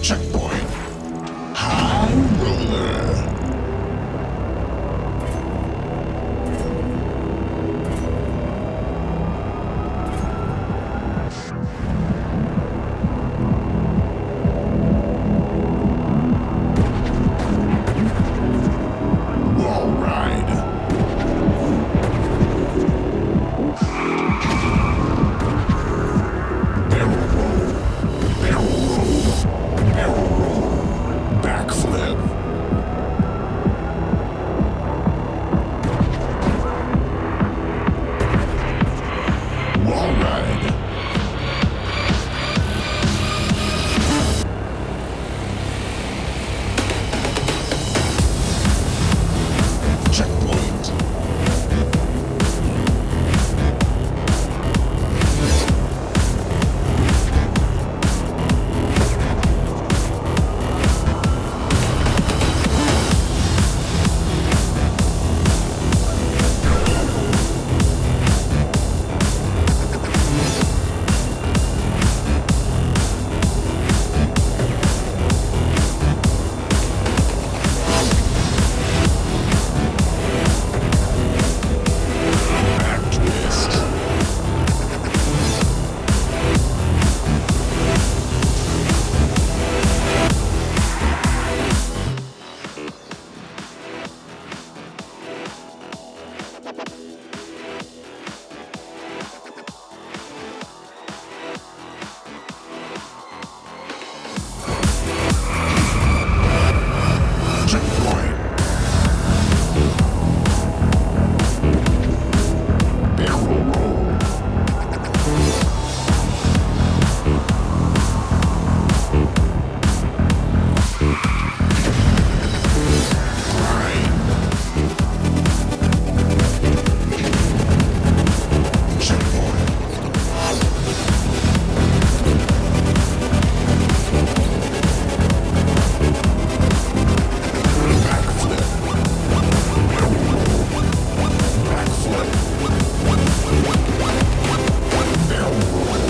Checkpoint. High roller. Wall ride. Barrel roll. Barrel roll. Barrel roll. Backflip. Wall ride. Checkpoint. Back twist. Checkpoint. Barrel roll. Grind. Checkpoint. Backflip. Barrel roll. Backflip. Barrel roll.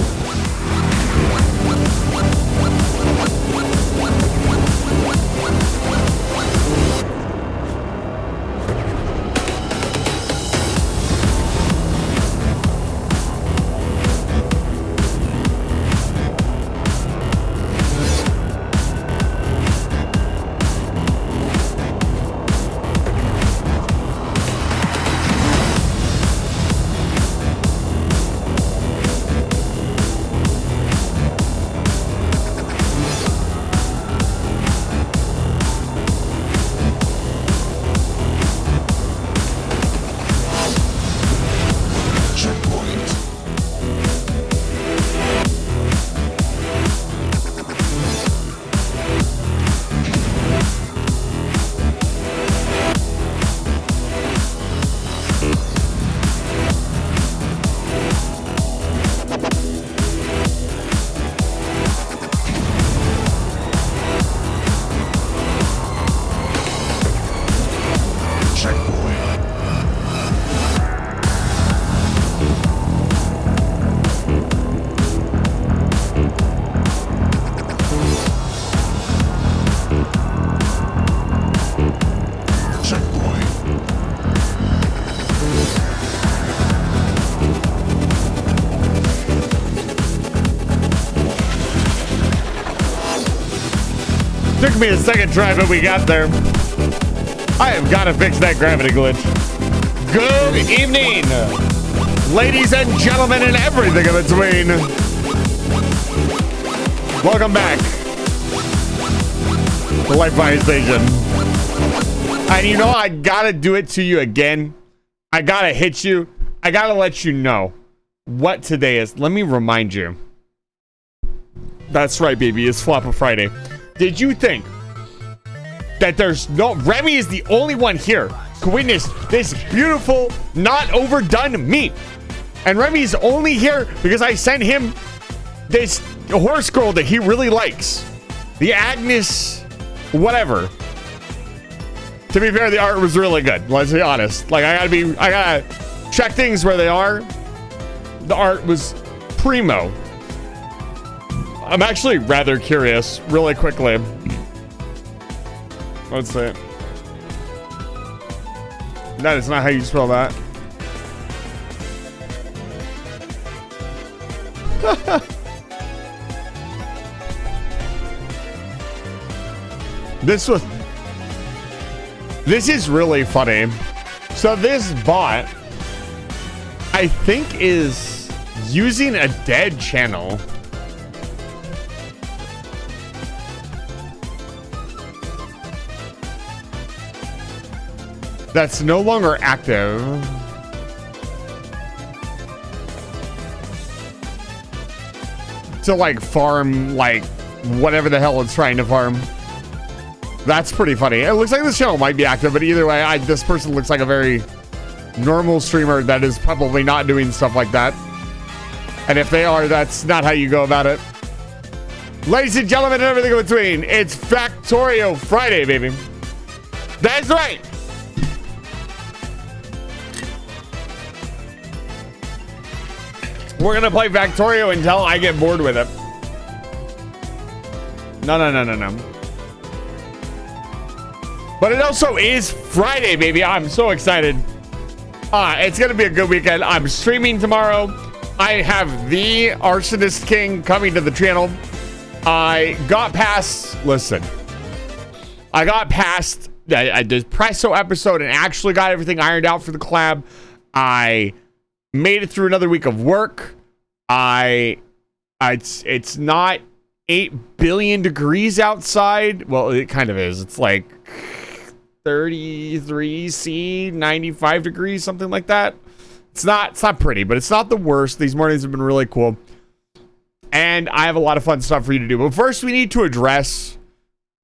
Checkpoint. Checkpoint. Checkpoint. Took me a second try, but we got there. I have got to fix that gravity glitch. Good evening, ladies and gentlemen, and everything in between. Welcome back to Life Fire Station. And you know, I gotta do it to you again. I gotta hit you. I gotta let you know what today is. Let me remind you. That's right, baby. It's Flopper Friday. Did you think that there's no... Remy is the only one here to witness this beautiful, not overdone meat. And Remy's only here because I sent him this horse girl that he really likes. The Agnes... whatever. To be fair, the art was really good. Let's be honest. Like, I gotta check things where they are. The art was primo. I'm actually rather curious, really quickly. Let's see. That is not how you spell that. This is really funny. So this bot, I think, is using a dead channel. That's no longer active. To like farm like whatever the hell it's trying to farm. That's pretty funny. It looks like this channel might be active, but either way, this person looks like a very normal streamer that is probably not doing stuff like that. And if they are, that's not how you go about it. Ladies and gentlemen, and everything in between, it's Factorio Friday, baby. That's right. We're gonna play Factorio until I get bored with it. No. But it also is Friday, baby. I'm so excited. It's gonna be a good weekend. I'm streaming tomorrow. I have the Arsonist King coming to the channel. I got past the Presso episode and actually got everything ironed out for the collab. I made it through another week of work. It's not 8 billion degrees outside. Well, it kind of is. It's like 33 C, 95 degrees, something like that. It's not pretty, but it's not the worst. These mornings have been really cool. And I have a lot of fun stuff for you to do. But first, we need to address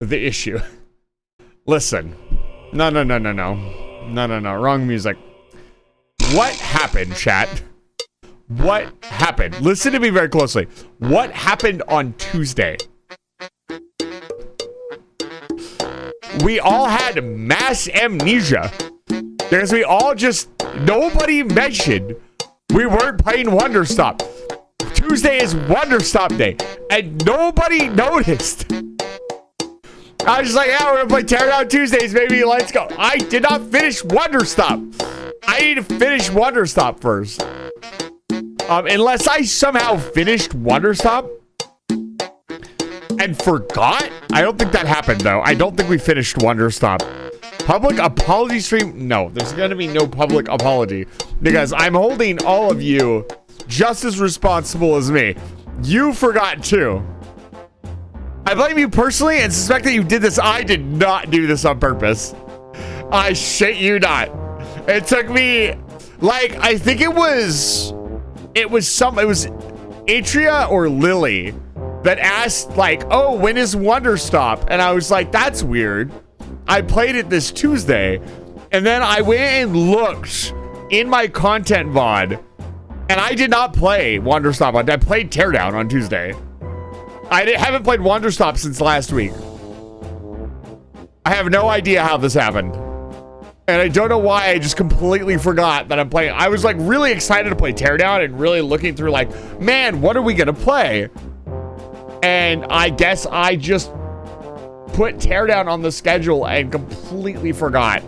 the issue. Listen. No. Wrong music. What happened, chat? What happened? Listen to me very closely. What happened on Tuesday? We all had mass amnesia. Because we all nobody mentioned we weren't playing Wonder Stop. Tuesday is Wonder Stop Day. And nobody noticed. I was just like, yeah, we're gonna play Teardown Tuesdays, baby. Let's go. I did not finish Wonder Stop. I need to finish Wonder Stop first. Unless I somehow finished Wonder Stop and forgot. I don't think that happened, though. I don't think we finished Wonder Stop. Public apology stream? No, there's gonna be no public apology because I'm holding all of you just as responsible as me. You forgot too. I blame you personally and suspect that you did this. I did not do this on purpose. I shit you not. It took me, like, I think it was Atria or Lily that asked, like, oh, when is Wonder Stop? And I was like, that's weird. I played it this Tuesday. And then I went and looked in my content VOD, and I did not play Wonder Stop. I played Teardown on Tuesday. I haven't played Wonder Stop since last week. I have no idea how this happened. And I don't know why I just completely forgot that I'm playing. I was like really excited to play Teardown and really looking through like, man, what are we gonna play? And I guess I just put Teardown on the schedule and completely forgot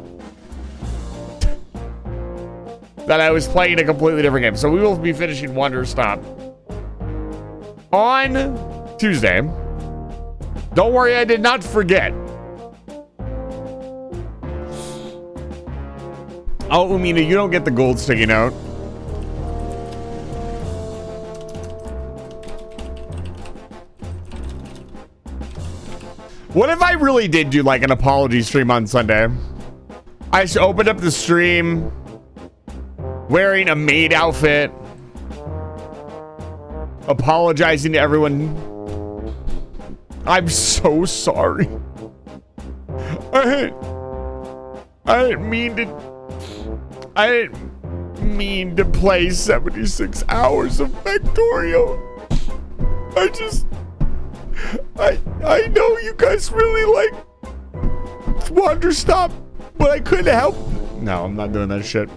that I was playing a completely different game. So we will be finishing Wonder Stop on Tuesday. Don't worry, I did not forget. Oh, Umina, you don't get the gold sticky note. What if I really did do like an apology stream on Sunday? I just opened up the stream wearing a maid outfit, apologizing to everyone. I'm so sorry. I didn't mean to play 76 hours of Factorio. I know you guys really like Wonder Stop, but I couldn't help. No, I'm not doing that shit.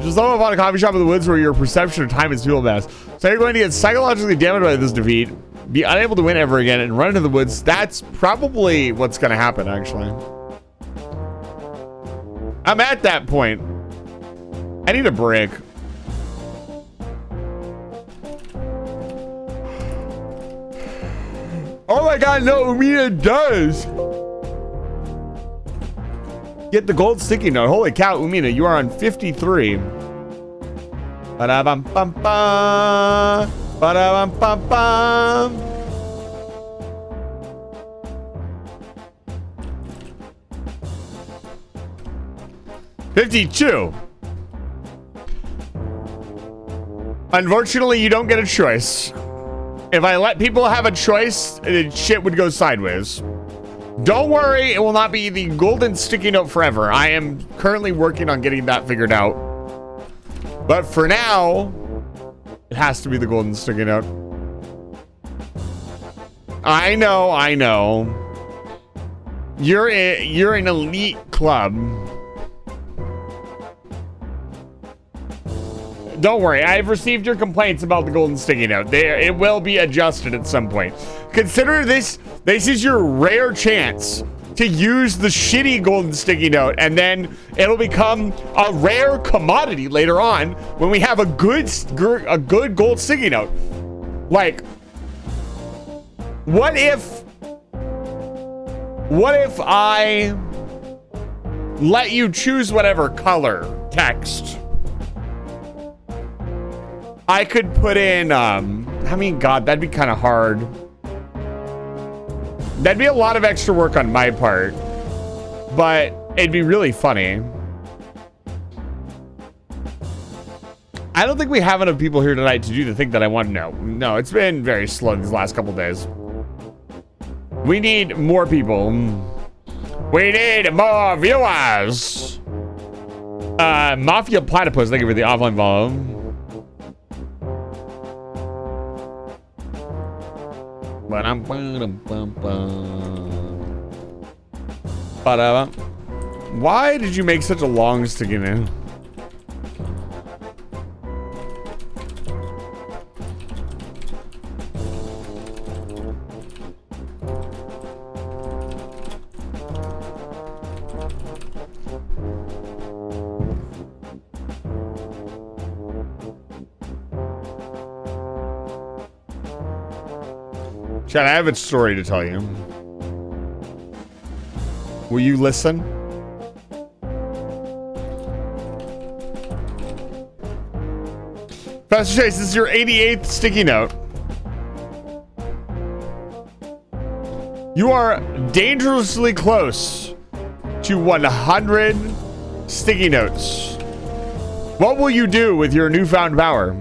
Just love about a coffee shop in the woods where your perception of time is fuel mass. So you're going to get psychologically damaged by this defeat, be unable to win ever again, and run into the woods. That's probably what's going to happen, actually. I'm at that point. I need a break. Oh my god, no, Umina does. Get the gold sticky note. Holy cow, Umina, you are on 53. Ba-da-bum-bum-bum. Ba-da-bum-bum-bum. $52. Unfortunately, you don't get a choice. If I let people have a choice, shit would go sideways. Don't worry, it will not be the golden sticky note forever. I am currently working on getting that figured out. But for now, it has to be the golden sticky note. I know. You're an elite club. Don't worry, I've received your complaints about the golden sticky note. It will be adjusted at some point. Consider this is your rare chance to use the shitty golden sticky note, and then it'll become a rare commodity later on when we have a good gold sticky note. Like, what if I let you choose whatever color text? I could put in, I mean, God, that'd be kind of hard. That'd be a lot of extra work on my part, but it'd be really funny. I don't think we have enough people here tonight to do the thing that I want. No, it's been very slow these last couple days. We need more people. We need more viewers. Mafia Platypus, thank you for the offline volume. Why did you make such a long sticky note? Chad, I have a story to tell you. Will you listen? Pastor Chase, this is your 88th sticky note. You are dangerously close to 100 sticky notes. What will you do with your newfound power?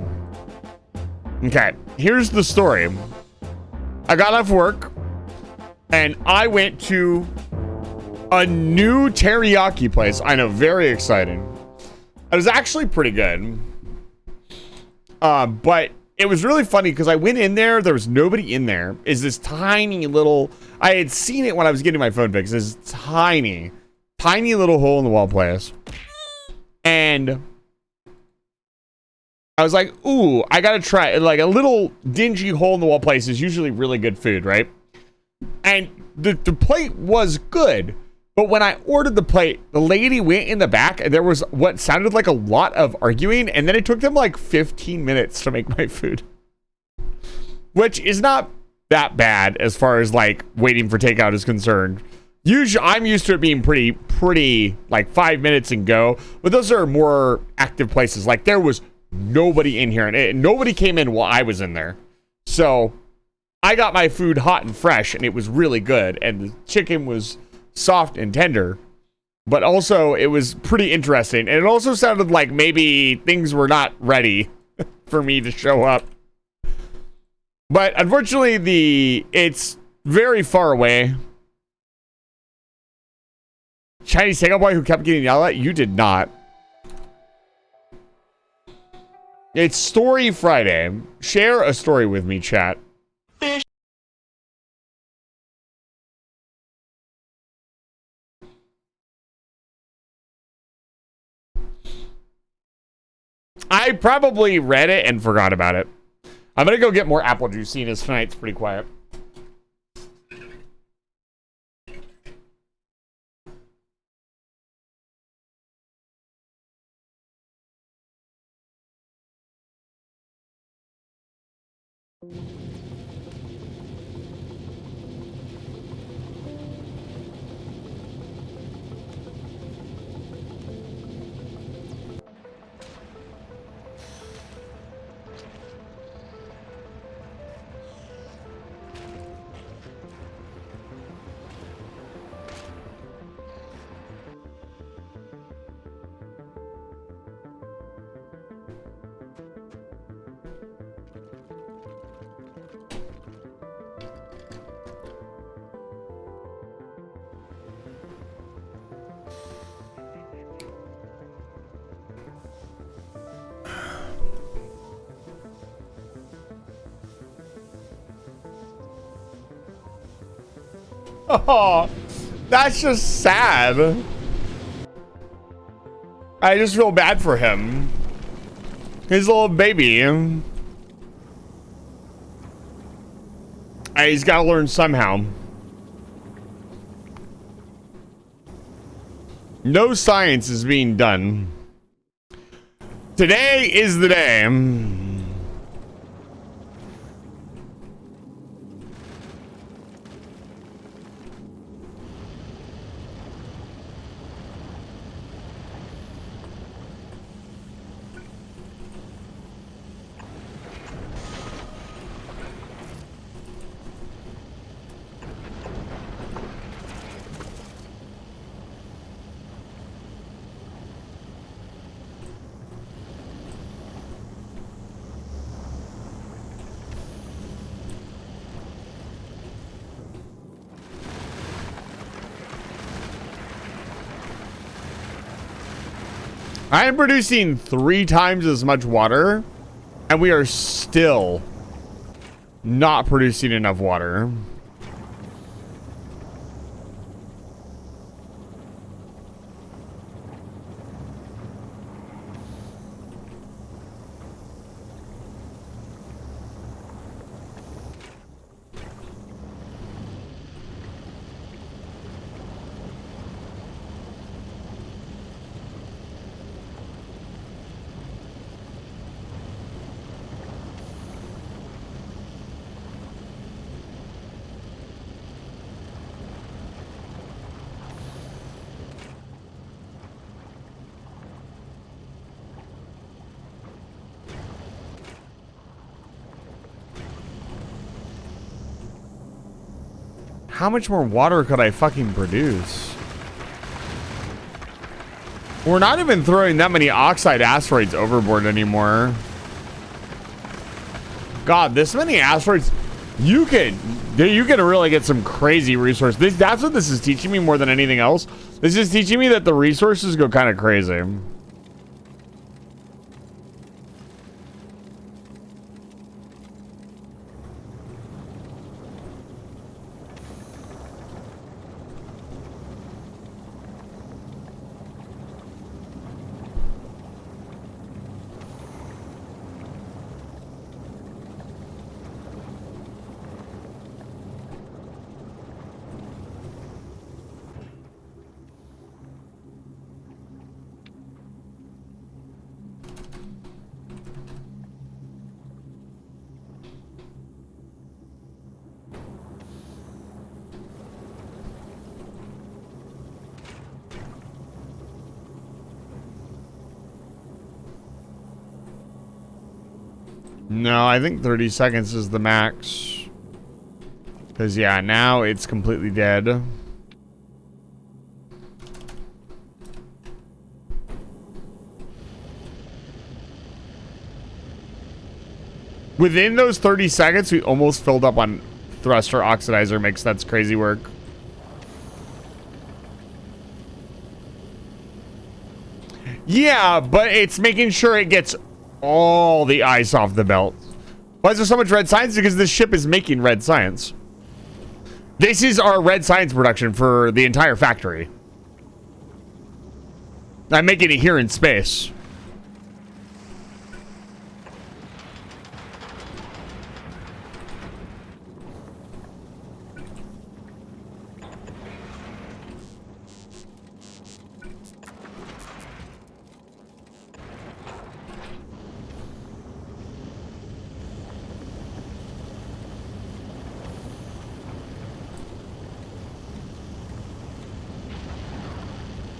Okay, here's the story. I got off work and I went to a new teriyaki place. I know, very exciting. It was actually pretty good. But it was really funny because I went in there. There was nobody in there. Is this tiny little... I had seen it when I was getting my phone fixed. This tiny little hole in the wall place. And I was like, ooh, I gotta try it. Like, a little dingy hole in the wall place is usually really good food, right? And the plate was good. But when I ordered the plate, the lady went in the back and there was what sounded like a lot of arguing. And then it took them like 15 minutes to make my food. Which is not that bad as far as like waiting for takeout is concerned. Usually, I'm used to it being pretty like 5 minutes and go. But those are more active places. Like there was nobody in here and nobody came in while I was in there. So I got my food hot and fresh and it was really good. And the chicken was soft and tender, but also it was pretty interesting. And it also sounded like maybe things were not ready for me to show up. But unfortunately, it's very far away. Chinese takeout boy who kept getting yelled at, you did not. It's Story Friday. Share a story with me, chat. I probably read it and forgot about it. I'm gonna go get more apple juice, seeing as tonight's pretty quiet. Oh, that's just sad. I just feel bad for him. His little baby. He's got to learn somehow. No science is being done. Today is the day. I am producing 3 times as much water, and we are still not producing enough water. How much more water could I fucking produce? We're not even throwing that many oxide asteroids overboard anymore. God, this many asteroids, you can really get some crazy resources. That's what this is teaching me more than anything else. This is teaching me that the resources go kind of crazy. No, I think 30 seconds is the max. Because, yeah, now it's completely dead. Within those 30 seconds, we almost filled up on thruster oxidizer mix. That's crazy work. Yeah, but it's making sure it gets all the ice off the belt. Why is there so much red science? Because this ship is making red science. This is our red science production for the entire factory. I'm making it here in space.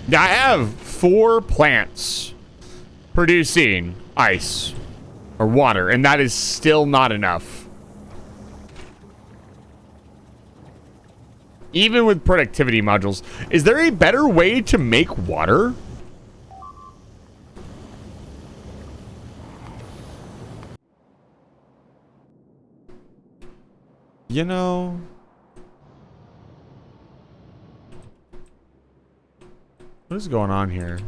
I have 4 plants producing ice or water, and that is still not enough. Even with productivity modules. Is there a better way to make water? You know... what is going on here?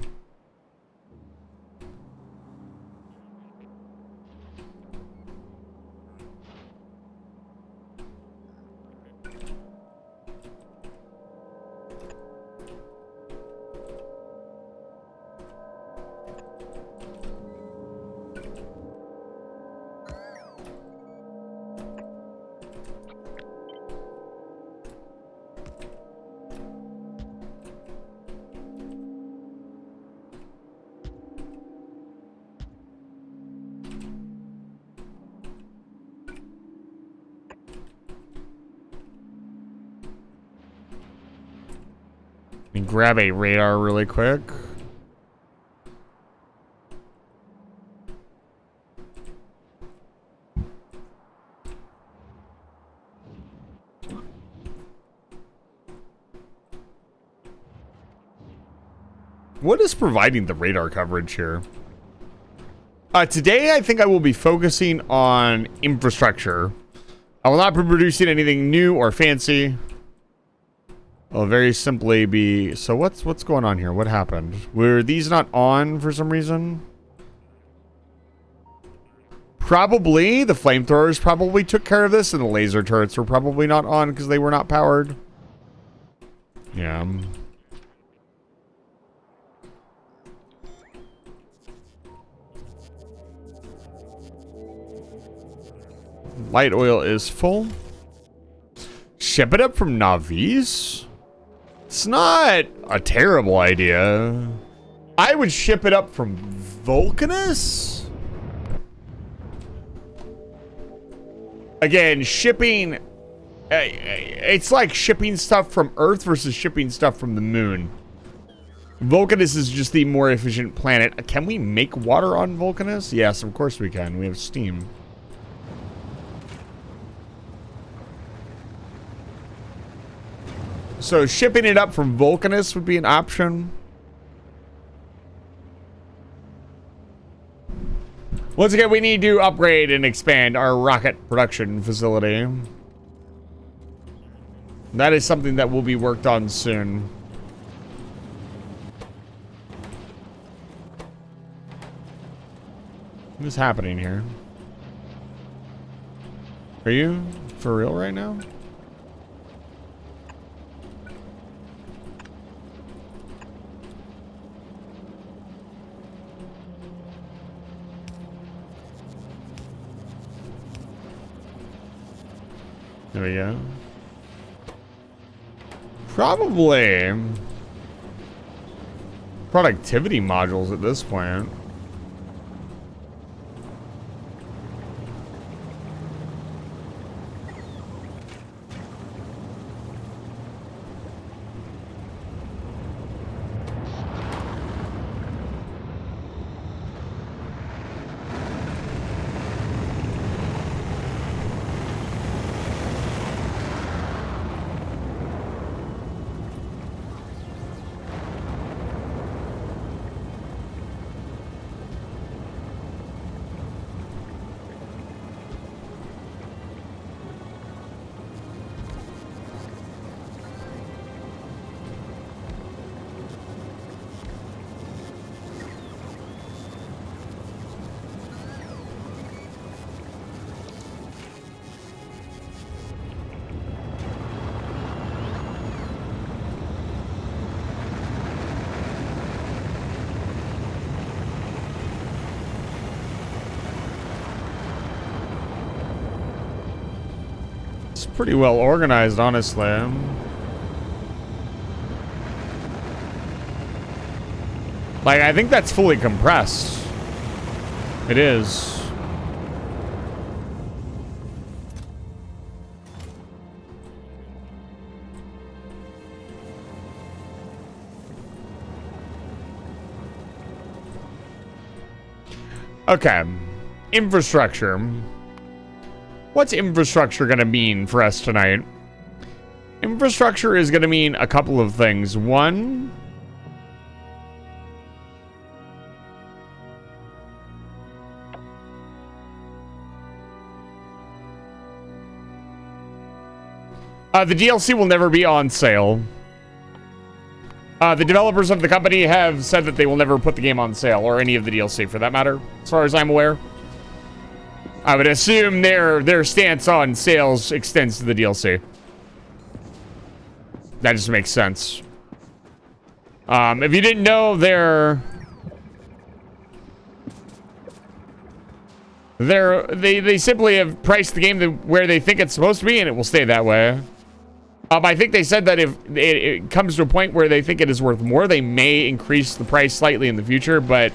Let me grab a radar really quick. What is providing the radar coverage here? Today, I think I will be focusing on infrastructure. I will not be producing anything new or fancy. I'll very simply be... so what's going on here? What happened? Were these not on for some reason? Probably. The flamethrowers probably took care of this, and the laser turrets were probably not on because they were not powered. Yeah. Light oil is full. Ship it up from Navis? It's not a terrible idea. I would ship it up from Vulcanus? Again, shipping... it's like shipping stuff from Earth versus shipping stuff from the moon. Vulcanus is just the more efficient planet. Can we make water on Vulcanus? Yes, of course we can. We have steam. So shipping it up from Vulcanus would be an option. Once again, we need to upgrade and expand our rocket production facility. That is something that will be worked on soon. What is happening here? Are you for real right now? There we go. Probably productivity modules at this point. Pretty well organized, honestly. Like, I think that's fully compressed. It is. Okay. Infrastructure. What's infrastructure going to mean for us tonight? Infrastructure is going to mean a couple of things. One, the DLC will never be on sale. The developers of the company have said that they will never put the game on sale, or any of the DLC for that matter, as far as I'm aware. I would assume their stance on sales extends to the DLC. That just makes sense. If you didn't know, they simply have priced the game where they think it's supposed to be, and it will stay that way. I think they said that if it comes to a point where they think it is worth more, they may increase the price slightly in the future, but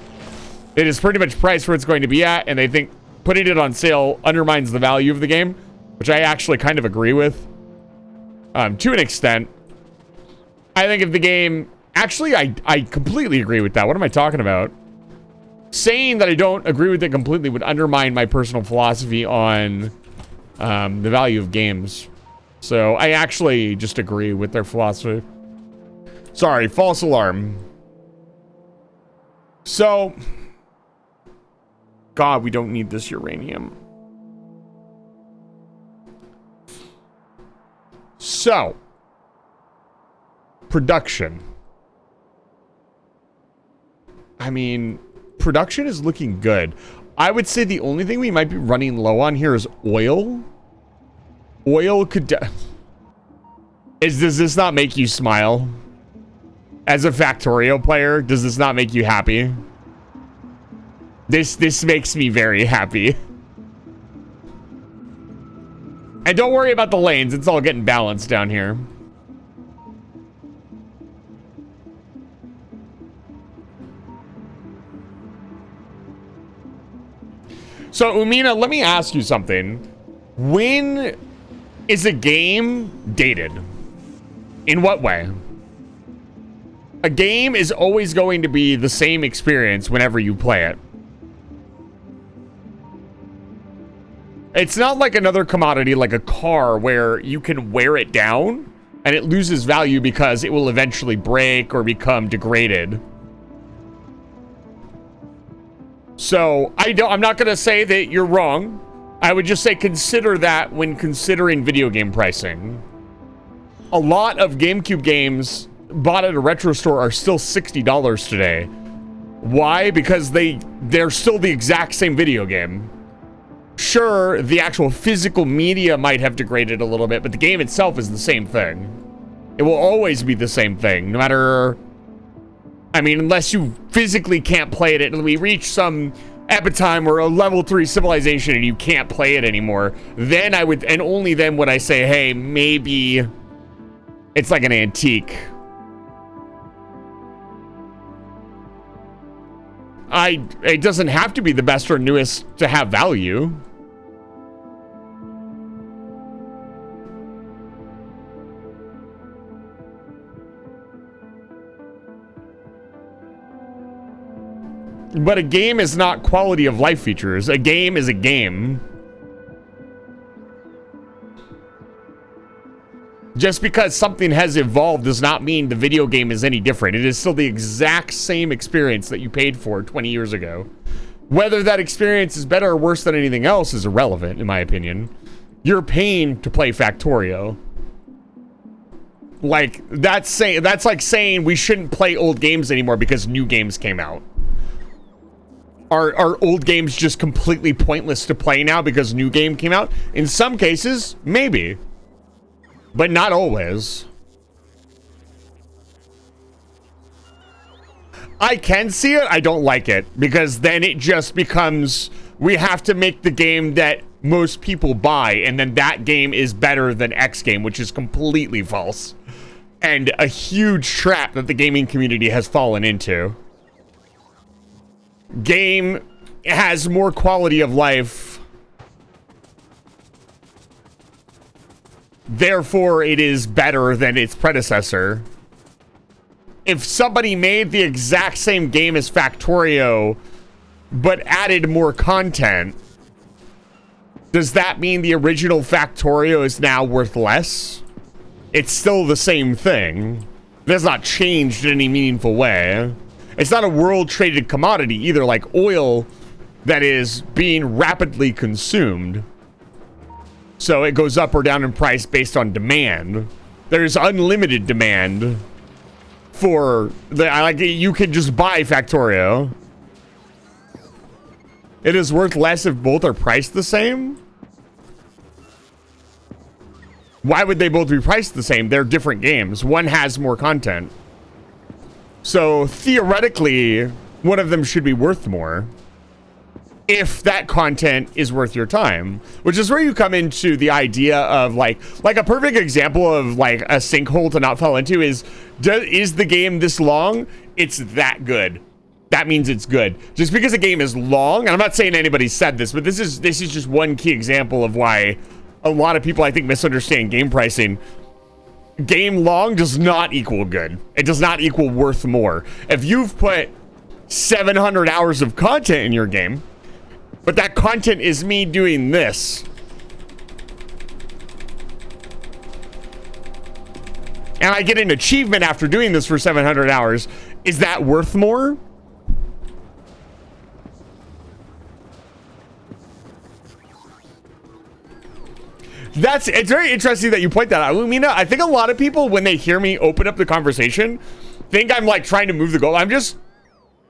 it is pretty much priced where it's going to be at, and they think putting it on sale undermines the value of the game, which I actually kind of agree with. To an extent. I think if the game... Actually, I completely agree with that. What am I talking about? Saying that I don't agree with it completely would undermine my personal philosophy on the value of games. So I actually just agree with their philosophy. Sorry, false alarm. So, God, we don't need this uranium. So, production. I mean, production is looking good. I would say the only thing we might be running low on here is oil. Oil could... Does this not make you smile? As a Factorio player, does this not make you happy? This makes me very happy. And don't worry about the lanes. It's all getting balanced down here. So, Umina, let me ask you something. When is a game dated? In what way? A game is always going to be the same experience whenever you play it. It's not like another commodity like a car where you can wear it down and it loses value because it will eventually break or become degraded. So, I'm not going to say that you're wrong. I would just say consider that when considering video game pricing. A lot of GameCube games bought at a retro store are still $60 today. Why? Because they're still the exact same video game. Sure, the actual physical media might have degraded a little bit, but the game itself is the same thing. It will always be the same thing, no matter... I mean, unless you physically can't play it, and we reach some epitime or a level 3 civilization and you can't play it anymore, then I would, and only then would I say, hey, maybe it's like an antique. It doesn't have to be the best or newest to have value. But a game is not quality of life features. A game is a game. Just because something has evolved does not mean the video game is any different. It is still the exact same experience that you paid for 20 years ago. Whether that experience is better or worse than anything else is irrelevant, in my opinion. You're paying to play Factorio. Like, that's like saying we shouldn't play old games anymore because new games came out. Are old games just completely pointless to play now because new game came out? In some cases, maybe. But not always. I can see it. I don't like it. Because then it just becomes... We have to make the game that most people buy. And then that game is better than X game. Which is completely false. And a huge trap that the gaming community has fallen into. Game has more quality of life. Therefore, it is better than its predecessor. If somebody made the exact same game as Factorio, but added more content, does that mean the original Factorio is now worth less? It's still the same thing. It has not changed in any meaningful way. It's not a world traded commodity either, like oil that is being rapidly consumed. So it goes up or down in price based on demand. There's unlimited demand for the, like, you can just buy Factorio. It is worth less if both are priced the same. Why would they both be priced the same? They're different games. One has more content. So theoretically, one of them should be worth more if that content is worth your time, which is where you come into the idea of like a perfect example of like a sinkhole to not fall into is the game this long? It's that good. That means it's good. Just because a game is long, and I'm not saying anybody said this, but this is just one key example of why a lot of people, I think, misunderstand game pricing. Game long does not equal good. It does not equal worth more. If you've put 700 hours of content in your game, but that content is me doing this, and I get an achievement after doing this for 700 hours, is that worth more? It's very interesting that you point that out. Lumina, I think a lot of people, when they hear me open up the conversation, think I'm like trying to move the goal. I'm just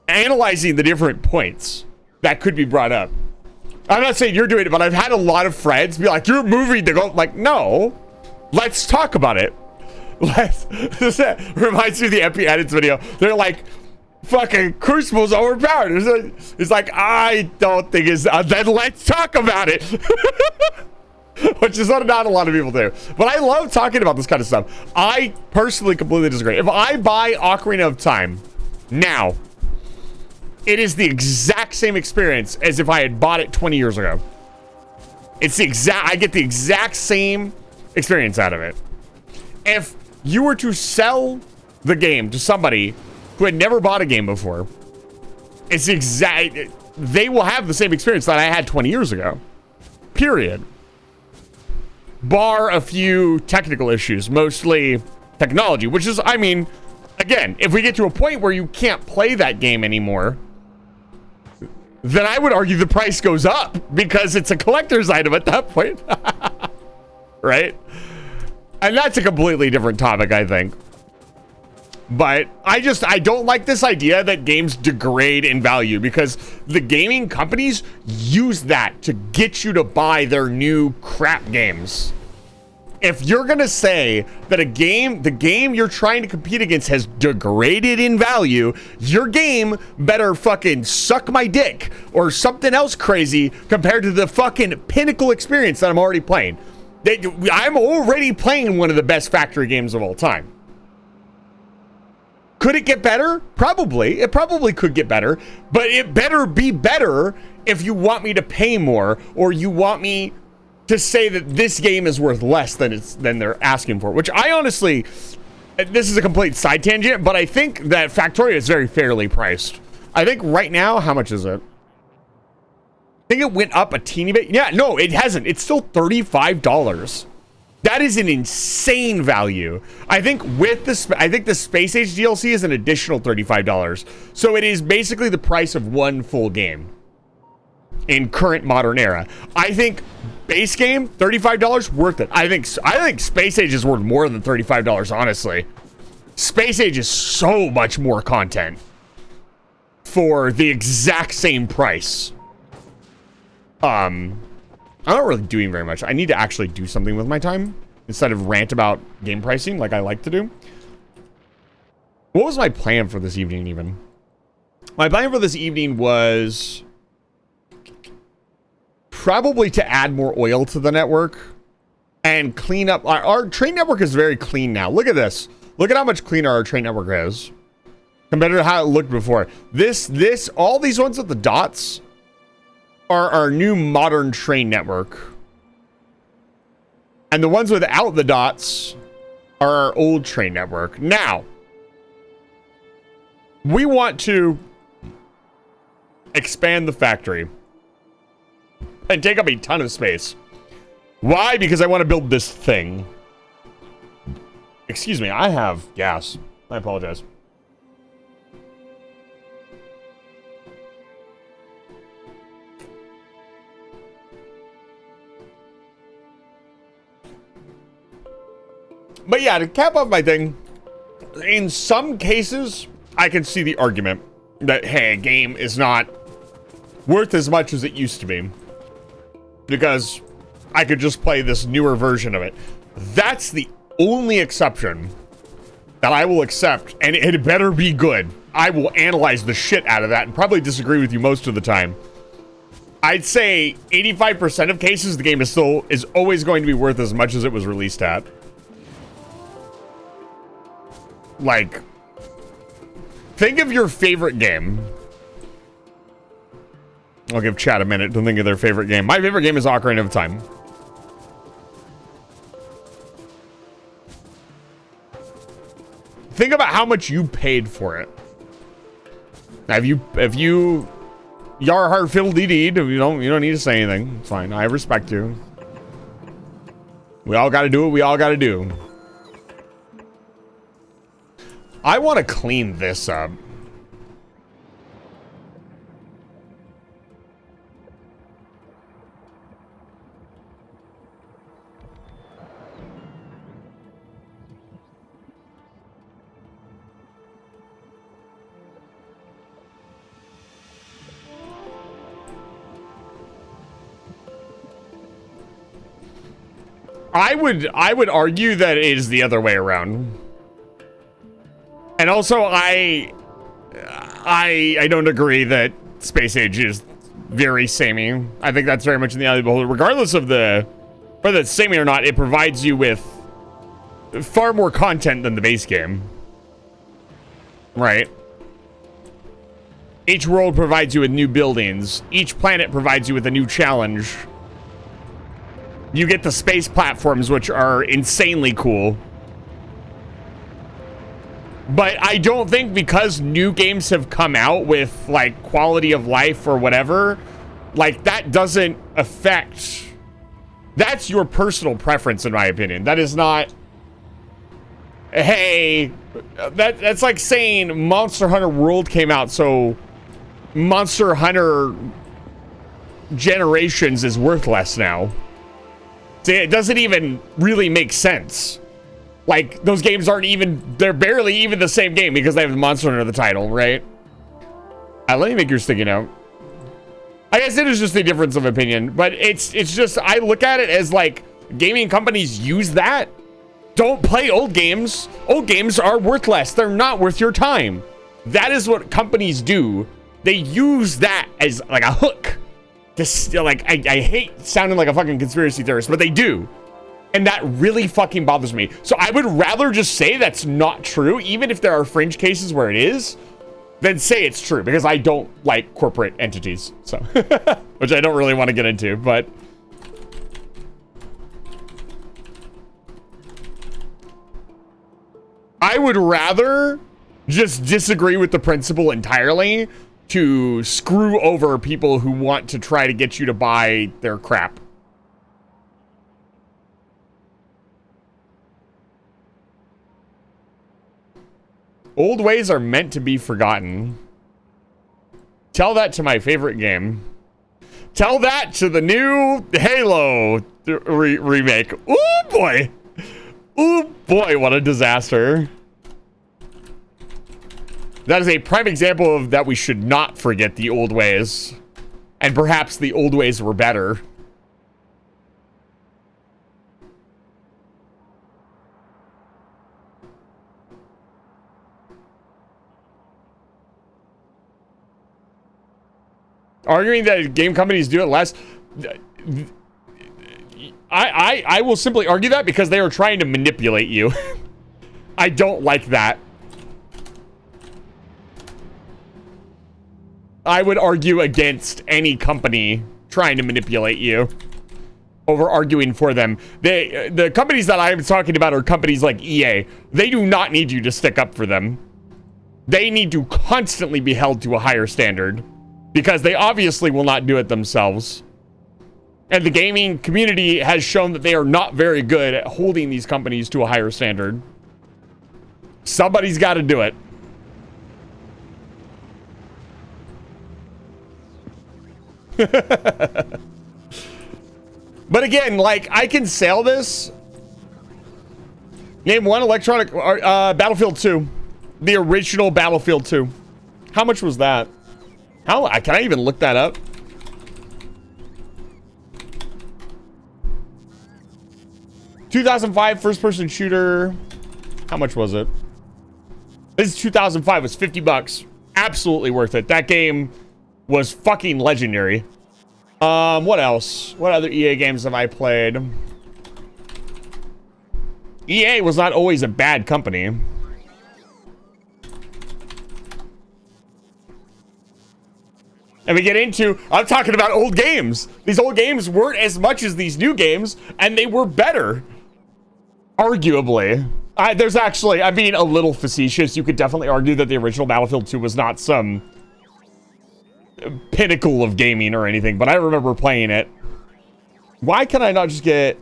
analyzing the different points that could be brought up. I'm not saying you're doing it, but I've had a lot of friends be like, you're moving the goal. Like, no, let's talk about it. Reminds me of the Epi Edits video. They're like, fucking Crucible's overpowered. It's like, I don't think it's, then let's talk about it. Which is what not a lot of people do. But I love talking about this kind of stuff. I personally completely disagree. If I buy Ocarina of Time now, it is the exact same experience as if I had bought it 20 years ago. It's the exact, I get the exact same experience out of it. If you were to sell the game to somebody who had never bought a game before, it's the exact, they will have the same experience that I had 20 years ago. Period. Bar a few technical issues, mostly technology, which is, I mean, again, if we get to a point where you can't play that game anymore, then I would argue the price goes up because it's a collector's item at that point. Right? And that's a completely different topic, I think. But I don't like this idea that games degrade in value because the gaming companies use that to get you to buy their new crap games. If you're gonna say that the game you're trying to compete against has degraded in value, your game better fucking suck my dick or something else crazy compared to the fucking pinnacle experience that I'm already playing. I'm already playing one of the best factory games of all time. Could it get better? Probably. It probably could get better, but it better be better if you want me to pay more or you want me to say that this game is worth less than they're asking for, which I honestly, this is a complete side tangent, but I think that Factorio is very fairly priced. I think right now, how much is it? I think it went up a teeny bit. Yeah, no, it hasn't. It's still $35. That is an insane value. I think with the Space Age DLC is an additional $35. So it is basically the price of one full game in current modern era. I think base game, $35, worth it. I think Space Age is worth more than $35, honestly. Space Age is so much more content for the exact same price. I'm not really doing very much. I need to actually do something with my time instead of rant about game pricing like I like to do. What was my plan for this evening even? My plan for this evening was probably to add more oil to the network and clean up. Our train network is very clean now. Look at this. Look at how much cleaner our train network is compared to how it looked before. All these ones with the dots are our new modern train network. And the ones without the dots are our old train network. Now, we want to expand the factory, and take up a ton of space. Why? Because I want to build this thing. Excuse me, I have gas. I apologize. But yeah, to cap off my thing, in some cases, I can see the argument that, hey, a game is not worth as much as it used to be. Because I could just play this newer version of it. That's the only exception that I will accept, and it better be good. I will analyze the shit out of that and probably disagree with you most of the time. I'd say 85% of cases, the game is always going to be worth as much as it was released at. Like, think of your favorite game. I'll give chat a minute to think of their favorite game. My favorite game is Ocarina of Time. Think about how much you paid for it. Now, if you Yarhar fiddly deed, you don't need to say anything. It's fine. I respect you. We all gotta do what we all gotta do. I want to clean this up. I would argue that it is the other way around. And also, I don't agree that Space Age is very samey. I think that's very much in the eye of the beholder. Regardless of whether it's samey or not, it provides you with far more content than the base game. Right? Each world provides you with new buildings. Each planet provides you with a new challenge. You get the space platforms, which are insanely cool. But I don't think because new games have come out with, like, quality of life or whatever, like, that doesn't affect... That's your personal preference, in my opinion. That is not... Hey, that's like saying Monster Hunter World came out, so Monster Hunter Generations is worth less now. See, it doesn't even really make sense. Like, those games aren't even... They're barely even the same game because they have the Monster Hunter in the title, right? Let me make your sticky note. I guess it is just a difference of opinion, but it's just... I look at it as, like, gaming companies use that. Don't play old games. Old games are worth less. They're not worth your time. That is what companies do. They use that as, like, a hook. Just, like, I hate sounding like a fucking conspiracy theorist, but they do. And that really fucking bothers me. So I would rather just say that's not true, even if there are fringe cases where it is, than say it's true, because I don't like corporate entities. So, which I don't really want to get into, but... I would rather just disagree with the principle entirely to screw over people who want to try to get you to buy their crap. Old ways are meant to be forgotten. Tell that to my favorite game. Tell that to the new Halo remake. Ooh, boy. Ooh, boy, what a disaster. That is a prime example of that we should not forget the old ways. And perhaps the old ways were better. Arguing that game companies do it less... I will simply argue that because they are trying to manipulate you. I don't like that. I would argue against any company trying to manipulate you over arguing for them. The companies that I'm talking about are companies like EA. They do not need you to stick up for them. They need to constantly be held to a higher standard. because they obviously will not do it themselves. And the gaming community has shown that they are not very good at holding these companies to a higher standard. Somebody's got to do it. But again, like, I can sell this. Name one electronic Battlefield 2. The original Battlefield 2. How much was that? How can I even look that up? $2005 first-person shooter. How much was it? This is 2005. It was $50. Absolutely worth it. That game was fucking legendary. What else? What other EA games have I played? EA was not always a bad company. And we get into, I'm talking about old games. These old games weren't as much as these new games, and they were better. Arguably. There's actually, I'm being a little facetious. You could definitely argue that the original Battlefield 2 was not some pinnacle of gaming or anything, but I remember playing it. Why can I not just get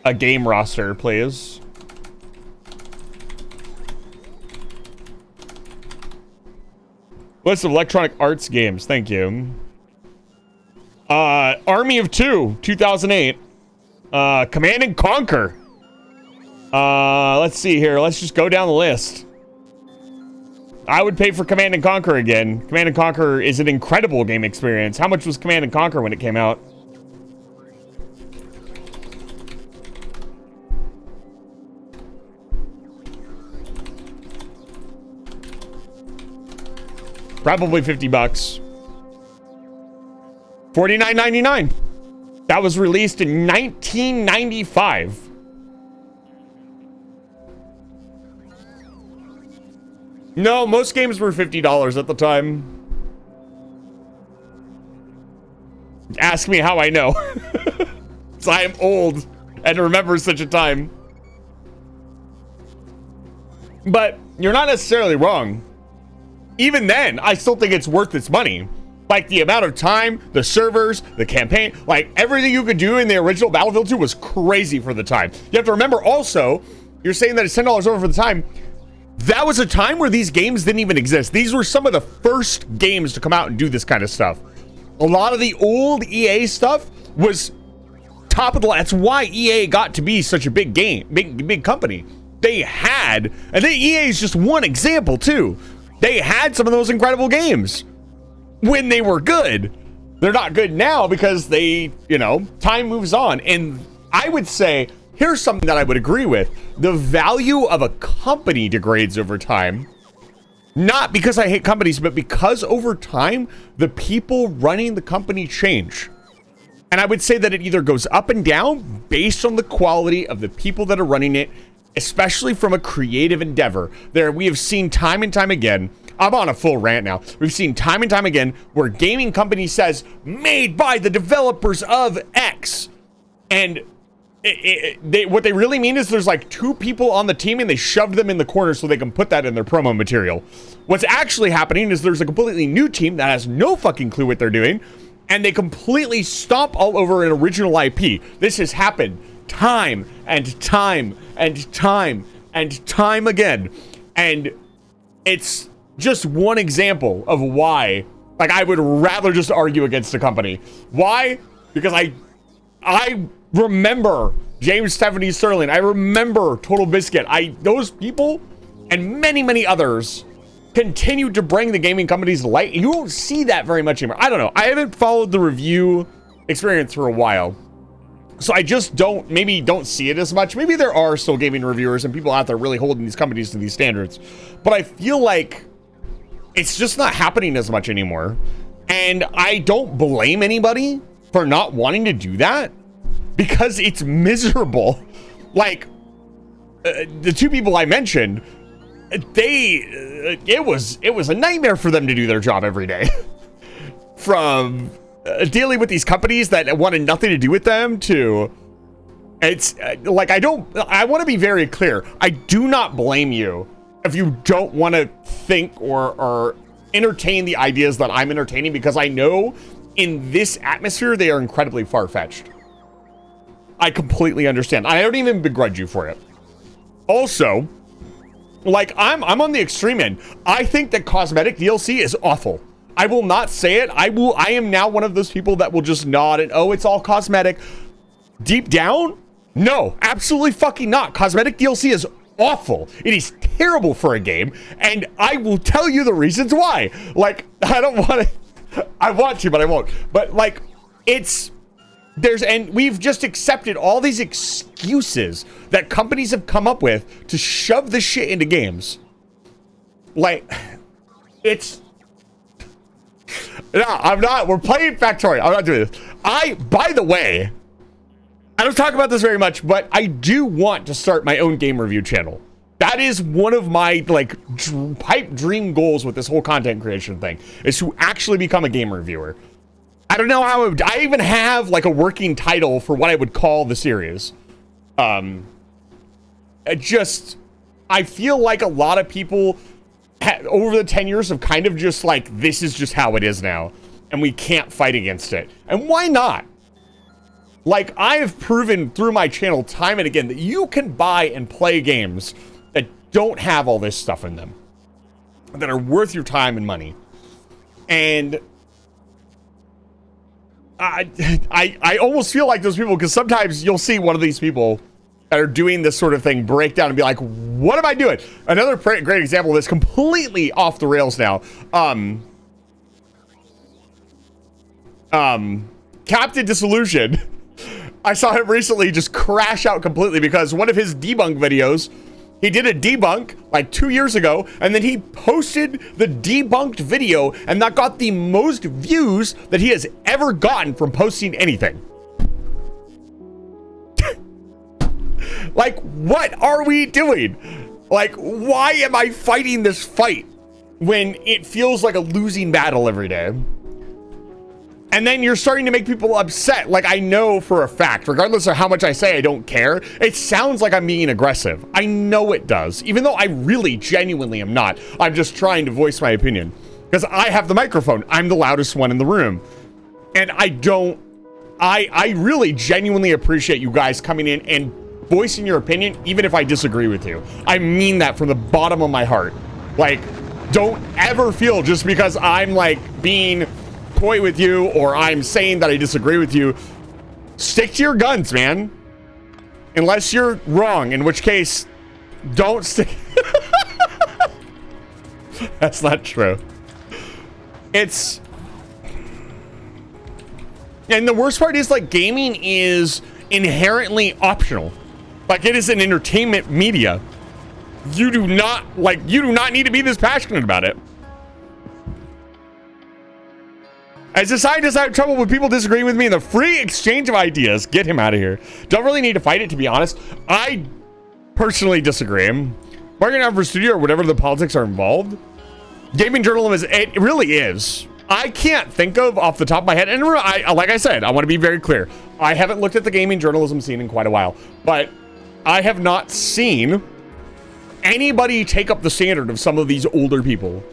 a game roster, please? List of Electronic Arts games. Thank you. Army of Two, 2008. Command and Conquer. Let's see here. Let's just go down the list. I would pay for Command and Conquer again. Command and Conquer is an incredible game experience. How much was Command and Conquer when it came out? Probably $50. $49.99. That was released in 1995. No, most games were $50 at the time. Ask me how I know. So I am old and remember such a time. But you're not necessarily wrong. Even then, I still think it's worth its money. Like, the amount of time, the servers, the campaign, like, everything you could do in the original Battlefield 2 was crazy for the time. You have to remember also, you're saying that it's $10 over for the time. That was a time where these games didn't even exist. These were some of the first games to come out and do this kind of stuff. A lot of the old EA stuff was top of the line. That's why EA got to be such a big big company. They had, and then EA is just one example too. They had some of those incredible games when they were good. They're not good now because they, you know, time moves on. And I would say, here's something that I would agree with. The value of a company degrades over time. Not because I hate companies, but because over time, the people running the company change. And I would say that it either goes up and down based on the quality of the people that are running it, especially from a creative endeavor. We have seen time and time again, I'm on a full rant now. We've seen time and time again where gaming company says, made by the developers of X. And what they really mean is there's like two people on the team and they shoved them in the corner so they can put that in their promo material. What's actually happening is there's a completely new team that has no fucking clue what they're doing, and they completely stomp all over an original IP. This has happened time and time and time and time again. And it's just one example of why, like, I would rather just argue against a company. Why? Because I remember James Stephanie Sterling. I remember Total Biscuit. Those people and many, many others continue to bring the gaming companies to light. You don't see that very much anymore. I don't know. I haven't followed the review experience for a while, so I just don't see it as much. Maybe there are still gaming reviewers and people out there really holding these companies to these standards, but I feel like it's just not happening as much anymore. And I don't blame anybody for not wanting to do that, because it's miserable. Like, the two people I mentioned, it was a nightmare for them to do their job every day. From dealing with these companies that wanted nothing to do with them to, it's like, I want to be very clear. I do not blame you if you don't want to think or entertain the ideas that I'm entertaining because I know in this atmosphere they are incredibly far-fetched. I completely understand. I don't even begrudge you for it. Also, like, I'm on the extreme end. I think that cosmetic DLC is awful. I will not say it. I am now one of those people that will just nod and, oh, it's all cosmetic. Deep down, no, absolutely fucking not. Cosmetic DLC is awful. It is terrible for a game, and I will tell you the reasons why. Like, I don't want to, I want to, but I won't. But like, and we've just accepted all these excuses that companies have come up with to shove this shit into games. Like, no, I'm not. We're playing Factorio. I'm not doing this. By the way, I don't talk about this very much, but I do want to start my own game review channel. That is one of my, like, pipe dream goals with this whole content creation thing, is to actually become a game reviewer. I don't know how I even have, like, a working title for what I would call the series. I feel like a lot of people over the 10 years have kind of just like, this is just how it is now, and we can't fight against it. And why not? Like, I have proven through my channel time and again that you can buy and play games that don't have all this stuff in them, that are worth your time and money. And I almost feel like those people, because sometimes you'll see one of these people that are doing this sort of thing break down and be like, what am I doing? Another great example of this, completely off the rails now. Captain Disillusion. I saw him recently just crash out completely because one of his debunk videos, he did a debunk like 2 years ago, and then he posted the debunked video, and that got the most views that he has ever gotten from posting anything. Like, what are we doing? Like, why am I fighting this fight when it feels like a losing battle every day? And then you're starting to make people upset. Like, I know for a fact, regardless of how much I say I don't care, it sounds like I'm being aggressive. I know it does, even though I really genuinely am not. I'm just trying to voice my opinion because I have the microphone. I'm the loudest one in the room. And I really genuinely appreciate you guys coming in and voicing your opinion, even if I disagree with you. I mean that from the bottom of my heart. Like, don't ever feel just because I'm like being coy with you or I'm saying that I disagree with you, stick to your guns, man. Unless you're wrong, in which case, don't stick. That's not true. And the worst part is, like, gaming is inherently optional. Like, it is an entertainment media. You do not need to be this passionate about it. As a scientist, I have trouble with people disagreeing with me in the free exchange of ideas. Get him out of here. Don't really need to fight it, to be honest. I personally disagree. Marketing out for studio or whatever the politics are involved. Gaming journalism it really is. I can't think of off the top of my head, and like I said, I want to be very clear. I haven't looked at the gaming journalism scene in quite a while, but I have not seen anybody take up the standard of some of these older people.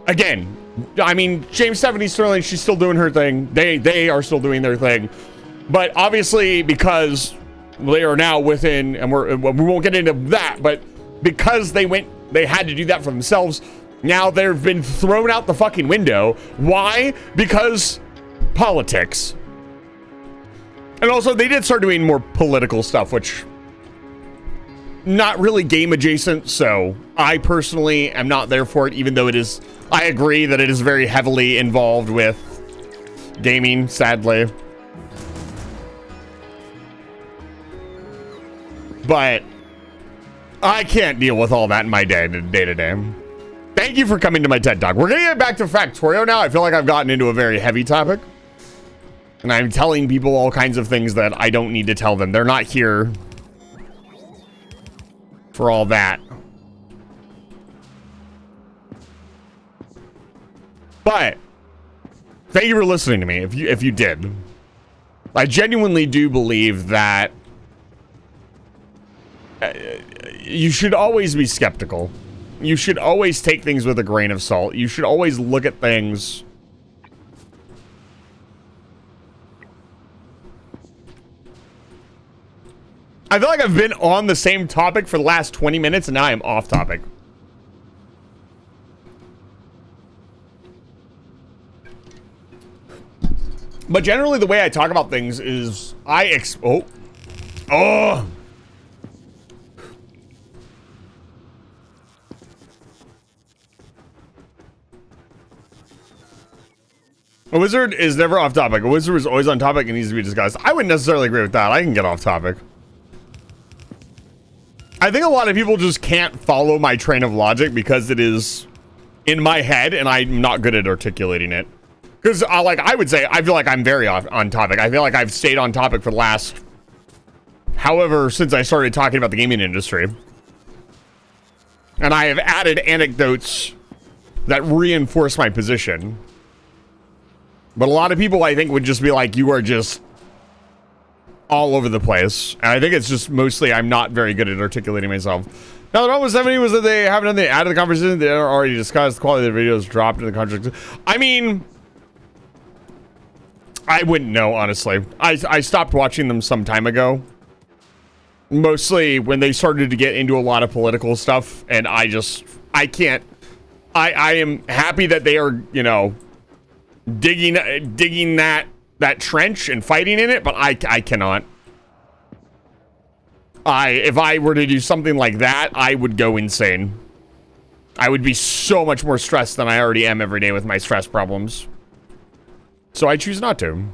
Again, I mean, James Stephanie Sterling, she's still doing her thing. They are still doing their thing. But obviously, because they are now within, and we won't get into that, but because they had to do that for themselves, now they've been thrown out the fucking window. Why? Because politics. And also, they did start doing more political stuff, which not really game adjacent, so I personally am not there for it, even though it is, I agree that it is very heavily involved with gaming, sadly. But I can't deal with all that in my day to day. Thank you for coming to my TED Talk. We're gonna get back to Factorio now. I feel like I've gotten into a very heavy topic, and I'm telling people all kinds of things that I don't need to tell them. They're not here for all that. But thank you for listening to me. If you did, I genuinely do believe that you should always be skeptical. you should always take things with a grain of salt. You should always look at things. I feel like I've been on the same topic for the last 20 minutes and now I'm off topic. But generally the way I talk about things is oh. A wizard is never off topic. A wizard is always on topic and needs to be discussed. I wouldn't necessarily agree with that. I can get off topic. I think a lot of people just can't follow my train of logic because it is in my head and I'm not good at articulating it. Because, like, I would say, I feel like I'm very on topic. I feel like I've stayed on topic for the last, however, since I started talking about the gaming industry. And I have added anecdotes that reinforce my position. But a lot of people, I think, would just be like, you are just all over the place. And I think it's just mostly I'm not very good at articulating myself. Now, the problem with 70 was that they haven't done the out of the conversation. They are already discussed. The quality of the videos dropped in the contract. I mean, I wouldn't know, honestly. I stopped watching them some time ago. Mostly when they started to get into a lot of political stuff. And I can't. I am happy that they are, you know, digging that trench and fighting in it, but I cannot. If I were to do something like that, I would go insane. I would be so much more stressed than I already am every day with my stress problems. So I choose not to.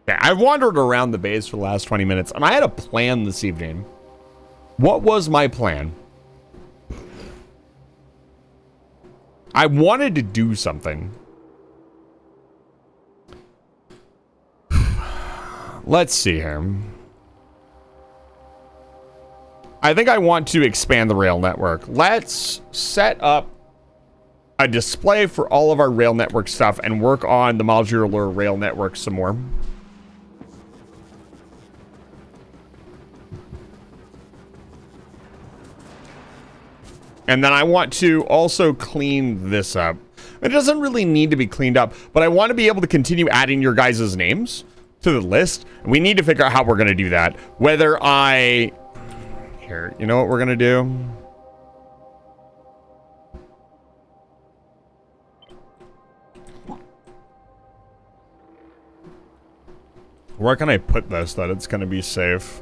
Yeah, I've wandered around the base for the last 20 minutes, and I had a plan this evening. What was my plan? I wanted to do something. Let's see here. I think I want to expand the rail network. Let's set up a display for all of our rail network stuff and work on the modular rail network some more. And then I want to also clean this up. It doesn't really need to be cleaned up, but I want to be able to continue adding your guys' names to the list. We need to figure out how we're going to do that. Whether here, you know what we're going to do? Where can I put this that it's going to be safe?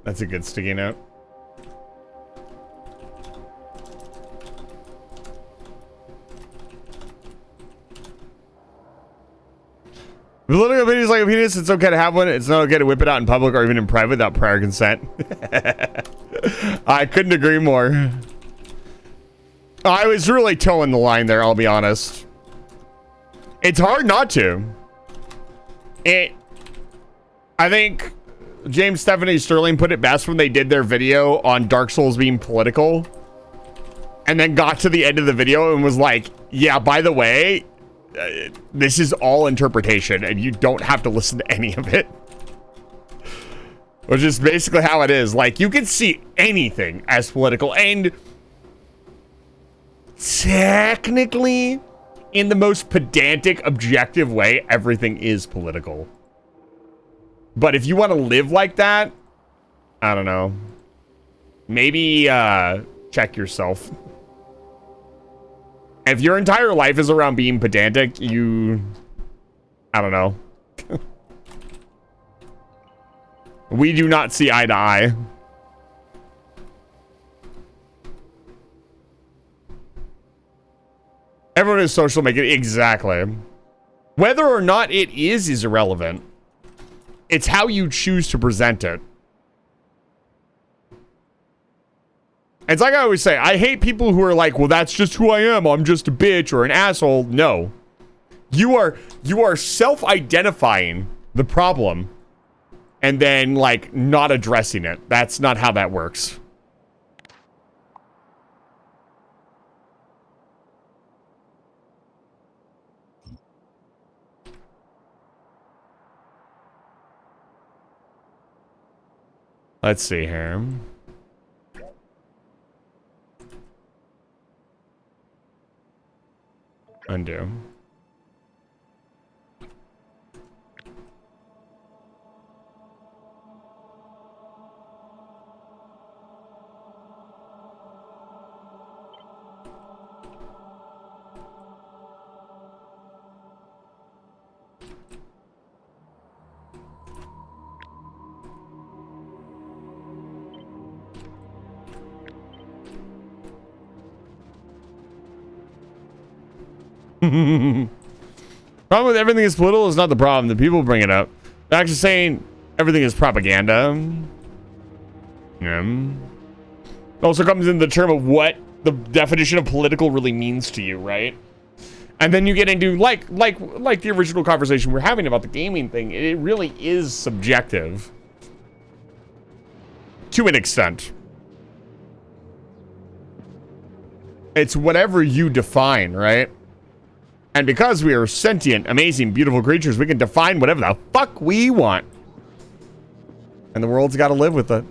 That's a good sticky note. Political opinions like opinions, it's okay to have one. It's not okay to whip it out in public or even in private without prior consent. I couldn't agree more. I was really towing the line there, I'll be honest. It's hard not to. I think James Stephanie Sterling put it best when they did their video on Dark Souls being political. And then got to the end of the video and was like, yeah, by the way, this is all interpretation and you don't have to listen to any of it. Which is basically how it is. Like, you can see anything as political, and technically, in the most pedantic, objective way, everything is political. But if you want to live like that, I don't know. Maybe check yourself. If your entire life is around being pedantic, I don't know. We do not see eye to eye. Everyone is social making. Exactly. Whether or not it is irrelevant. It's how you choose to present it. It's like I always say, I hate people who are like, well, that's just who I am. I'm just a bitch or an asshole. No. You are self-identifying the problem and then, like, not addressing it. That's not how that works. Let's see here. Undo. Problem with everything is political is not the problem. The people bring it up. They're actually saying everything is propaganda. Yeah. It also comes in the term of what the definition of political really means to you, right? And then you get into like the original conversation we're having about the gaming thing. It really is subjective to an extent. It's whatever you define, right? And because we are sentient, amazing, beautiful creatures, we can define whatever the fuck we want. And the world's got to live with it.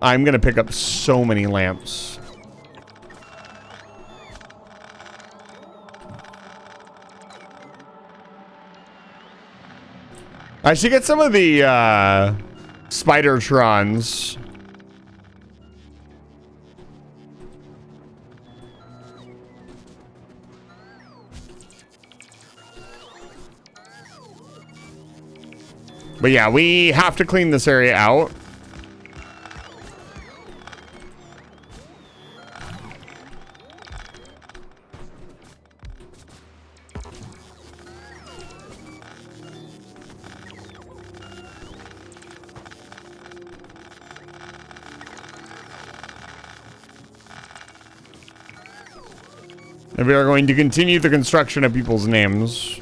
I'm going to pick up so many lamps. I should get some of the Spider-Trons. But yeah, we have to clean this area out. And we are going to continue the construction of people's names.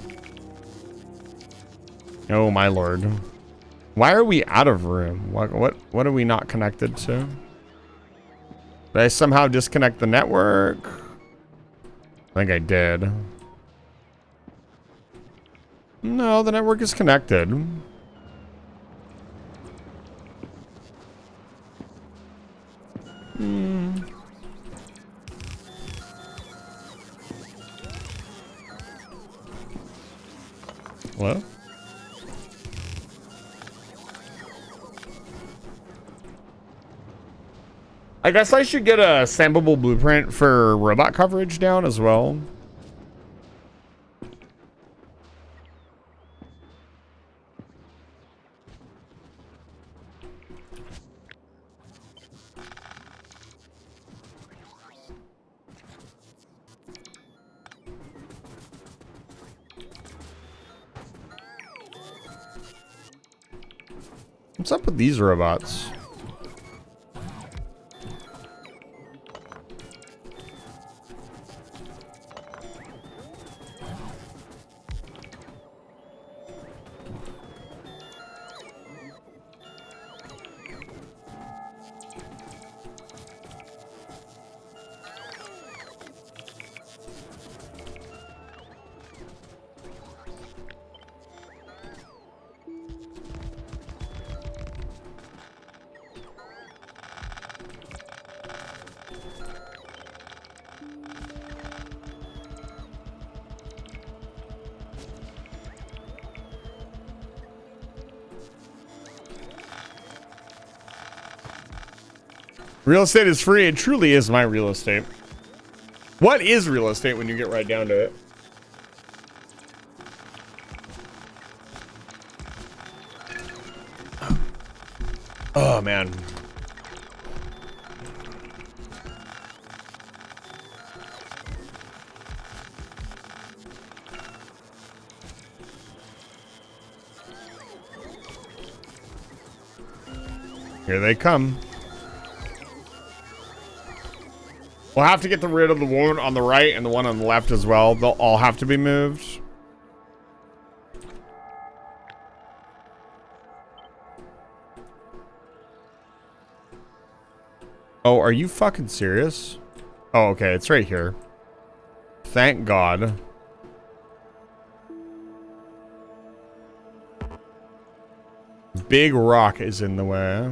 Oh my lord. Why are we out of room? What are we not connected to? Did I somehow disconnect the network? I think I did. No, the network is connected. Hello? I guess I should get a sampleable blueprint for robot coverage down as well. What's up with these robots? Real estate is free. It truly is my real estate. What is real estate when you get right down to it? Oh, man. Here they come. We'll have to get rid of the one on the right and the one on the left as well. They'll all have to be moved. Oh, are you fucking serious? Oh, okay. It's right here. Thank God. big rock is in the way.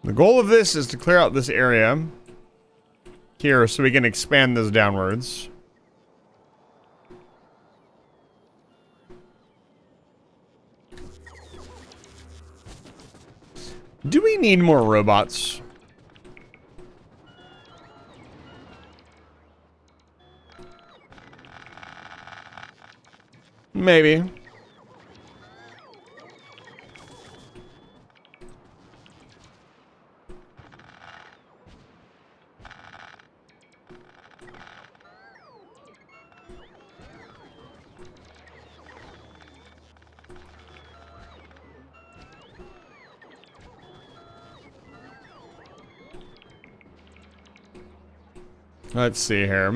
The goal of this is to clear out this area here so we can expand this downwards. Do we need more robots? Maybe. Let's see here.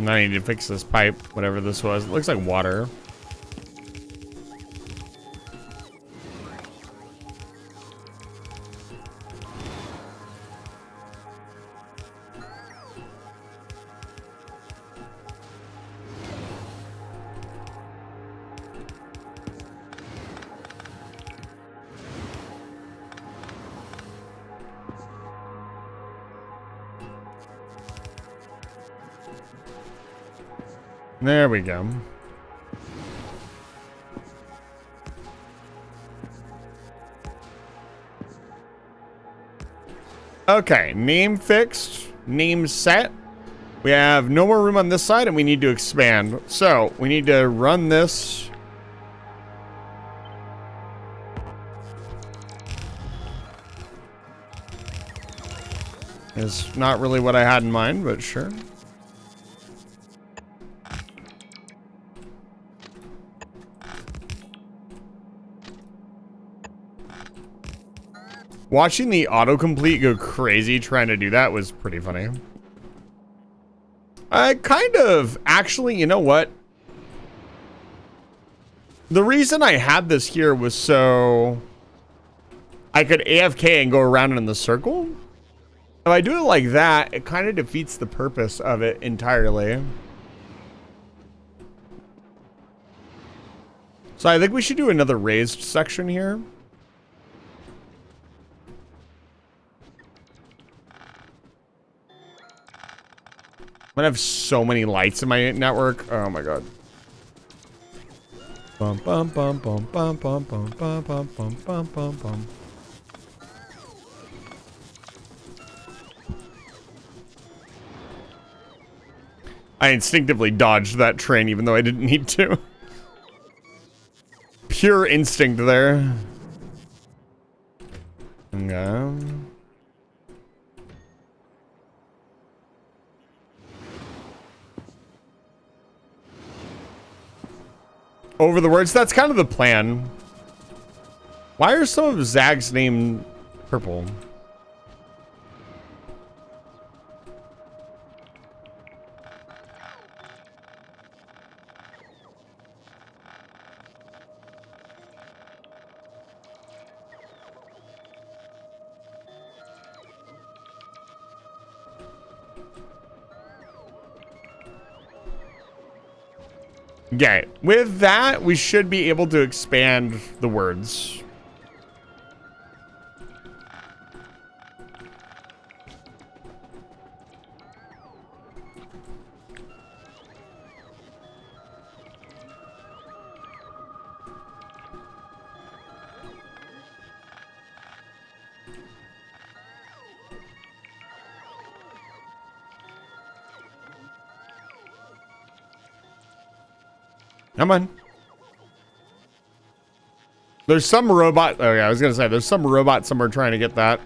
And I need to fix this pipe, whatever this was. It looks like water. There we go. Okay, name fixed, name set. We have no more room on this side and we need to expand. So we need to run this. It's not really what I had in mind, but sure. Watching the autocomplete go crazy trying to do that was pretty funny. I kind of, actually, you know what? The reason I had this here was so I could AFK and go around in the circle. If I do it like that, it kind of defeats the purpose of it entirely. So I think we should do another raised section here. I'm gonna have so many lights in my network. Oh my god. Bum bum bum bum bum bum bum bum bum bum bum bum bum. I instinctively dodged that train even though I didn't need to. Pure instinct there. Okay. Over the words, that's kind of the plan. Why are some of Zag's name purple? Okay, with that, we should be able to expand the words. Come on. There's some robot. Oh, yeah, I was going to say, there's some robot somewhere trying to get that.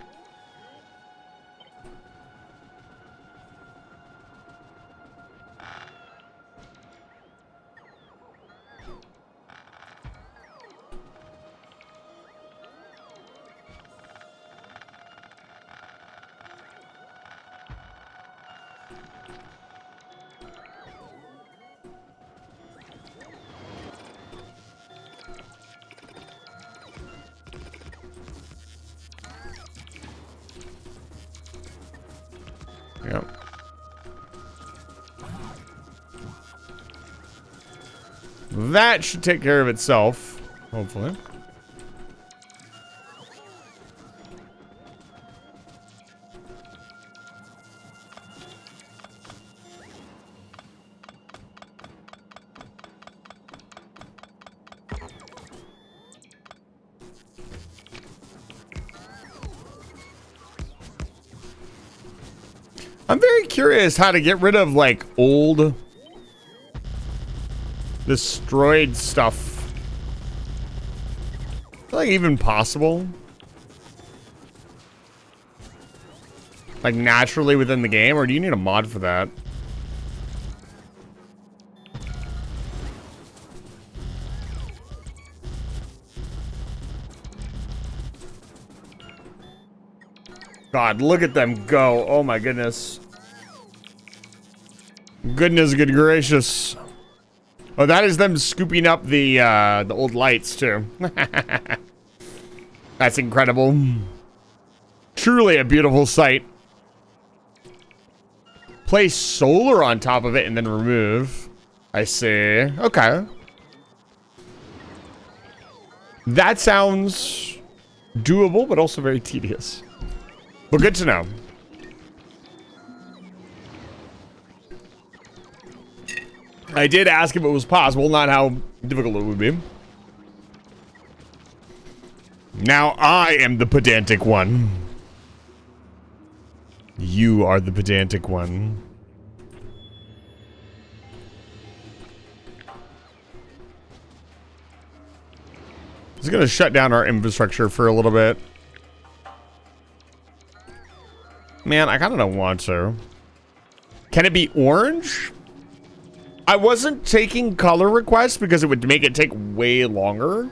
Yep. That should take care of itself, hopefully. I'm very curious how to get rid of, like, old, destroyed stuff. Like, even possible. Like, naturally within the game, or do you need a mod for that? God, look at them go. Oh my goodness. Goodness, good gracious. Oh, that is them scooping up the old lights too. That's incredible. Truly a beautiful sight. Place solar on top of it and then remove. I see. Okay. That sounds doable, but also very tedious. But good to know. I did ask if it was possible, not how difficult it would be. Now I am the pedantic one. You are the pedantic one. It's gonna shut down our infrastructure for a little bit. Man, I kind of don't want to. Can it be orange? I wasn't taking color requests because it would make it take way longer.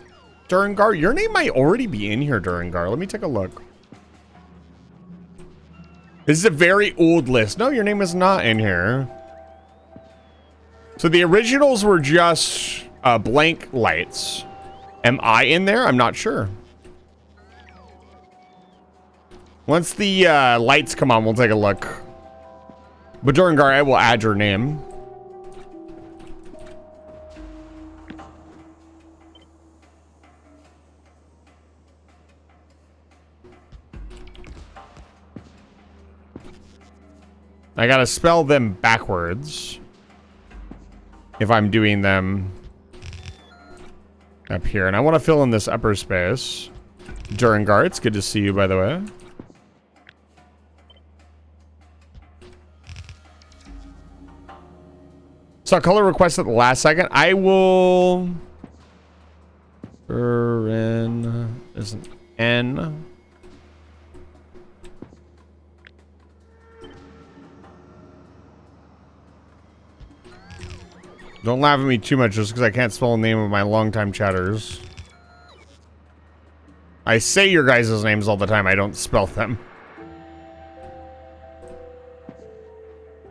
Durangar, your name might already be in here, Durangar. Let me take a look. This is a very old list. No, your name is not in here. So the originals were just blank lights. Am I in there? I'm not sure. Once the lights come on, we'll take a look. But Durangar, I will add your name. I gotta spell them backwards if I'm doing them up here. And I want to fill in this upper space. Durangar, it's good to see you, by the way. Saw color request at the last second. I will... N is an N. Don't laugh at me too much just because I can't spell the name of my longtime chatters. I say your guys' names all the time. I don't spell them.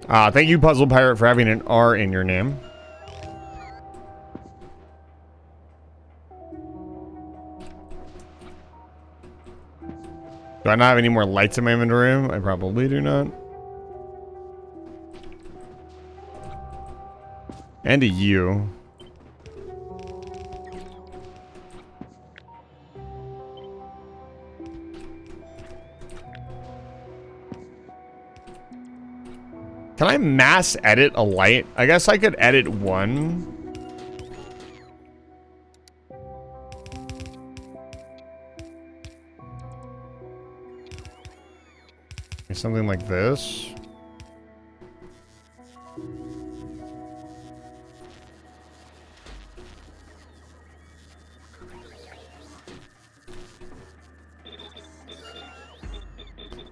Thank you, Puzzle Pirate, for having an R in your name. Do I not have any more lights in my inventory? I probably do not. And a U. Can I mass edit a light? I guess I could edit one. Something like this.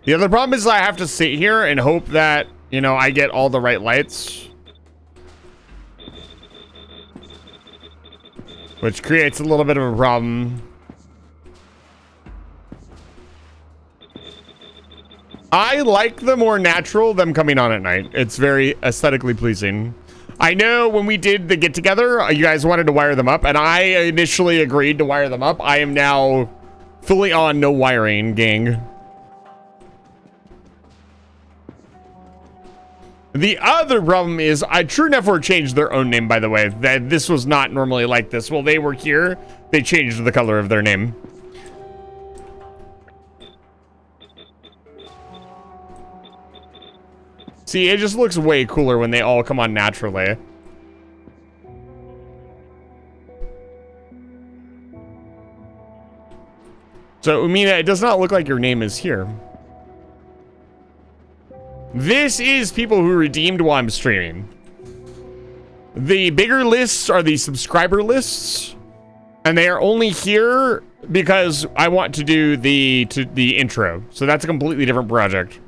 The other problem is I have to sit here and hope that, you know, I get all the right lights. Which creates a little bit of a problem. I like the more natural them coming on at night. It's very aesthetically pleasing. I know when we did the get together, you guys wanted to wire them up, and I initially agreed to wire them up. I am now fully on no wiring, gang. The other problem is True Network changed their own name, by the way. That this was not normally like this. While they were here, they changed the color of their name. See, it just looks way cooler when they all come on naturally. So, Umina, it does not look like your name is here. This is people who redeemed while I'm streaming. The bigger lists are the subscriber lists. And they are only here because I want to do the intro. So that's a completely different project.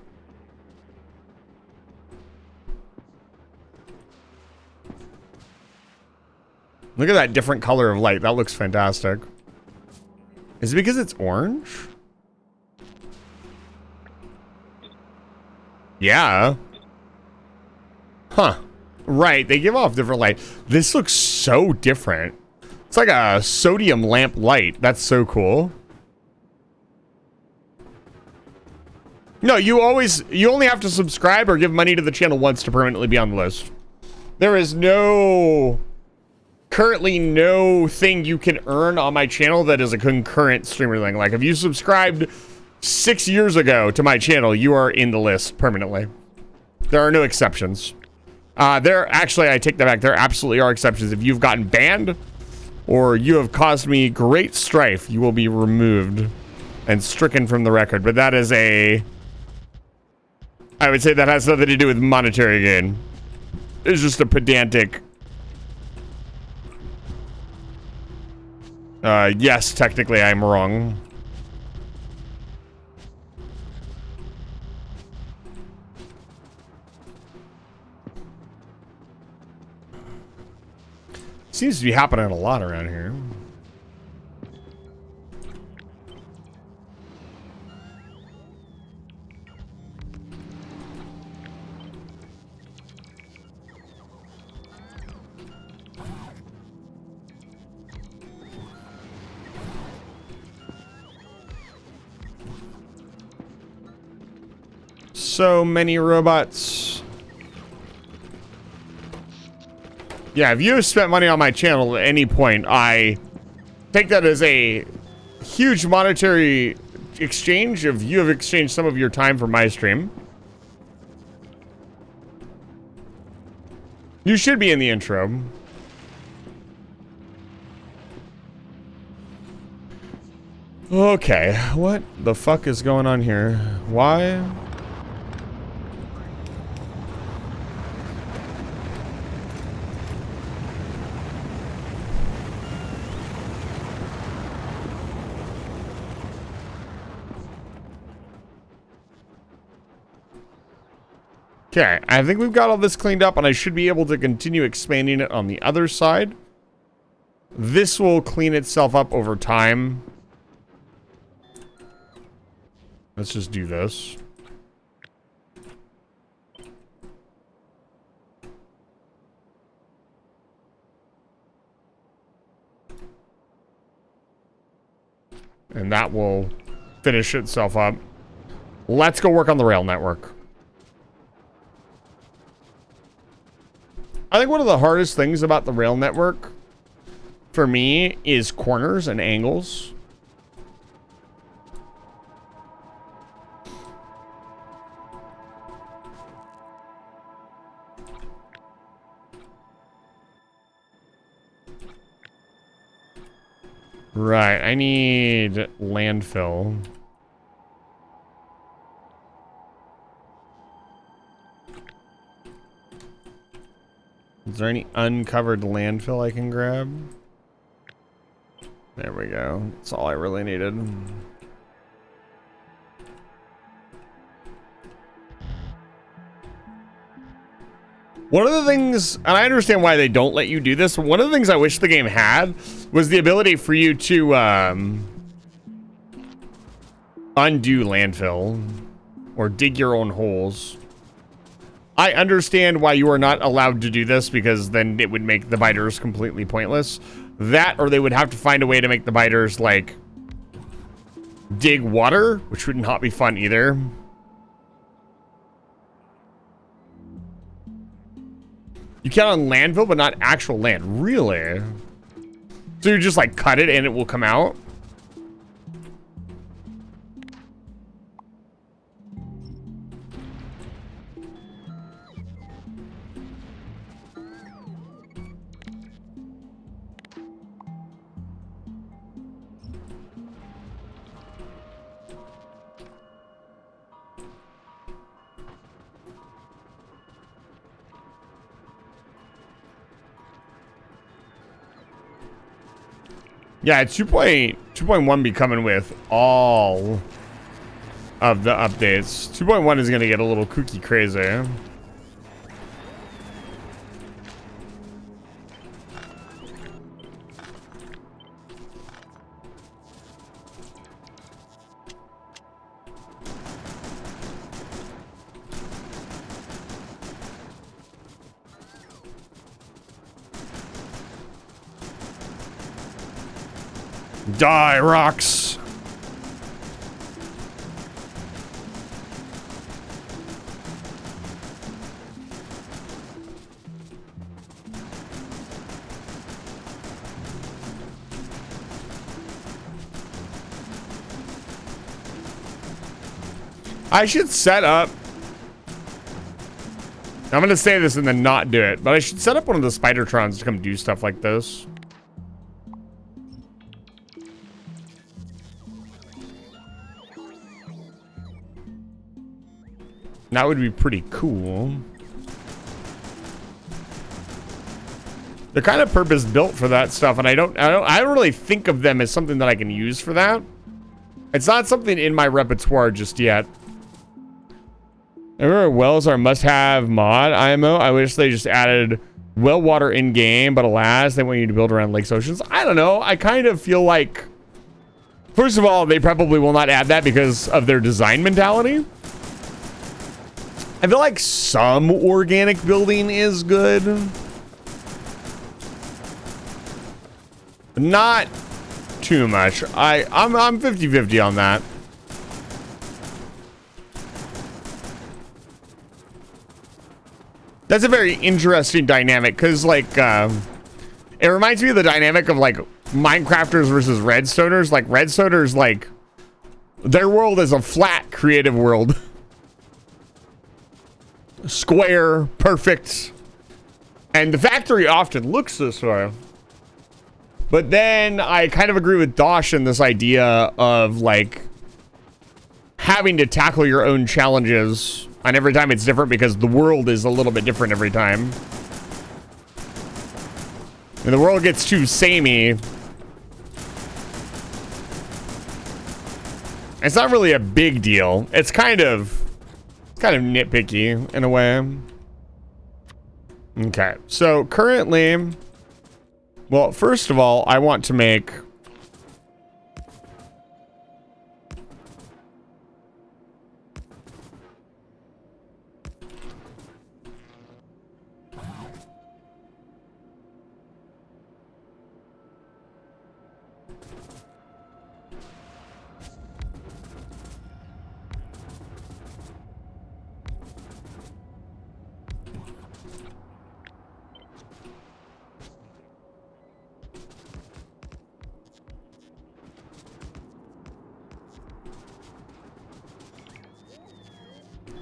Look at that different color of light. That looks fantastic. Is it because it's orange? Yeah. Huh. Right, they give off different light. This looks so different. It's like a sodium lamp light. That's so cool. No, you only have to subscribe or give money to the channel once to permanently be on the list. There is currently no thing you can earn on my channel that is a concurrent streamer thing. Like if you subscribed 6 years ago to my channel, you are in the list permanently. There are no exceptions. Actually, I take that back. There absolutely are exceptions. If you've gotten banned or you have caused me great strife, you will be removed and stricken from the record. But that is I would say that has nothing to do with monetary gain. It's just a pedantic. Yes, technically I'm wrong. Seems to be happening a lot around here. So many robots. Yeah, if you have spent money on my channel at any point, I take that as a huge monetary exchange if you have exchanged some of your time for my stream. You should be in the intro. Okay, what the fuck is going on here? Why? Okay, I think we've got all this cleaned up and I should be able to continue expanding it on the other side. This will clean itself up over time. Let's just do this. And that will finish itself up. Let's go work on the rail network. I think one of the hardest things about the rail network for me is corners and angles. Right, I need landfill. Is there any uncovered landfill I can grab? There we go. That's all I really needed. One of the things, and I understand why they don't let you do this, one of the things I wish the game had was the ability for you to undo landfill or dig your own holes. I understand why you are not allowed to do this, because then it would make the biters completely pointless. That, or they would have to find a way to make the biters, like, dig water, which would not be fun either. You can on landfill, but not actual land. Really? So you just, like, cut it and it will come out? Yeah, 2.1 be coming with all of the updates. 2.1 is going to get a little kooky crazy. Die, rocks. I should set up. I'm going to say this and then not do it, but I should set up one of the Spidertrons to come do stuff like this. That would be pretty cool. They're kind of purpose built for that stuff, and I don't really think of them as something that I can use for that. It's not something in my repertoire just yet. I remember wells are must-have mod IMO. I wish they just added well water in game, but alas, they want you to build around lakes, oceans. I don't know. I kind of feel like, first of all, they probably will not add that because of their design mentality. I feel like some organic building is good. Not too much. I'm 50-50 on that. That's a very interesting dynamic, because like it reminds me of the dynamic of like Minecrafters versus Redstoners. Like Redstoners, like their world is a flat creative world. Square, perfect. And the factory often looks this way. But then I kind of agree with Dosh in this idea of like having to tackle your own challenges, and every time it's different because the world is a little bit different every time. And the world gets too samey. It's not really a big deal. It's kind of nitpicky in a way. Okay, so currently, well, first of all, I want to make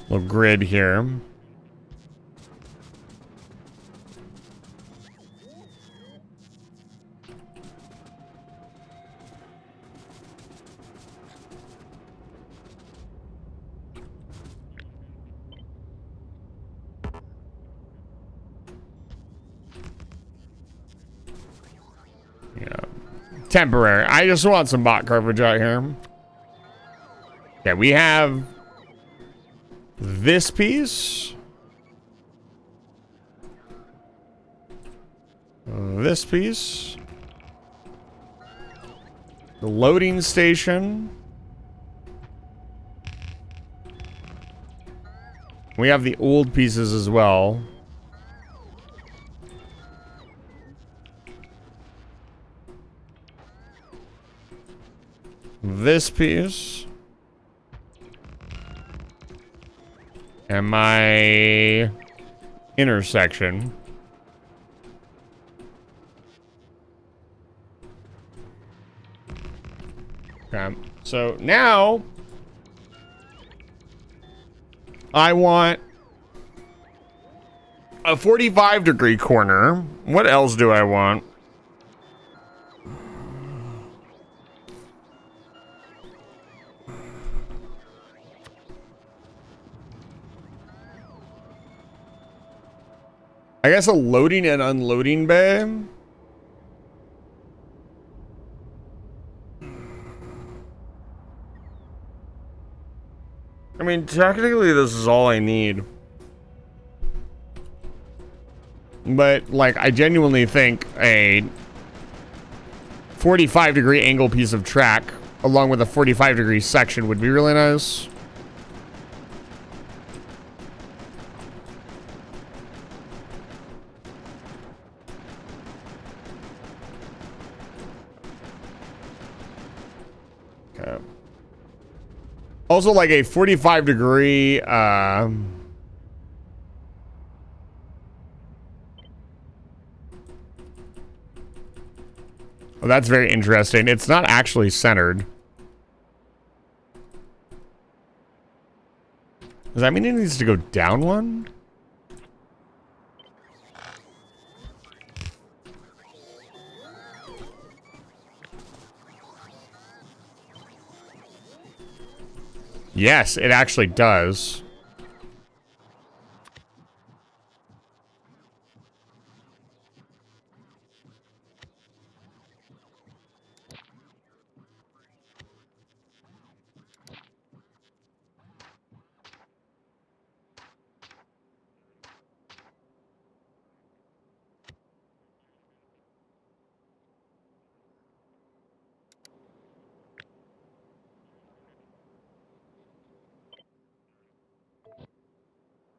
a little grid here. temporary. I just want some bot coverage out here. Okay, we have this piece. This piece. The loading station. We have the old pieces as well. This piece. And my intersection. Okay. So now I want a 45-degree corner. What else do I want? I guess a loading and unloading bay. I mean, technically this is all I need. But, like, I genuinely think a 45-degree angle piece of track along with a 45-degree section would be really nice. Okay. Also, like a 45-degree, oh, that's very interesting. It's not actually centered. Does that mean it needs to go down one? Yes, it actually does.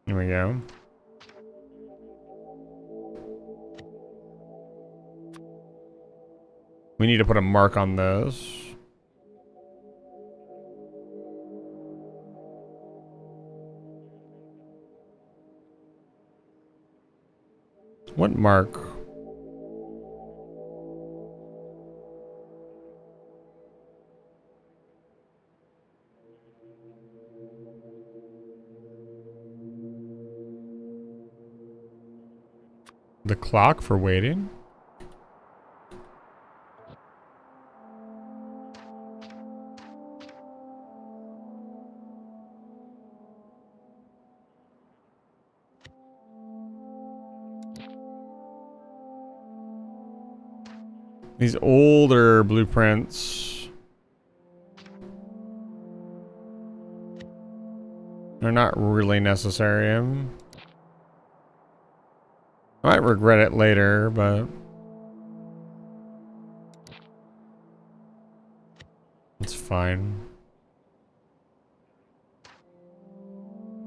Here we go. We need to put a mark on those. What mark? The clock for waiting? These older blueprints are not really necessary. I might regret it later, but it's fine.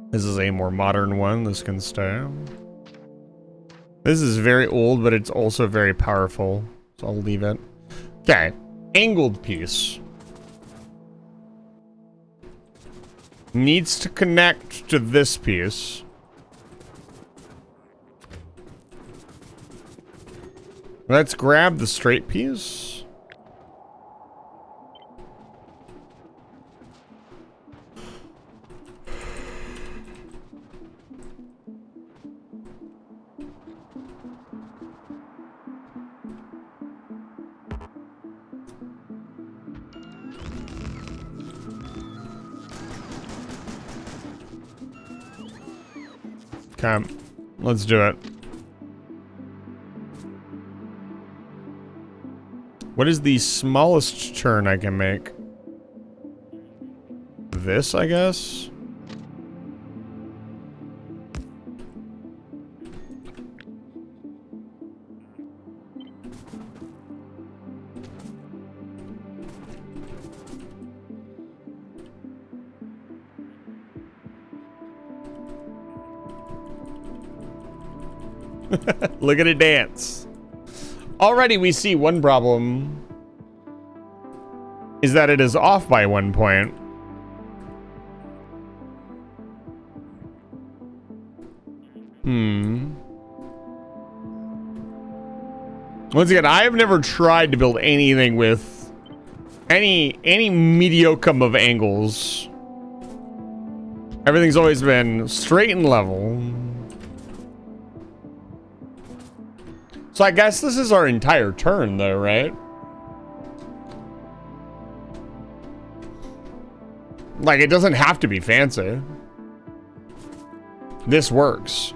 This is a more modern one. This can stay. This is very old, but it's also very powerful. So I'll leave it. Okay. Angled piece. Needs to connect to this piece. Let's grab the straight piece. Okay, let's do it. What is the smallest turn I can make? This, I guess? Look at it dance. Already we see one problem is that it is off by 1 point. Once again, I have never tried to build anything with any mediocre of angles. Everything's always been straight and level. So I guess this is our entire turn though, right? Like, it doesn't have to be fancy. This works.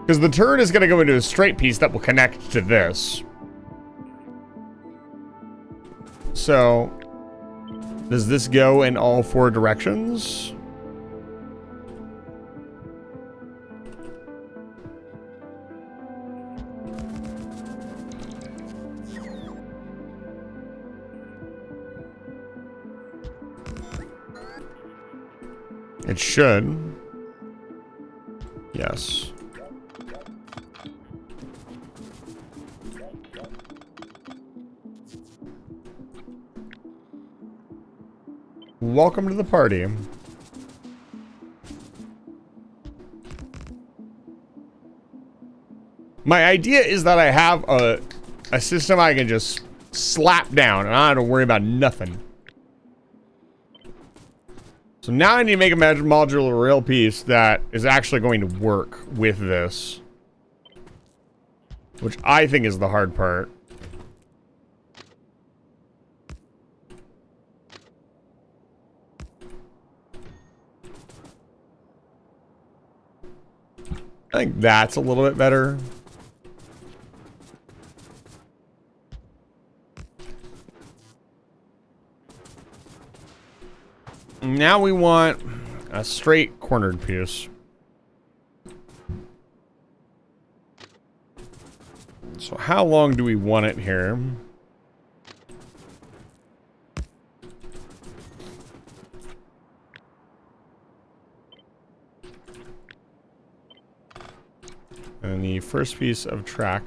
Because the turn is going to go into a straight piece that will connect to this. So, does this go in all 4 directions? It should. Yes. Welcome to the party. My idea is that I have a system I can just slap down and I don't have to worry about nothing. So now I need to make a modular rail piece that is actually going to work with this. Which I think is the hard part. I think that's a little bit better. Now we want a straight cornered piece. So how long do we want it here? And the first piece of track.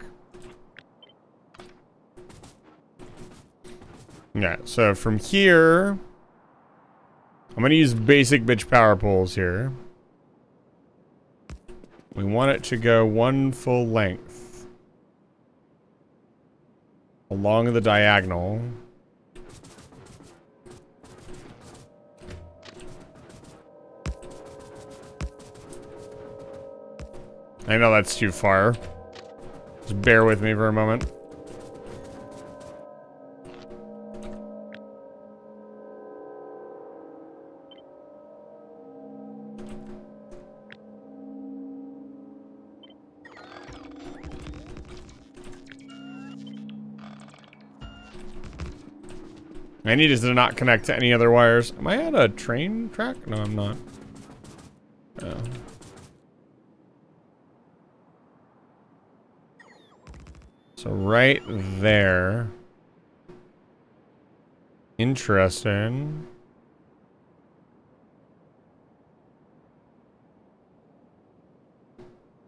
Yeah, so from here, I'm going to use basic bitch power poles here. We want it to go 1 full length along the diagonal. I know that's too far. Just bear with me for a moment. I need to not connect to any other wires. Am I at a train track? No, I'm not. Oh. So right there. Interesting.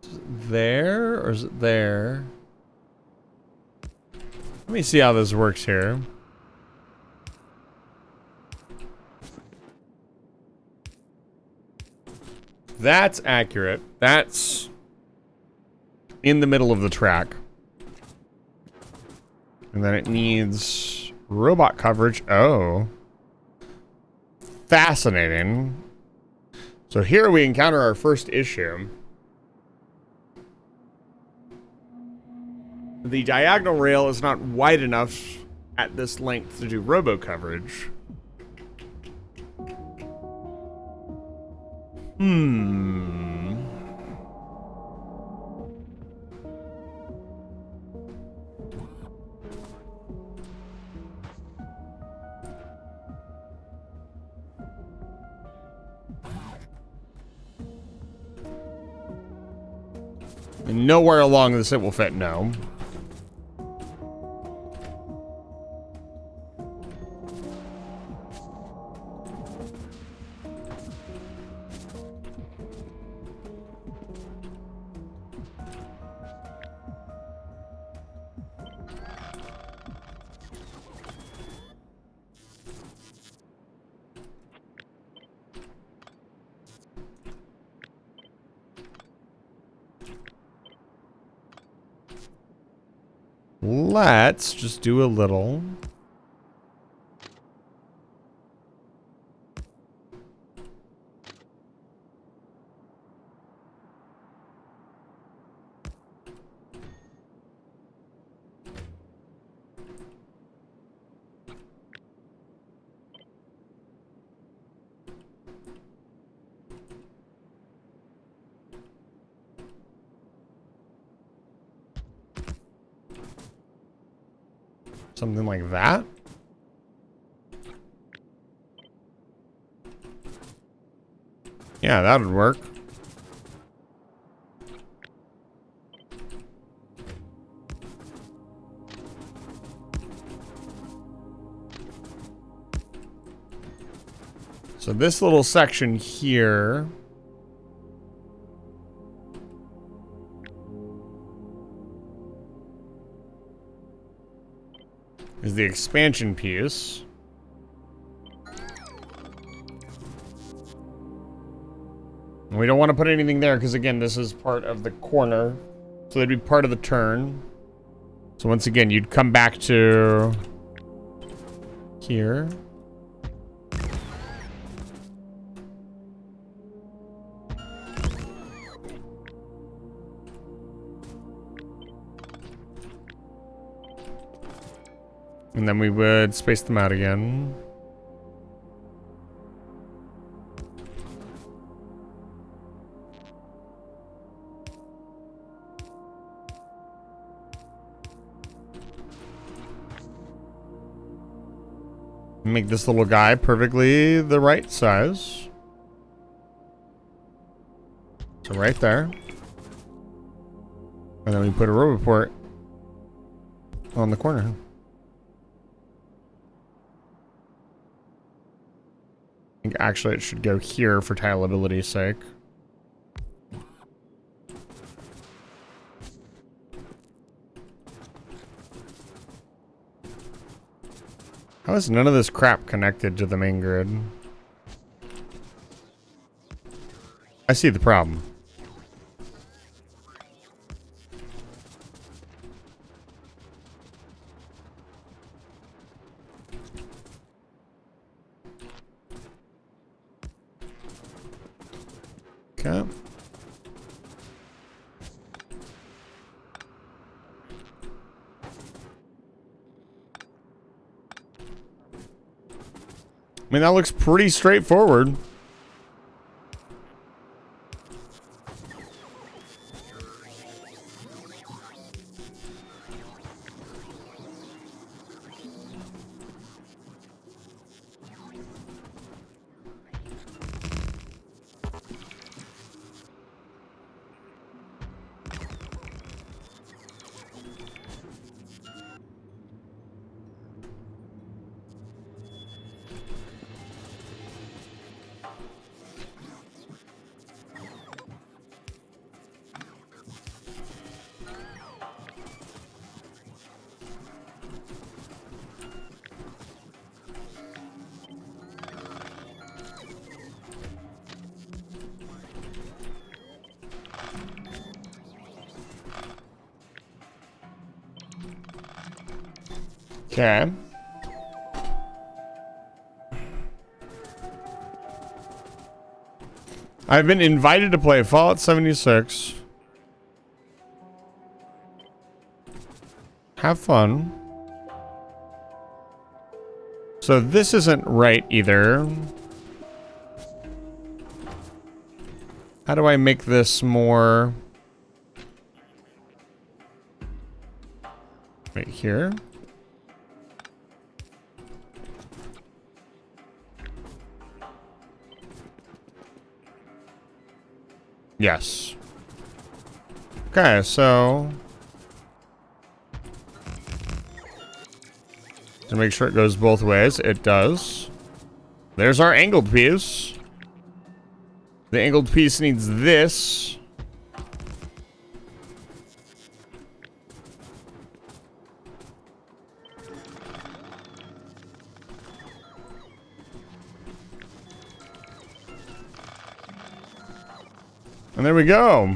Is it there or is it there? Let me see how this works here. That's accurate. That's in the middle of the track. And then it needs robot coverage. Oh. Fascinating. So here we encounter our first issue. The diagonal rail is not wide enough at this length to do robo coverage. And nowhere along this it will fit, no. Let's just do a little. Something like that. Yeah, that would work. So this little section here is the expansion piece. And we don't want to put anything there because, again, this is part of the corner. So that'd be part of the turn. So once again, you'd come back to here. And then we would space them out again. Make this little guy perfectly the right size. So right there. And then we put a roboport on the corner. I think actually it should go here for tileability's sake. How is none of this crap connected to the main grid? I see the problem. Okay. I mean, that looks pretty straightforward. Okay. I've been invited to play Fallout 76. Have fun. So this isn't right either. How do I make this more... right here? Yes. Okay, so to make sure it goes both ways, it does. There's our angled piece. The angled piece needs this. And there we go.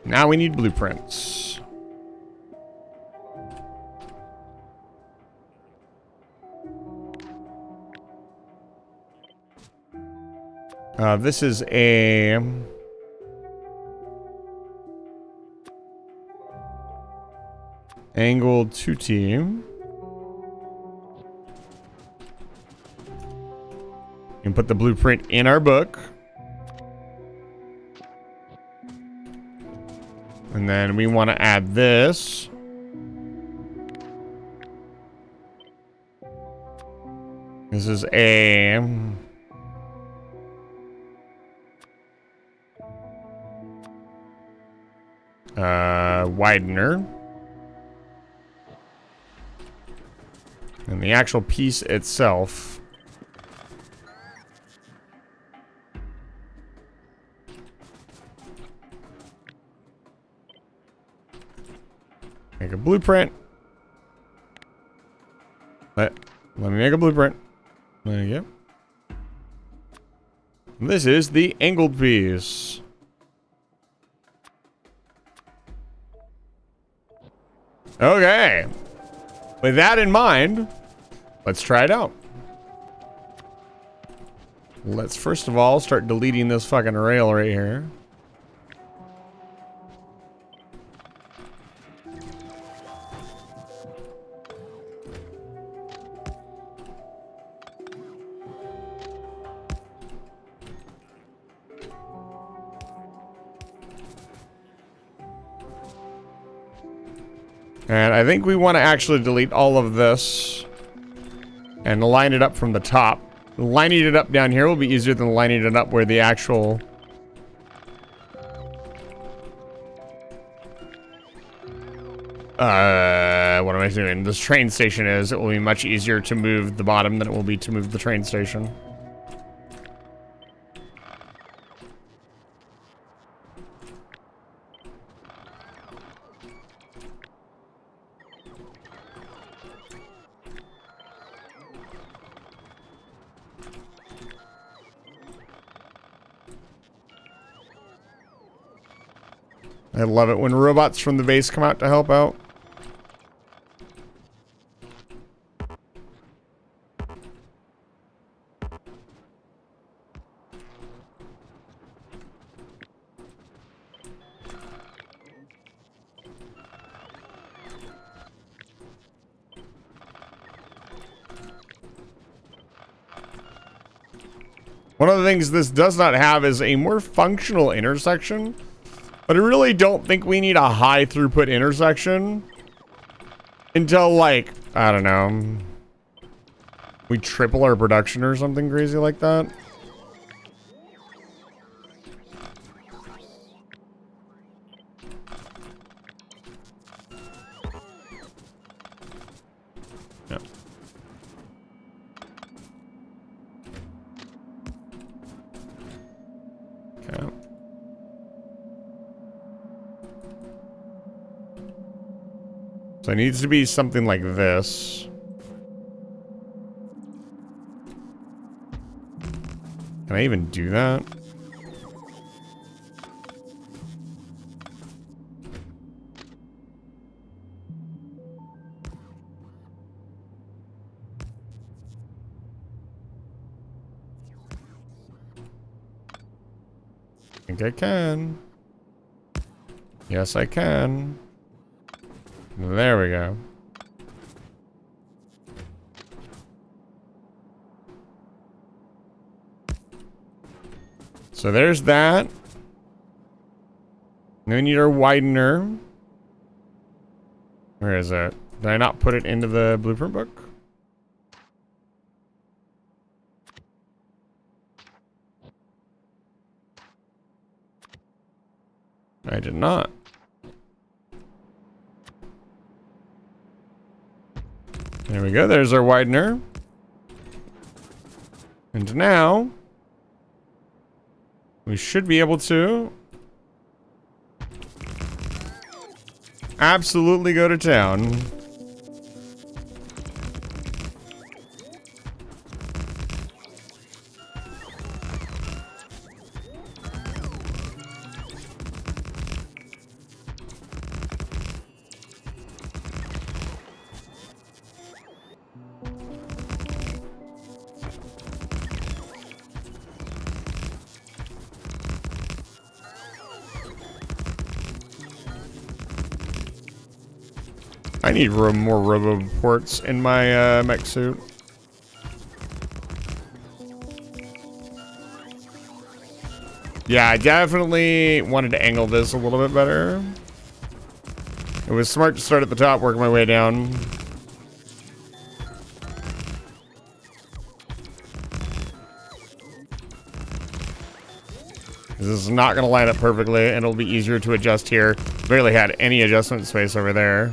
Now we need blueprints. This is a angled 2T. And put the blueprint in our book. And then we want to add this. This is a widener. And the actual piece itself make a blueprint. Let me make a blueprint. There you go. This is the angled piece. Okay. With that in mind, let's try it out. Let's first of all start deleting this fucking rail right here. And I think we want to actually delete all of this and line it up from the top. Lining it up down here will be easier than lining it up where the actual what am I doing? This train station is. It will be much easier to move the bottom than it will be to move the train station. I love it when robots from the base come out to help out. One of the things this does not have is a more functional intersection. But I really don't think we need a high throughput intersection until, like, I don't know, we triple our production or something crazy like that. Yeah. Okay. So it needs to be something like this. Can I even do that? I think I can. Yes, I can. There we go. So there's that. Now we need our widener. Where is it? Did I not put it into the blueprint book? I did not. There we go. There's our widener. And now we should be able to absolutely go to town. I need more robo ports in my mech suit. Yeah, I definitely wanted to angle this a little bit better. It was smart to start at the top, work my way down. This is not going to line up perfectly, and it'll be easier to adjust here. Barely had any adjustment space over there.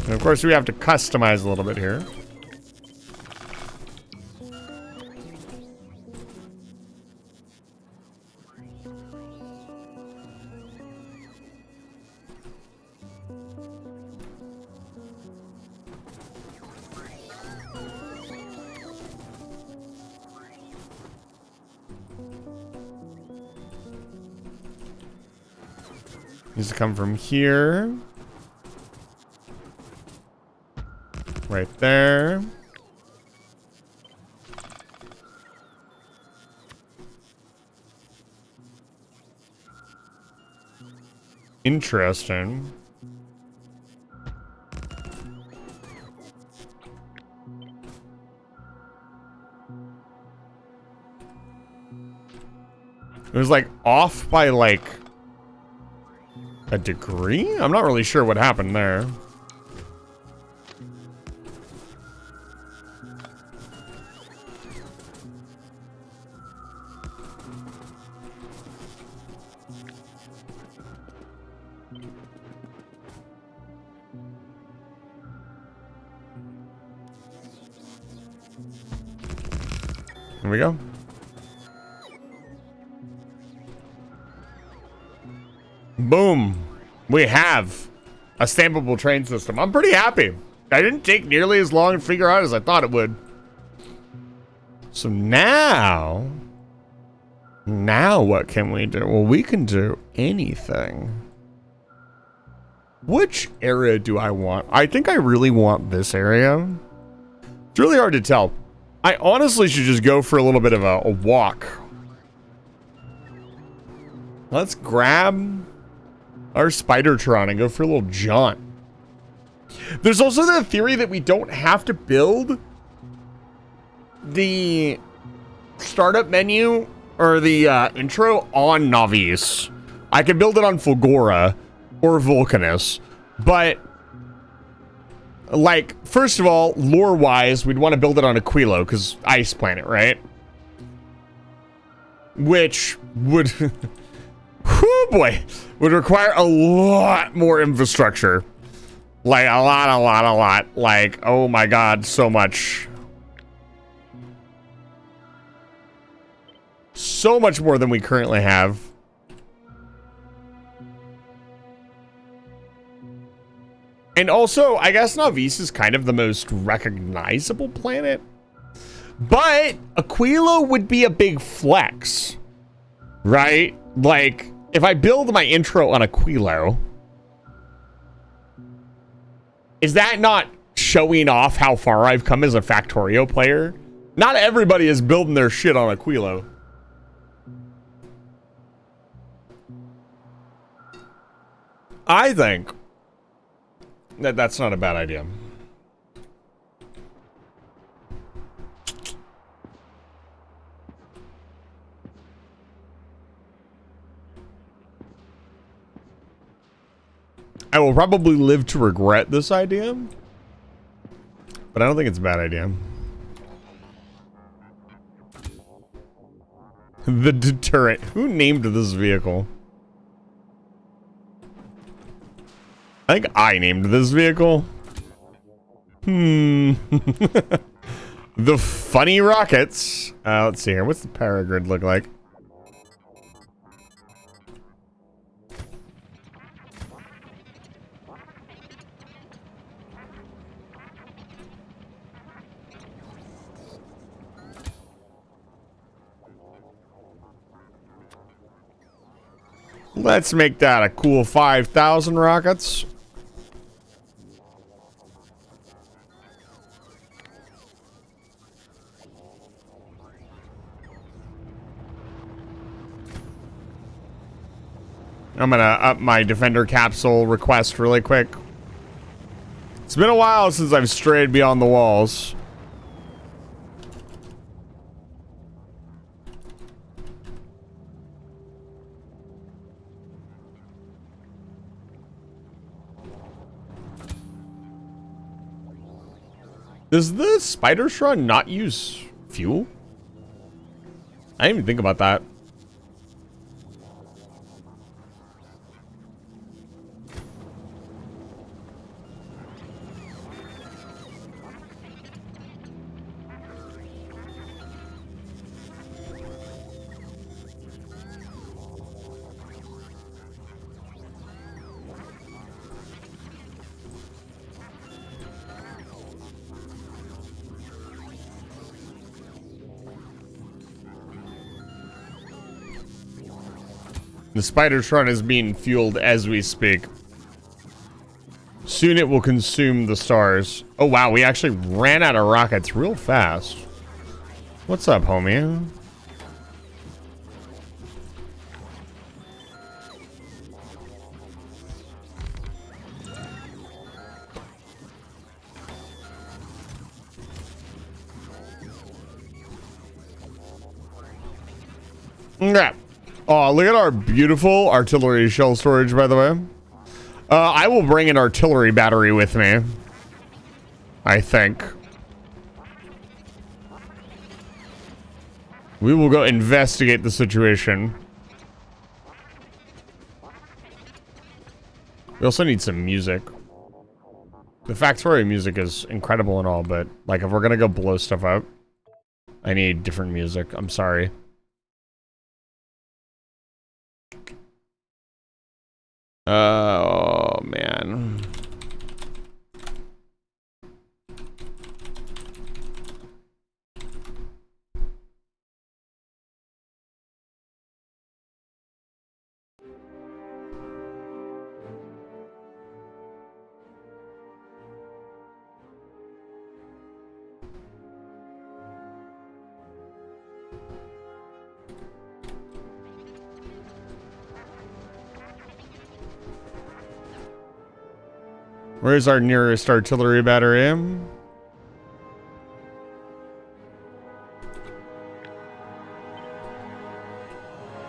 And of course, we have to customize a little bit here. Needs to come from here. Right there. Interesting. It was like off by like a degree? I'm not really sure what happened there. Here we go. Boom. We have a stampable train system. I'm pretty happy. I didn't take nearly as long to figure out as I thought it would. So now what can we do? Well, we can do anything. Which area do I want? I think I really want this area. It's really hard to tell. I honestly should just go for a little bit of a walk. Let's grab our Spidertron and go for a little jaunt. There's also the theory that we don't have to build the startup menu or the intro on Navis. I can build it on Fulgora or Vulcanus, but like, first of all, lore-wise, we'd want to build it on Aquilo because ice planet, right? Which would, whoo boy, would require a lot more infrastructure. Like, a lot. Like, oh my god, so much. So much more than we currently have. And also, I guess Navis is kind of the most recognizable planet. But Aquilo would be a big flex. Right? Like, if I build my intro on Aquilo, is that not showing off how far I've come as a Factorio player? Not everybody is building their shit on Aquilo. I think that that's not a bad idea. I will probably live to regret this idea, but I don't think it's a bad idea. The deterrent. Who named this vehicle? I think I named this vehicle. The funny rockets. Let's see here. What's the paragrid look like? Let's make that a cool 5,000 rockets. I'm gonna up my defender capsule request really quick. It's been a while since I've strayed beyond the walls. Does the spider shroud not use fuel? I didn't even think about that. The spider shroud is being fueled as we speak. Soon it will consume the stars. Oh wow, we actually ran out of rockets real fast. What's up, homie? Yeah. Oh, look at our beautiful artillery shell storage, by the way. I will bring an artillery battery with me, I think. We will go investigate the situation. We also need some music. The Factorio music is incredible and all, but like if we're gonna go blow stuff up, I need different music. I'm sorry. Oh man. Where's our nearest artillery battery?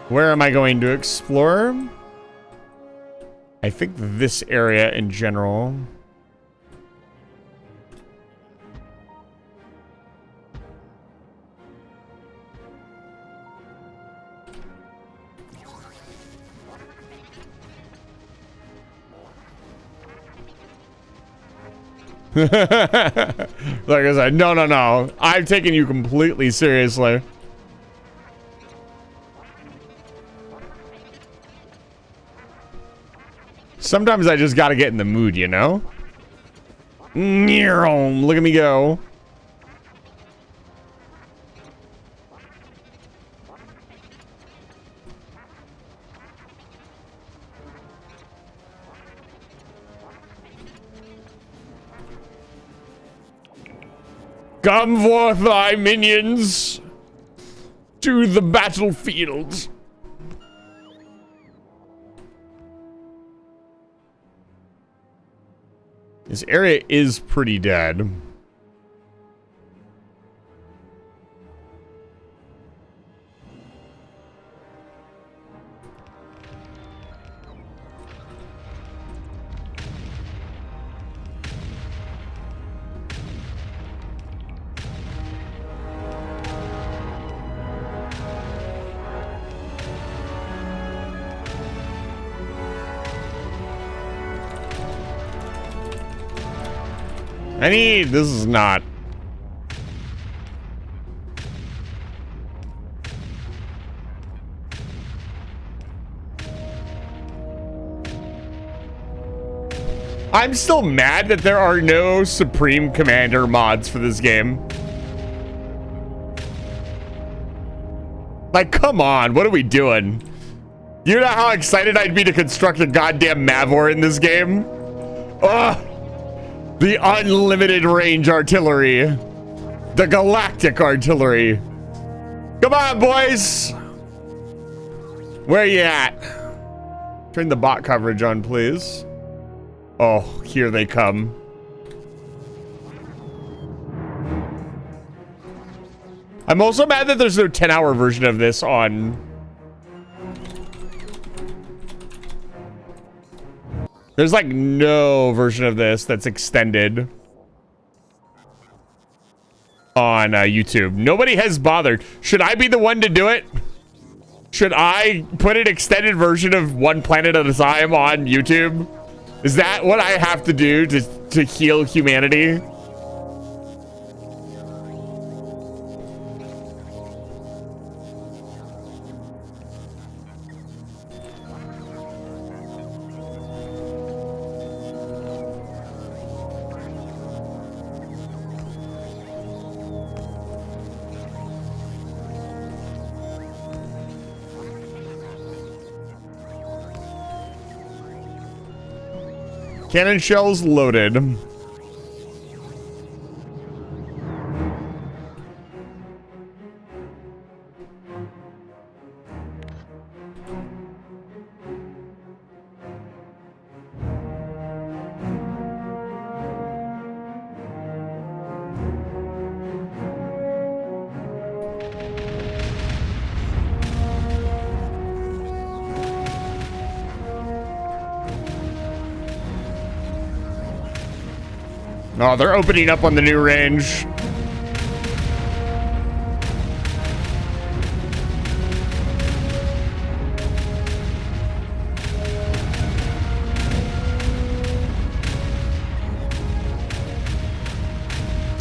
Where am I going to explore? I think this area in general. Like I said, no. I've taken you completely seriously. Sometimes I just gotta get in the mood, you know? Look at me go. Come forth, thy minions, to the battlefield. This area is pretty dead. This is not. I'm still mad that there are no Supreme Commander mods for this game. Like, come on, what are we doing? You know how excited I'd be to construct a goddamn Mavor in this game? Ugh! The unlimited range artillery. The galactic artillery. Come on, boys! Where you at? Turn the bot coverage on, please. Oh, here they come. I'm also mad that there's no 10-hour version of this on. There's like no version of this that's extended on YouTube. Nobody has bothered. Should I be the one to do it? Should I put an extended version of One Planet at a Time on YouTube? Is that what I have to do to heal humanity? Cannon shells loaded. Oh, they're opening up on the new range.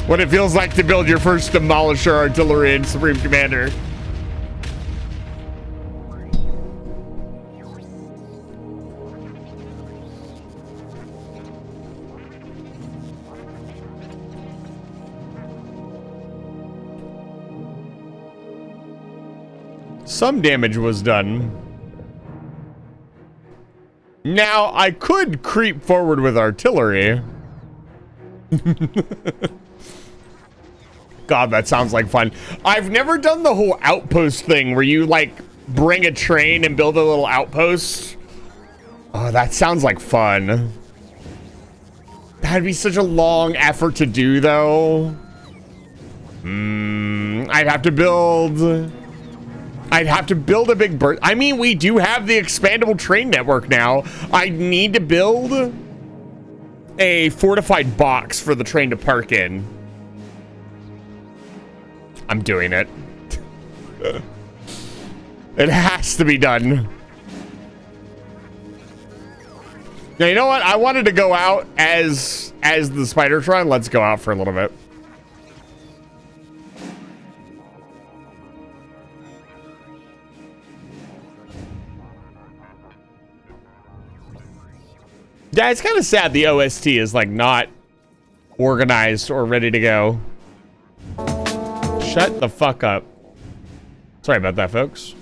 What it feels like to build your first Demolisher artillery in Supreme Commander. Some damage was done. Now, I could creep forward with artillery. God, that sounds like fun. I've never done the whole outpost thing where you, like, bring a train and build a little outpost. Oh, that sounds like fun. That'd be such a long effort to do, though. I'd have to build a big bird. I mean, we do have the expandable train network now. I need to build a fortified box for the train to park in. I'm doing it. It has to be done. Now, you know what? I wanted to go out as the Spidertron. Let's go out for a little bit. Yeah, it's kind of sad the OST is like not organized or ready to go. Shut the fuck up. Sorry about that, folks.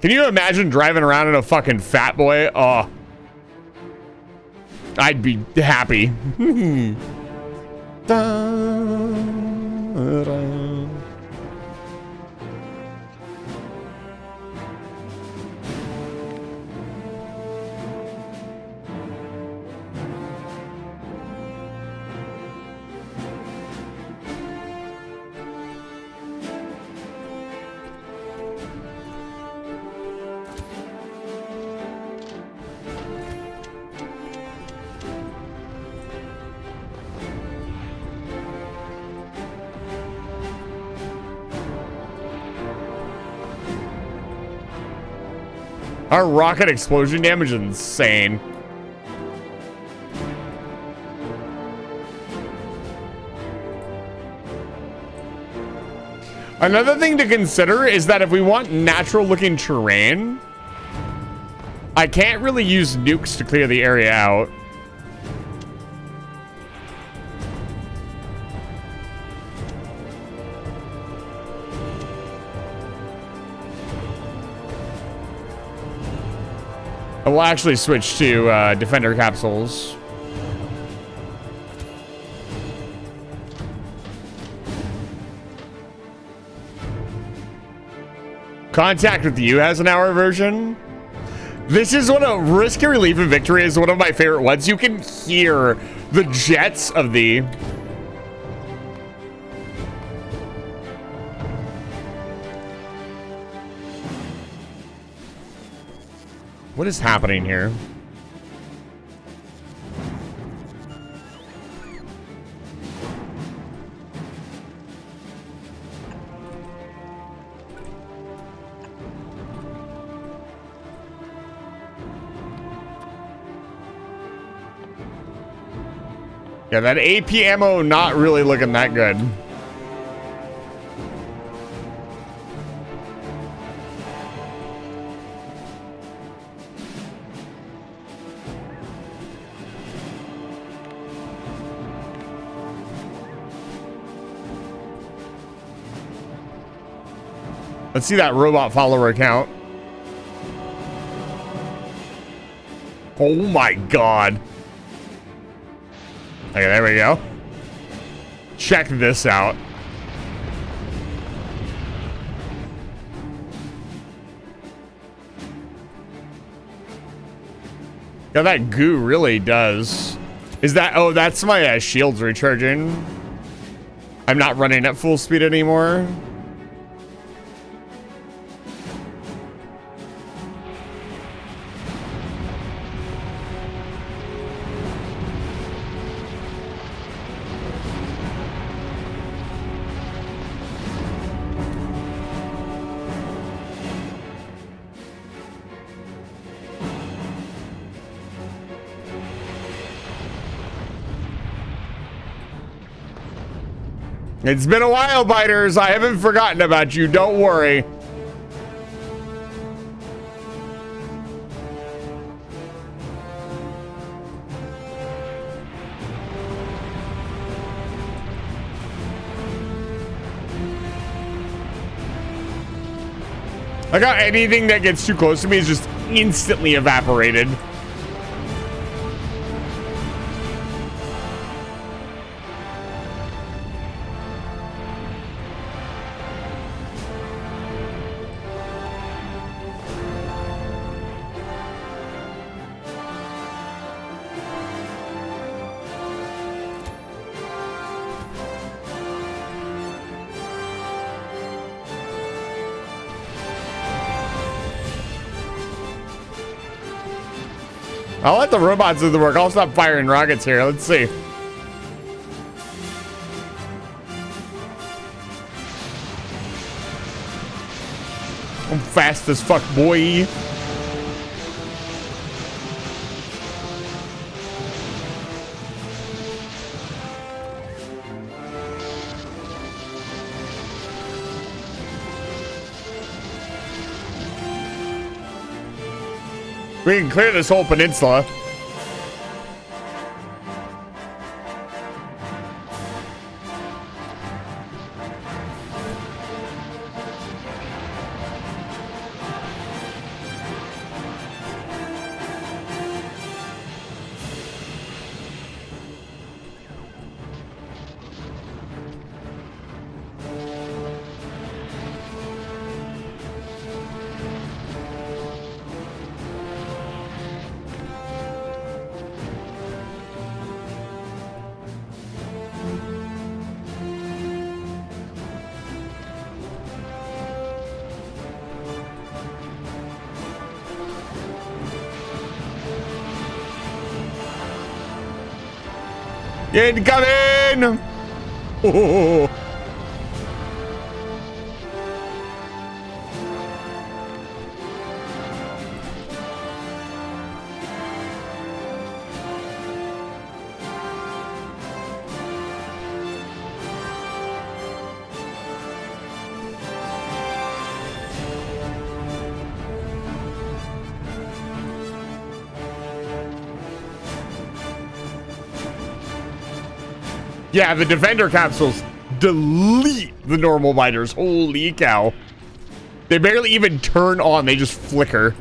Can you imagine driving around in a fucking Fat Boy? Oh, I'd be happy. Our rocket explosion damage is insane. Another thing to consider is that if we want natural looking terrain, I can't really use nukes to clear the area out. I will actually switch to defender capsules. Contact with You has an hour version. This is one of Risk and Relief and Victory is one of my favorite ones. You can hear the jets of the... What is happening here? Yeah, that AP ammo not really looking that good. Let's see that robot follower count. Oh my god. Okay, there we go. Check this out. Yeah, that goo really does. Is that... Oh, that's my shields recharging. I'm not running at full speed anymore. It's been a while, biters. I haven't forgotten about you. Don't worry. I got anything that gets too close to me is just instantly evaporated. I'll let the robots do the work. I'll stop firing rockets here. Let's see. I'm fast as fuck, boy. We can clear this whole peninsula. Incoming! Oh. Yeah, the defender capsules delete the normal biters. Holy cow. They barely even turn on, they just flicker.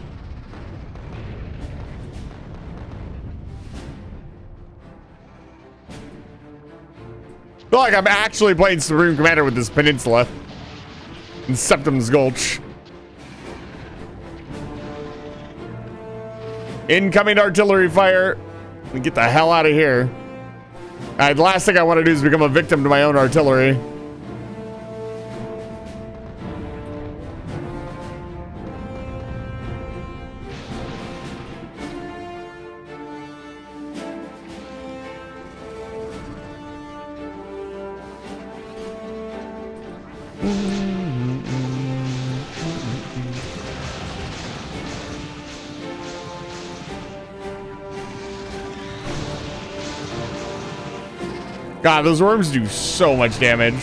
Feel like I'm actually playing Supreme Commander with this peninsula. In Septim's Gulch. Incoming artillery fire. Let me get the hell out of here. The last thing I want to do is become a victim to my own artillery. God, those worms do so much damage.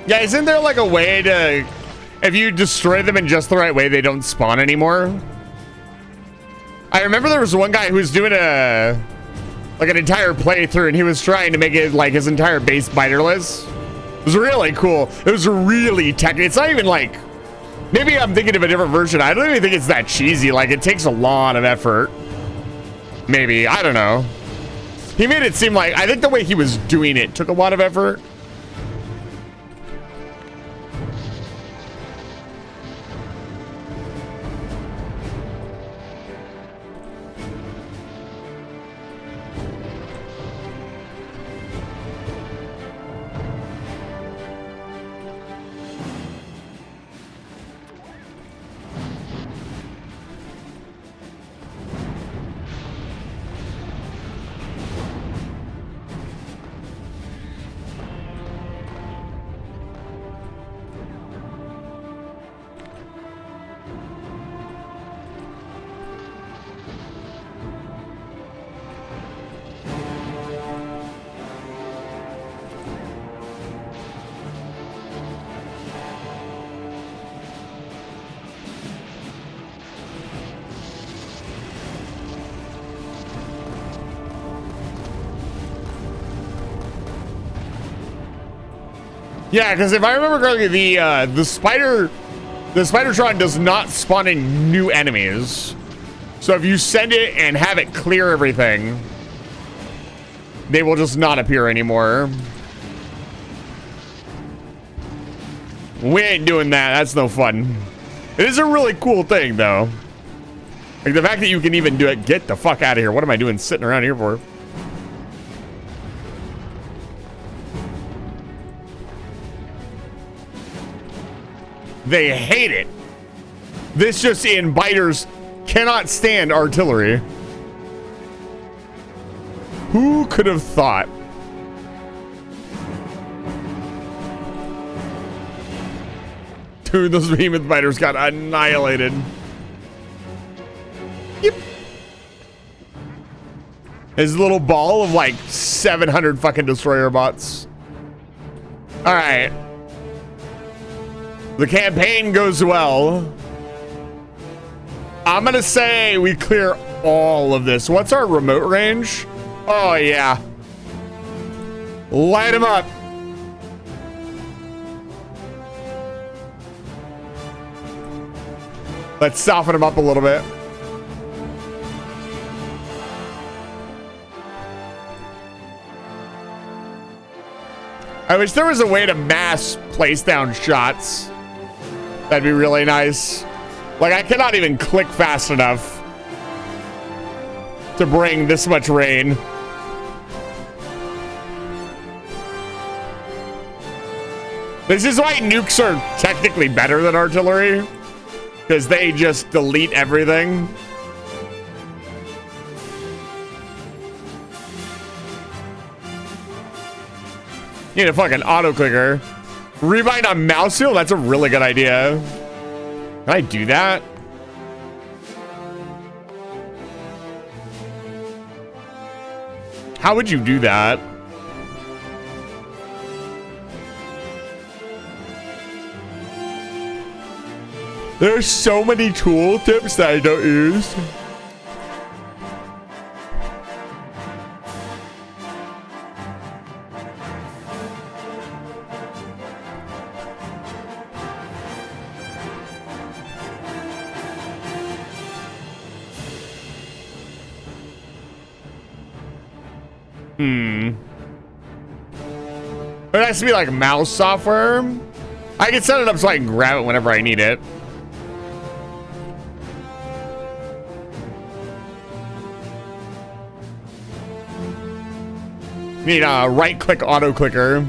Yeah, isn't there like a way to, if you destroy them in just the right way, they don't spawn anymore? I remember there was one guy who was doing an entire playthrough and he was trying to make it like his entire base biterless. It was really cool. It was really technical. It's not even like, maybe I'm thinking of a different version. I don't even think it's that cheesy. Like, it takes a lot of effort. Maybe, I don't know. He made it seem like, I think the way he was doing it took a lot of effort. Yeah, because if I remember correctly, the Spidertron does not spawn in new enemies. So if you send it and have it clear everything, they will just not appear anymore. We ain't doing that. That's no fun. It is a really cool thing, though. Like the fact that you can even do it. Get the fuck out of here. What am I doing sitting around here for? They hate it. This just in, biters cannot stand artillery. Who could have thought? Dude, those behemoth biters got annihilated. Yep. His little ball of like 700 fucking destroyer bots. All right. The campaign goes well. I'm gonna say we clear all of this. What's our remote range? Oh yeah. Light them up. Let's soften them up a little bit. I wish there was a way to mass place down shots. That'd be really nice. Like, I cannot even click fast enough to bring this much rain. This is why nukes are technically better than artillery, because they just delete everything. You need a fucking auto clicker. Rebind on mouse wheel? That's a really good idea. Can I do that? How would you do that? There's so many tool tips that I don't use. It has to be like mouse software. I can set it up so I can grab it whenever I need it. Need a right-click auto-clicker.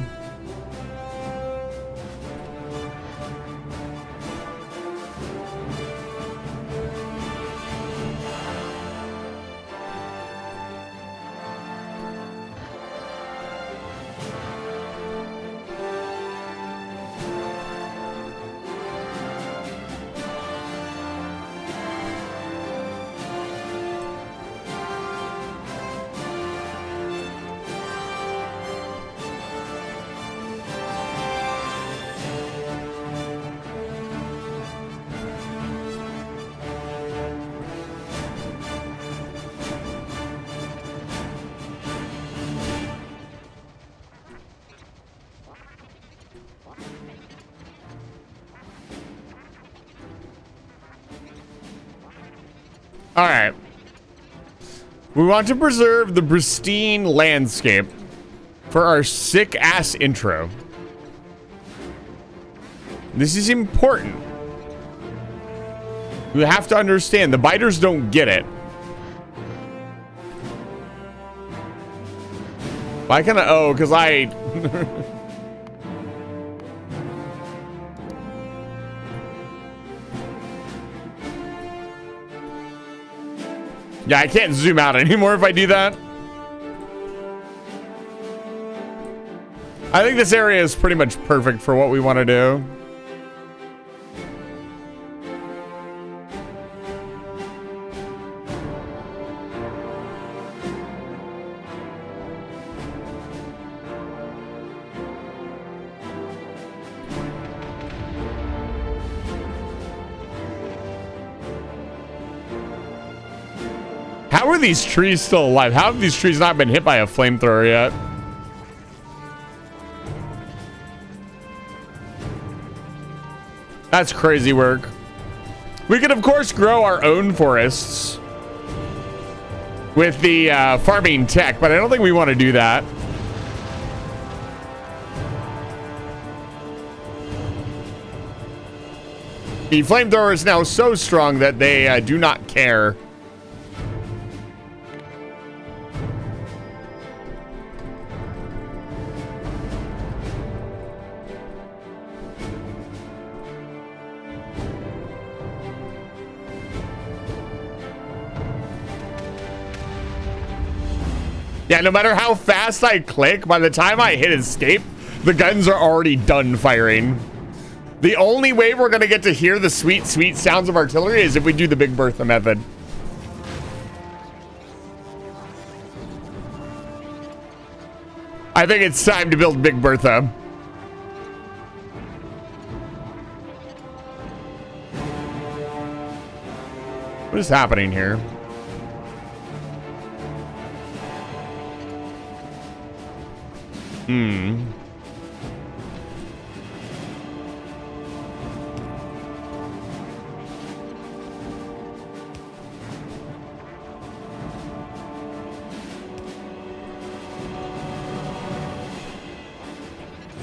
All right. We want to preserve the pristine landscape for our sick-ass intro. This is important. You have to understand, the biters don't get it. Why can't I? Oh, because I... Yeah, I can't zoom out anymore if I do that. I think this area is pretty much perfect for what we want to do. How are these trees still alive? How have these trees not been hit by a flamethrower yet? That's crazy work. We could, of course, grow our own forests with the farming tech, but I don't think we want to do that. The flamethrower is now so strong that they do not care. Yeah, no matter how fast I click, by the time I hit escape, the guns are already done firing. The only way we're gonna get to hear the sweet, sweet sounds of artillery is if we do the Big Bertha method. I think it's time to build Big Bertha. What is happening here?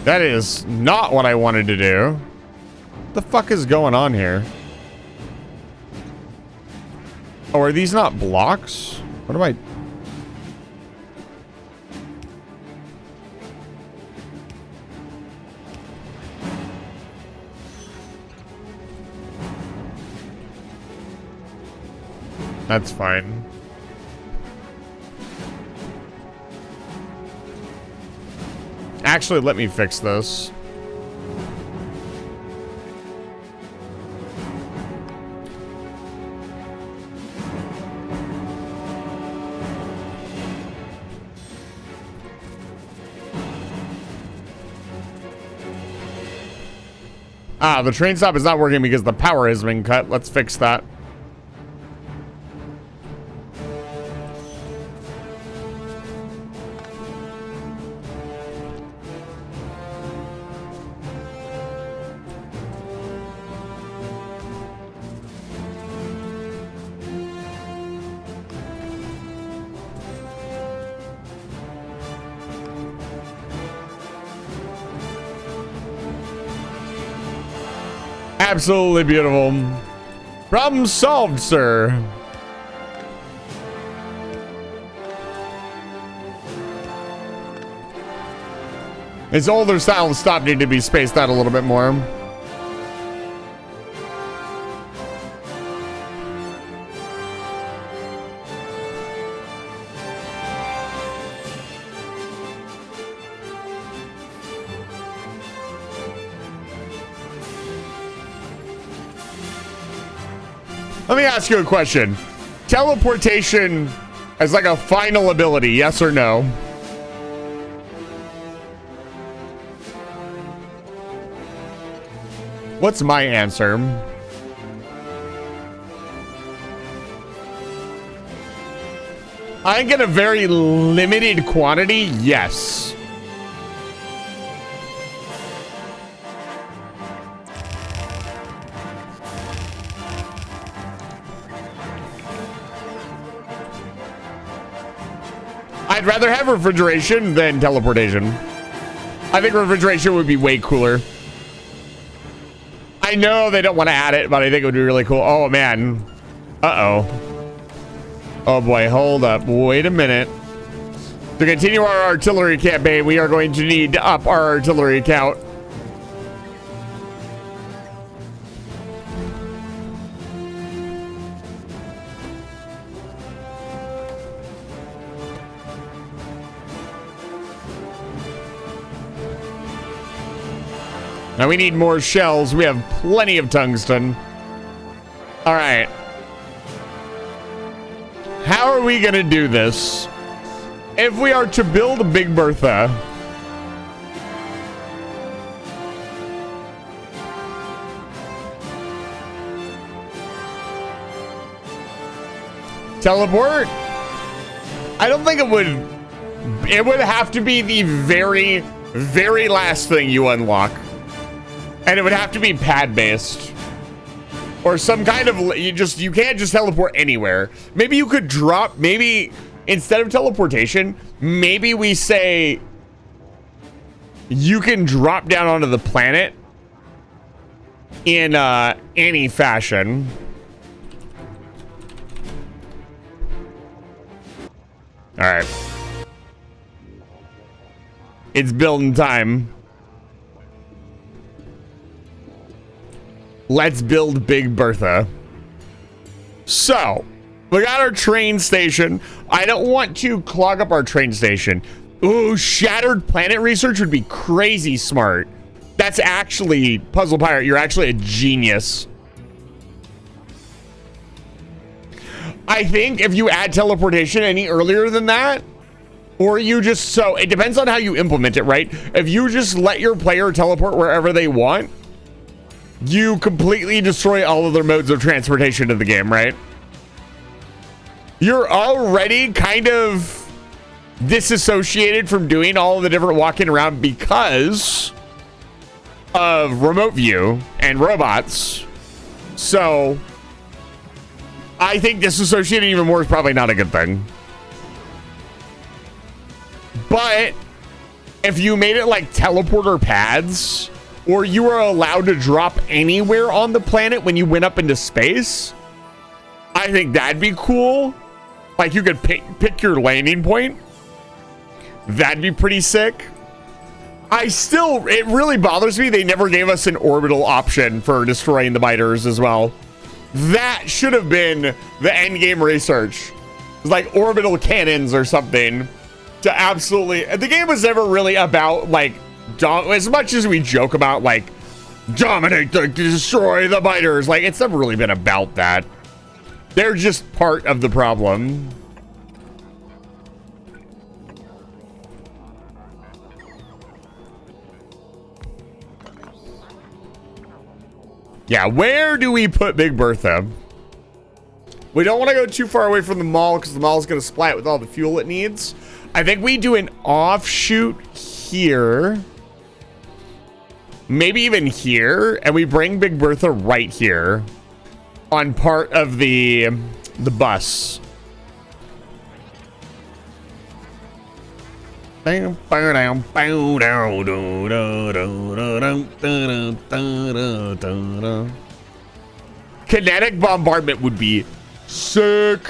That is not what I wanted to do. What the fuck is going on here? Oh, are these not blocks? What am I... That's fine. Actually, let me fix this. Ah, the train stop is not working because the power has been cut. Let's fix that. Absolutely beautiful. Problem solved, sir. Its older style stop need to be spaced out a little bit more. Let me ask you a question. Teleportation as like a final ability, yes or no? What's my answer? I think in a very limited quantity, yes. I'd rather have refrigeration than teleportation. I think refrigeration would be way cooler. I know they don't want to add it, but I think it would be really cool. Oh, man. Uh-oh. Oh, boy. Hold up. Wait a minute. To continue our artillery campaign, we are going to need to up our artillery count. Now we need more shells. We have plenty of tungsten. All right. How are we going to do this? If we are to build a Big Bertha, teleport? I don't think it would. It would have to be the very, very last thing you unlock. And it would have to be pad based. Or some kind of, you can't just teleport anywhere. Maybe you could drop, maybe instead of teleportation, maybe we say you can drop down onto the planet in any fashion. All right. It's building time. Let's build Big Bertha. So, we got our train station. I don't want to clog up our train station. Ooh, shattered planet research would be crazy smart. That's actually, Puzzle Pirate, you're actually a genius. I think if you add teleportation any earlier than that, or you just, so it depends on how you implement it, right? If you just let your player teleport wherever they want, you completely destroy all of their modes of transportation in the game, right? You're already kind of disassociated from doing all of the different walking around because of remote view and robots. So I think disassociating even more is probably not a good thing. But if you made it like teleporter pads, or you were allowed to drop anywhere on the planet when you went up into space, I think that'd be cool. Like you could pick your landing point. That'd be pretty sick. It really bothers me they never gave us an orbital option for destroying the biters as well. That should have been the end game research. It's like orbital cannons or something to absolutely, the game was never really about like, as much as we joke about like dominate, destroy the biters, like it's never really been about that. They're just part of the problem. Yeah, where do we put Big Bertha? We don't want to go too far away from the mall because the mall is going to supply it with all the fuel it needs. I think we do an offshoot here. Maybe even here. And we bring Big Bertha right here on part of the bus. Kinetic bombardment would be sick.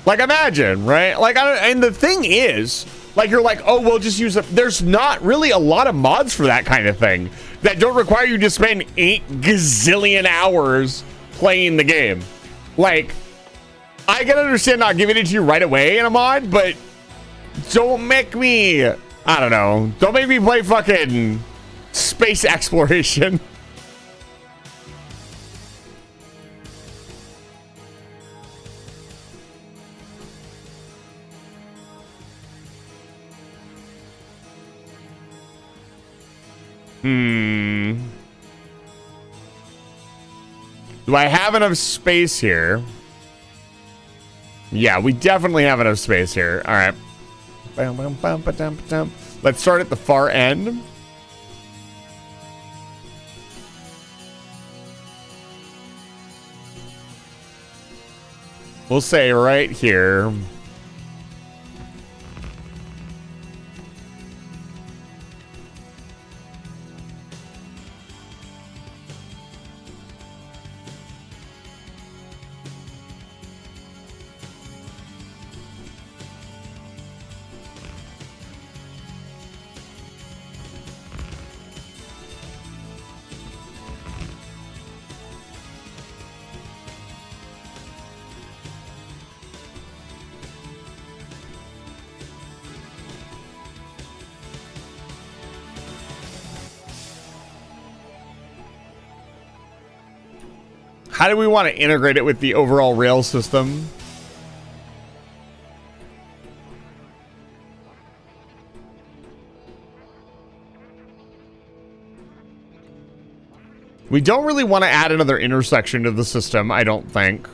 Like, imagine, right? Like, and the thing is, like, you're like, oh, we'll just use it. There's not really a lot of mods for that kind of thing that don't require you to spend 8 gazillion hours playing the game. Like, I can understand not giving it to you right away in a mod, but don't make me, I don't know, don't make me play fucking space exploration. Do I have enough space here? Yeah, we definitely have enough space here. All right. Let's start at the far end. We'll say right here. How do we want to integrate it with the overall rail system? We don't really want to add another intersection to the system, I don't think.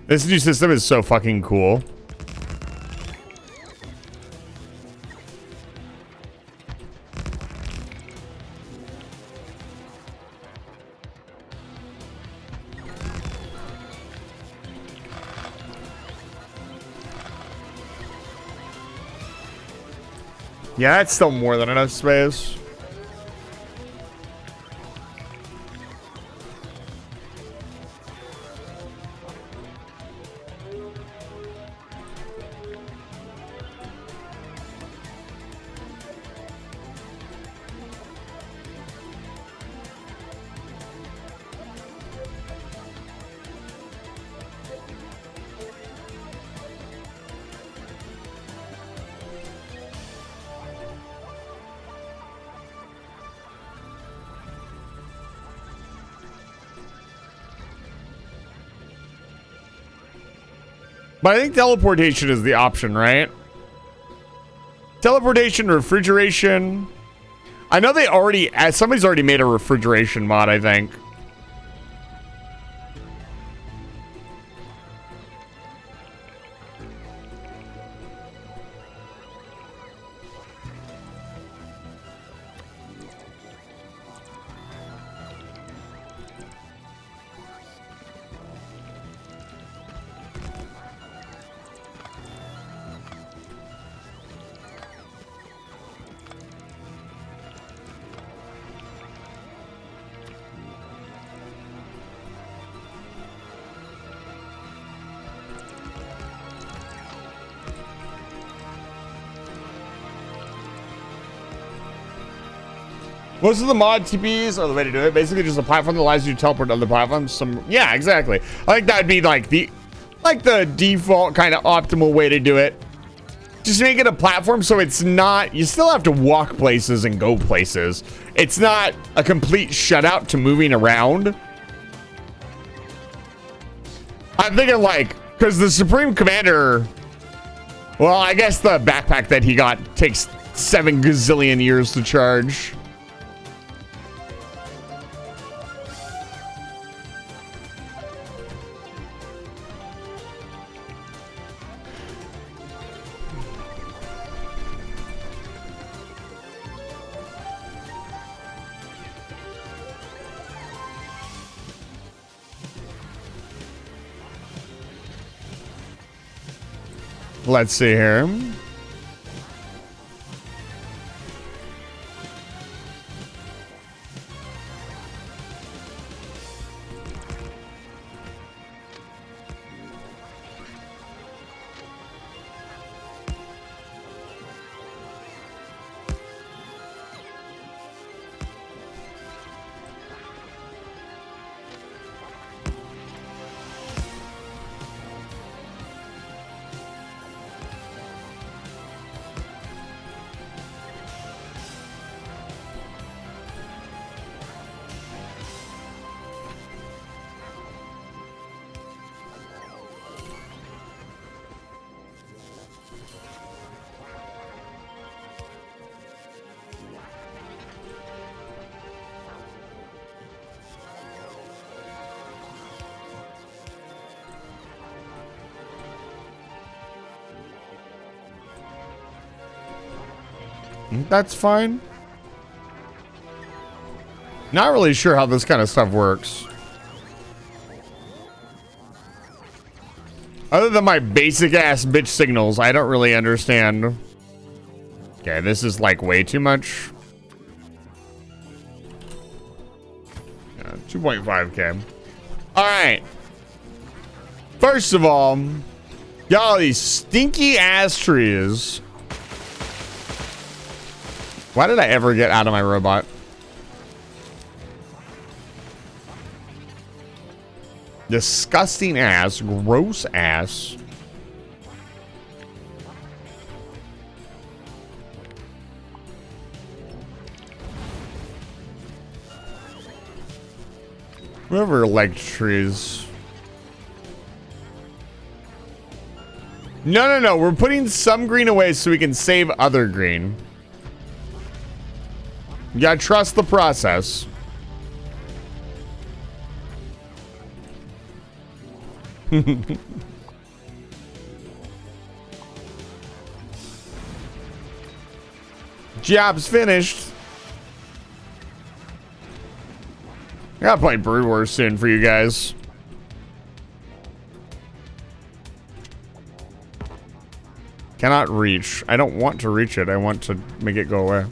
This new system is so fucking cool. Yeah, that's still more than enough space. But I think teleportation is the option, right? Teleportation, refrigeration. I know they already, somebody's already made a refrigeration mod, I think. Most of the mod TPs are the way to do it. Basically, just a platform that allows you to teleport to other platforms. Yeah, exactly. I think that'd be like the default kind of optimal way to do it. Just make it a platform so it's not. You still have to walk places and go places. It's not a complete shutout to moving around. I'm thinking like, because the Supreme Commander. Well, I guess the backpack that he got takes 7 gazillion years to charge. Let's see here. That's fine. Not really sure how this kind of stuff works. Other than my basic ass bitch signals, I don't really understand. Okay, this is like way too much. 2.5K. All right. First of all, y'all, these stinky ass trees. Why did I ever get out of my robot? Disgusting ass, gross ass. Whoever liked trees. No. We're putting some green away so we can save other green. You gotta trust the process. Job's finished. I gotta play Brood Wars soon for you guys. Cannot reach. I don't want to reach it. I want to make it go away.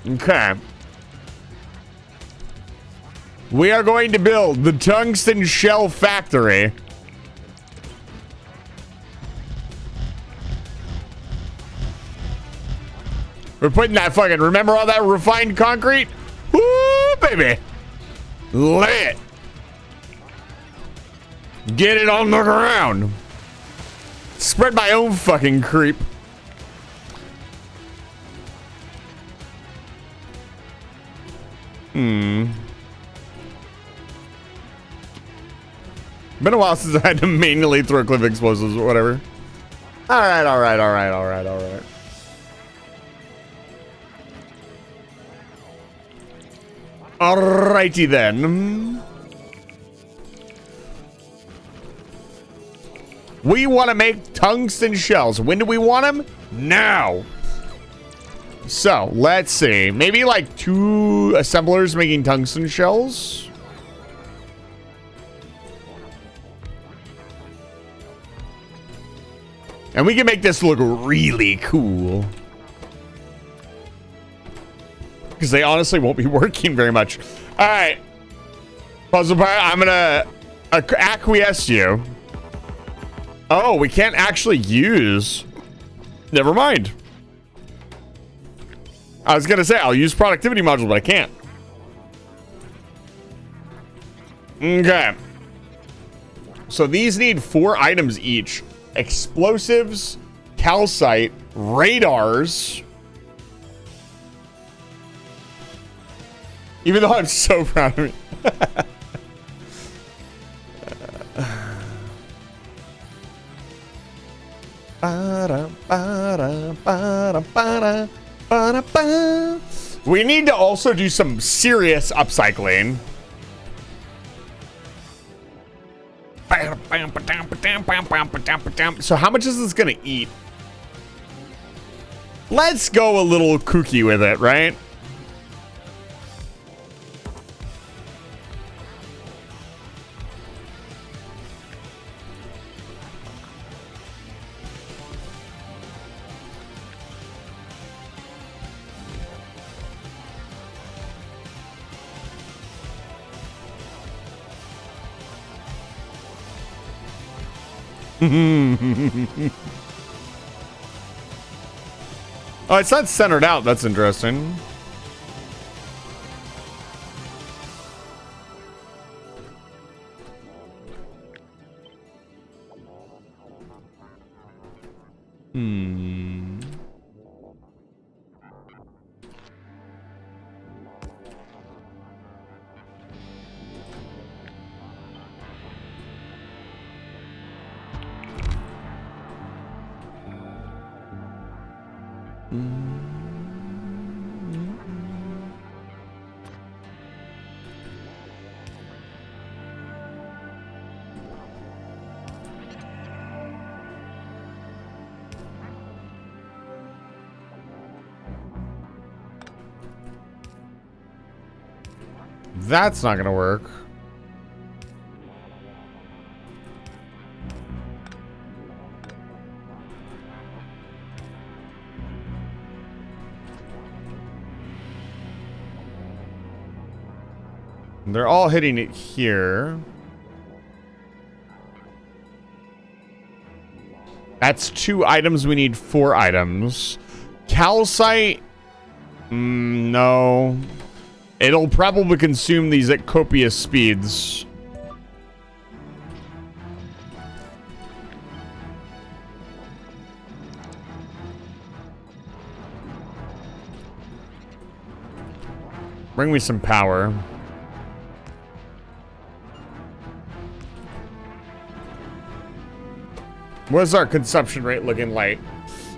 Okay. We are going to build the tungsten shell factory. We're putting that fucking, remember all that refined concrete? Woo, baby. Lay it. Get it on the ground. Spread my own fucking creep. Been a while since I had to manually throw cliff explosives or whatever. Alright. Alrighty then. We want to make tungsten shells. When do we want them? Now. So, let's see. Maybe like 2 assemblers making tungsten shells. And we can make this look really cool. Because they honestly won't be working very much. All right. Puzzle part, I'm going to acquiesce you. Oh, we can't actually use. Never mind. I was gonna say I'll use productivity module, but I can't. Okay. So these need 4 items each. Explosives, calcite, radars. Even though I'm so proud of me. We need to also do some serious upcycling. So how much is this gonna eat? Let's go a little kooky with it, right? Oh, it's not centered out. That's interesting. That's not gonna work. They're all hitting it here. That's 2 items. We need 4 items. Calcite. No. It'll probably consume these at copious speeds. Bring me some power. What's our consumption rate looking like?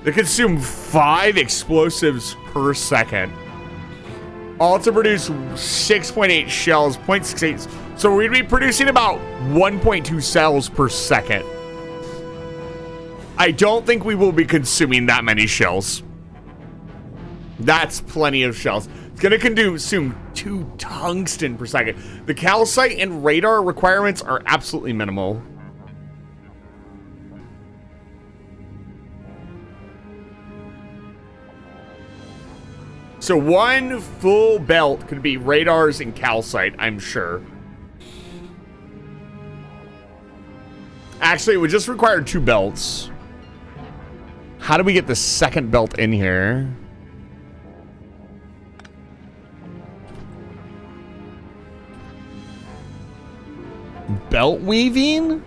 They consume 5 explosives per second. All to produce 6.8 shells, 0.68. So we'd be producing about 1.2 cells per second. I don't think we will be consuming that many shells. That's plenty of shells. It's gonna consume 2 tungsten per second. The calcite and radar requirements are absolutely minimal. So 1 full belt could be radars and calcite, I'm sure. Actually, it would just require 2 belts. How do we get the second belt in here? Belt weaving?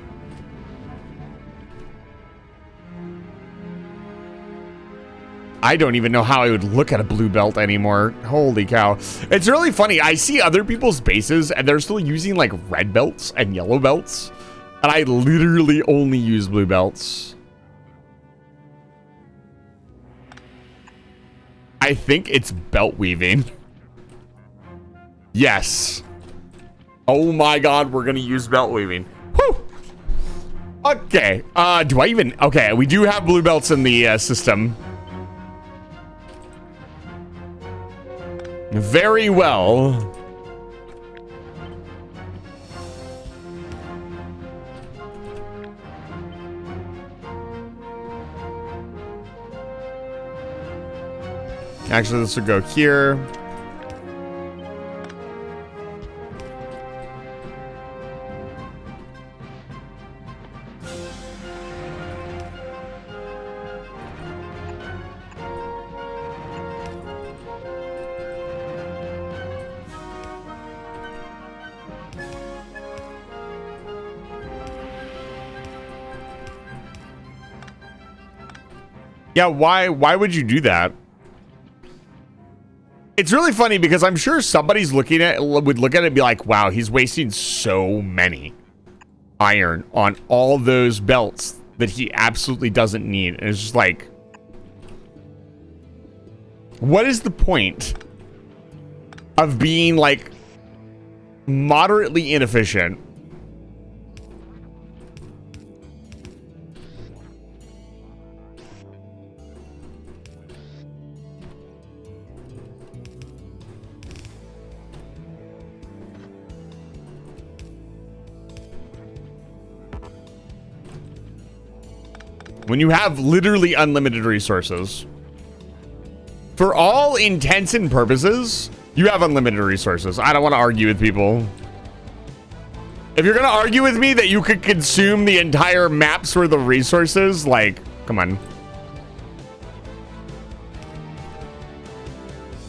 I don't even know how I would look at a blue belt anymore. Holy cow. It's really funny. I see other people's bases and they're still using like red belts and yellow belts. And I literally only use blue belts. I think it's belt weaving. Yes. Oh my god, we're gonna use belt weaving. Whew. Okay. Do I even... Okay, we do have blue belts in the system. Very well. Actually, this would go here. Yeah, why would you do that? It's really funny because I'm sure somebody's would look at it and be like, wow, he's wasting so many iron on all those belts that he absolutely doesn't need. And it's just like, what is the point of being like moderately inefficient? When you have literally unlimited resources. For all intents and purposes, you have unlimited resources. I don't want to argue with people. If you're going to argue with me that you could consume the entire maps worth of resources, like, come on.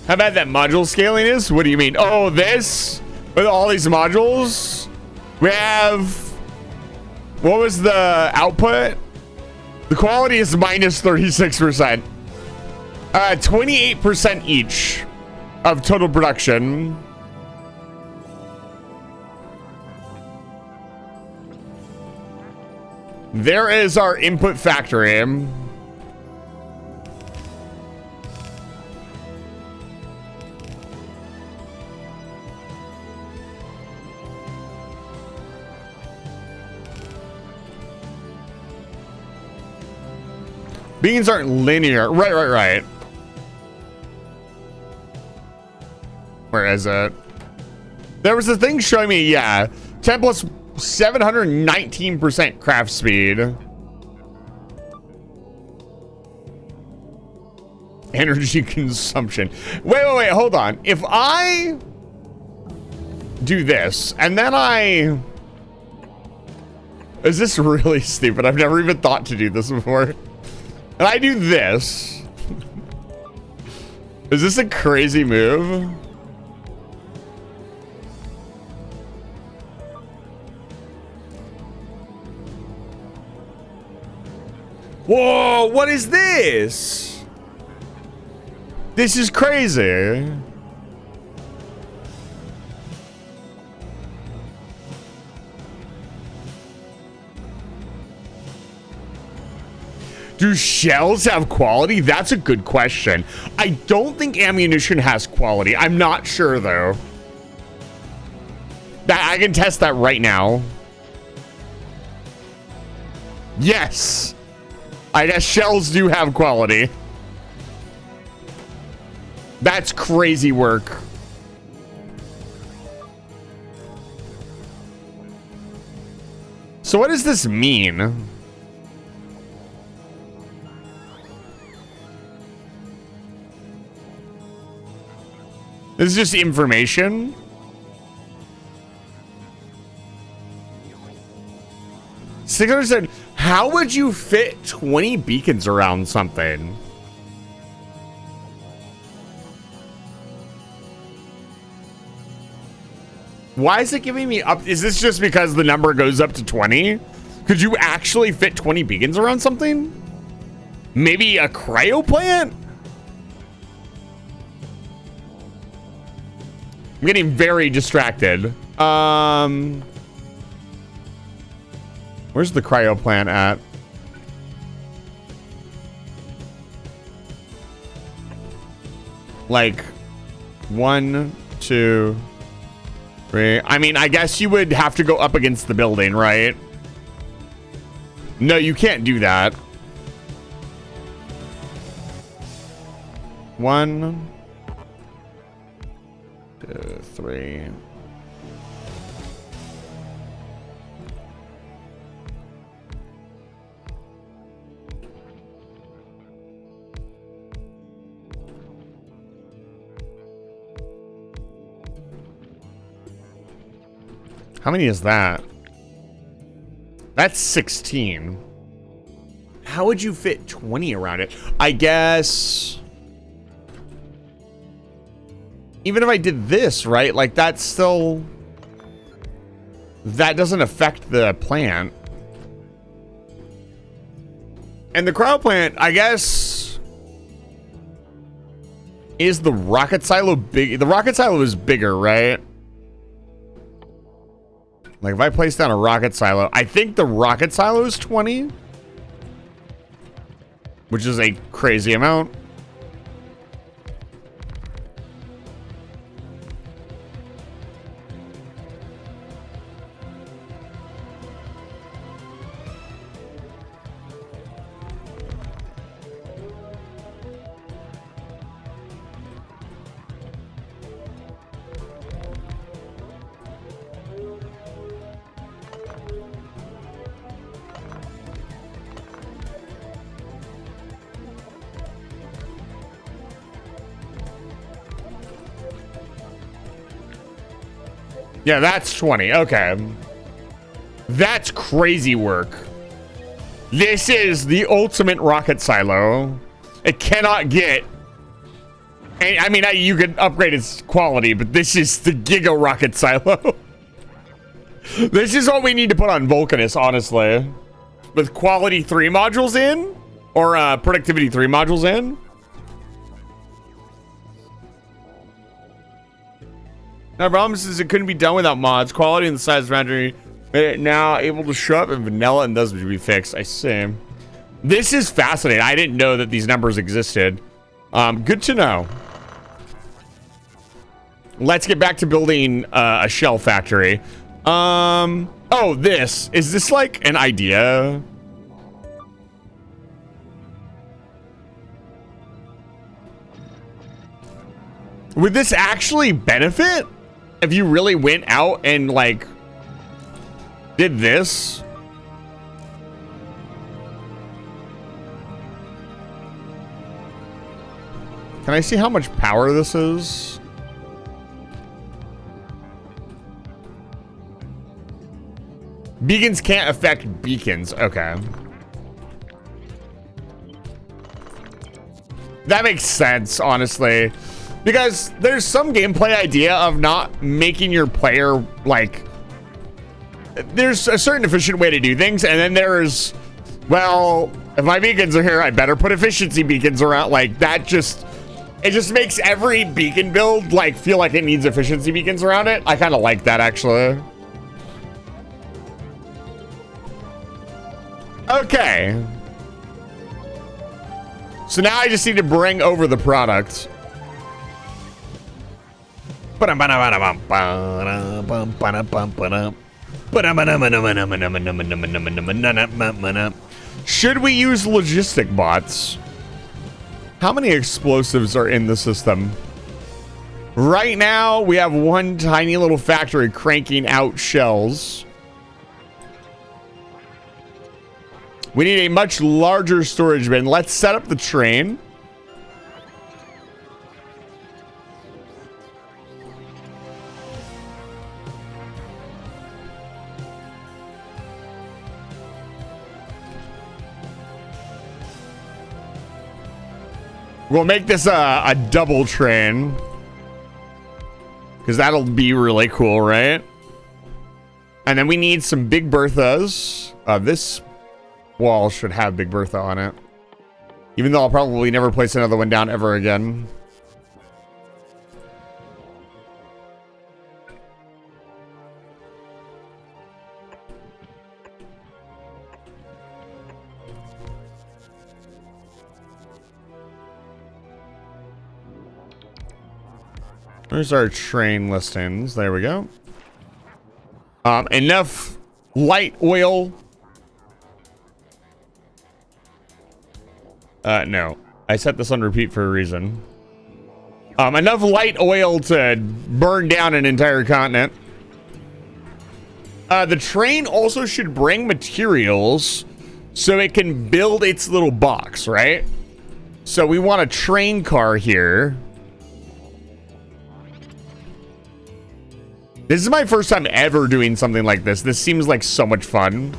How bad that module scaling is? What do you mean? Oh, this? With all these modules? We have... What was the output? The quality is minus 36%. 28% each of total production. There is our input factory. Beans aren't linear. Right. Where is it? There was a thing showing me, yeah. 10 plus 719% craft speed. Energy consumption. Wait, hold on. If I do this, and then I... Is this really stupid? I've never even thought to do this before. And I do this. Is this a crazy move? Whoa, what is this? This is crazy. Do shells have quality? That's a good question. I don't think ammunition has quality. I'm not sure, though. I can test that right now. Yes. I guess shells do have quality. That's crazy work. So what does this mean? This is just information. said, how would you fit 20 beacons around something? Why is it giving me up? Is this just because the number goes up to 20? Could you actually fit 20 beacons around something? Maybe a cryo plant? I'm getting very distracted. Where's the cryo plant at? Like 1, 2, 3. I mean, I guess you would have to go up against the building, right? No, you can't do that. 1, 2, 3. How many is that? That's 16. How would you fit 20 around it? I guess... Even if I did this, right? Like, that's still... That doesn't affect the plant. And the cryo plant, I guess, is the rocket silo big? The rocket silo is bigger, right? Like if I place down a rocket silo, I think the rocket silo is 20, which is a crazy amount. Yeah, that's 20. Okay. That's crazy work. This is the ultimate rocket silo. It cannot get... I mean, you could upgrade its quality, but this is the Giga Rocket Silo. This is what we need to put on Vulcanus, honestly. With quality 3 modules in? Or productivity 3 modules in? No problem is it couldn't be done without mods. Quality and the size of boundary made it now able to show up in vanilla and those would be fixed. I see. This is fascinating. I didn't know that these numbers existed. Good to know. Let's get back to building a shell factory. Oh, this. Is this like an idea? Would this actually benefit? If you really went out and like did this? Can I see how much power this is? Beacons can't affect beacons. Okay. That makes sense, honestly. Because there's some gameplay idea of not making your player, like... There's a certain efficient way to do things, and then there's... Well, if my beacons are here, I better put efficiency beacons around. Like, that just... It just makes every beacon build, like, feel like it needs efficiency beacons around it. I kind of like that, actually. Okay. So now I just need to bring over the product. Should we use logistic bots? How many explosives are in the system? Right now, we have one tiny little factory cranking out shells. We need a much larger storage bin. Let's set up the train. We'll make this a double train. Because that'll be really cool, right? And then we need some Big Berthas. This wall should have Big Bertha on it. Even though I'll probably never place another one down ever again. There's our train listings. There we go. Enough light oil. No. I set this on repeat for a reason. Enough light oil to burn down an entire continent. The train also should bring materials so it can build its little box, right? So we want a train car here. This is my first time ever doing something like this. This seems like so much fun.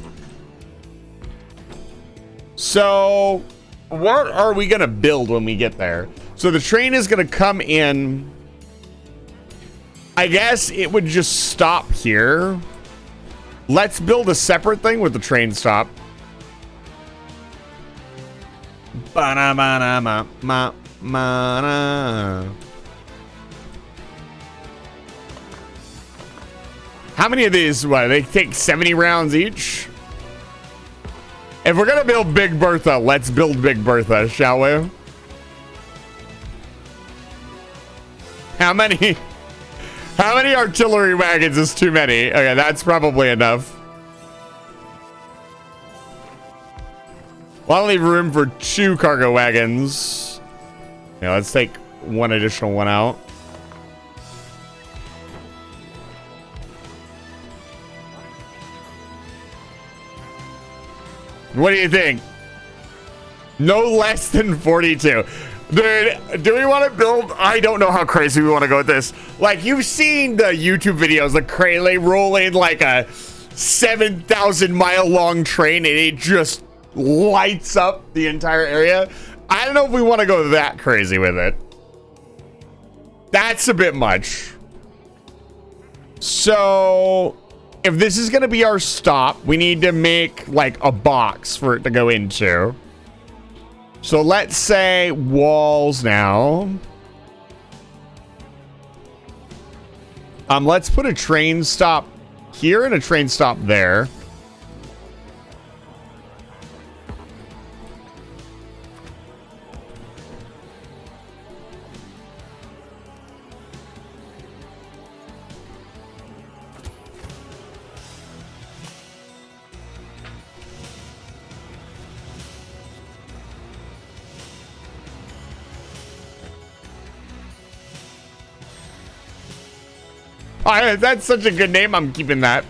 So, what are we going to build when we get there? So the train is going to come in. I guess it would just stop here. Let's build a separate thing with the train stop. Ba-na-ba-na-ma-ma-ma-na. How many of these? What, they take 70 rounds each? If we're gonna build Big Bertha, let's build Big Bertha, shall we? How many artillery wagons is too many? Okay, that's probably enough. Well, I'll leave room for 2 cargo wagons. Yeah, let's take one additional one out. What do you think? No less than 42. Dude, do we want to build? I don't know how crazy we want to go with this. Like, you've seen the YouTube videos, the Krayle rolling like a 7,000-mile long train and it just lights up the entire area. I don't know if we want to go that crazy with it. That's a bit much. So, if this is going to be our stop, we need to make like a box for it to go into. So let's say walls now. Let's put a train stop here and a train stop there. Oh, that's such a good name. I'm keeping that.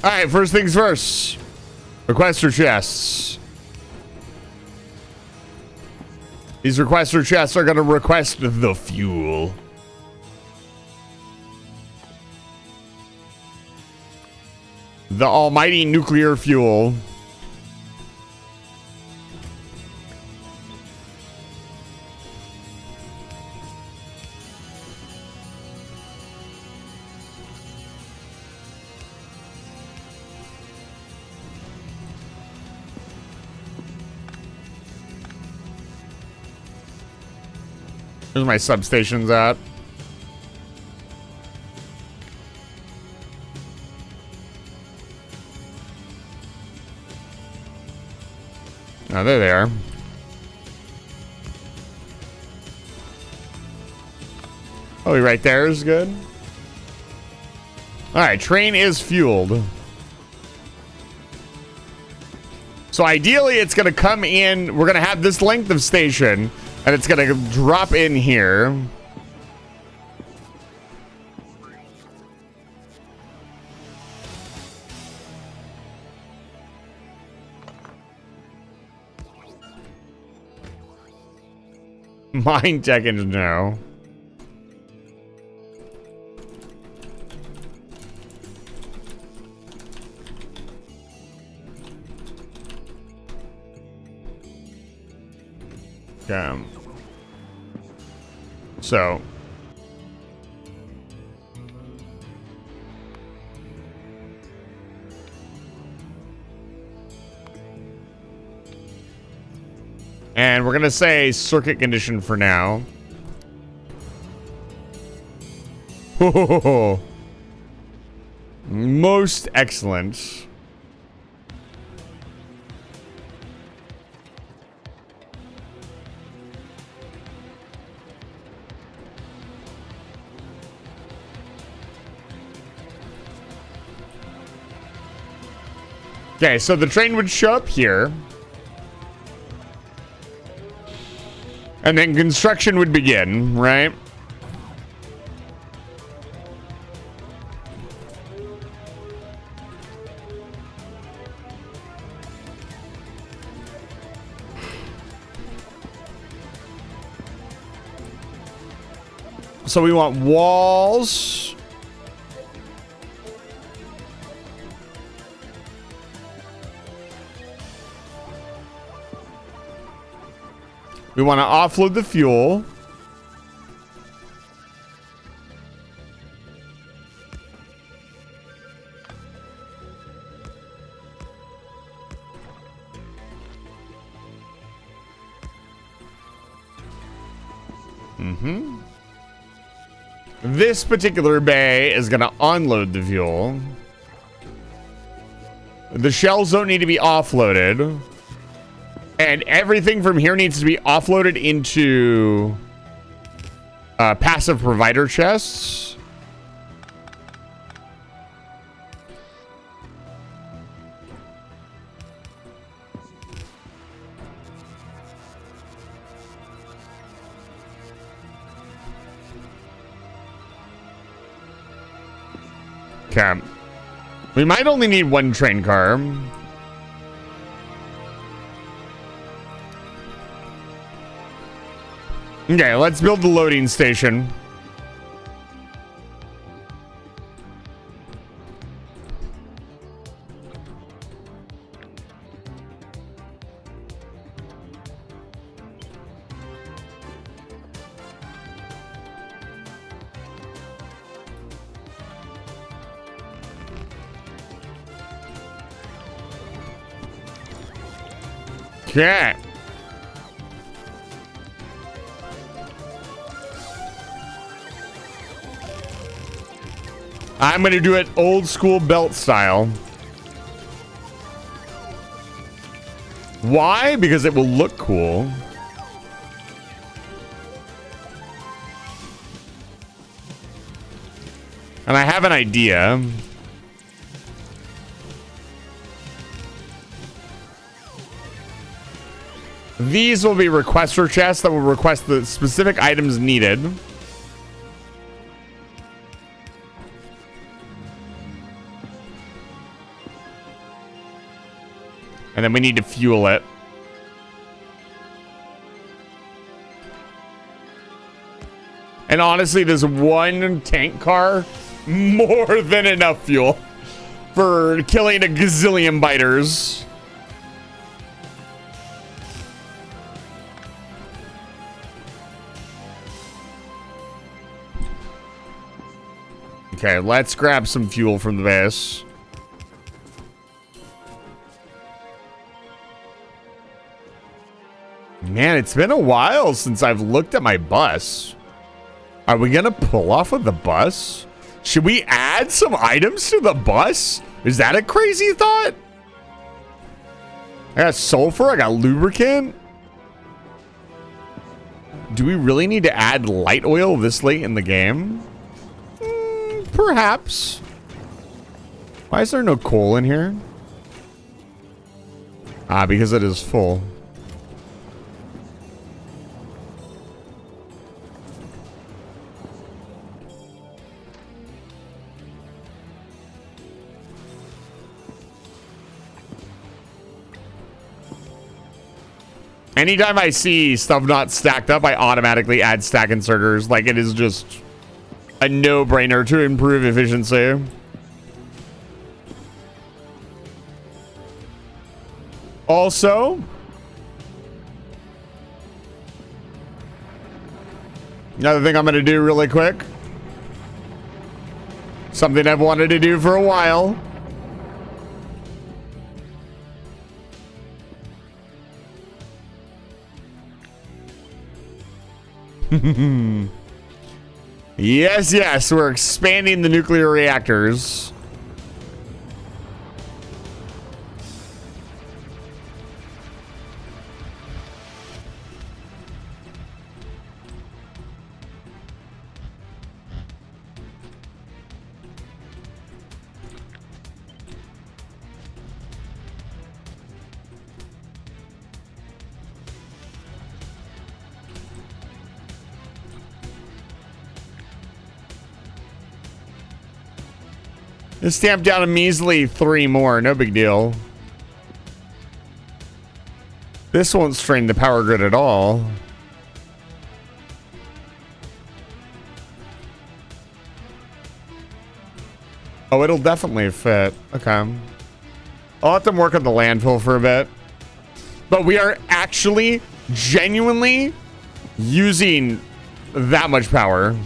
All right, first things first. Requester chests. These requester chests are going to request the fuel. The almighty nuclear fuel. Where's my substations at? Oh, there they are. Oh, right there is good. All right, train is fueled. So ideally, it's going to come in. We're going to have this length of station, and it's going to drop in here. Mine tech engine now. So. And we're going to say circuit condition for now. Most excellent. Okay, so the train would show up here. And then construction would begin, right? So we want walls. We want to offload the fuel. This particular bay is going to unload the fuel. The shells don't need to be offloaded. And everything from here needs to be offloaded into passive provider chests. Okay. We might only need one train car. Okay, let's build the loading station. Okay. I'm going to do it old school belt style. Why? Because it will look cool. And I have an idea. These will be requester chests that will request the specific items needed. And then we need to fuel it. And honestly, this one tank car, more than enough fuel for killing a gazillion biters. Okay, let's grab some fuel from the base. Man, it's been a while since I've looked at my bus. Are we gonna pull off of the bus? Should we add some items to the bus? Is that a crazy thought? I got sulfur, I got lubricant. Do we really need to add light oil this late in the game? Perhaps. Why is there no coal in here? Ah, because it is full. Anytime I see stuff not stacked up, I automatically add stack inserters. Like, it is just a no-brainer to improve efficiency. Also, another thing I'm going to do really quick. Something I've wanted to do for a while. Yes, we're expanding the nuclear reactors. Let's stamp down a measly 3 more. No big deal. This won't strain the power grid at all. Oh, it'll definitely fit. Okay. I'll let them work on the landfill for a bit. But we are actually genuinely using that much power.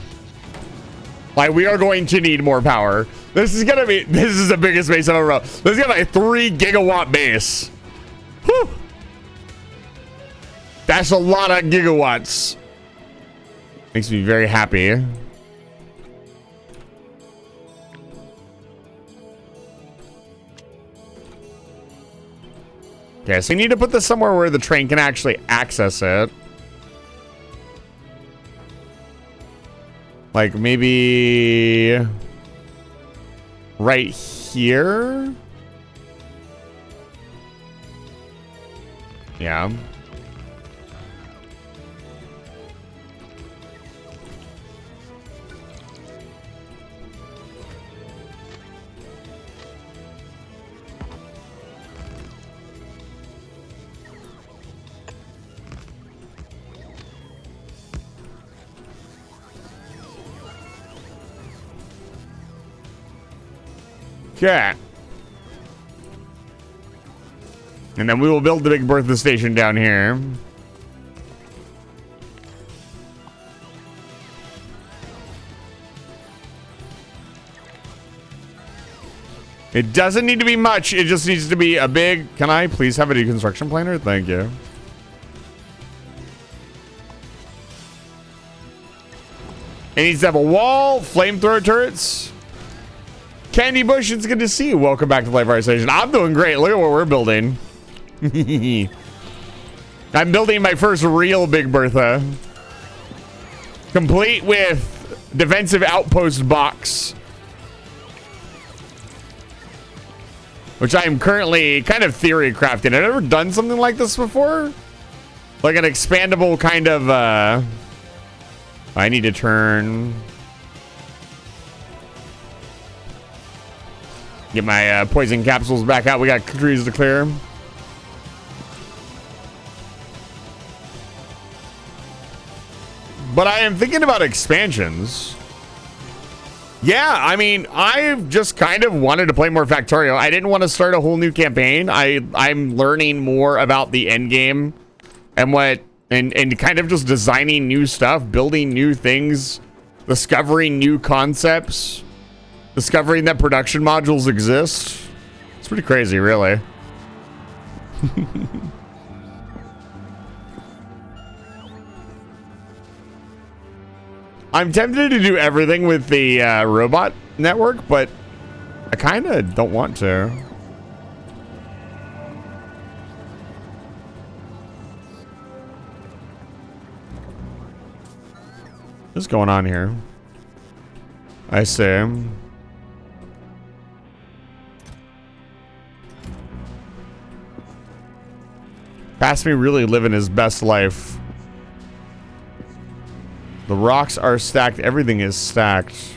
Like, we are going to need more power. This is the biggest base I've ever run. This is gonna be a 3 gigawatt base. Whew. That's a lot of gigawatts. Makes me very happy. Okay, so you need to put this somewhere where the train can actually access it. Like maybe right here. Yeah. Okay. And then we will build the Big Bertha station down here. It doesn't need to be much. It just needs to be a big... Can I please have a deconstruction planer? Thank you. It needs to have a wall, flamethrower turrets. Candy Bush, it's good to see you. Welcome back to Live Fire Station. I'm doing great. Look at what we're building. I'm building my first real Big Bertha. Complete with defensive outpost box. Which I am currently kind of theory crafting. I've never done something like this before. Like an expandable kind of... I need to turn... Get my poison capsules back out. We got trees to clear. But I am thinking about expansions. Yeah, I mean, I've just kind of wanted to play more Factorio. I didn't want to start a whole new campaign. I'm learning more about the end game and and kind of just designing new stuff, building new things, discovering new concepts. Discovering that production modules exist. It's pretty crazy, really. I'm tempted to do everything with the robot network, but I kind of don't want to. What's going on here? I see. Past me really living his best life. The rocks are stacked. Everything is stacked.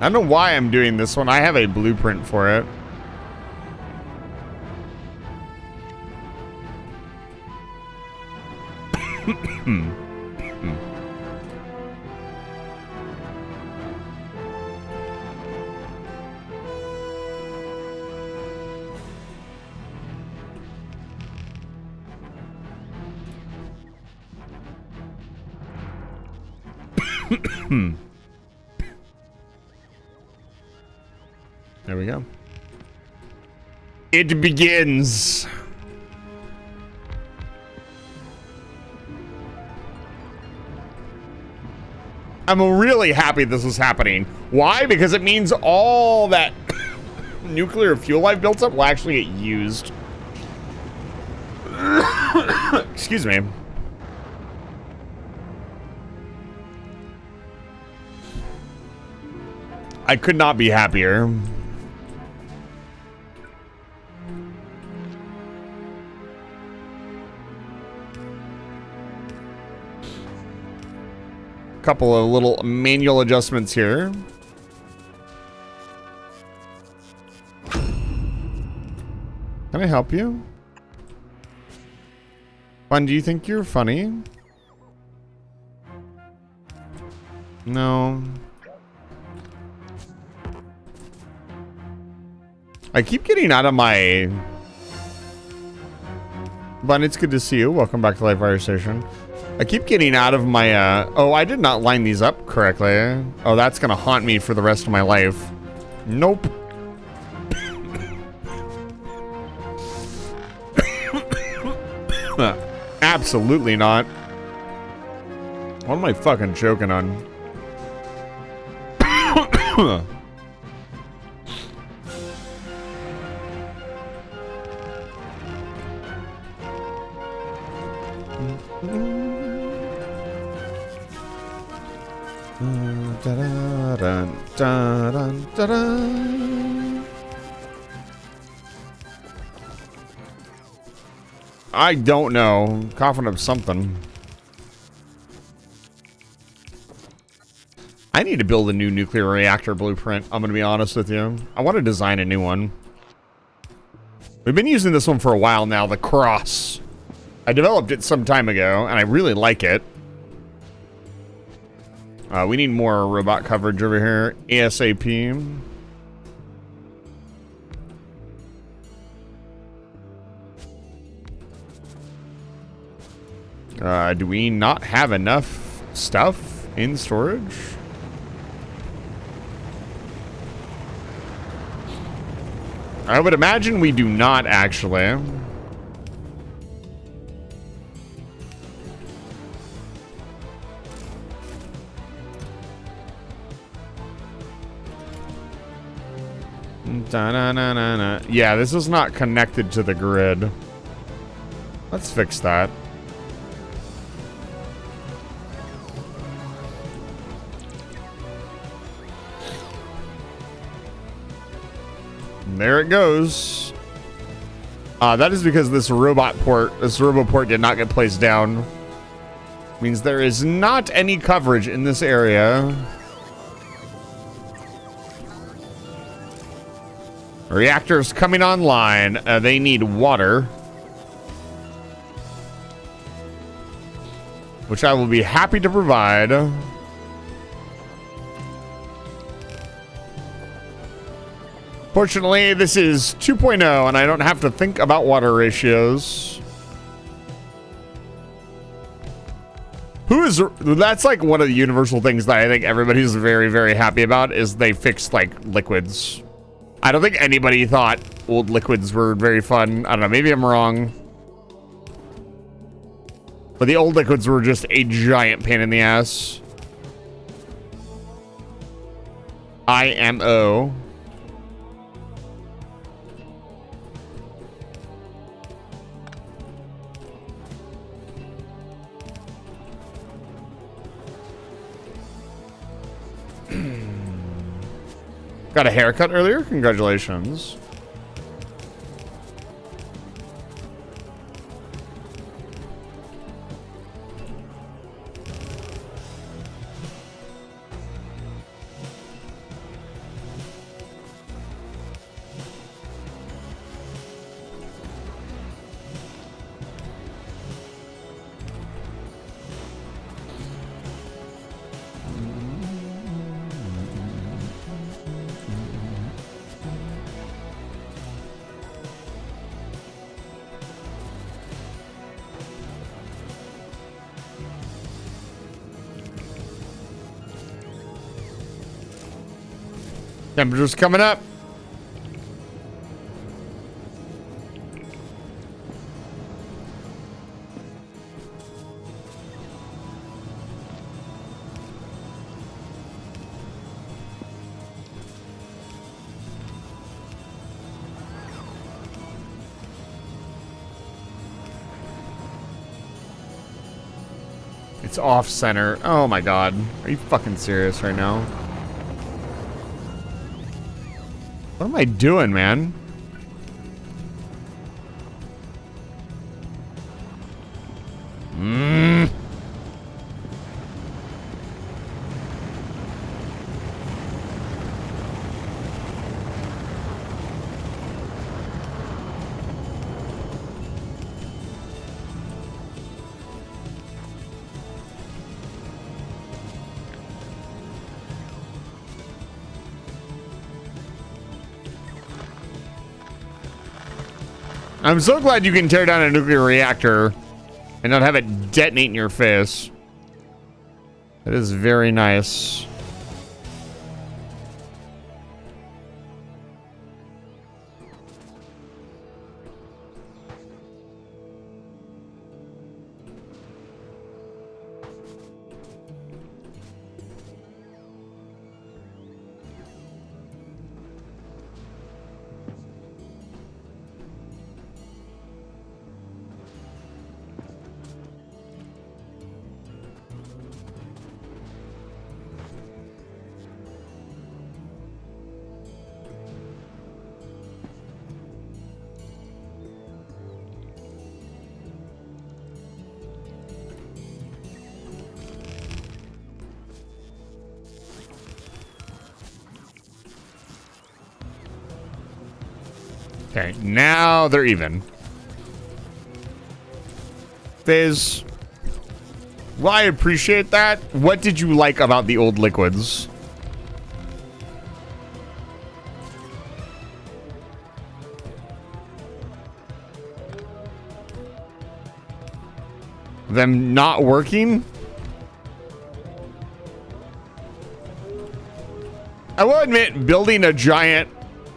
I don't know why I'm doing this one. I have a blueprint for it. There we go. It begins. I'm really happy this is happening. Why? Because it means all that nuclear fuel I've built up will actually get used. Excuse me. I could not be happier. Couple of little manual adjustments here. Can I help you? Fun, do you think you're funny? No. I keep getting out of my... Bun, it's good to see you. Welcome back to Live Fire Station. I keep getting out of my, Oh, I did not line these up correctly. Oh, that's gonna haunt me for the rest of my life. Nope. Absolutely not. What am I fucking choking on? I don't know. Coughing up something. I need to build a new nuclear reactor blueprint. I'm gonna be honest with you. I want to design a new one. We've been using this one for a while now, the Cross. I developed it some time ago, and I really like it. We need more robot coverage over here. ASAP. Do we not have enough stuff in storage? I would imagine we do not, actually. Da-na-na-na-na. Yeah, this is not connected to the grid. Let's fix that. There it goes. That is because this robo port did not get placed down. Means there is not any coverage in this area. Reactors coming online. They need water. Which I will be happy to provide. Fortunately, this is 2.0 and I don't have to think about water ratios. That's like one of the universal things that I think everybody's very, very happy about is they fixed like liquids. I don't think anybody thought old liquids were very fun. I don't know, maybe I'm wrong. But the old liquids were just a giant pain in the ass. IMO. Got a haircut earlier? Congratulations. Temperature's coming up. It's off center. Oh my god. Are you fucking serious right now? What am I doing, man? I'm so glad you can tear down a nuclear reactor and not have it detonate in your face. That is very nice. Okay, now they're even. Fizz. Well, I appreciate that. What did you like about the old liquids? Them not working? I will admit, building a giant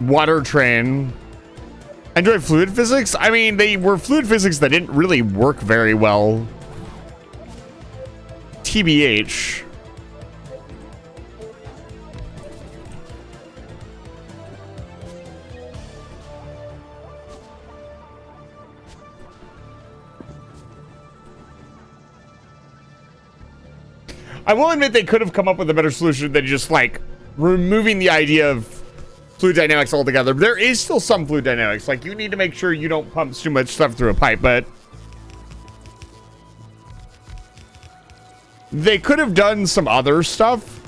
water train. I enjoy fluid physics. I mean, they were fluid physics that didn't really work very well. TBH. I will admit they could have come up with a better solution than just like removing the idea of fluid dynamics altogether. There is still some fluid dynamics. Like you need to make sure you don't pump too much stuff through a pipe, but they could have done some other stuff.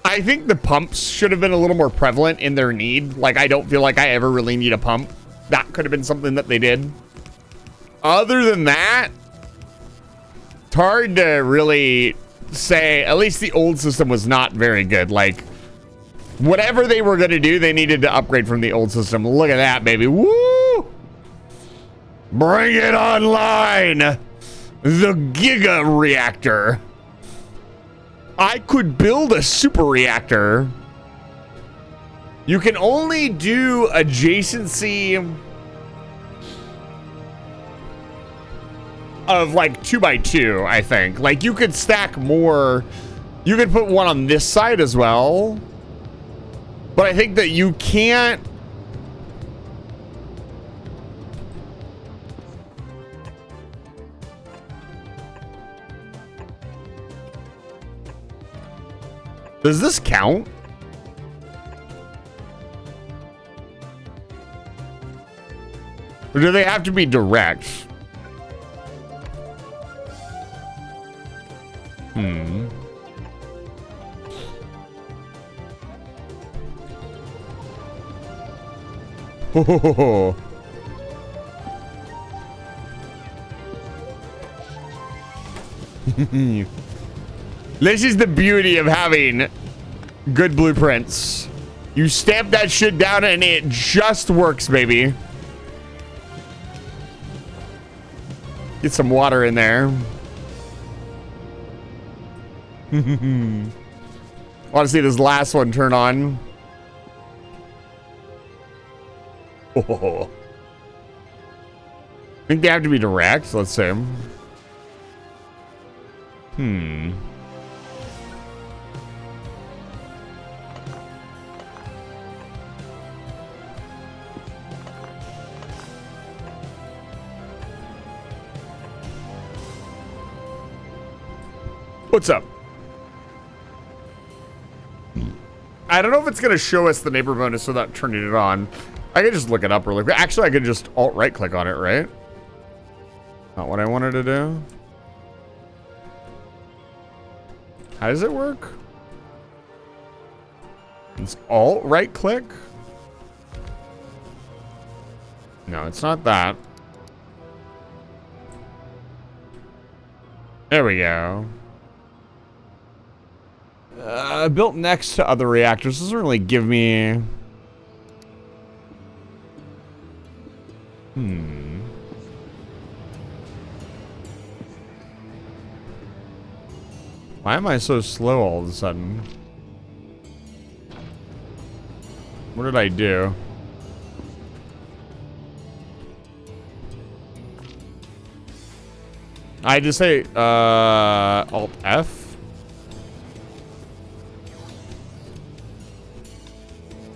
I think the pumps should have been a little more prevalent in their need. Like I don't feel like I ever really need a pump. That could have been something that they did. Other than that, it's hard to really say. At least the old system was not very good. Like whatever they were going to do, they needed to upgrade from the old system. Look at that, baby. Woo! Bring it online. The Giga Reactor. I could build a super reactor. You can only do adjacency of like 2x2, I think. Like you could stack more. You could put one on this side as well. But I think that you can't. Does this count? Or do they have to be direct? Oh. This is the beauty of having good blueprints. You stamp that shit down and it just works, baby. Get some water in there. I want to see this last one turn on. Oh. I think they have to be direct. Let's see. What's up? I don't know if it's going to show us the neighbor bonus without turning it on. I could just look it up really quick. Actually, I could just alt-right click on it, right? Not what I wanted to do. How does it work? It's alt-right click? No, it's not that. There we go. Built next to other reactors doesn't really give me Why am I so slow all of a sudden? What did I do? I just say Alt F.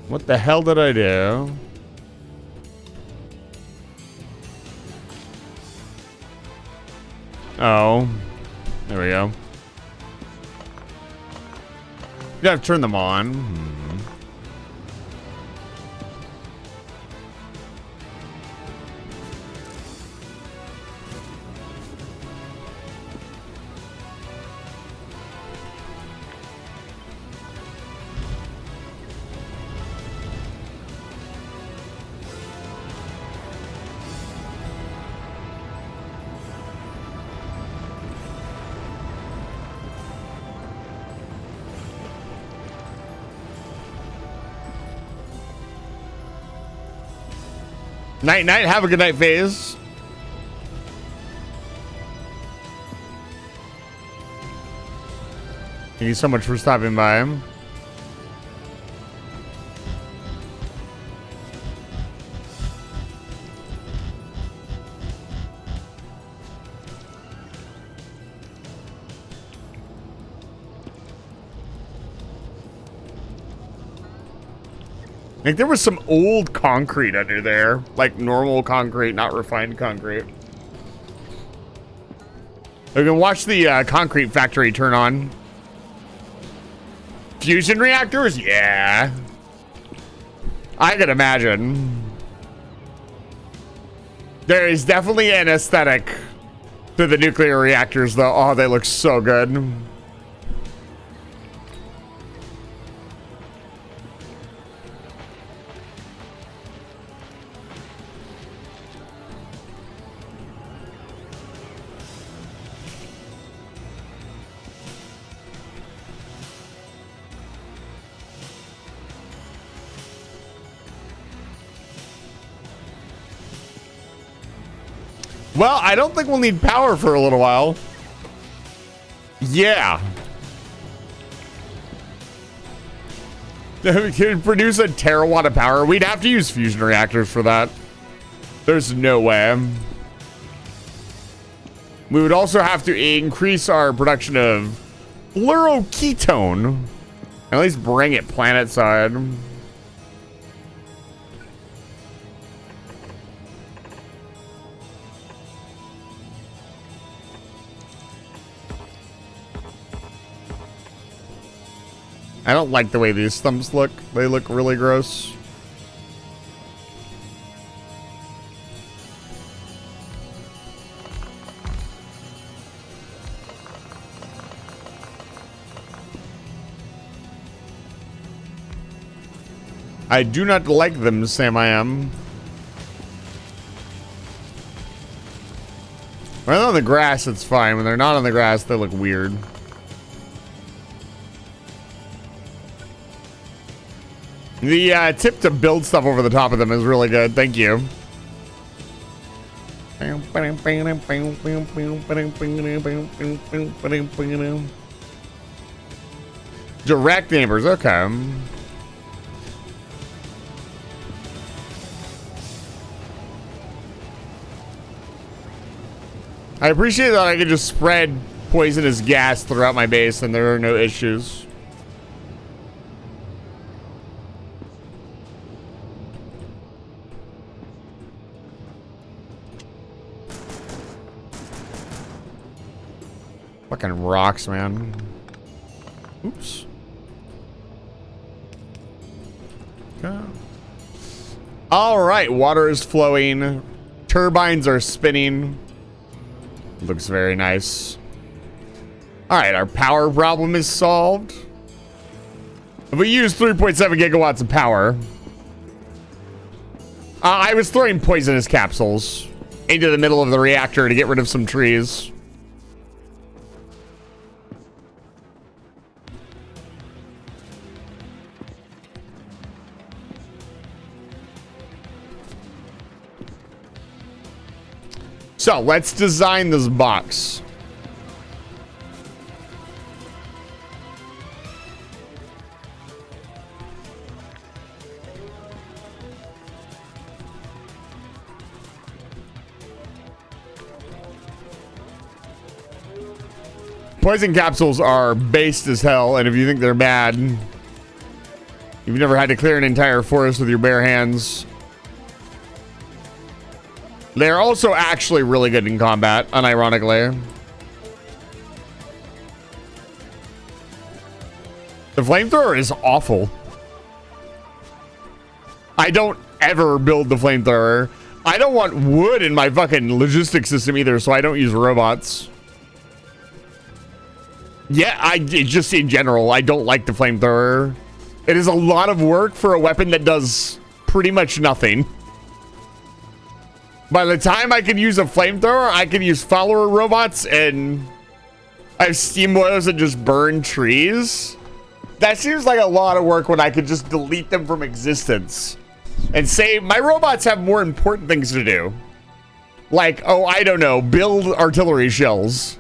What the hell did I do? Oh, there we go. You gotta turn them on. Night, night. Have a good night, Phase. Thank you so much for stopping by. Like, there was some old concrete under there. Like, normal concrete, not refined concrete. We can watch the concrete factory turn on. Fusion reactors? Yeah. I can imagine. There is definitely an aesthetic to the nuclear reactors, though. Oh, they look so good. Well, I don't think we'll need power for a little while. Yeah. We can produce a terawatt of power. We'd have to use fusion reactors for that. There's no way. We would also have to increase our production of fluoroketone. At least bring it planet side. I don't like the way these stumps look. They look really gross. I do not like them, Sam I am. When they're on the grass, it's fine. When they're not on the grass, they look weird. The tip to build stuff over the top of them is really good. Thank you. Direct neighbors. Okay. I appreciate that I can just spread poisonous gas throughout my base and there are no issues. Fucking rocks, man. Oops. Okay. All right, water is flowing. Turbines are spinning. Looks very nice. All right, our power problem is solved. If we use 3.7 gigawatts of power, I was throwing poisonous capsules into the middle of the reactor to get rid of some trees. So let's design this box. Poison capsules are based as hell, and if you think they're bad, you've never had to clear an entire forest with your bare hands. They're also actually really good in combat, unironically. The flamethrower is awful. I don't ever build the flamethrower. I don't want wood in my fucking logistics system either, so I don't use robots. Yeah, just in general, I don't like the flamethrower. It is a lot of work for a weapon that does pretty much nothing. By the time I can use a flamethrower, I can use follower robots and I have steam boilers that just burn trees. That seems like a lot of work when I could just delete them from existence and say my robots have more important things to do. Like, oh, I don't know, build artillery shells.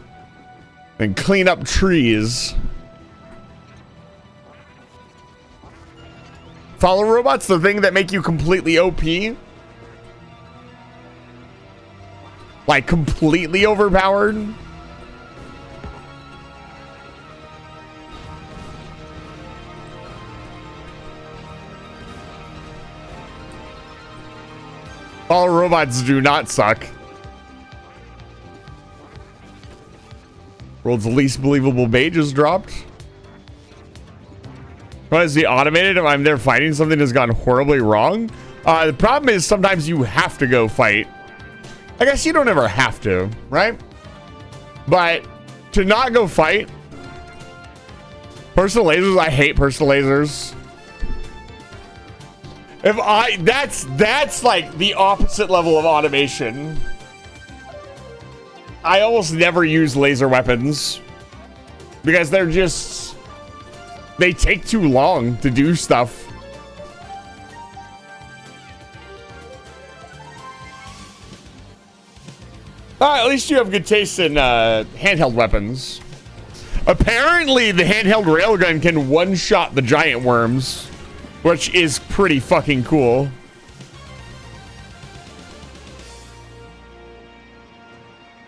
And clean up trees. Follow robots, the thing that make you completely OP. Like completely overpowered. Follow robots do not suck. World's least believable bait just dropped. What is the automated? If I'm there fighting something that's gone horribly wrong. The problem is sometimes you have to go fight. I guess you don't ever have to, right? But to not go fight. Personal lasers, I hate personal lasers. That's like the opposite level of automation. I almost never use laser weapons because they take too long to do stuff. At least you have good taste in handheld weapons. Apparently the handheld railgun can one-shot the giant worms, which is pretty fucking cool.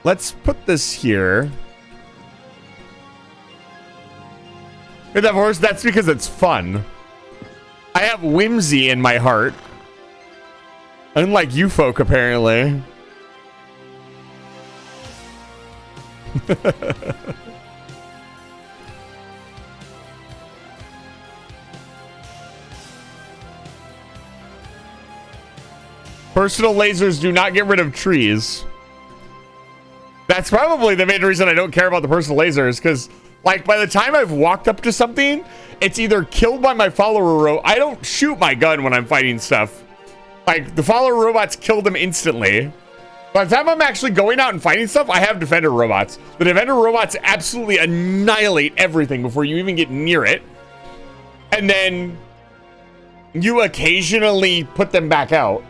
Let's put this here. And of course, that's because it's fun. I have whimsy in my heart. Unlike you folk, apparently. Personal lasers do not get rid of trees. That's probably the main reason I don't care about the personal lasers, because, like, by the time I've walked up to something, it's either killed by my follower I don't shoot my gun when I'm fighting stuff. Like, the follower robots kill them instantly. By the time I'm actually going out and fighting stuff, I have defender robots. The defender robots absolutely annihilate everything before you even get near it. And then you occasionally put them back out.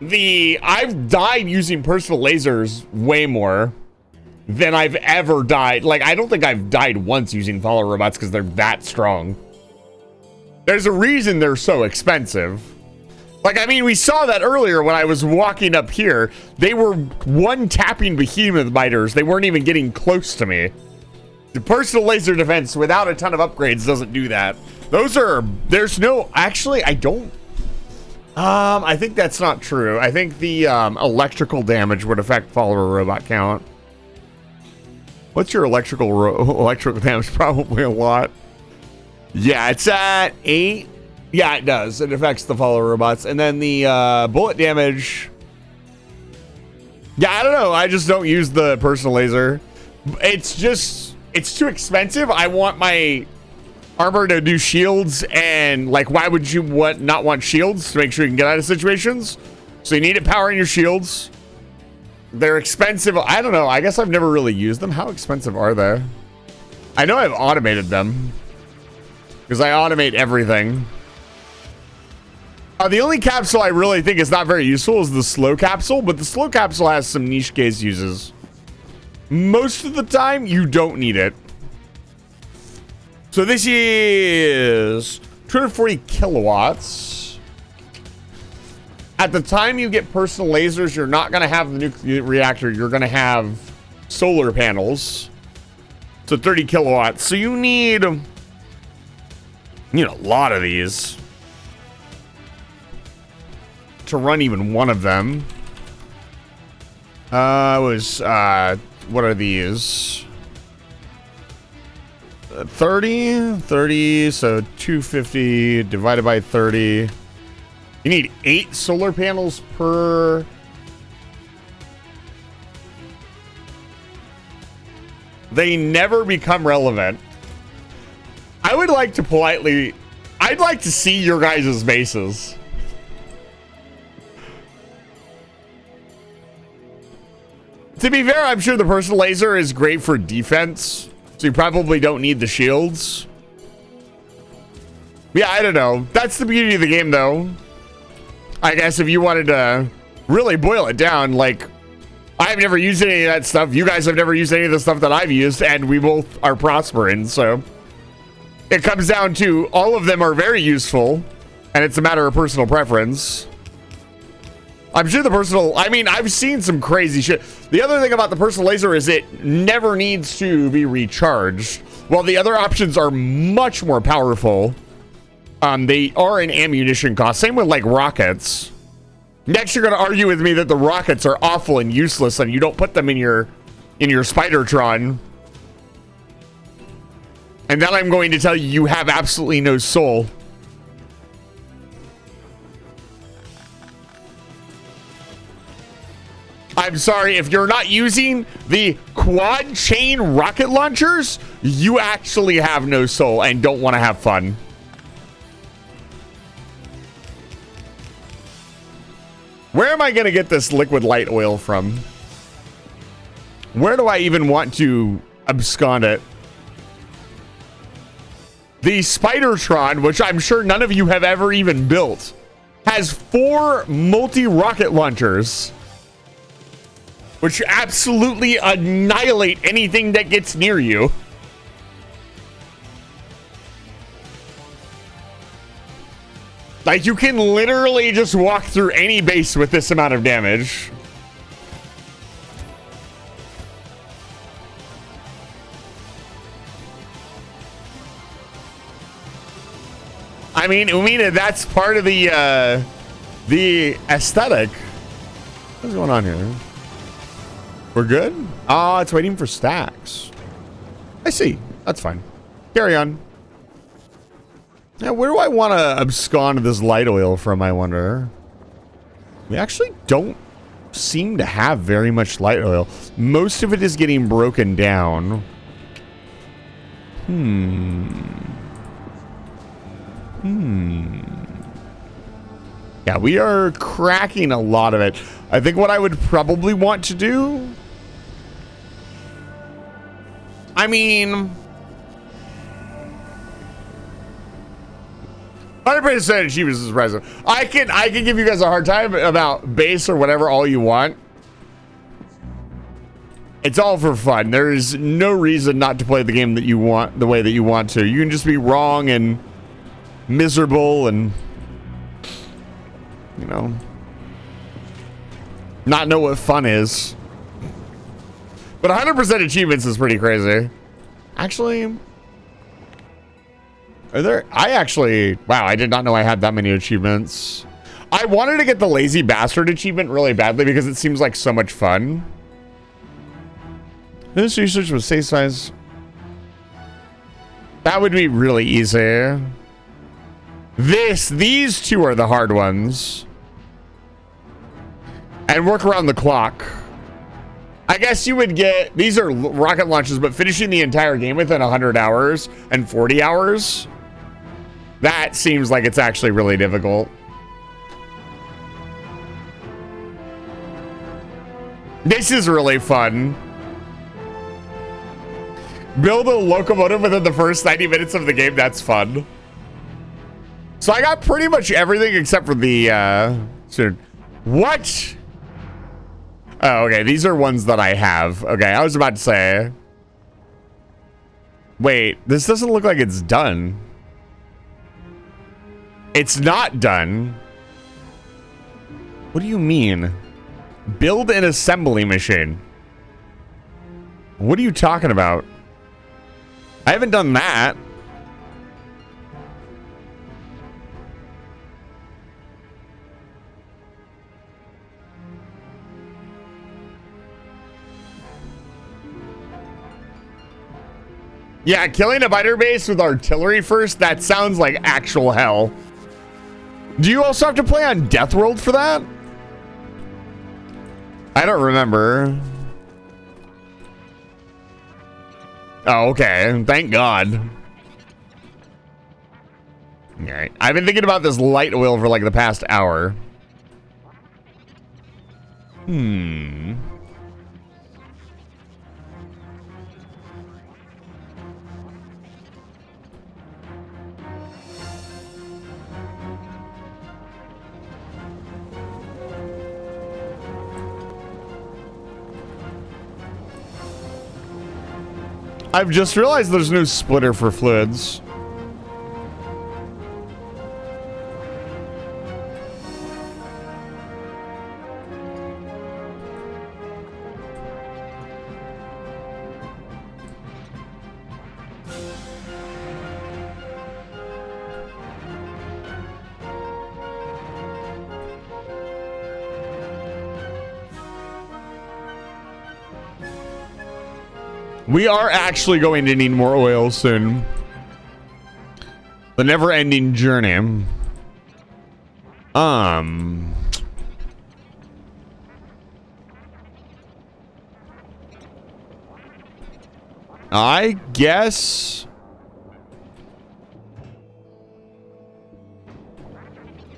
I've died using personal lasers way more than I've ever died. Like, I don't think I've died once using follower robots because they're that strong. There's a reason they're so expensive. Like, I mean, we saw that earlier when I was walking up here. They were one-tapping behemoth biters. They weren't even getting close to me. The personal laser defense without a ton of upgrades doesn't do that. Actually, I don't. I think that's not true. I think the electrical damage would affect follower robot count. What's your electrical damage? Probably a lot. Yeah, it's at 8. Yeah, it does. It affects the follower robots. And then the bullet damage. Yeah, I don't know. I just don't use the personal laser. It's too expensive. I want my armor to do shields, and like, why would you not want shields? To make sure you can get out of situations. So you need it powering your shields. They're expensive. I don't know. I guess I've never really used them. How expensive are they? I know I've automated them because I automate everything. The only capsule I really think is not very useful is the slow capsule, but the slow capsule has some niche case uses. Most of the time, you don't need it. So this is 240 kilowatts. At the time you get personal lasers, you're not going to have the nuclear reactor. You're going to have solar panels. So 30 kilowatts. So you need a lot of these to run even one of them. What are these? 30, so 250 divided by 30. You need 8 solar panels per. They never become relevant. I would like to politely, I'd like to see your guys' bases. To be fair, I'm sure the personal laser is great for defense, so you probably don't need the shields. Yeah, I don't know. That's the beauty of the game, though. I guess if you wanted to really boil it down, like, I've never used any of that stuff. You guys have never used any of the stuff that I've used, and we both are prospering, so it comes down to all of them are very useful, and it's a matter of personal preference. I'm sure the personal, I mean, I've seen some crazy shit. The other thing about the personal laser is it never needs to be recharged. While the other options are much more powerful, they are an ammunition cost. Same with like rockets. Next, you're going to argue with me that the rockets are awful and useless and you don't put them in your Spidertron. And then I'm going to tell you you have absolutely no soul. I'm sorry, if you're not using the quad chain rocket launchers, you actually have no soul and don't want to have fun. Where am I going to get this liquid light oil from? Where do I even want to abscond it? The Spidertron, which I'm sure none of you have ever even built, has 4 multi-rocket launchers, which absolutely annihilate anything that gets near you. Like, you can literally just walk through any base with this amount of damage. I mean, Umina, that's part of the aesthetic. What's going on here? We're good? Oh, it's waiting for stacks. I see. That's fine. Carry on. Now, where do I want to abscond this light oil from, I wonder? We actually don't seem to have very much light oil. Most of it is getting broken down. Yeah, we are cracking a lot of it. I think what I would probably want to do... I mean... 100% achievements is present. I can give you guys a hard time about base or whatever all you want. It's all for fun. There is no reason not to play the game that you want the way that you want to. You can just be wrong and miserable and, you know, not know what fun is. But 100% achievements is pretty crazy. Actually, are there? Wow, I did not know I had that many achievements. I wanted to get the Lazy Bastard achievement really badly because it seems like so much fun. This research was safe size. That would be really easy. These two are the hard ones. And work around the clock. I guess you would get, these are rocket launches, but finishing the entire game within 100 hours and 40 hours. That seems like it's actually really difficult. This is really fun. Build a locomotive within the first 90 minutes of the game. That's fun. So I got pretty much everything except for the, what? Oh, okay. These are ones that I have. Okay, I was about to say. Wait, this doesn't look like it's done. It's not done. What do you mean? Build an assembly machine. What are you talking about? I haven't done that. Yeah, killing a biter base with artillery first, that sounds like actual hell. Do you also have to play on Death World for that? I don't remember. Oh, okay. Thank God. Alright. I've been thinking about this light oil for like the past hour. I've just realized there's no splitter for fluids. We are actually going to need more oil soon. The never-ending journey. I guess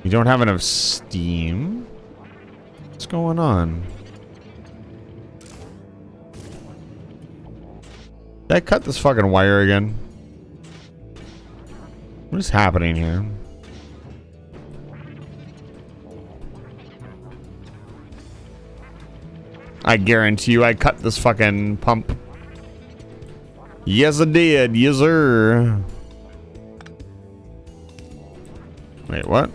you don't have enough steam. What's going on? Did I cut this fucking wire again? What is happening here? I guarantee you I cut this fucking pump. Yes, I did. Yes, sir. Wait, what?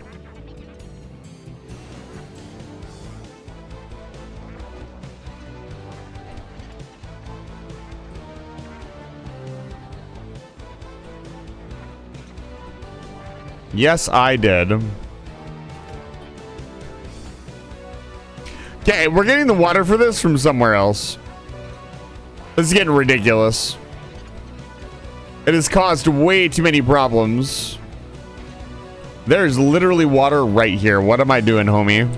Yes, I did. Okay, we're getting the water for this from somewhere else. This is getting ridiculous. It has caused way too many problems. There's literally water right here. What am I doing, homie?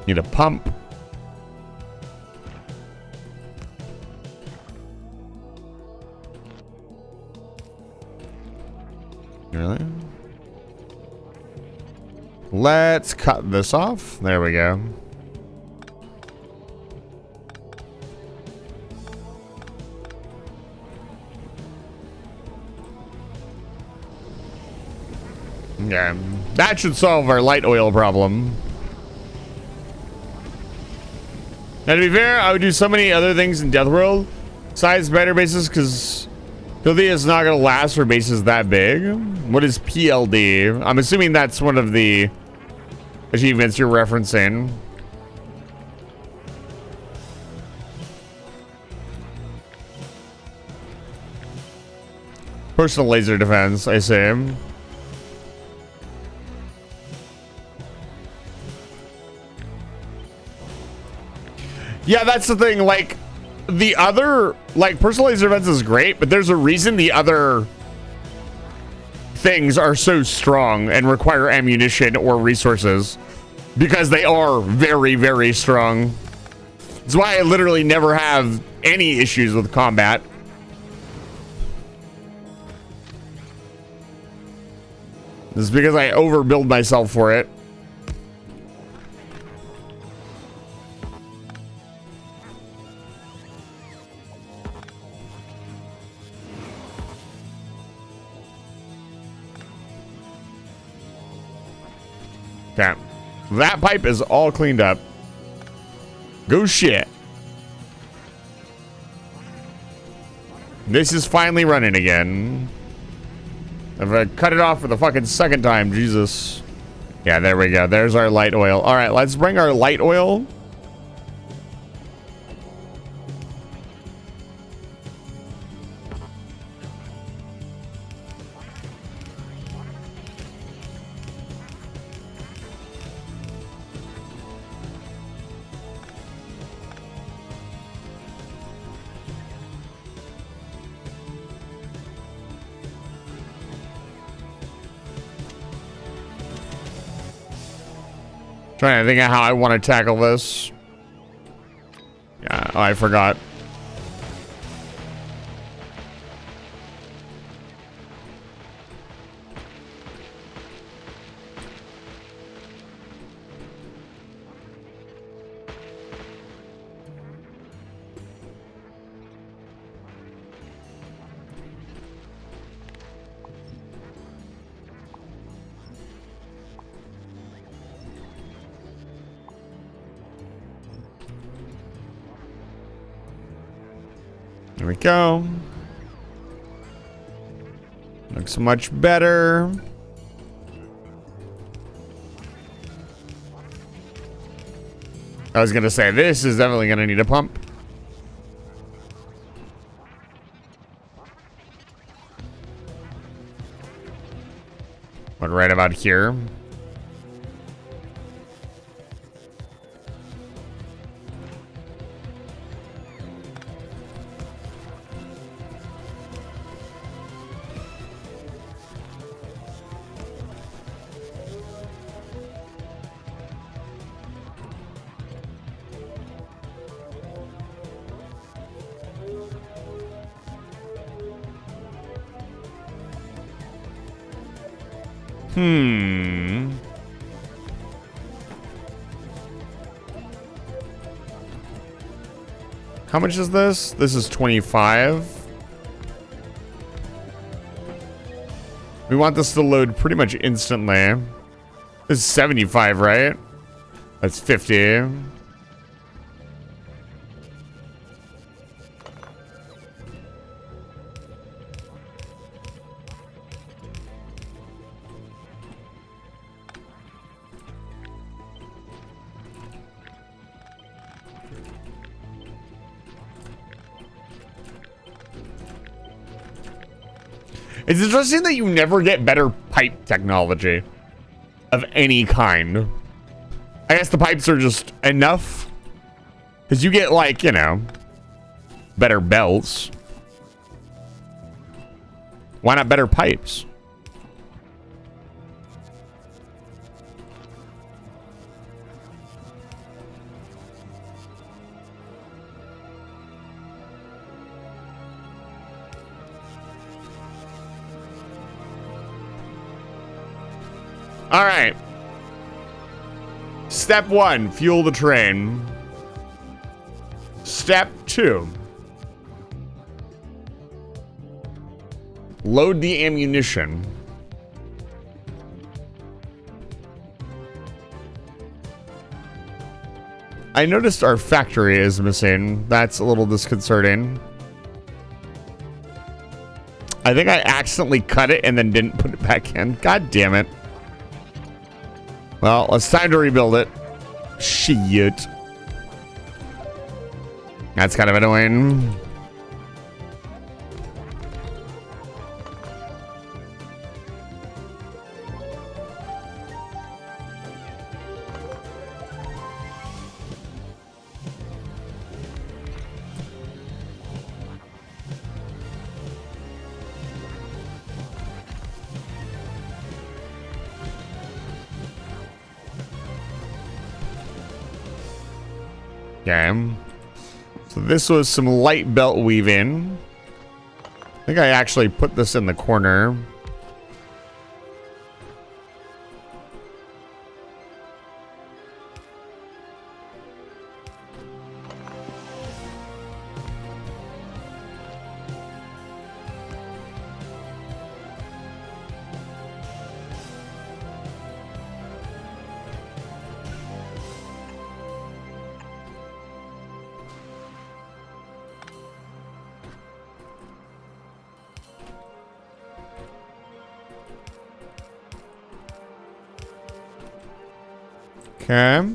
Need a pump. Really? Let's cut this off. There we go. Yeah, that should solve our light oil problem. Now, to be fair, I would do so many other things in Death World, besides better bases, because Filthy is not going to last for bases that big. What is PLD? I'm assuming that's one of the achievements you're referencing. Personal laser defense, I assume. Yeah, that's the thing. Like, the other, like, personal laser defense is great, but there's a reason the other things are so strong and require ammunition or resources because they are very, very strong. That's why I literally never have any issues with combat. This is because I overbuild myself for it. Okay. That pipe is all cleaned up. Go shit. This is finally running again. I've cut it off for the fucking second time. Jesus. Yeah, there we go. There's our light oil. All right, let's bring our light oil. Trying to think of how I want to tackle this. Yeah, oh, I forgot. There we go. Looks much better. I was gonna say, this is definitely gonna need a pump. But right about here. How much is this? This is 25. We want this to load pretty much instantly. This is 75, right? That's 50. It's interesting that you never get better pipe technology of any kind. I guess the pipes are just enough. Because you get, like, you know, better belts. Why not better pipes? All right. Step 1, fuel the train. Step 2, load the ammunition. I noticed our factory is missing. That's a little disconcerting. I think I accidentally cut it and then didn't put it back in. God damn it. Well, it's time to rebuild it. Shit. That's kind of annoying. Okay. So this was some light belt weaving. I think I actually put this in the corner. Okay.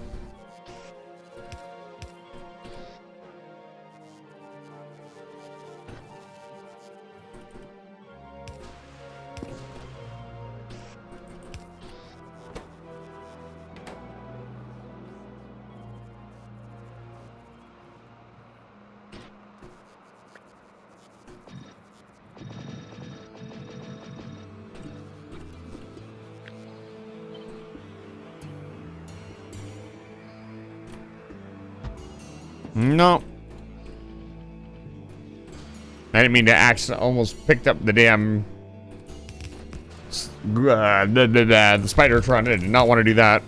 No. I didn't mean to accidentally almost picked up the damn the Spidertron. I did not want to do that.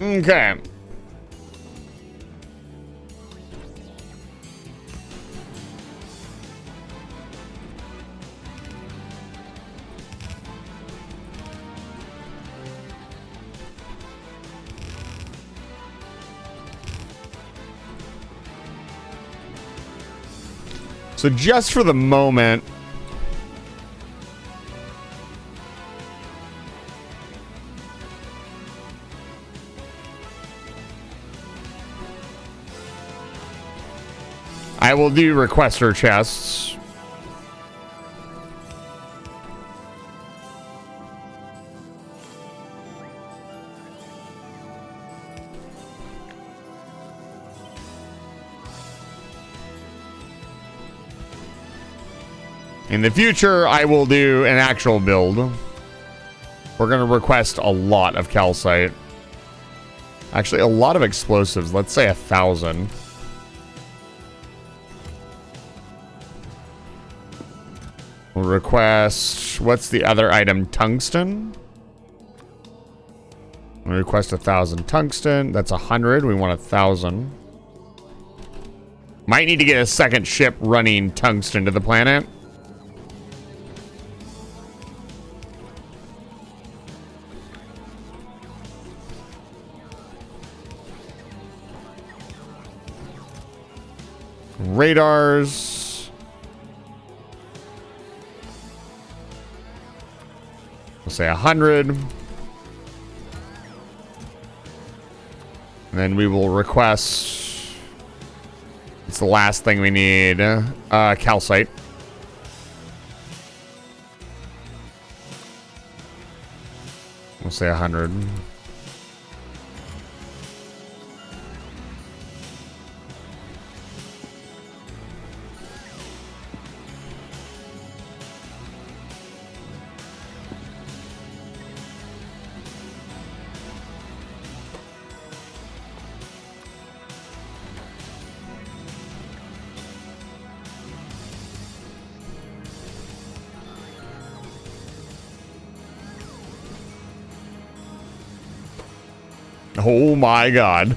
Okay. So just for the moment, I will do requester chests. In the future, I will do an actual build. We're going to request a lot of calcite. Actually, a lot of explosives. Let's say 1,000. We'll request... What's the other item? Tungsten? We'll request 1,000 tungsten. That's 100. We want 1,000. Might need to get a second ship running tungsten to the planet. Radars. We'll say 100. And then we will request... It's the last thing we need. Calcite. We'll say 100. Oh my god.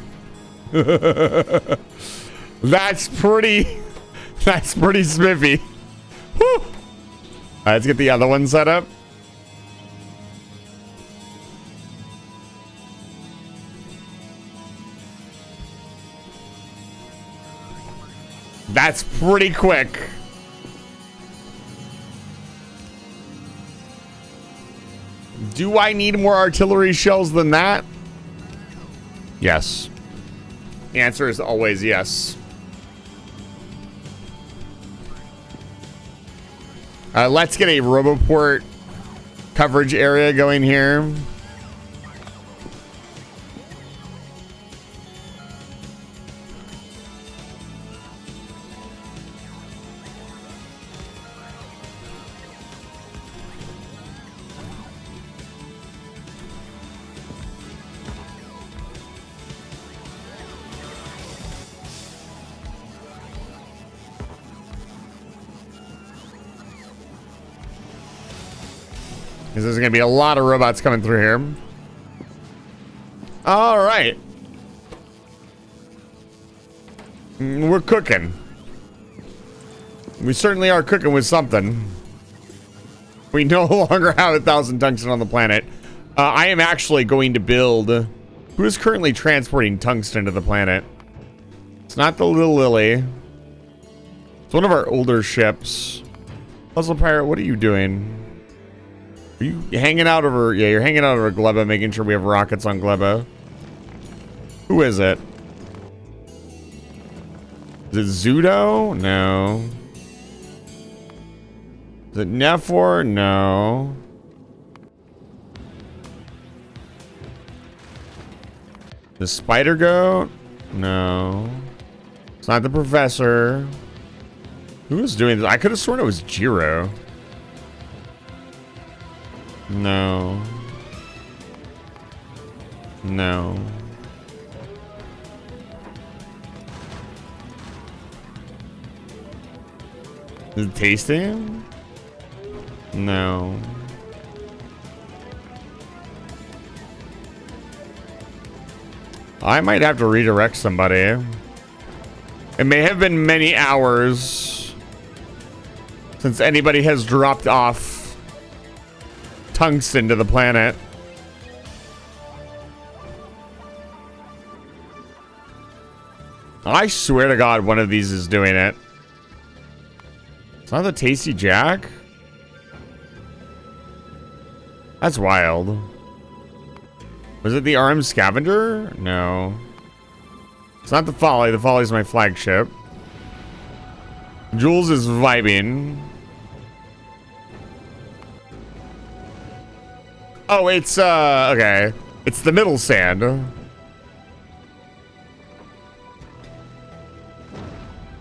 That's pretty spiffy. Whew. Let's get the other one set up. That's pretty quick. Do I need more artillery shells than that? Yes. The answer is always yes. Let's get a Roboport coverage area going here. Because there's going to be a lot of robots coming through here. All right. We're cooking. We certainly are cooking with something. We no longer have 1,000 tungsten on the planet. I am actually going to build... Who is currently transporting tungsten to the planet? It's not the Little Lily. It's one of our older ships. Puzzle Pirate, what are you doing? Are you hanging out over... Yeah, you're hanging out over Gleba, making sure we have rockets on Gleba. Who is it? Is it Zudo? No. Is it Nefor? No. The Spider Goat? No. It's not the Professor. Who is doing this? I could have sworn it was Jiro. No. No. Is it tasting? No. I might have to redirect somebody. It may have been many hours since anybody has dropped off tungsten to the planet. I swear to God, one of these is doing it. It's not the Tasty Jack? That's wild. Was it the Armed Scavenger? No. It's not the Folly. The Folly's my flagship. Jules is vibing. Oh, it's, okay. It's the Middle Sand.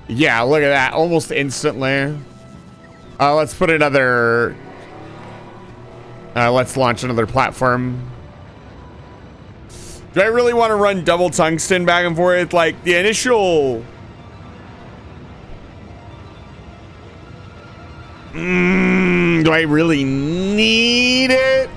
Yeah, look at that. Almost instantly. Let's put another... let's launch another platform. Do I really want to run double tungsten back and forth? Like, the initial... do I really need it?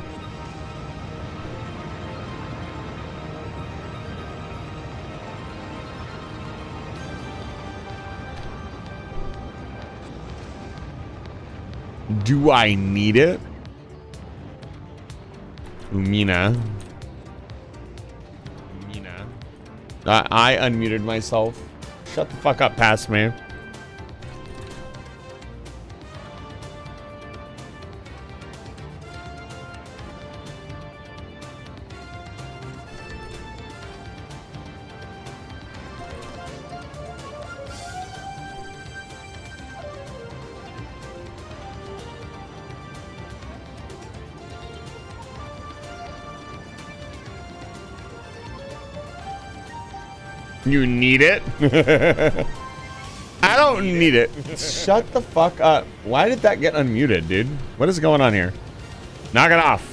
Do I need it? Umina. I unmuted myself. Shut the fuck up past me. You need it? I don't need it. Shut the fuck up. Why did that get unmuted, dude? What is going on here? Knock it off.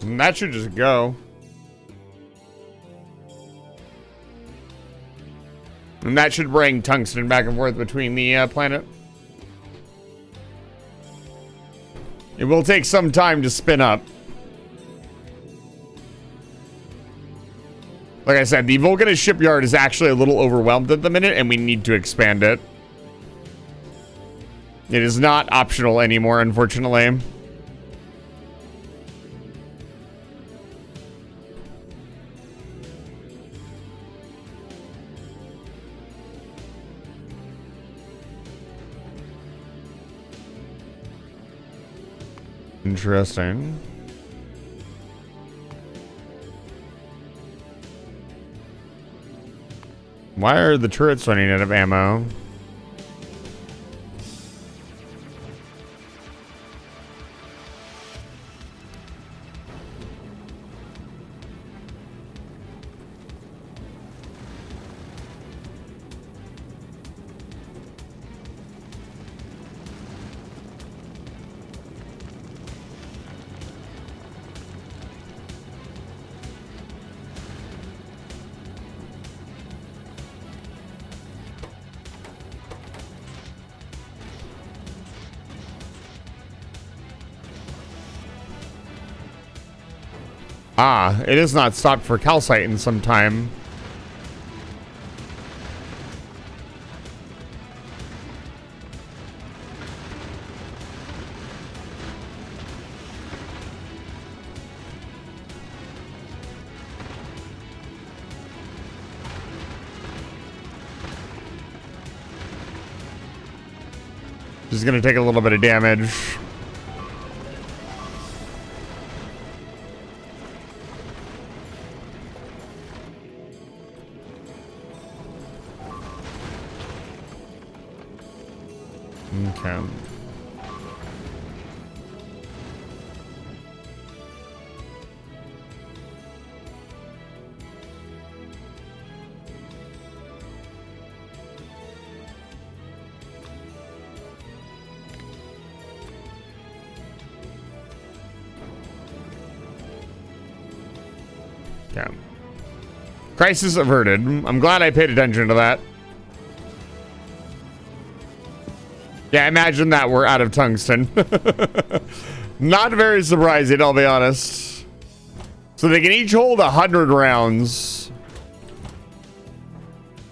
And that should just go. And that should bring tungsten back and forth between the planet. It will take some time to spin up. Like I said, the Vulcanist shipyard is actually a little overwhelmed at the minute, and we need to expand it. It is not optional anymore, unfortunately. Interesting. Why are the turrets running out of ammo? Ah, it is not stopped for calcite in some time. Just gonna take a little bit of damage. Okay. Yeah. Crisis averted. I'm glad I paid attention to that. Yeah, imagine that we're out of tungsten. Not very surprising, I'll be honest. So they can each hold 100 rounds.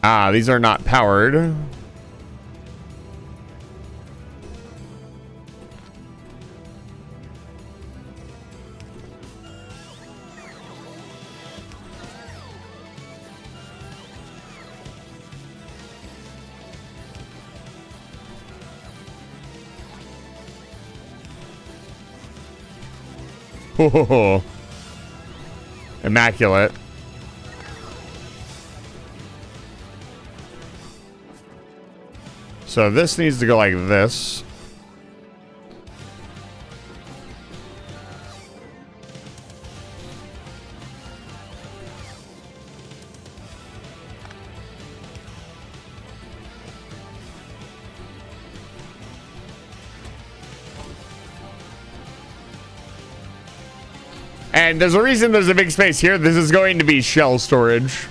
Ah, these are not powered. Oh, immaculate. So this needs to go like this. And there's a reason there's a big space here. This is going to be shell storage.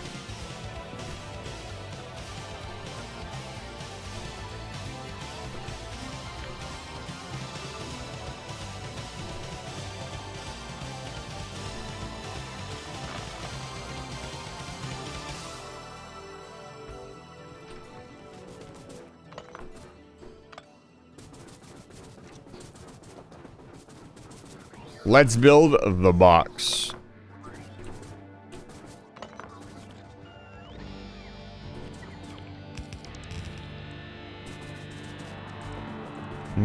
Let's build the box.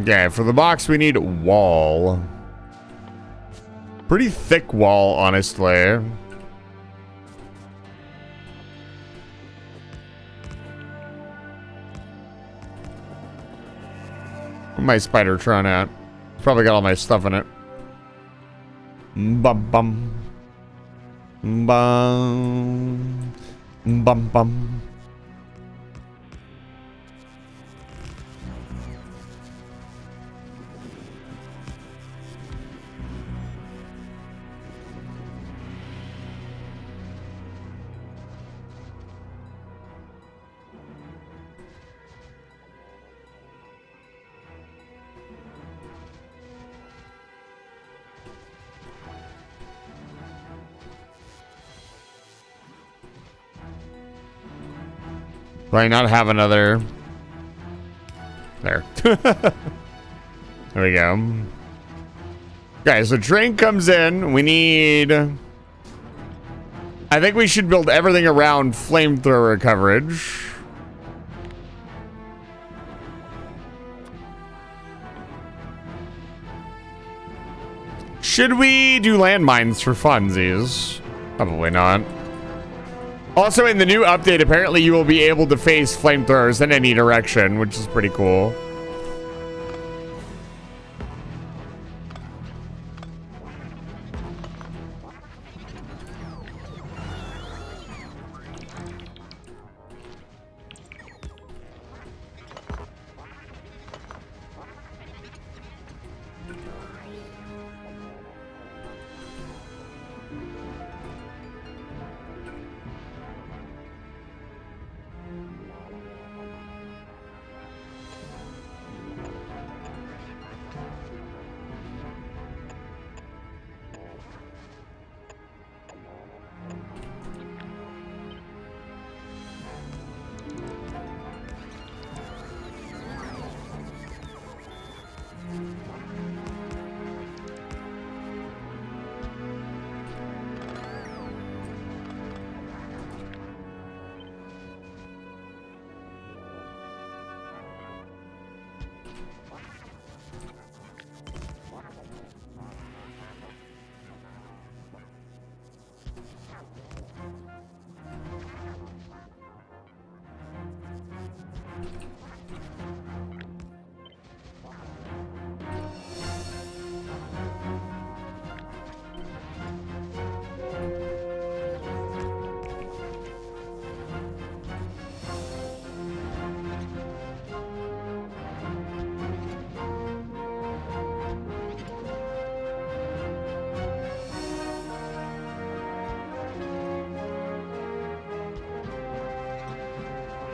Okay, for the box we need wall. Pretty thick wall, honestly. Where's my Spider-Tron at? Probably got all my stuff in it. Bum bum. Bum. Bum bum. I not have another? There. There we go. Okay, so train comes in. We need... I think we should build everything around flamethrower coverage. Should we do landmines for funsies? Probably not. Also, in the new update, apparently you will be able to face flamethrowers in any direction, which is pretty cool.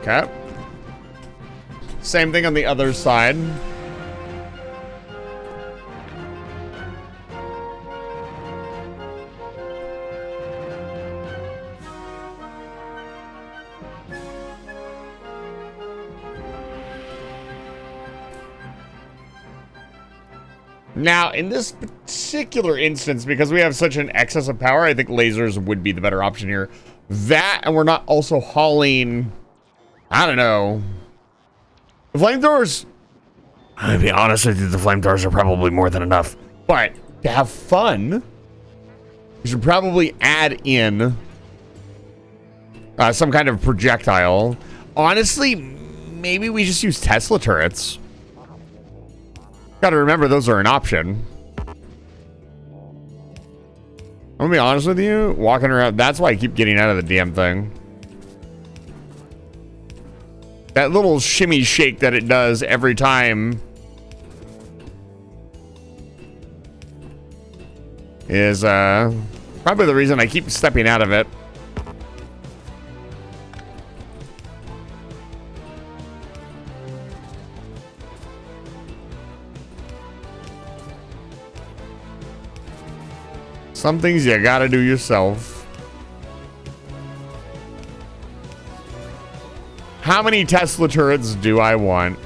Okay. Same thing on the other side. Now, in this particular instance, because we have such an excess of power, I think lasers would be the better option here. That, and we're not also hauling... I don't know. The flamethrowers... I'll be honest with you, the flamethrowers are probably more than enough. But to have fun, you should probably add in some kind of projectile. Honestly, maybe we just use Tesla turrets. Gotta remember, those are an option. I'm gonna be honest with you, walking around, that's why I keep getting out of the damn thing. That little shimmy shake that it does every time is probably the reason I keep stepping out of it. Some things you gotta do yourself. How many Tesla turrets do I want?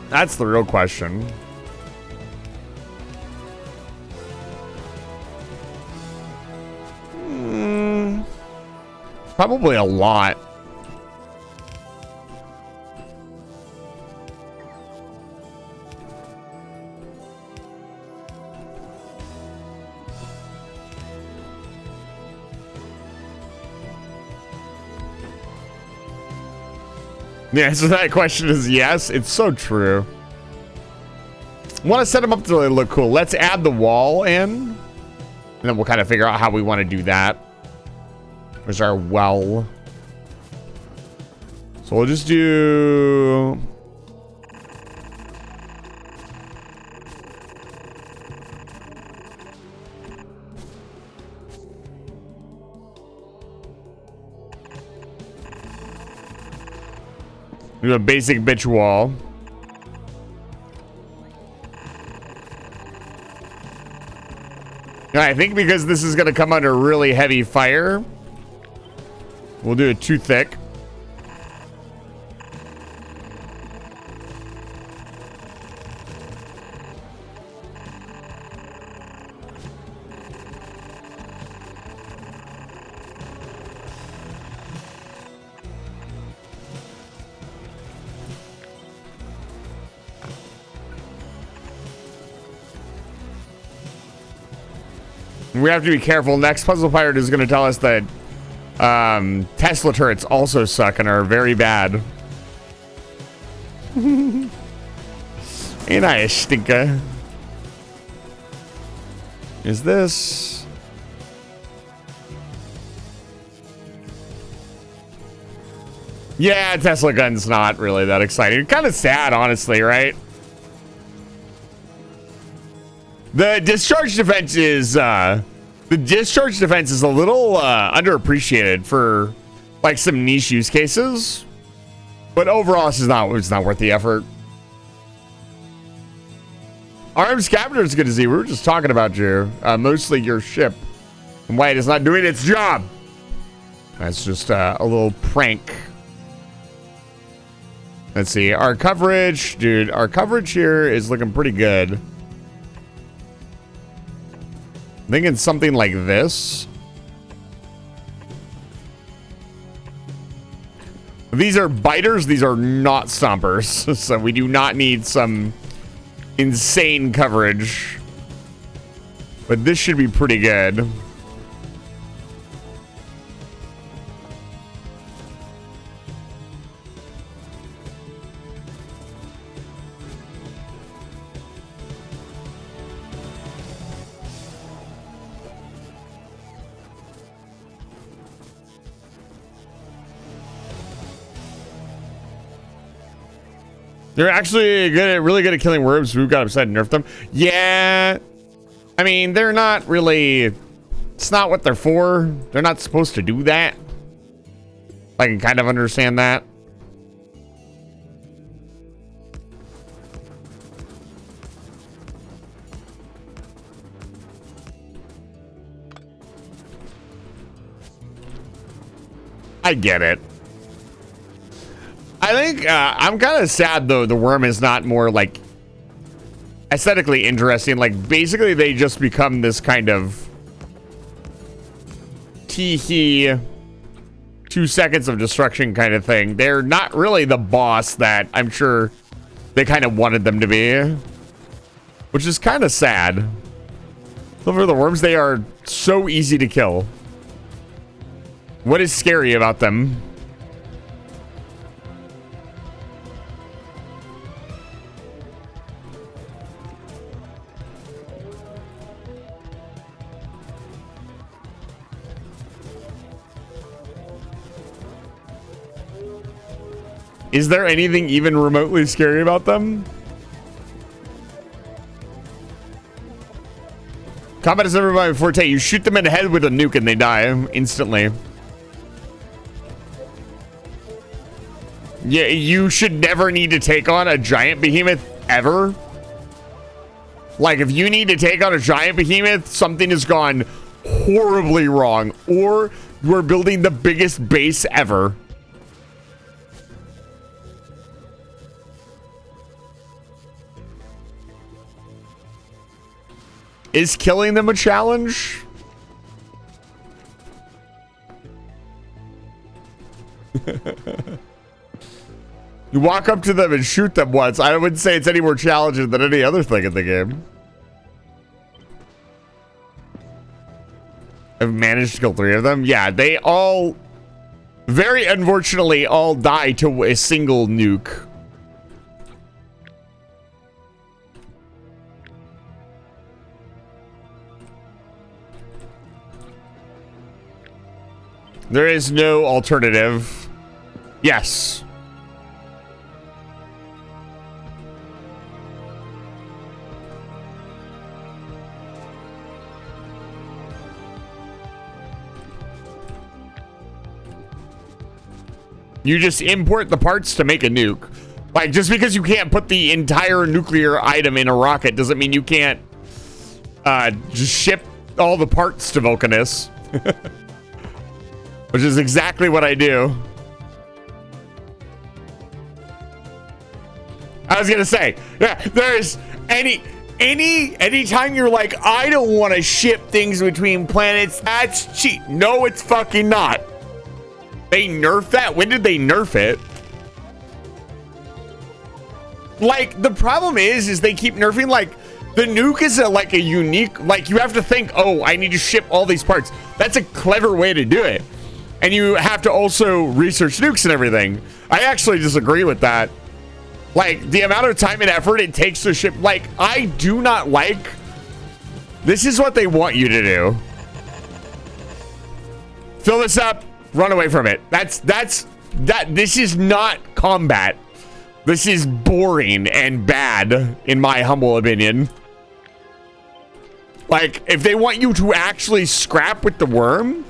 That's the real question. Probably a lot. The answer to that question is yes. It's so true. Want to set them up to look cool. Let's add the wall in. And then we'll kind of figure out how we want to do that. There's our well. So we'll just do... do a basic bitch wall. I think because this is going to come under really heavy fire, we'll do it too thick. We have to be careful. Next puzzle pirate is going to tell us that Tesla turrets also suck and are very bad. Ain't I a stinker? Is this? Yeah, Tesla gun's not really that exciting. Kind of sad, honestly, right? The discharge defense is a little underappreciated for like some niche use cases, but overall, it's not worth the effort. Armed scavenger is good to see. We were just talking about you, mostly your ship, and why it is not doing its job. That's just a little prank. Let's see our coverage, dude. Our coverage here is looking pretty good. Thinking something like this. These are biters. These are not stompers. So we do not need some insane coverage. But this should be pretty good. They're actually really good at killing worms. Who got upset and nerfed them? Yeah. I mean, they're not really... It's not what they're for. They're not supposed to do that. I can kind of understand that. I get it. I think I'm kind of sad though the worm is not more like aesthetically interesting. Like basically they just become this kind of tee-hee 2 seconds of destruction kind of thing. They're not really the boss that I'm sure they kind of wanted them to be, which is kind of sad. Over the worms, they are so easy to kill. What is scary about them? Is there anything even remotely scary about them? Combat is never my forte. You shoot them in the head with a nuke and they die instantly. Yeah, you should never need to take on a giant behemoth ever. Like, if you need to take on a giant behemoth, something has gone horribly wrong. Or you're building the biggest base ever. Is killing them a challenge? You walk up to them and shoot them once. I wouldn't say it's any more challenging than any other thing in the game. I've managed to kill 3 of them. Yeah, they all, very unfortunately, all die to a single nuke. There is no alternative. Yes. You just import the parts to make a nuke. Like, just because you can't put the entire nuclear item in a rocket doesn't mean you can't just ship all the parts to Vulcanus. Which is exactly what I do. I was gonna say, yeah, there's anytime you're like, I don't want to ship things between planets, that's cheat. No, it's fucking not. They nerfed that? When did they nerf it? Like, the problem is they keep nerfing, like, The nuke is like a unique, like you have to think, oh, I need to ship all these parts. That's a clever way to do it. And you have to also research nukes and everything. I actually disagree with that. Like the amount of time and effort it takes to ship, like I do not like, this is what they want you to do. Fill this up, run away from it. This is not combat. This is boring and bad, in my humble opinion. Like, if they want you to actually scrap with the worm,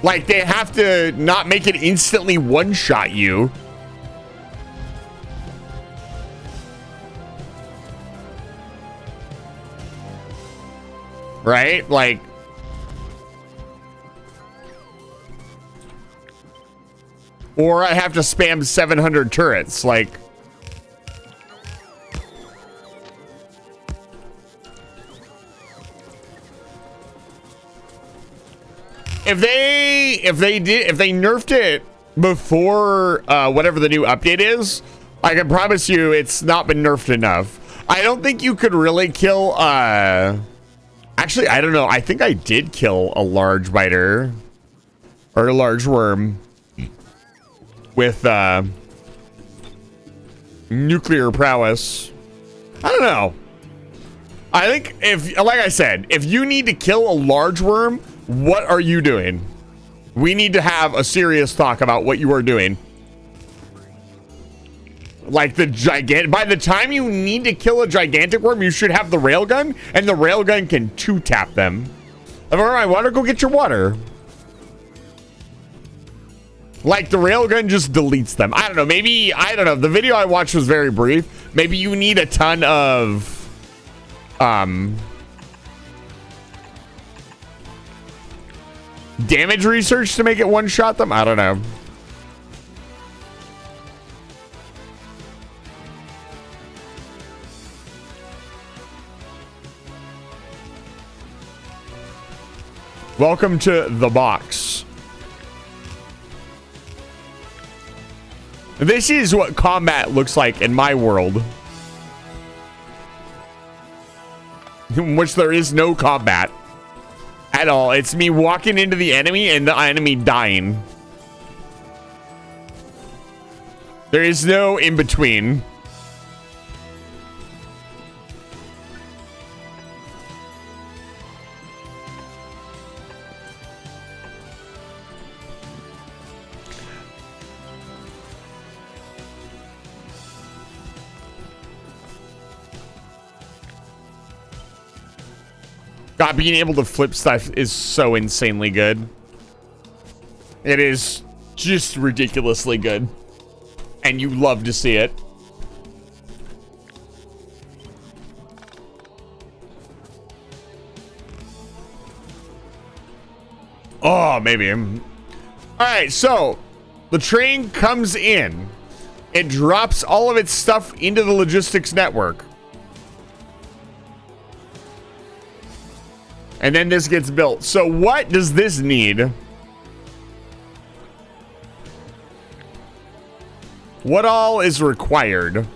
like, they have to not make it instantly one-shot you. Right? Like... Or I have to spam 700 turrets, like... If they nerfed it before whatever the new update is, I can promise you it's not been nerfed enough. I don't think you could really kill, actually, I don't know. I think I did kill a large biter or a large worm with nuclear prowess. I don't know. I think if, like I said, if you need to kill a large worm, what are you doing? We need to have a serious talk about what you are doing. Like the gigantic, by the time you need to kill a gigantic worm, you should have the railgun, and the railgun can two-tap them. All right, water, go get your water. Like the railgun just deletes them. I don't know, maybe, I don't know. The video I watched was very brief. Maybe you need a ton of, damage research to make it one-shot them? I don't know. Welcome to the box. This is what combat looks like in my world. In which there is no combat at all. It's me walking into the enemy and the enemy dying. There is no in between. God, being able to flip stuff is so insanely good. It is just ridiculously good. And you love to see it. Oh, maybe. All right, so the train comes in. It drops all of its stuff into the logistics network. And then this gets built. So what does this need? What all is required?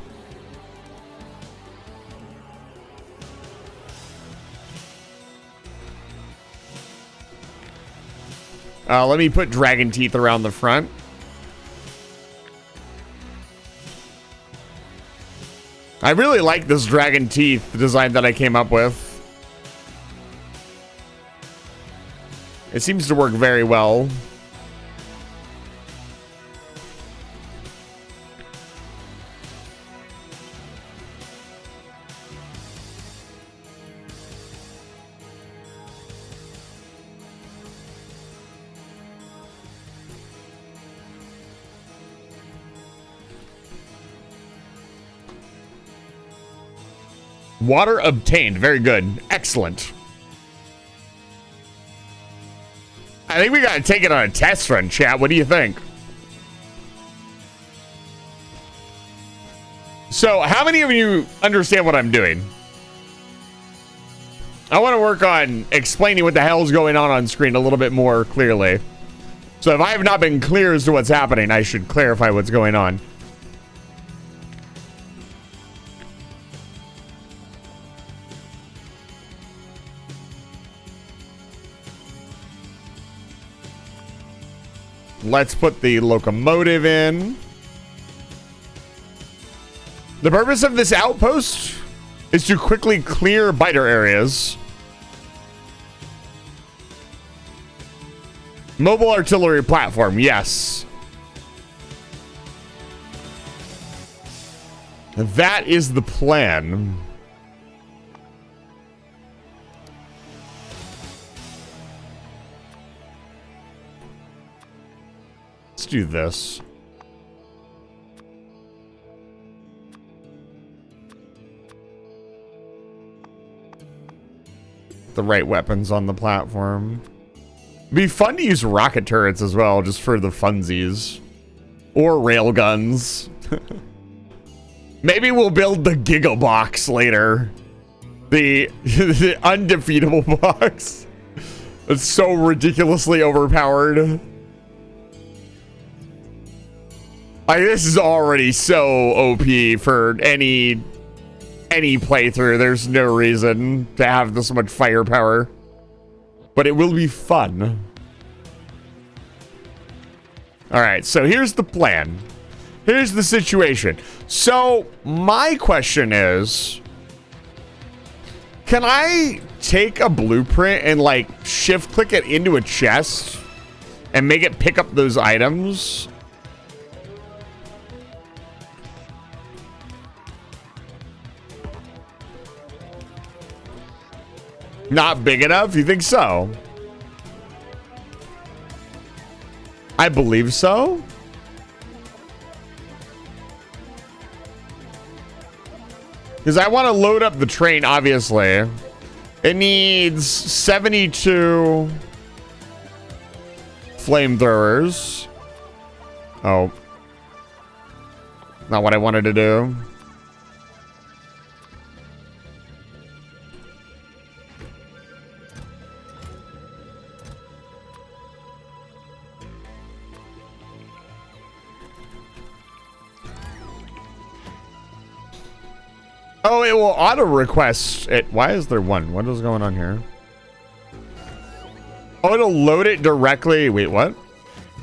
Let me put dragon teeth around the front. I really like this dragon teeth design that I came up with. It seems to work very well. Water obtained. Very good. Excellent. I think we gotta take it on a test run, chat. What do you think? So, how many of you understand what I'm doing? I want to work on explaining what the hell is going on screen a little bit more clearly. So, if I have not been clear as to what's happening, I should clarify what's going on. Let's put the locomotive in. The purpose of this outpost is to quickly clear biter areas. Mobile artillery platform, yes. That is the plan. Let's do this. The right weapons on the platform. Be fun to use rocket turrets as well, just for the funsies. Or rail guns. Maybe we'll build the Giga Box later. The undefeatable box. It's so ridiculously overpowered. Like, this is already so OP for any playthrough. There's no reason to have this much firepower. But it will be fun. Alright, so here's the plan. Here's the situation. So, my question is, can I take a blueprint and, like, shift-click it into a chest and make it pick up those items? Not big enough? You think so? I believe so. Because I want to load up the train, obviously. It needs 72 flamethrowers. Oh. Not what I wanted to do. Oh, it will auto request it. Why is there one? What is going on here? Oh, it'll load it directly. Wait, what?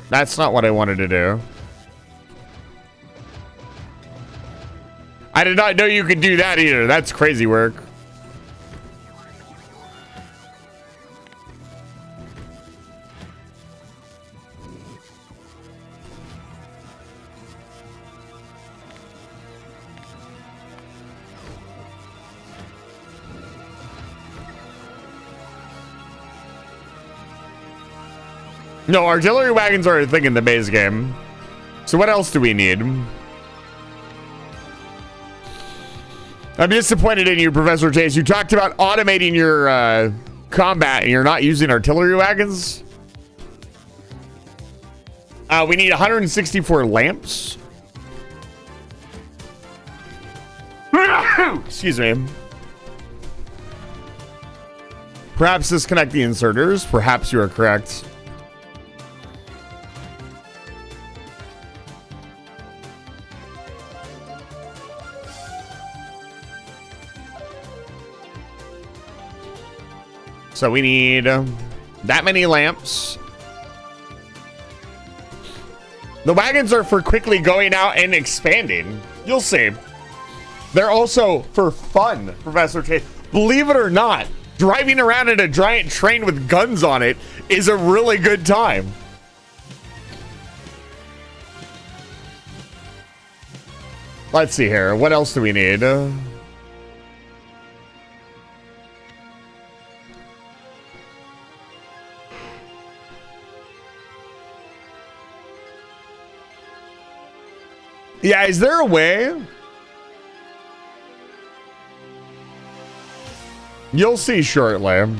That's not what I wanted to do. I did not know you could do that either. That's crazy work. No, artillery wagons are a thing in the base game. So what else do we need? I'm disappointed in you, Professor Chase. You talked about automating your combat and you're not using artillery wagons. We need 164 lamps. Excuse me. Perhaps disconnect the inserters. Perhaps you are correct. So we need that many lamps. The wagons are for quickly going out and expanding. You'll see. They're also for fun, Professor Chase. Believe it or not, driving around in a giant train with guns on it is a really good time. Let's see here. What else do we need? Yeah, is there a way? You'll see shortly.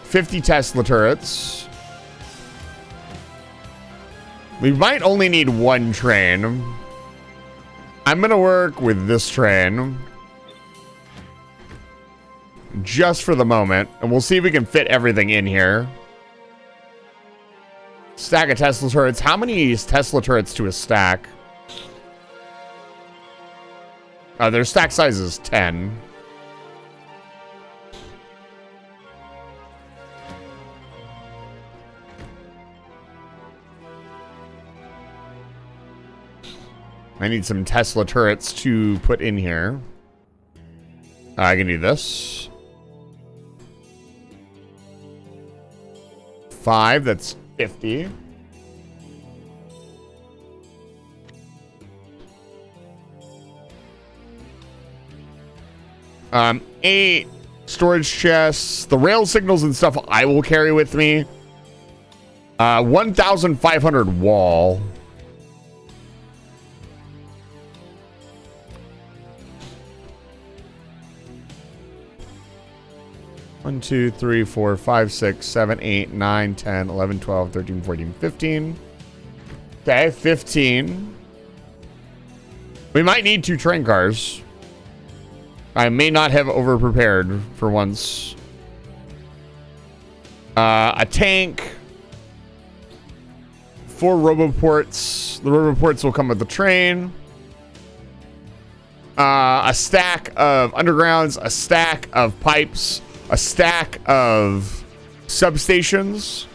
50 Tesla turrets. We might only need one train. I'm gonna work with this train. Just for the moment. And we'll see if we can fit everything in here. Stack of Tesla turrets. How many is Tesla turrets to a stack? Their stack size is 10. I need some Tesla turrets to put in here. I can do this. 5, that's 50. Um, 8 storage chests. The rail signals and stuff I will carry with me. 1,500 wall. One, 2, 3, 4, 5, 6, 7, 8, 9, 10, 11, 12, 13, 14, 15. Okay, 15. We might need 2 train cars. I may not have over-prepared for once. A tank. 4 roboports. The roboports will come with the train. A stack of undergrounds. A stack of pipes. A stack of substations.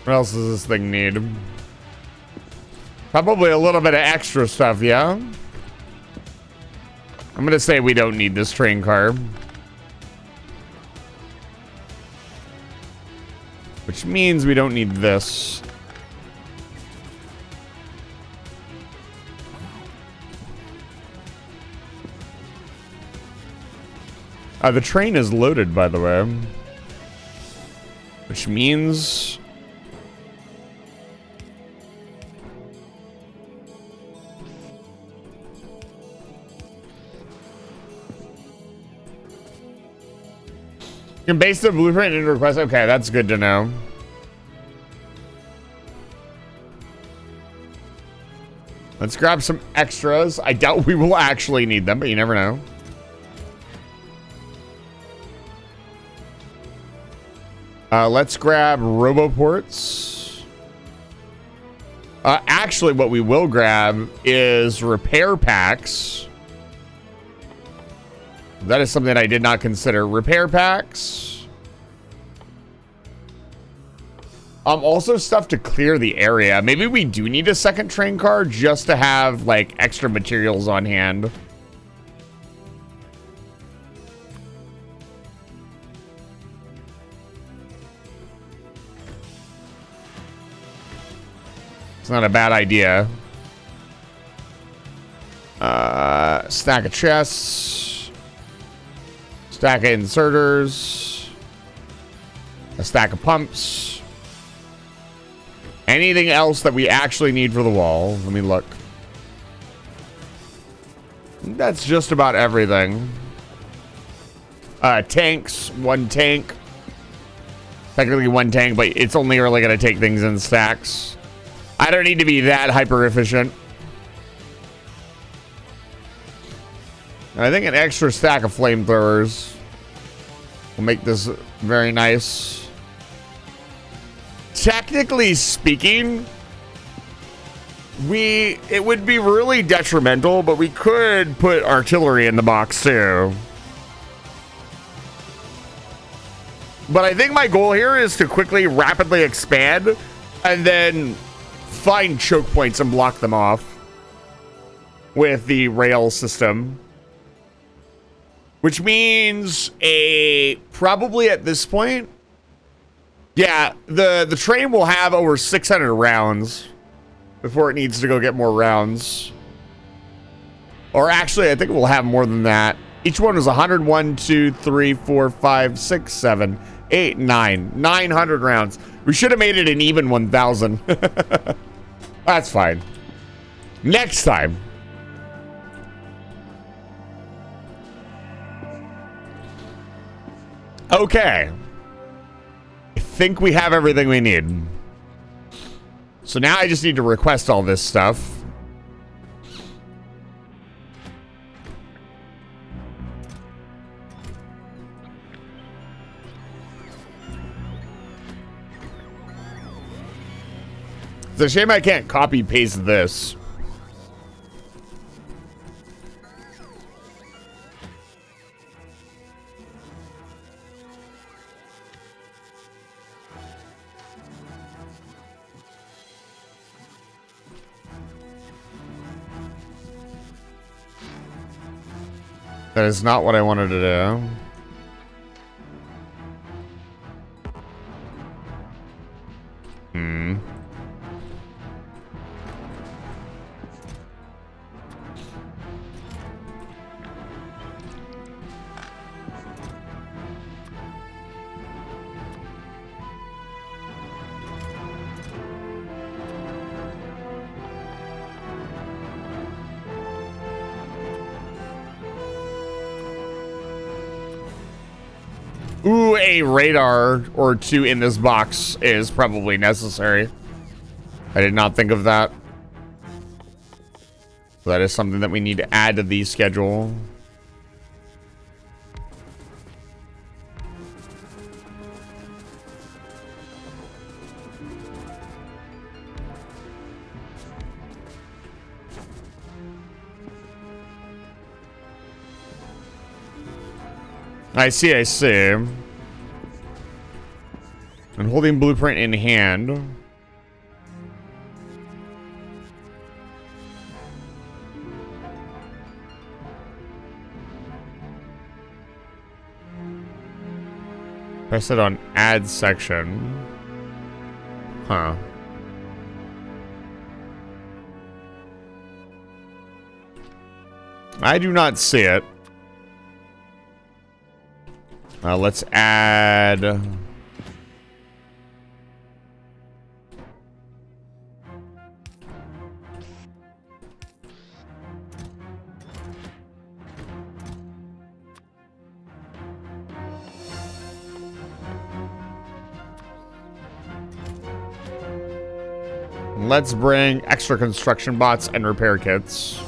What else does this thing need? Probably a little bit of extra stuff, yeah? I'm gonna say we don't need this train car. Which means we don't need this. The train is loaded, by the way. Which means... you can base the blueprint into request. Okay, that's good to know. Let's grab some extras. I doubt we will actually need them, but you never know. Let's grab roboports. Actually, what we will grab is repair packs. That is something I did not consider. Repair packs. Also stuff to clear the area. Maybe we do need a second train car just to have, like, extra materials on hand. It's not a bad idea. Stack of chests. Stack of inserters. A stack of pumps. Anything else that we actually need for the wall? Let me look. That's just about everything. Tanks. 1 tank. Technically 1 tank, but it's only really going to take things in stacks. I don't need to be that hyper efficient. I think an extra stack of flamethrowers will make this very nice. Technically speaking, it would be really detrimental, but we could put artillery in the box too. But I think my goal here is to quickly, rapidly expand and then find choke points and block them off with the rail system. Which means probably at this point, yeah, the train will have over 600 rounds before it needs to go get more rounds. Or actually, I think it will have more than that. Each one was 101, 2, 3, 4, 5, 6, 7, 8, 9. 900 rounds. We should have made it an even 1,000. That's fine. Next time. Okay. I think we have everything we need. So now I just need to request all this stuff. It's a shame I can't copy paste this. That is not what I wanted to do. Ooh, a radar or two in this box is probably necessary. I did not think of that. That is something that we need to add to the schedule. I see, I see. And holding blueprint in hand. Press it on add section. Huh. I do not see it. Let's add. Let's bring extra construction bots and repair kits.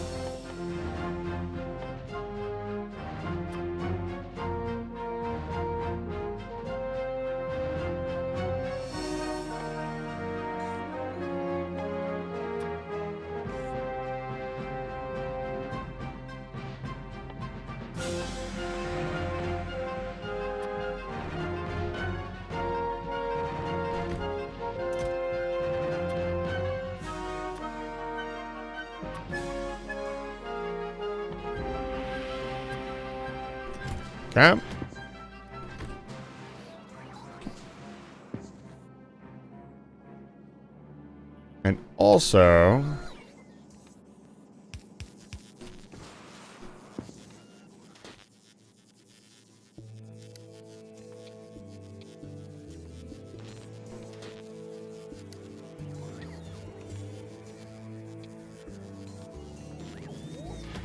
Okay. And also,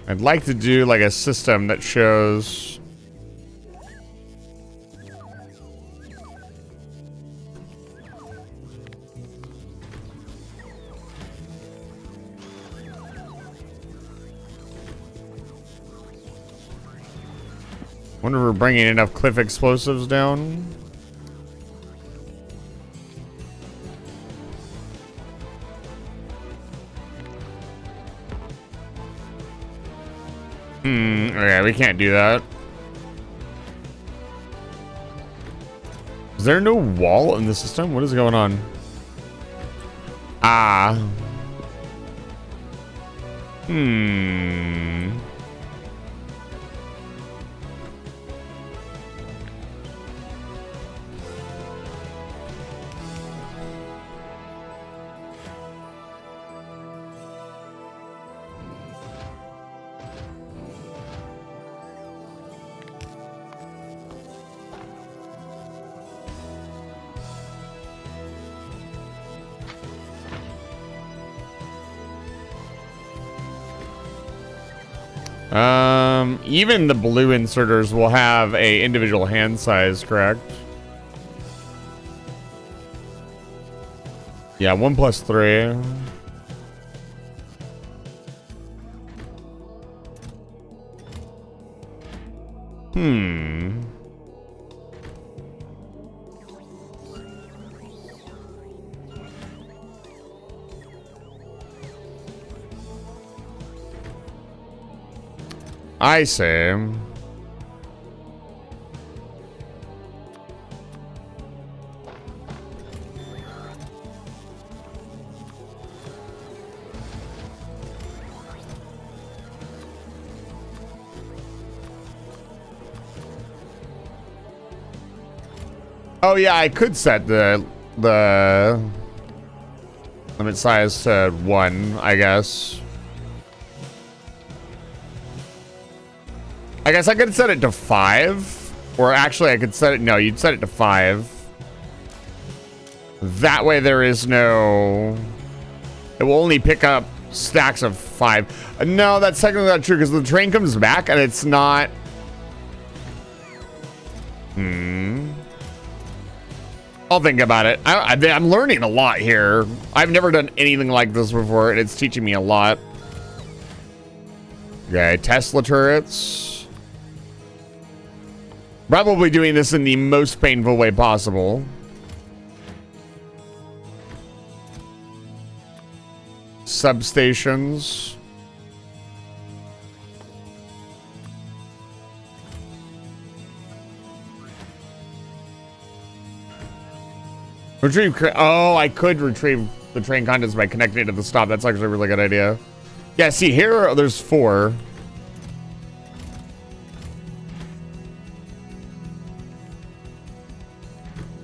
I'd like to do like a system that shows wonder if we're bringing enough cliff explosives down. Okay, we can't do that. Is there no wall in the system? What is going on? Ah. Even the blue inserters will have a individual hand size, correct? Yeah, 1 plus 3. I see. Oh yeah, I could set the limit size to 1, I guess. I guess I could set it to 5. Or actually I could set it, no, you'd set it to 5. That way there is no, it will only pick up stacks of 5. No, that's technically not true because the train comes back and it's not. I'll think about it. I'm learning a lot here. I've never done anything like this before, and it's teaching me a lot. Okay, Tesla turrets. Probably doing this in the most painful way possible. Substations. Retrieve. Oh, I could retrieve the train contents by connecting it to the stop. That's actually a really good idea. Yeah, see here, there's 4.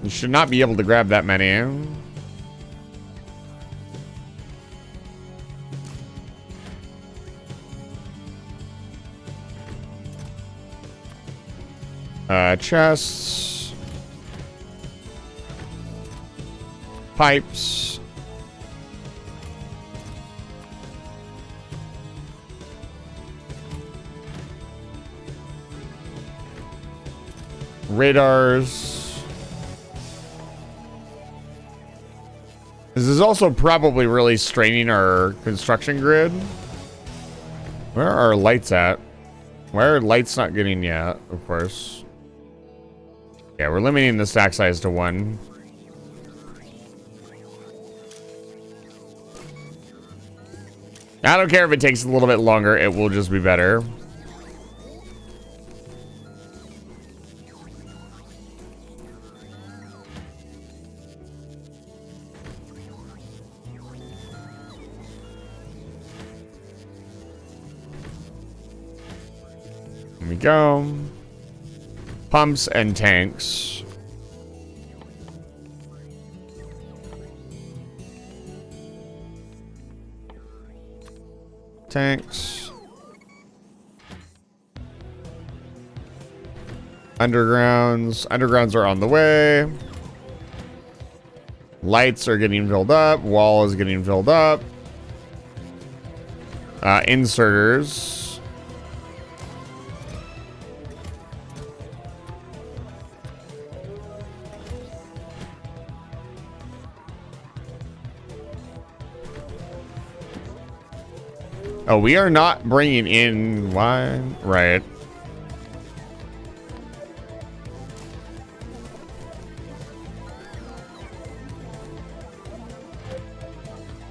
You should not be able to grab that many. Chests. Pipes. Radars. This is also probably really straining our construction grid. Where are our lights at? Why are lights not getting yet? Of course. Yeah, we're limiting the stack size to 1. I don't care if it takes a little bit longer, it will just be better. Here we go. Pumps and tanks. Tanks. Undergrounds. Undergrounds are on the way. Lights are getting filled up. Wall is getting filled up. Inserters. Oh, we are not bringing in wine. Right.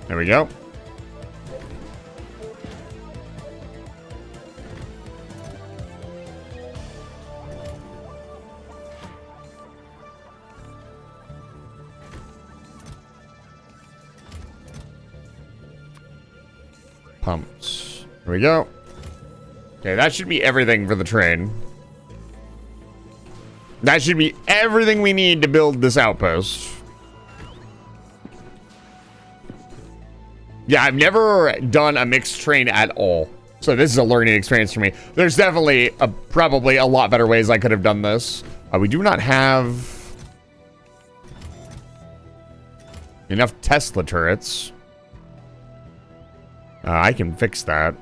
There we go. Pumps. Here we go. Okay, that should be everything for the train. That should be everything we need to build this outpost. Yeah, I've never done a mixed train at all. So this is a learning experience for me. There's definitely probably a lot better ways I could have done this. We do not have enough Tesla turrets. I can fix that.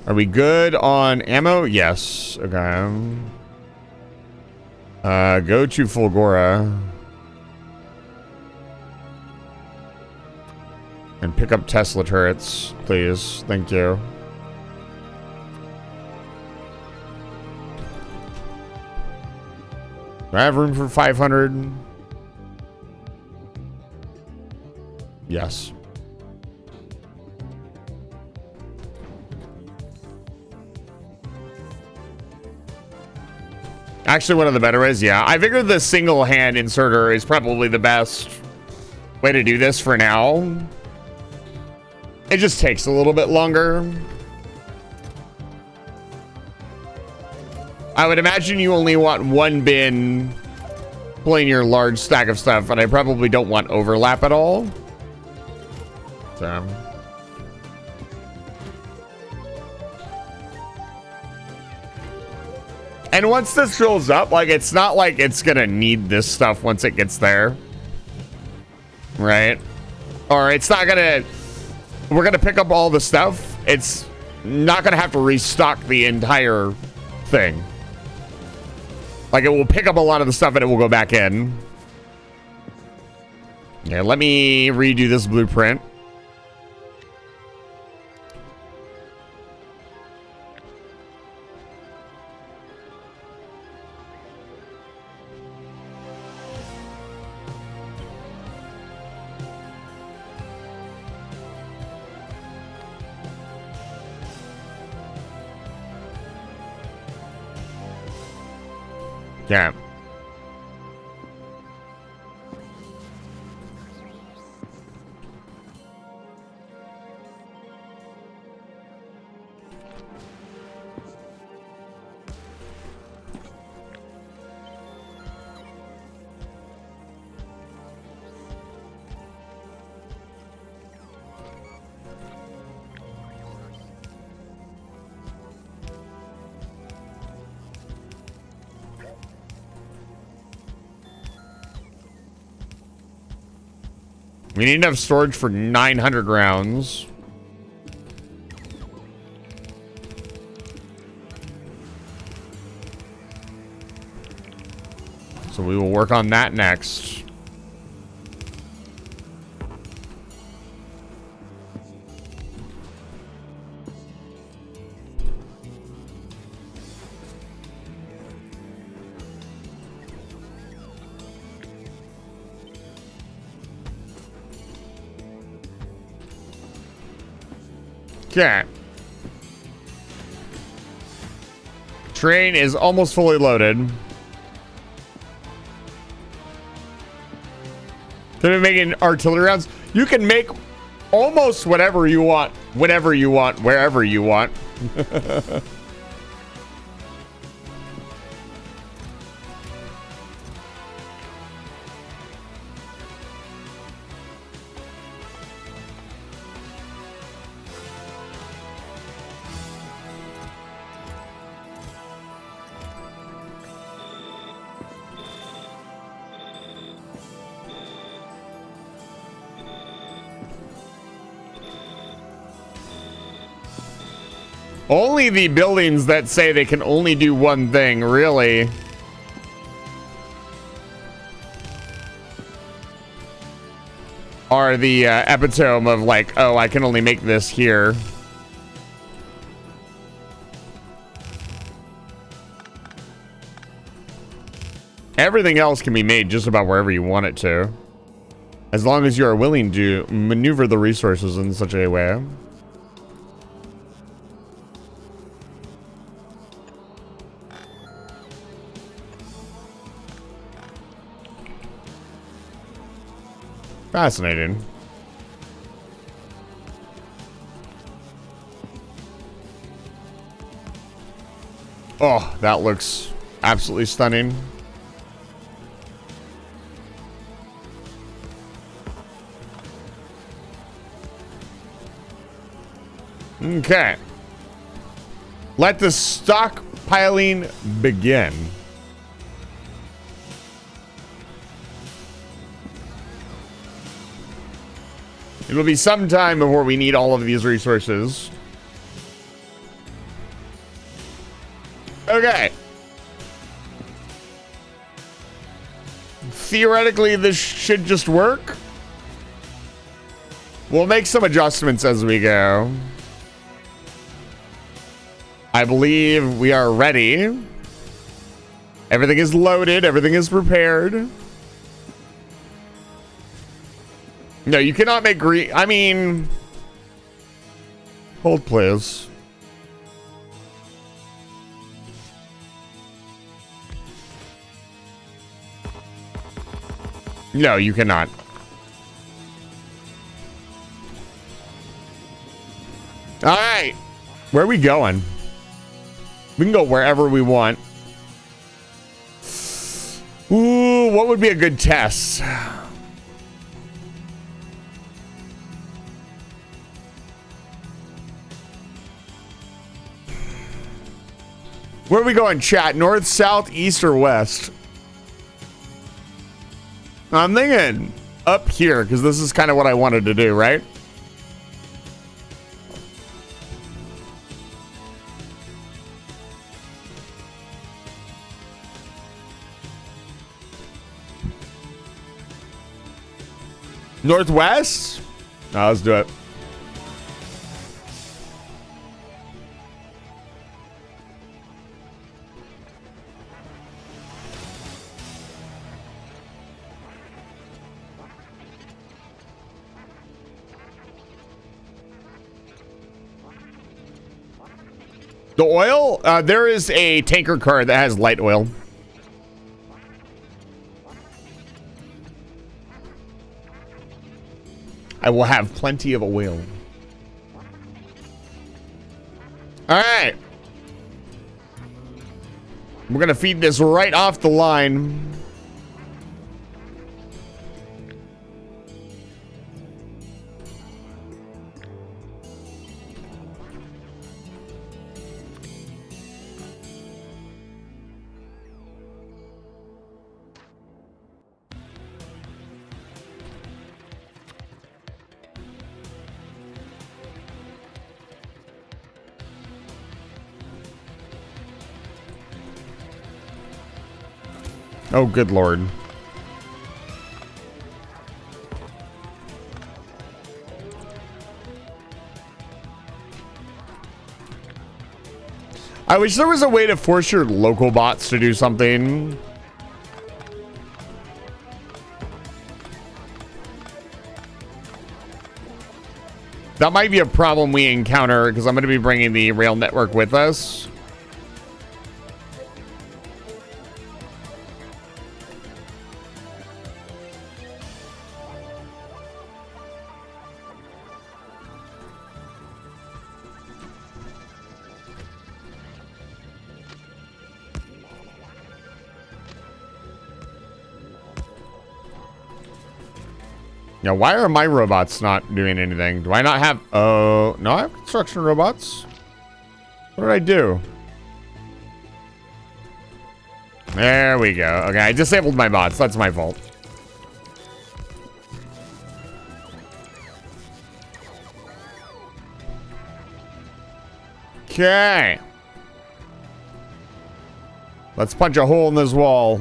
Are we good on ammo? Yes. Okay. Go to Fulgora. And pick up Tesla turrets, please. Thank you. Do I have room for 500? Yes. Actually, one of the better ways, yeah. I figured the single hand inserter is probably the best way to do this for now. It just takes a little bit longer. I would imagine you only want one bin pulling your large stack of stuff, and I probably don't want overlap at all. So. And once this fills up, like, it's not like it's gonna need this stuff once it gets there. Right? Or it's not gonna... We're gonna pick up all the stuff. It's not gonna have to restock the entire thing. Like, it will pick up a lot of the stuff and it will go back in. Yeah, let me redo this blueprint. Yeah. We need enough storage for 900 rounds. So we will work on that next. Okay. Train is almost fully loaded. Can we make an artillery rounds? You can make almost whatever you want, whenever you want, wherever you want. Only the buildings that say they can only do one thing, really. Are the epitome of like, oh, I can only make this here. Everything else can be made just about wherever you want it to. As long as you are willing to maneuver the resources in such a way. Fascinating. Oh, that looks absolutely stunning. Okay. Let the stockpiling begin. It'll be some time before we need all of these resources. Okay. theoretically, this should just work. We'll make some adjustments as we go. I believe we are ready. Everything is loaded. Everything is prepared. No, you cannot make green. I mean, hold please. No, you cannot. All right. Where are we going? We can go wherever we want. Ooh, what would be a good test? Where are we going, chat? North, south, east, or west? I'm thinking up here, because this is kind of what I wanted to do, right? Northwest? No, let's do it. The oil? There is a tanker car that has light oil. I will have plenty of oil. All right. We're going to feed this right off the line. Oh, good Lord. I wish there was a way to force your local bots to do something. That might be a problem we encounter because I'm going to be bringing the rail network with us. Now, why are my robots not doing anything? Do I not have... Oh, no, I have construction robots. What did I do? There we go. Okay, I disabled my bots. That's my fault. Okay. Let's punch a hole in this wall.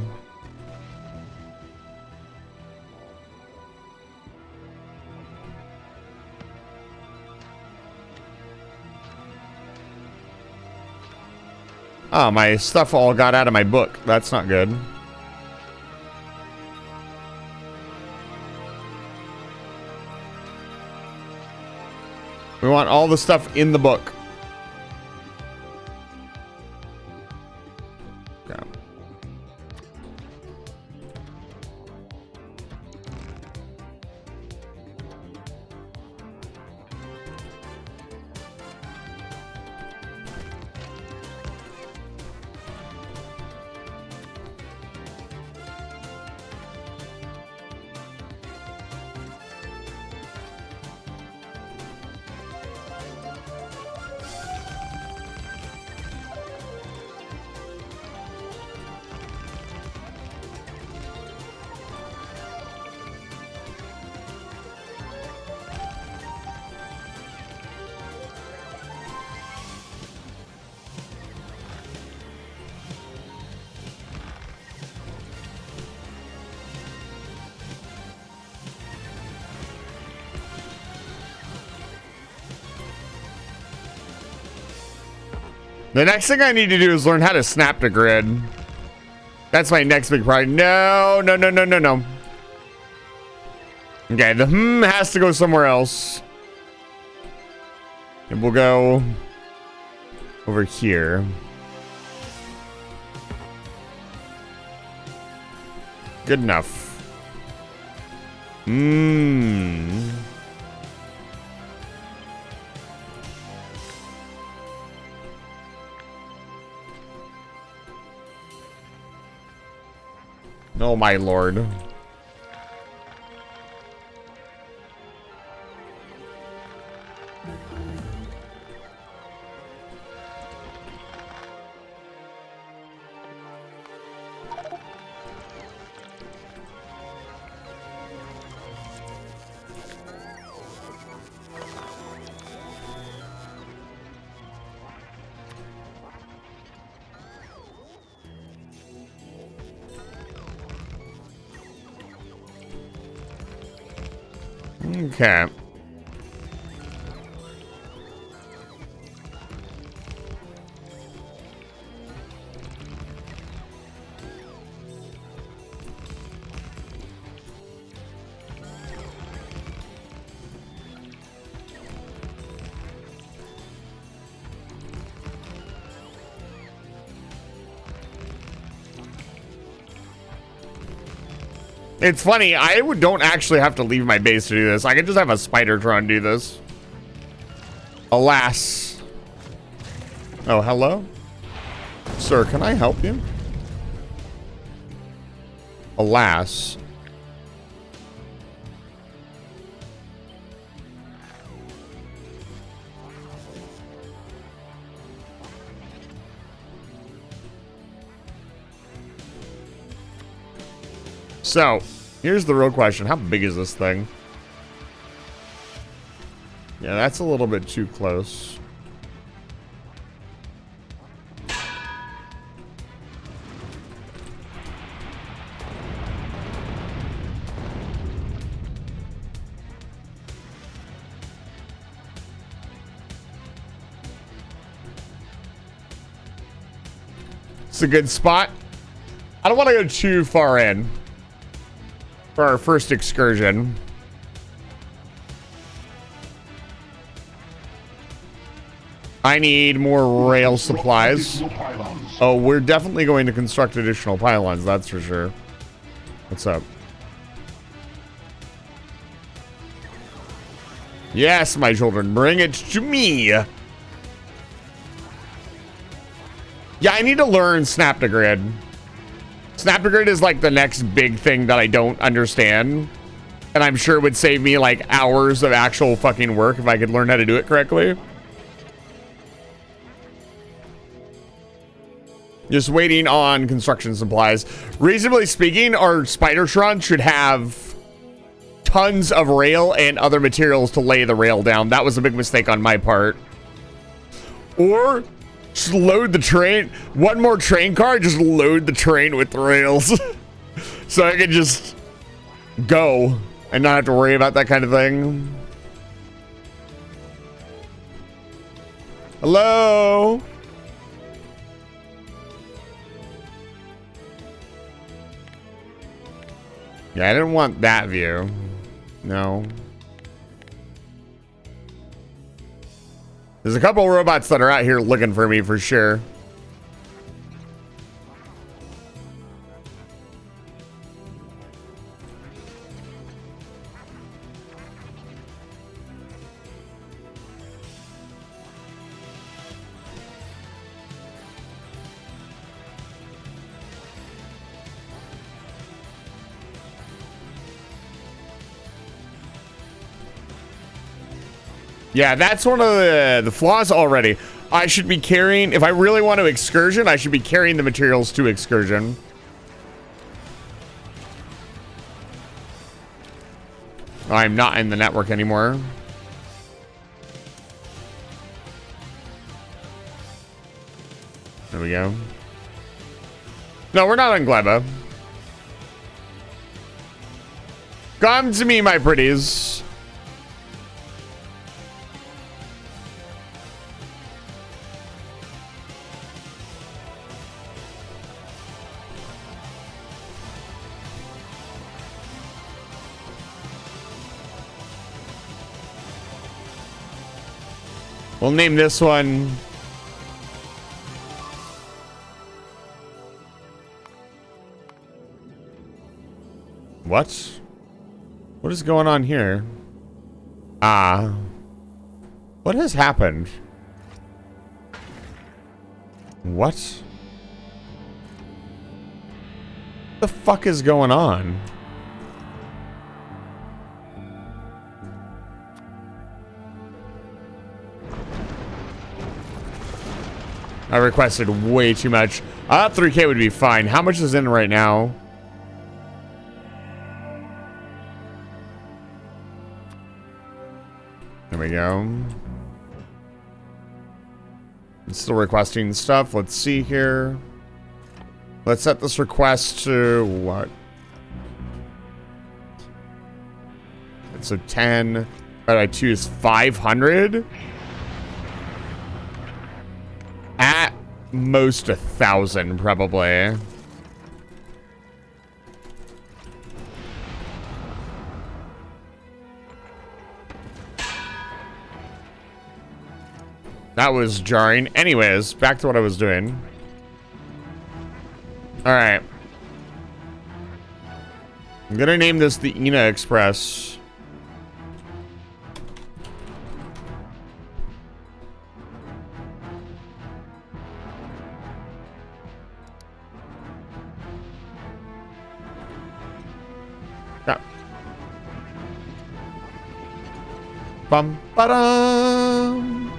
Oh, my stuff all got out of my book. That's not good. We want all the stuff in the book. Okay. The next thing I need to do is learn how to snap to grid. That's my next big project. No, no, no, no, no, no. Okay, the has to go somewhere else. And we'll go over here. Good enough. Oh my lord. Okay. It's funny, don't actually have to leave my base to do this. I could just have a Spidertron do this. Alas. Oh, hello? Sir, can I help you? Alas. So, here's the real question. How big is this thing? Yeah, that's a little bit too close. It's a good spot. I don't want to go too far in for our first excursion. I need more rail supplies. Oh, we're definitely going to construct additional pylons, that's for sure. What's up? Yes, my children, bring it to me. Yeah, I need to learn Snap to Grid. Snap to Grid is like the next big thing that I don't understand. And I'm sure it would save me like hours of actual fucking work if I could learn how to do it correctly. Just waiting on construction supplies. Reasonably speaking, our Spidertron should have tons of rail and other materials to lay the rail down. That was a big mistake on my part. Or just load the train. One more train car, just load the train with the rails. So I can just go and not have to worry about that kind of thing. Hello? Yeah, I didn't want that view. No. There's a couple of robots that are out here looking for me for sure. Yeah, that's one of the flaws already. I should be carrying, if I really want to excursion, I should be carrying the materials to excursion. I'm not in the network anymore. There we go. No, we're not on Gleba. Come to me, my pretties. We'll name this one. What? What is going on here? Ah. What has happened? What? The fuck is going on? I requested way too much. I thought 3K would be fine. How much is in right now? There we go. It's still requesting stuff. Let's see here. Let's set this request to what? It's a 10. But I choose 500. At most 1,000, probably. That was jarring. Anyways, back to what I was doing. Alright. I'm gonna name this the Ina Express. Yeah. Bum ba-dum.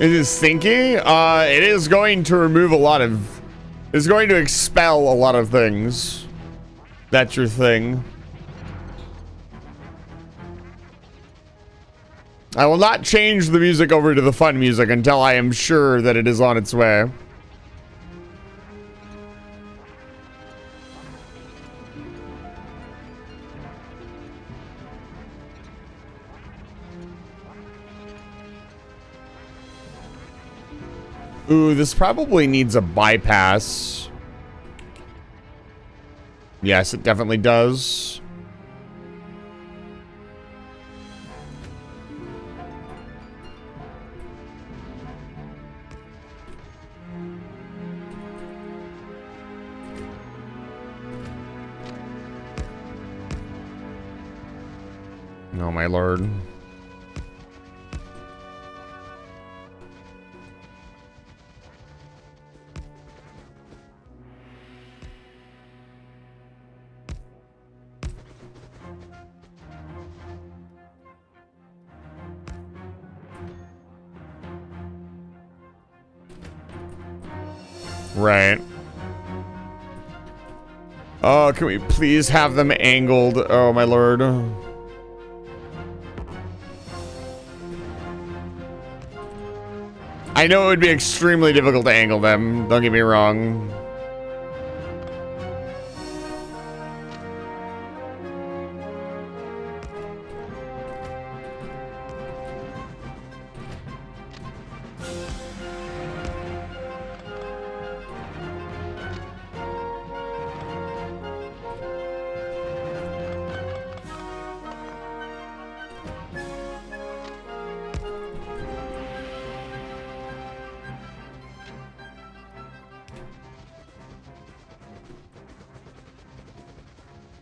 It is thinking. It is going to remove a lot of. It's going to expel a lot of things. That's your thing. I will not change the music over to the fun music until I am sure that it is on its way. Ooh, this probably needs a bypass. Yes, it definitely does. Oh, my lord. Right. Oh, can we please have them angled? Oh, my lord. I know it would be extremely difficult to angle them. Don't get me wrong.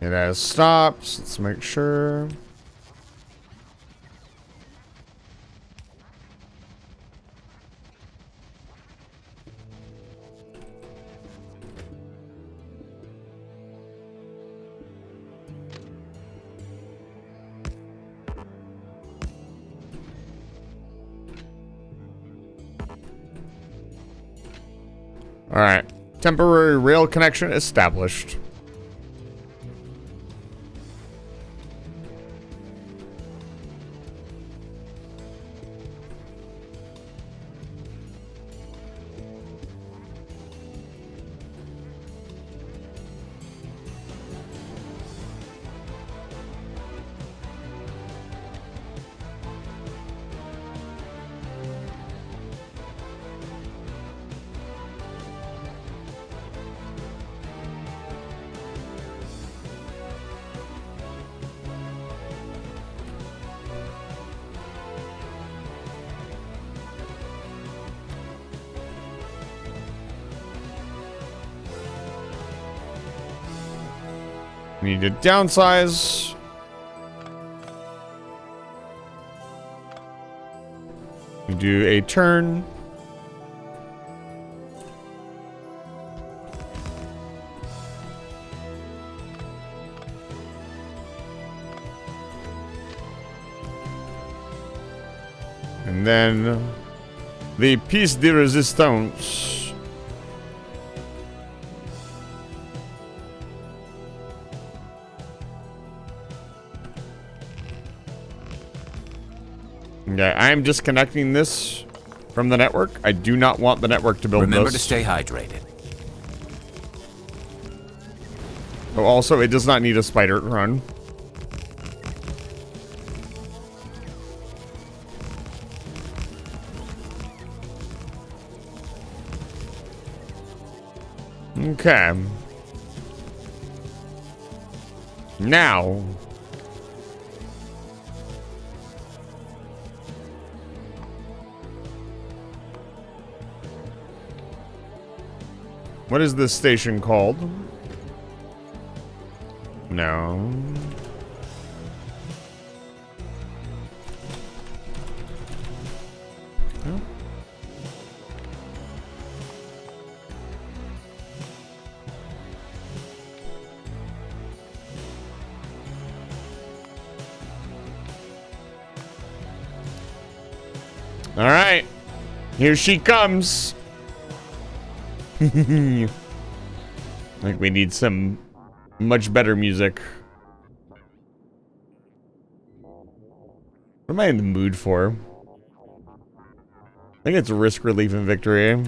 It has stops. Let's make sure. All right. Temporary rail connection established. Need to downsize. Do a turn. And then the piece de resistance. Okay, I am disconnecting this from the network. I do not want the network to build Remember this. to stay hydrated. Oh, also, it does not need a spider run. Okay. Now. What is this station called? No. No. All right. Here she comes. I think we need some much better music. What am I in the mood for? I think it's risk relief and victory.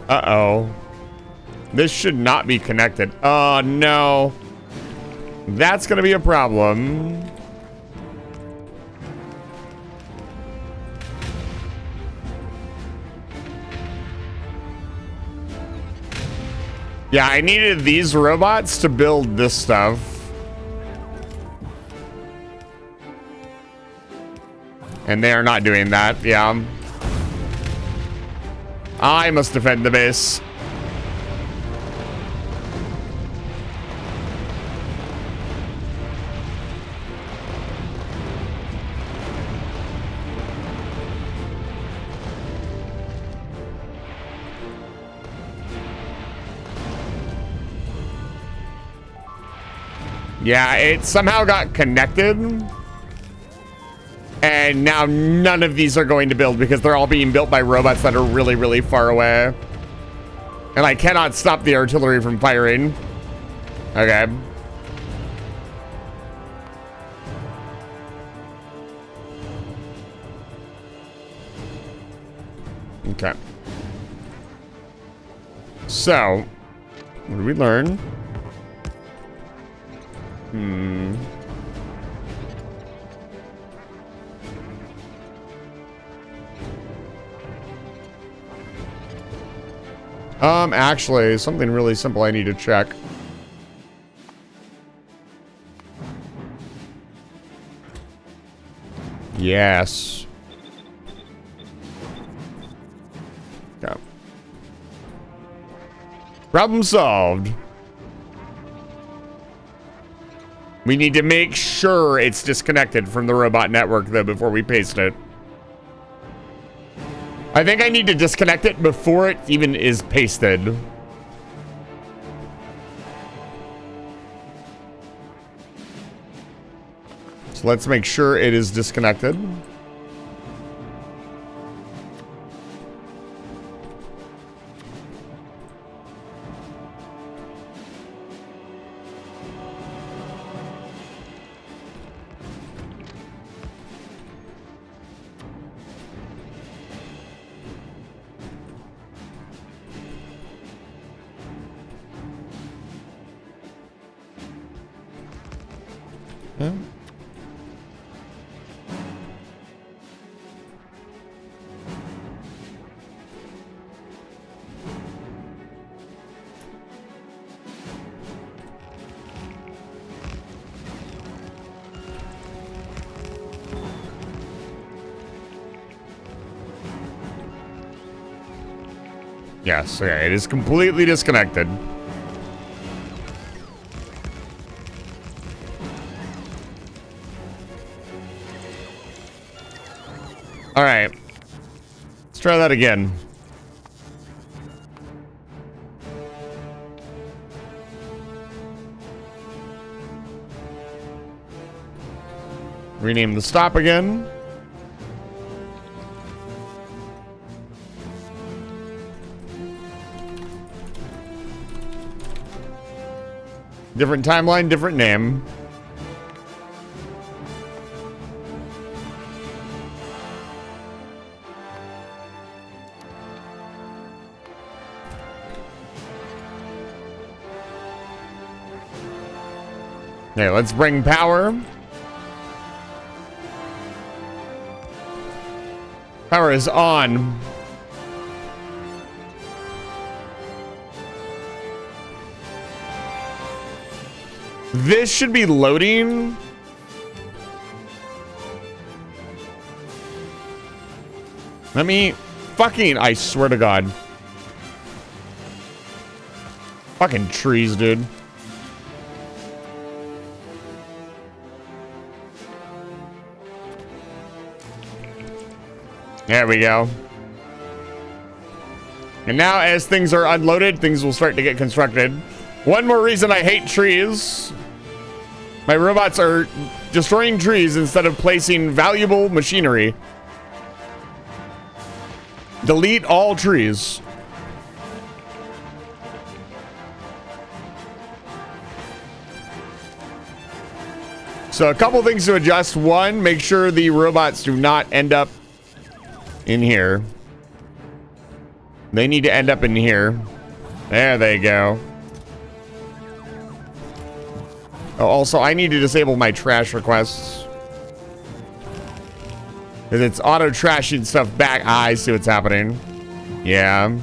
Uh-oh. This should not be connected. Oh, no. That's gonna be a problem. Yeah, I needed these robots to build this stuff. And they are not doing that, yeah. I must defend the base. Yeah, it somehow got connected. And now none of these are going to build because they're all being built by robots that are really, really far away. And I cannot stop the artillery from firing. Okay. Okay. So, what did we learn? Actually, something really simple I need to check. Yes. Okay. Problem solved. We need to make sure it's disconnected from the robot network, though, before we paste it. I think I need to disconnect it before it even is pasted. So let's make sure it is disconnected. Huh? Yes, okay, it is completely disconnected. All right, let's try that again. Rename the stop again. Different timeline, different name. Okay, let's bring power. Power is on. This should be loading. Let me fucking, I swear to God. Fucking trees, dude. There we go. And now as things are unloaded, things will start to get constructed. One more reason I hate trees. My robots are destroying trees instead of placing valuable machinery. Delete all trees. So a couple things to adjust. One, make sure the robots do not end up in here. They need to end up in here. There they go. Oh, also, I need to disable my trash requests. Because it's auto-trashing stuff back. Ah, I see what's happening. Yeah.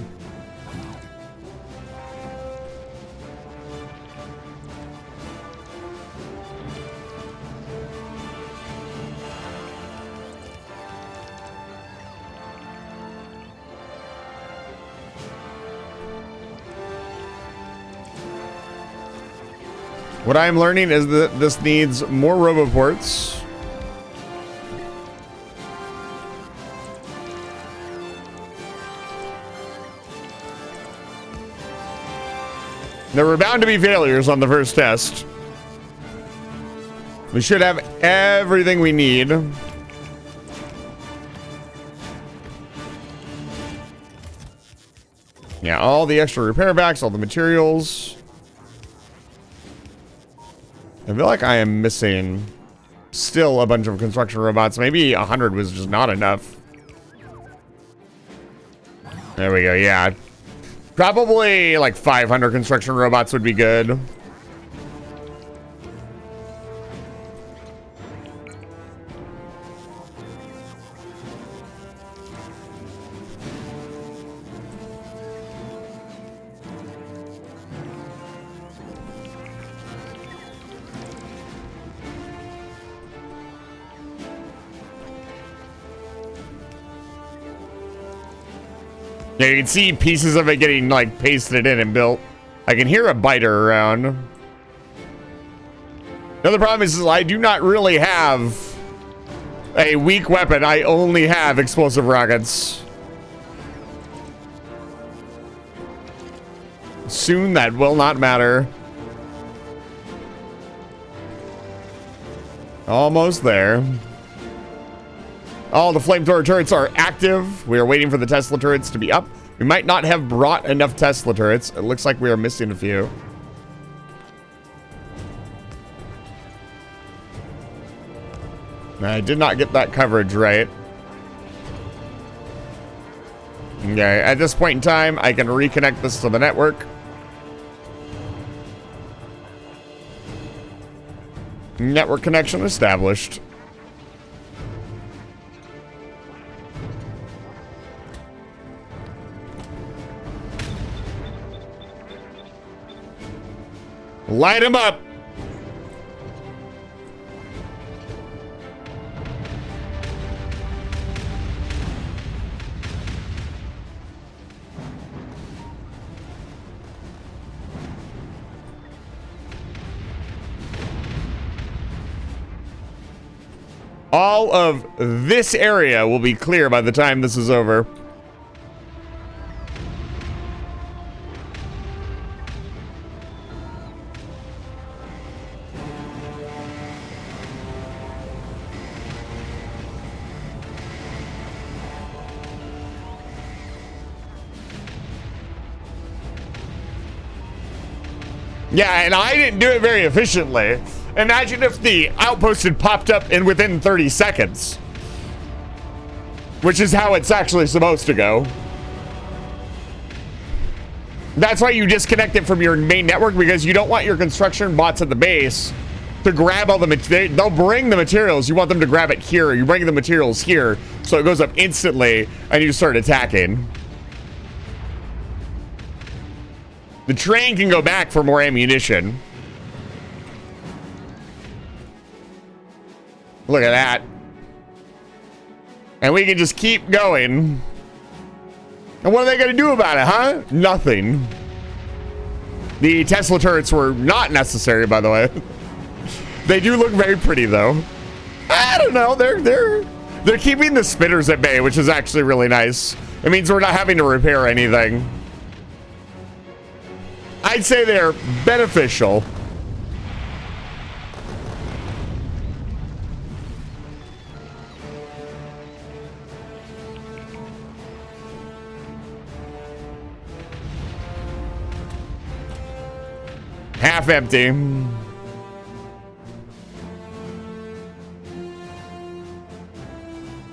What I'm learning is that this needs more roboports. There were bound to be failures on the first test. We should have everything we need. Yeah, all the extra repair backs, all the materials. I feel like I am missing still a bunch of construction robots. Maybe 100 was just not enough. There we go, yeah. Probably like 500 construction robots would be good. Yeah, you can see pieces of it getting like pasted in and built. I can hear a biter around. The other problem is I do not really have a weak weapon. I only have explosive rockets. Soon that will not matter. Almost there. All the flamethrower turrets are active. We are waiting for the Tesla turrets to be up. We might not have brought enough Tesla turrets. It looks like we are missing a few. I did not get that coverage right. Okay, at this point in time, I can reconnect this to the network. Network connection established. Light him up. All of this area will be clear by the time this is over. Yeah, and I didn't do it very efficiently. Imagine if the outpost had popped up in within 30 seconds. Which is how it's actually supposed to go. That's why you disconnect it from your main network, because you don't want your construction bots at the base to grab all the materials. They'll bring the materials. You want them to grab it here. You bring the materials here, so it goes up instantly, and you start attacking. The train can go back for more ammunition. Look at that. And we can just keep going. And what are they going to do about it, huh? Nothing. The Tesla turrets were not necessary, by the way. They do look very pretty, though. I don't know. They're keeping the spitters at bay, which is actually really nice. It means we're not having to repair anything. I'd say they're beneficial. Half empty.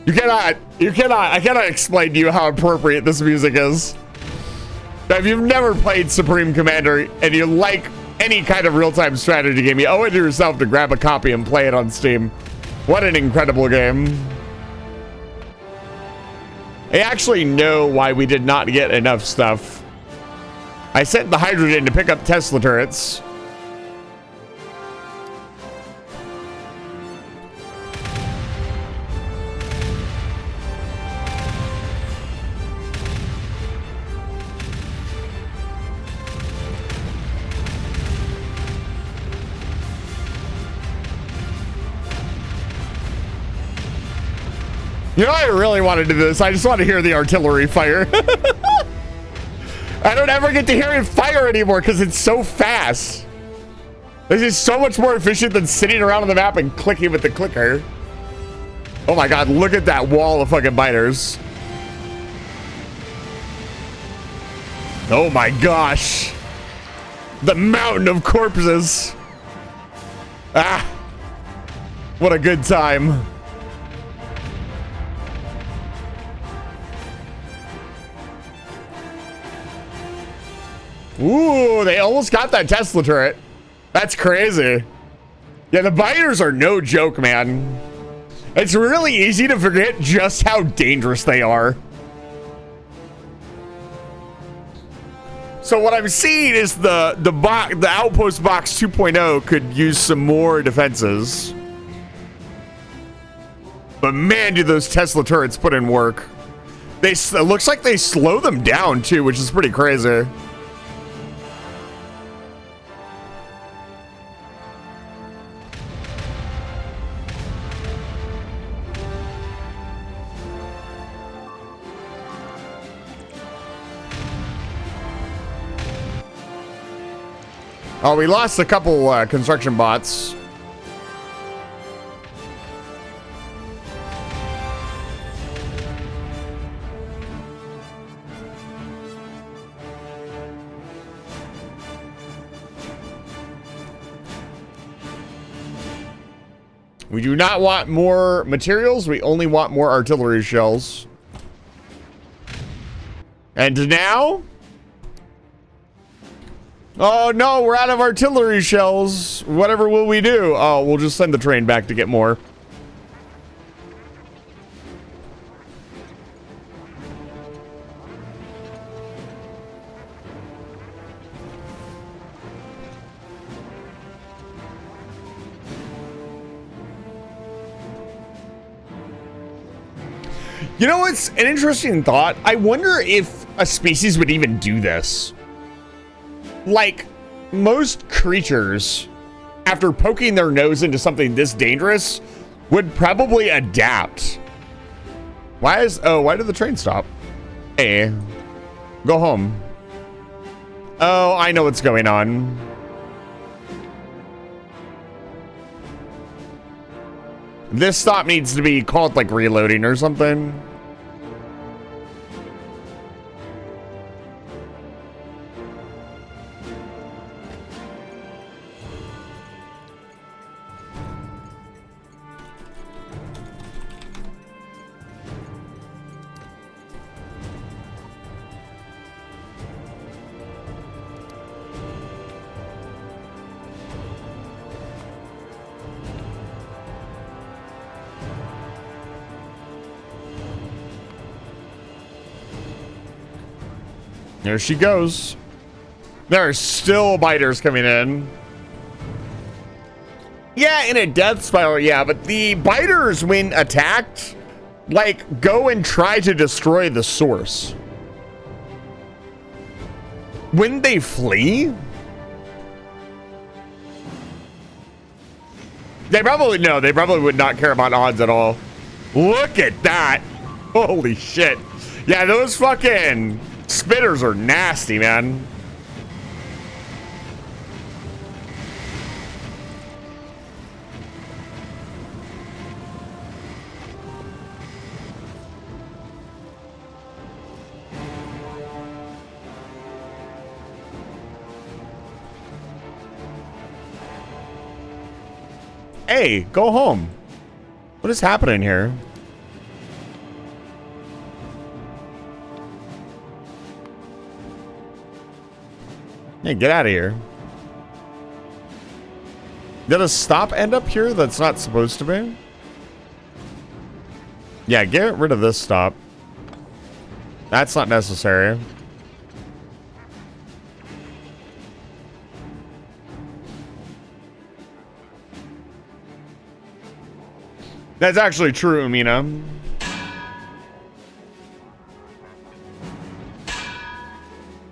I cannot explain to you how appropriate this music is. If you've never played Supreme Commander and you like any kind of real-time strategy game, you owe it to yourself to grab a copy and play it on Steam. What an incredible game. I actually know why we did not get enough stuff. I sent the hydrogen to pick up Tesla turrets. You know, I really want to do this. I just want to hear the artillery fire. I don't ever get to hear it fire anymore because it's so fast. This is so much more efficient than sitting around on the map and clicking with the clicker. Oh my god, look at that wall of fucking biters. Oh my gosh. The mountain of corpses. Ah. What a good time. Ooh, they almost got that Tesla turret. That's crazy. Yeah, the biters are no joke, man. It's really easy to forget just how dangerous they are. So what I'm seeing is the outpost box 2.0 could use some more defenses. But man, do those Tesla turrets put in work. It looks like they slow them down too, which is pretty crazy. Oh, we lost a couple construction bots. We do not want more materials. We only want more artillery shells. And now... Oh no, we're out of artillery shells. Whatever will we do? Oh, we'll just send the train back to get more. You know what's an interesting thought? I wonder if a species would even do this. Like, most creatures, after poking their nose into something this dangerous, would probably adapt. Why did the train stop? Hey, go home. Oh, I know what's going on. This stop needs to be called like reloading or something. There she goes. There are still biters coming in. Yeah, in a death spiral, yeah, but the biters, when attacked, like, go and try to destroy the source. When they flee? They probably would not care about odds at all. Look at that. Holy shit. Yeah, those fucking spitters are nasty, man. Hey, go home. What is happening here? Hey, get out of here. Did a stop end up here that's not supposed to be? Yeah, get rid of this stop. That's not necessary. That's actually true, Umina.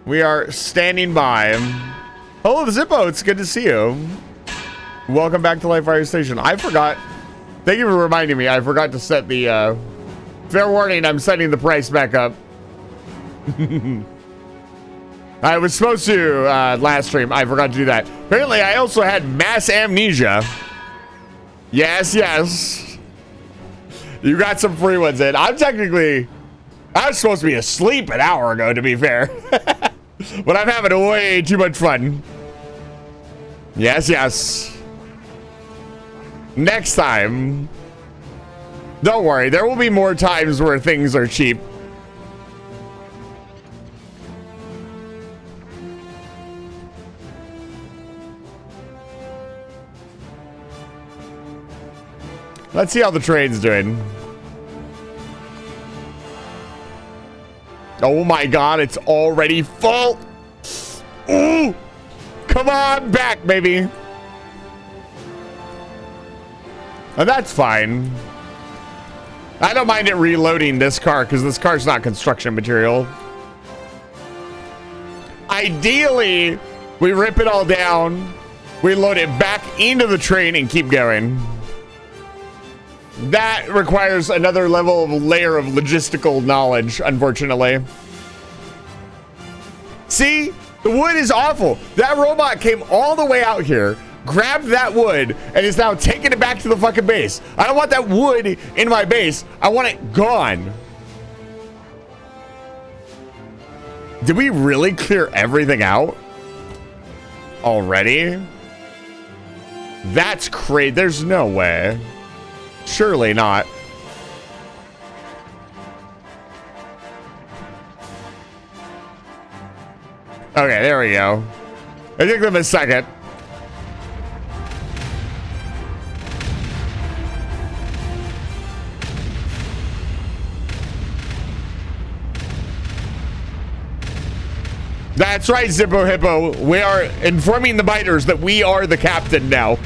We are standing by. Hello, Zippo. It's good to see you. Welcome back to Live Fire Station. I forgot. Thank you for reminding me. I forgot to set the... fair warning, I'm setting the price back up. I was supposed to last stream. I forgot to do that. Apparently, I also had mass amnesia. Yes, yes. You got some free ones in. I was supposed to be asleep an hour ago, to be fair. But I'm having way too much fun. Yes, yes. Next time. Don't worry, there will be more times where things are cheap. Let's see how the train's doing. Oh my god, it's already full. Ooh, come on back, baby. And that's fine. I don't mind it reloading this car because this car's not construction material. Ideally, we rip it all down, we load it back into the train and keep going. That requires another layer of logistical knowledge, unfortunately. See? The wood is awful. That robot came all the way out here, grabbed that wood, and is now taking it back to the fucking base. I don't want that wood in my base. I want it gone. Did we really clear everything out? Already? That's crazy. There's no way. Surely not. Okay, there we go. It took them a second. That's right, Zippo Hippo. We are informing the biters that we are the captain now.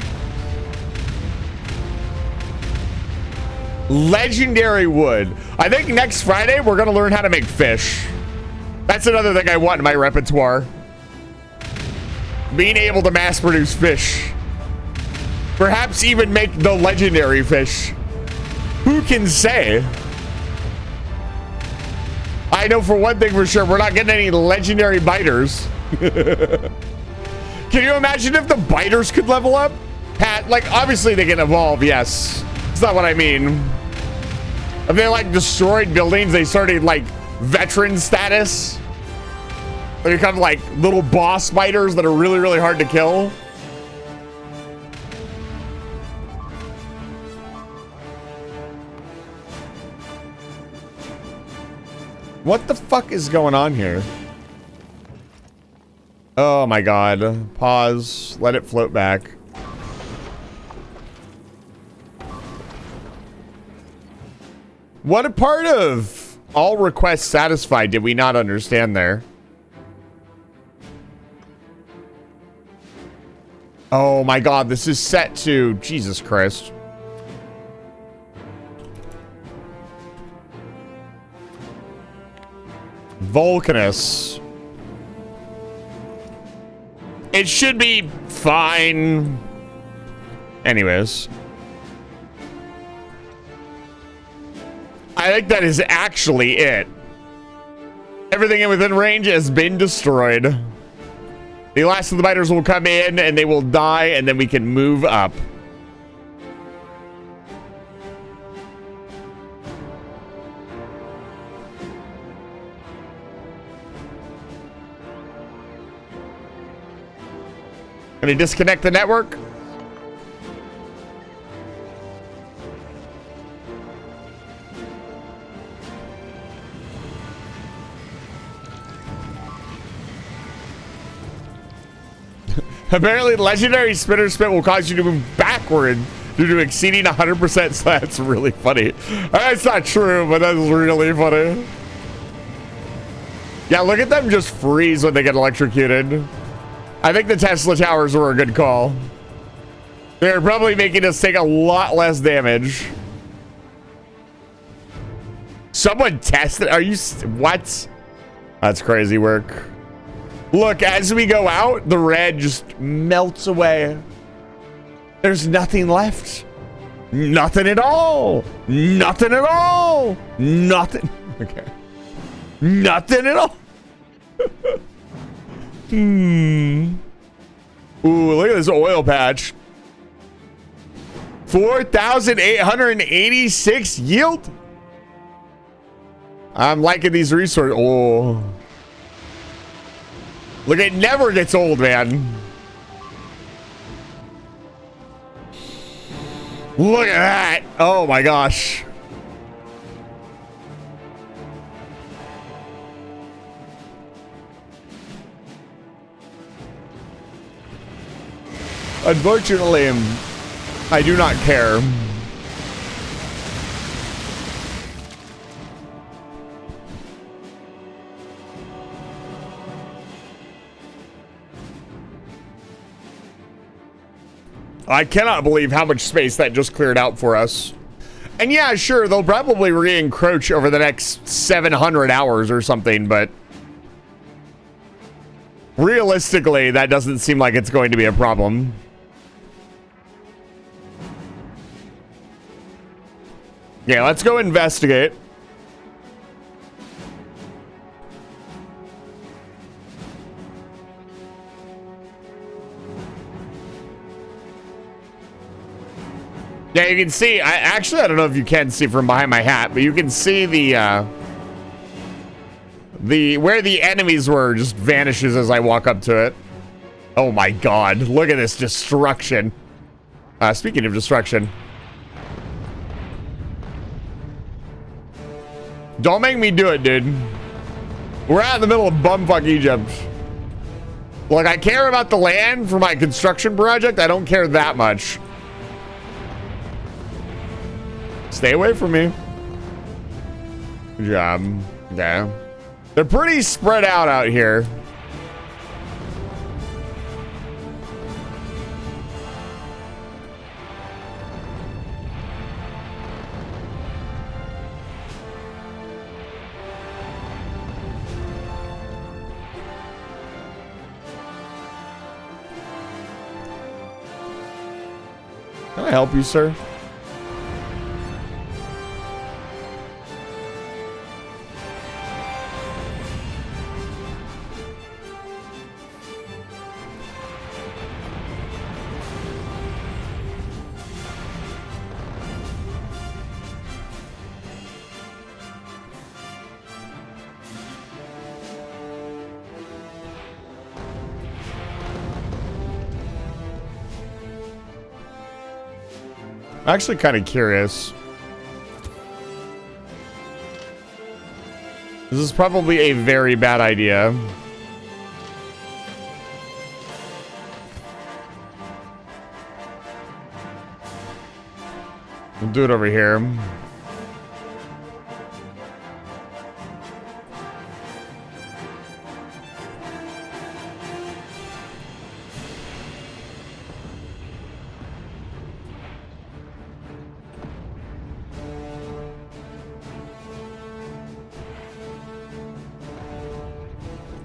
Legendary wood. I think next Friday we're going to learn how to make fish. That's another thing I want in my repertoire. Being able to mass produce fish. Perhaps even make the legendary fish. Who can say? I know for one thing for sure, we're not getting any legendary biters. Can you imagine if the biters could level up? Pat, like, obviously they can evolve, yes. That's not what I mean. If they, like, destroyed buildings, they started, like, veteran status. They become, like, little boss biters that are really, really hard to kill. What the fuck is going on here? Oh my god. Pause. Let it float back. What a part of all requests satisfied did we not understand there? Oh my god, this is set to Jesus Christ. Vulcanus. It should be fine. Anyways. I think that is actually it. Everything within range has been destroyed. The last of the biters will come in and they will die and then we can move up. Gonna disconnect the network. Apparently, legendary spinner spit will cause you to move backward due to exceeding 100%. So that's really funny. That's not true, but that's really funny. Yeah, look at them just freeze when they get electrocuted. I think the Tesla towers were a good call. They're probably making us take a lot less damage. Someone tested. Are you? What? That's crazy work. Look, as we go out, the red just melts away. There's nothing left. Nothing at all. Nothing at all. Nothing. Okay. Nothing at all. Ooh, look at this oil patch. 4,886 yield. I'm liking these resources. Oh. Look, it never gets old, man. Look at that. Oh my gosh. Unfortunately, I do not care. I cannot believe how much space that just cleared out for us. And yeah, sure, they'll probably re-encroach over the next 700 hours or something, but realistically, that doesn't seem like it's going to be a problem. Yeah, let's go investigate. Yeah, you can see, I don't know if you can see from behind my hat, but you can see the where the enemies were just vanishes as I walk up to it. Oh my god, look at this destruction. Speaking of destruction. Don't make me do it, dude. We're out in the middle of bumfuck Egypt. Look, I care about the land for my construction project. I don't care that much. Stay away from me. Good job. Yeah. They're pretty spread out here. Can I help you, sir? I'm actually kind of curious. This is probably a very bad idea. We'll do it over here.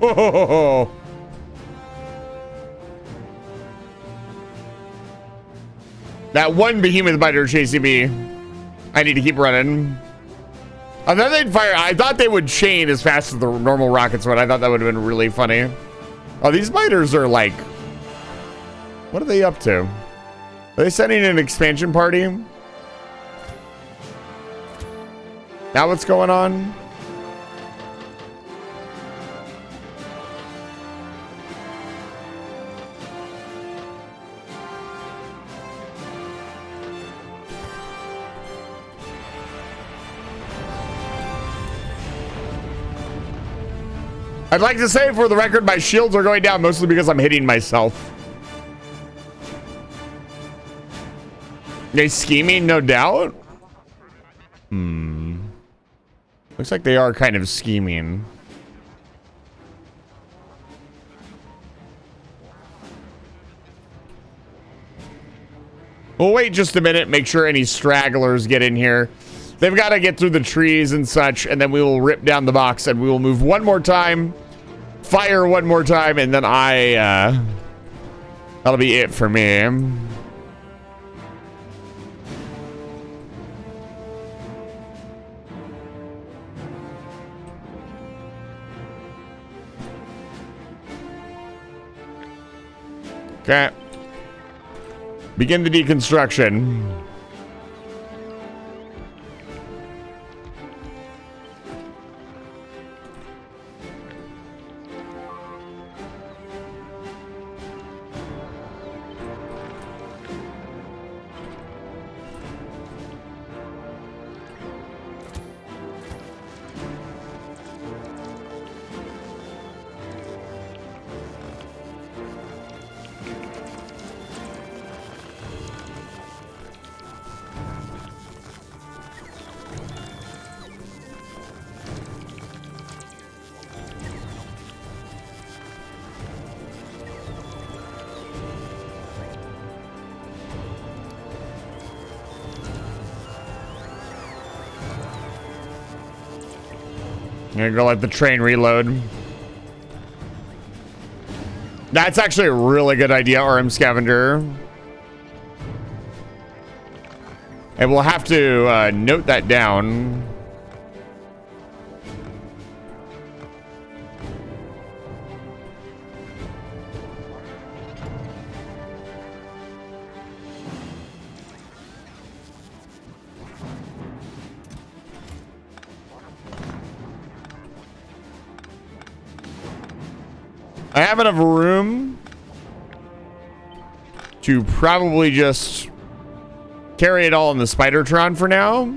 Oh, that one behemoth biter chasing me. I need to keep running. I thought they'd fire. I thought they would chain as fast as the normal rockets would. I thought that would have been really funny. Oh, these biters are like, what are they up to? Are they sending an expansion party? Now what's going on? I'd like to say, for the record, my shields are going down mostly because I'm hitting myself. They scheming, no doubt. Looks like they are kind of scheming. We'll wait just a minute, make sure any stragglers get in here. They've got to get through the trees and such, and then we will rip down the box, and we will move one more time, fire one more time, and then that'll be it for me. Okay. Begin the deconstruction. I'm gonna go let the train reload. That's actually a really good idea, RM Scavenger. And we'll have to note that down. I have enough room to probably just carry it all in the Spidertron for now.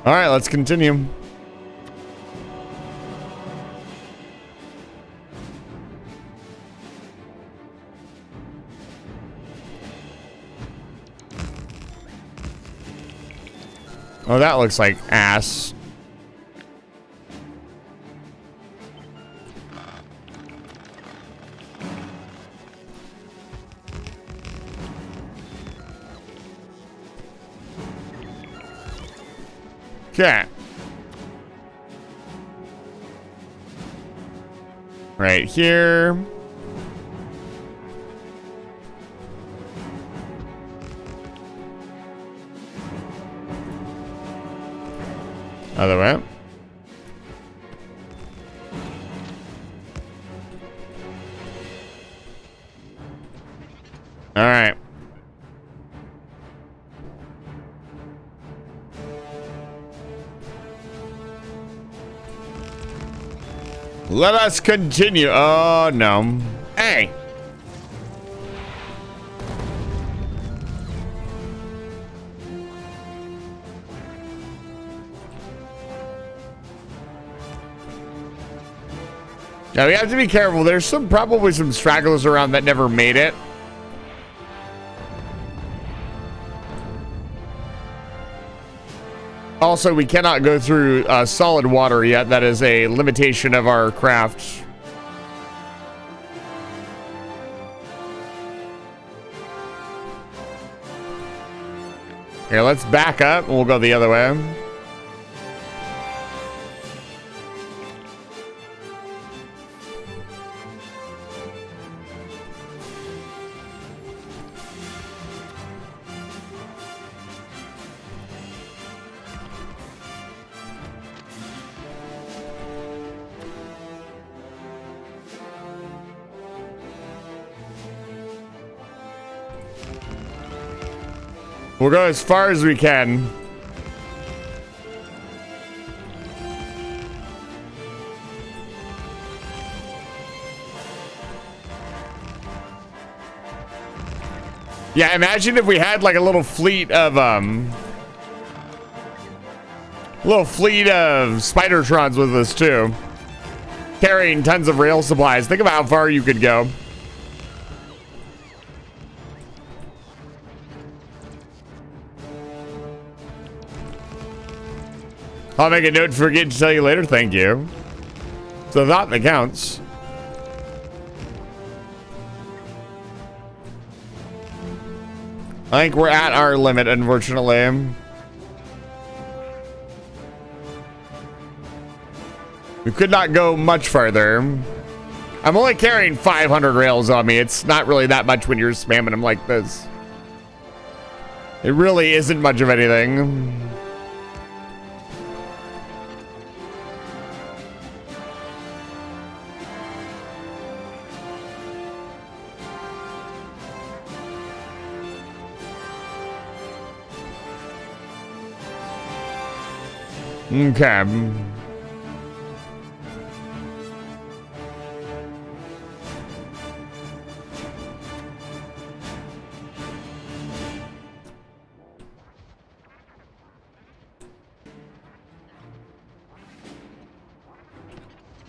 All right, let's continue. Oh, that looks like ass. Okay. Right here. Other way. All right. Let us continue. Oh, no. Hey. Now we have to be careful. There's probably some stragglers around that never made it. Also, we cannot go through solid water yet. That is a limitation of our craft. Here, let's back up and we'll go the other way. We'll go as far as we can. Yeah, imagine if we had like a little fleet of Spidertrons with us too, carrying tons of rail supplies. Think about how far you could go. I'll make a note to forget to tell you later. Thank you. So that counts. I think we're at our limit, unfortunately. We could not go much farther. I'm only carrying 500 rails on me. It's not really that much when you're spamming them like this. It really isn't much of anything. Okay.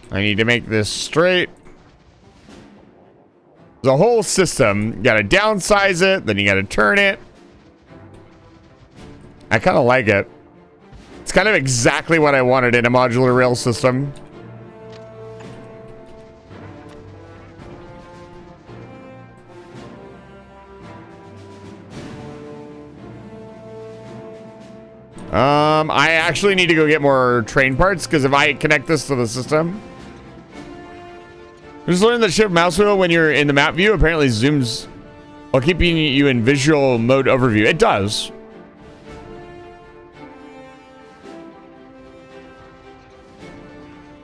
I need to make this straight. The whole system, you gotta downsize it, then you gotta turn it. I kind of like it. It's kind of exactly what I wanted in a modular rail system. I actually need to go get more train parts because if I connect this to the system. Just learned that shift mouse wheel when you're in the map view apparently zooms while keeping you in visual mode overview. It does.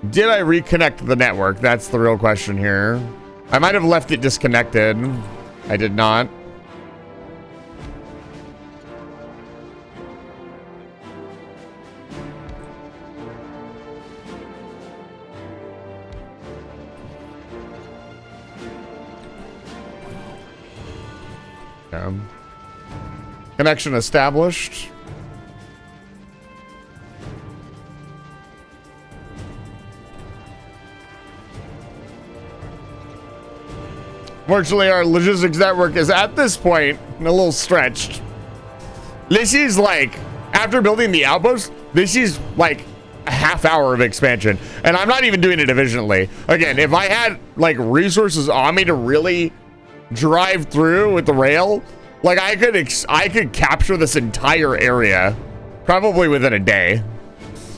Did I reconnect the network? That's the real question here. I might have left it disconnected. I did not. Connection established. Fortunately, our logistics network is at this point a little stretched. This is like, after building the outpost, this is like a half hour of expansion. And I'm not even doing it efficiently. Again, if I had like resources on me to really drive through with the rail, like I could capture this entire area probably within a day.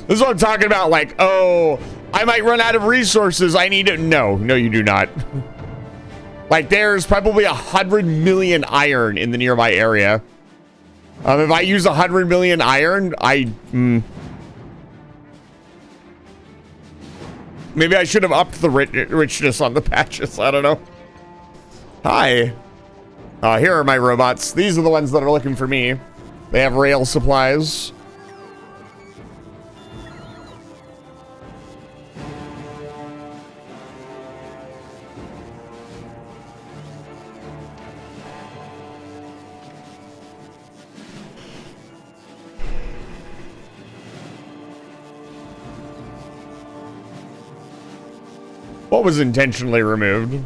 This is what I'm talking about. Like, oh, I might run out of resources. I need it. No, you do not. Like, there's probably 100 million iron in the nearby area. If I use 100 million iron, maybe I should have upped the richness on the patches. I don't know. Hi. Here are my robots. These are the ones that are looking for me. They have rail supplies. What was intentionally removed?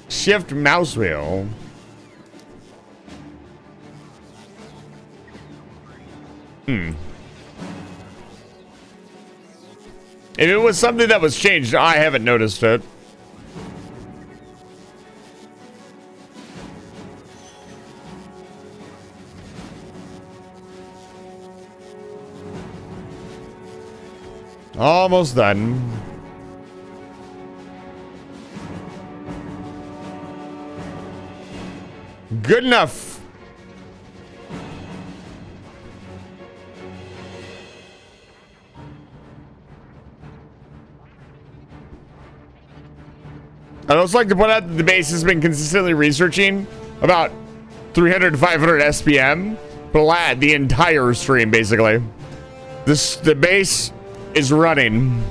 Shift mouse wheel. If it was something that was changed, I haven't noticed it. Almost done. Good enough. I'd also like to point out that the base has been consistently researching about 300 to 500 SPM for the entire stream, basically. The base is running.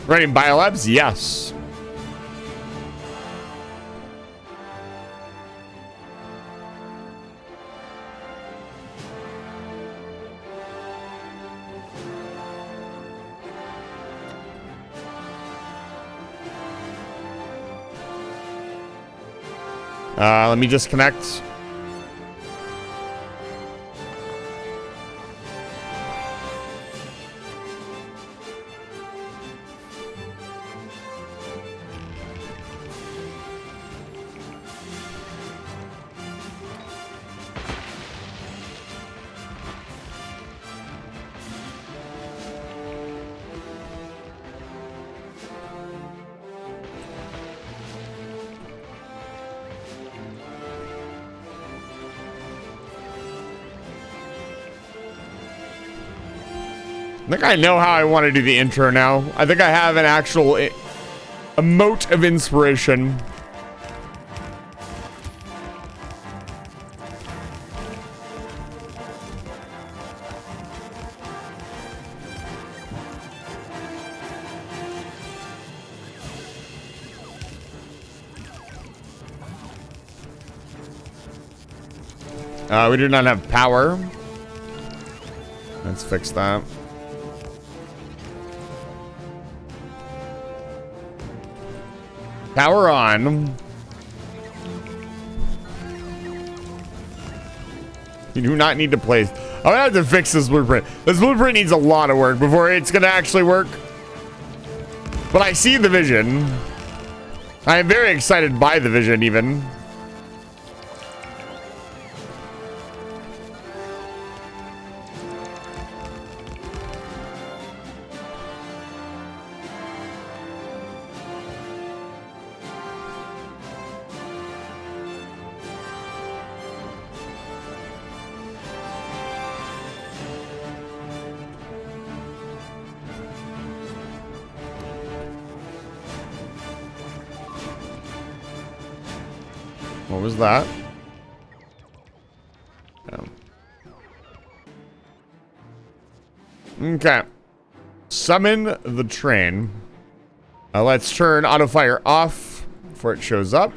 Running biolabs? Yes. Let me just connect. I think I know how I want to do the intro now. I think I have an actual emote of inspiration. We do not have power. Let's fix that. Power on. You do not need to place. I'm gonna have to fix this blueprint. This blueprint needs a lot of work before it's gonna actually work. But I see the vision. I am very excited by the vision, even. What was that? Okay. Summon the train. Let's turn auto fire off before it shows up.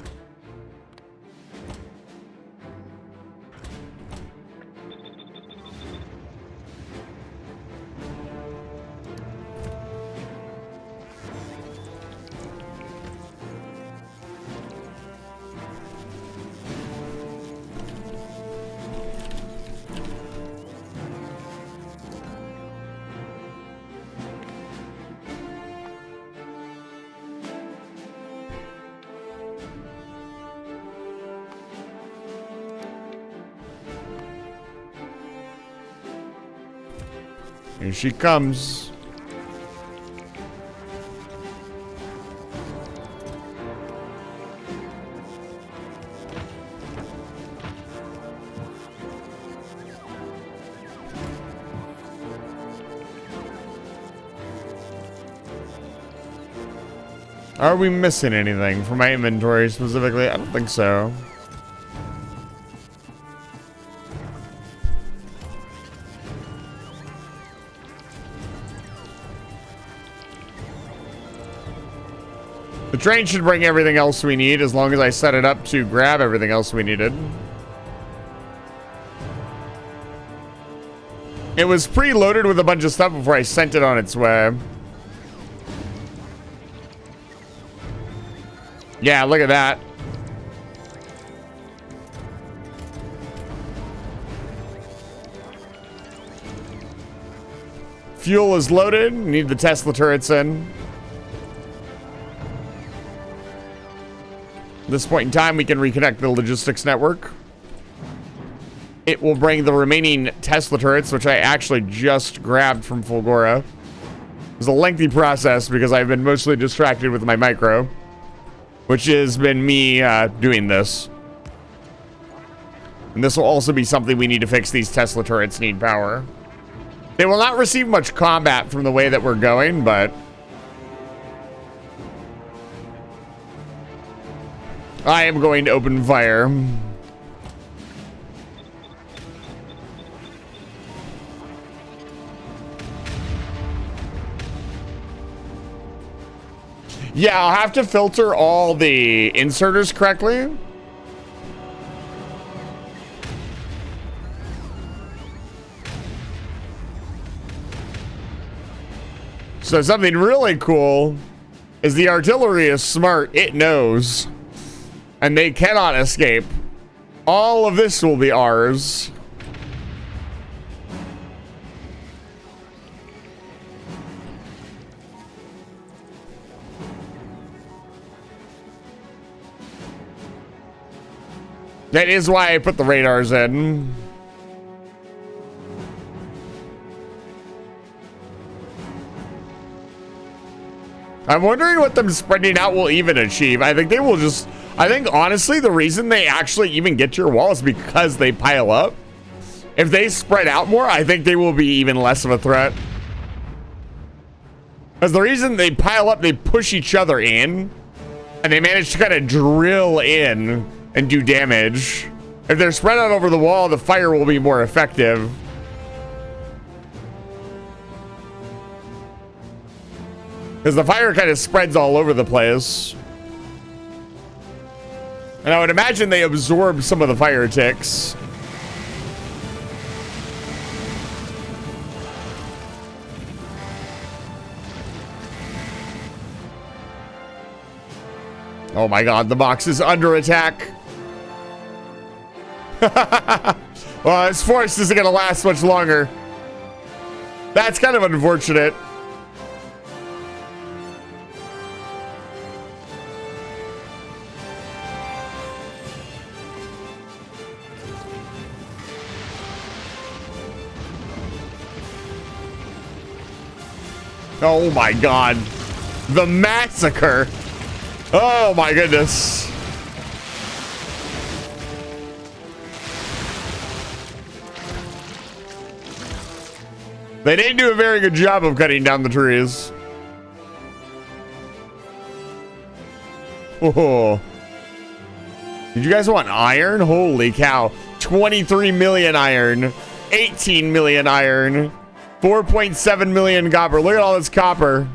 Here she comes. Are we missing anything from my inventory specifically? I don't think so. The train should bring everything else we need as long as I set it up to grab everything else we needed. It was preloaded with a bunch of stuff before I sent it on its way. Yeah, look at that. Fuel is loaded. Need the Tesla turrets in. At this point in time, we can reconnect the logistics network. It will bring the remaining Tesla turrets, which I actually just grabbed from Fulgora. It was a lengthy process because I've been mostly distracted with my micro, which has been me doing this. And this will also be something we need to fix. These Tesla turrets need power. They will not receive much combat from the way that we're going, but I am going to open fire. Yeah, I'll have to filter all the inserters correctly. So something really cool is the artillery is smart. It knows. And they cannot escape. All of this will be ours. That is why I put the radars in. I'm wondering what them spreading out will even achieve. I think they will just... I think, honestly, the reason they actually even get to your wall is because they pile up. If they spread out more, I think they will be even less of a threat. Because the reason they pile up, they push each other in. And they manage to kind of drill in and do damage. If they're spread out over the wall, the fire will be more effective. Because the fire kind of spreads all over the place. And I would imagine they absorb some of the fire ticks. Oh my god, the box is under attack. Well, this force isn't going to last much longer. That's kind of unfortunate. Oh my god. The massacre. Oh my goodness. They didn't do a very good job of cutting down the trees. Oh. Did you guys want iron? Holy cow. 23 million iron. 18 million iron. 4.7 million copper. Look at all this copper.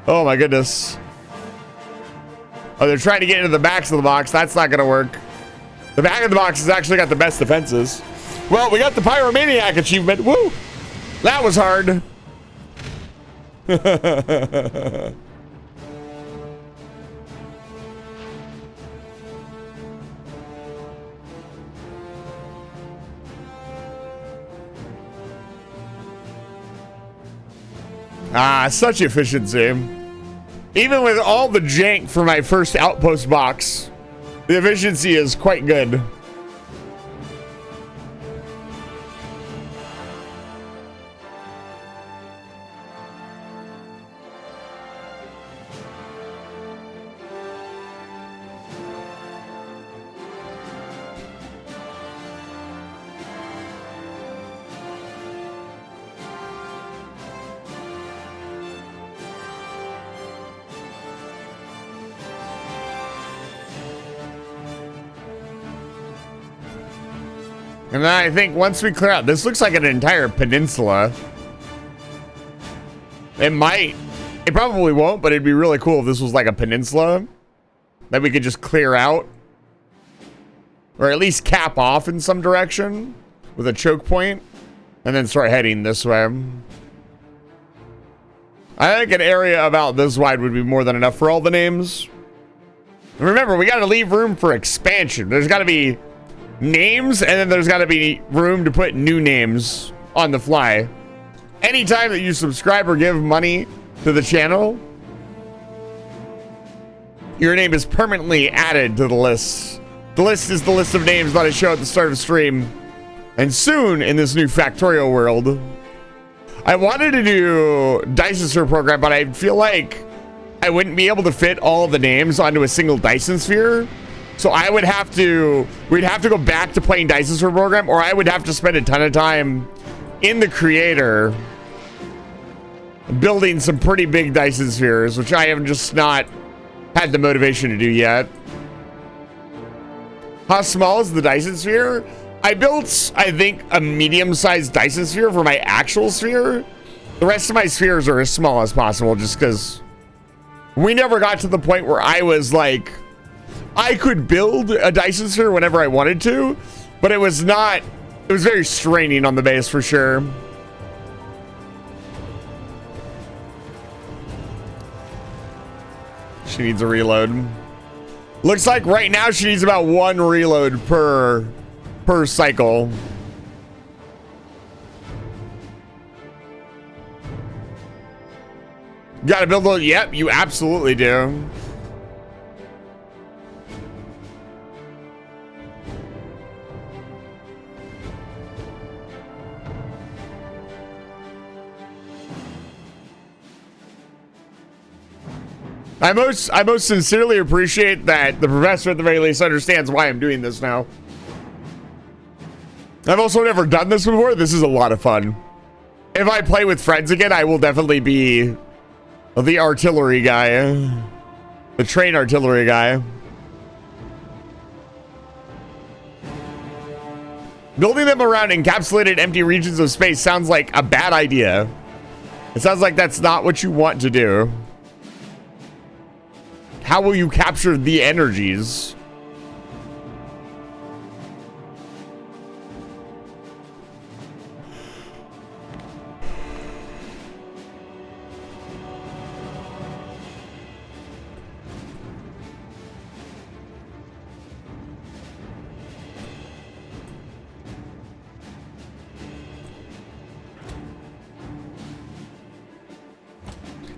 Oh my goodness. Oh, they're trying to get into the backs of the box. That's not going to work. The back of the box has actually got the best defenses. Well, we got the Pyromaniac achievement. Woo! That was hard. Such efficiency. Even with all the jank for my first outpost box, the efficiency is quite good. And then I think once we clear out, this looks like an entire peninsula. It might. It probably won't, but it'd be really cool if this was like a peninsula that we could just clear out. Or at least cap off in some direction with a choke point and then start heading this way. I think an area about this wide would be more than enough for all the names. And remember, we got to leave room for expansion. There's got to be names, and then there's got to be room to put new names on the fly. Anytime that you subscribe or give money to the channel, your name is permanently added to the list. The list is the list of names that I show at the start of the stream. And soon, in this new Factorio world, I wanted to do Dyson program, but I feel like I wouldn't be able to fit all the names onto a single Dyson sphere. So I would have to, we'd have to go back to playing Dyson program, or I would have to spend a ton of time in the creator building some pretty big Dyson spheres, which I have just not had the motivation to do yet. How small is the Dyson sphere? I built, I think, a medium-sized Dyson sphere for my actual sphere. The rest of my spheres are as small as possible, just because we never got to the point where I was like, I could build a Dyson sphere whenever I wanted to, but it was not, it was very straining on the base for sure. She needs a reload. Looks like right now she needs about 1 reload per cycle. Gotta build a, yep, you absolutely do. I most sincerely appreciate that the professor at the very least understands why I'm doing this now. I've also never done this before. This is a lot of fun. If I play with friends again, I will definitely be the artillery guy. The train artillery guy. Building them around encapsulated empty regions of space sounds like a bad idea. It sounds like that's not what you want to do. How will you capture the energies?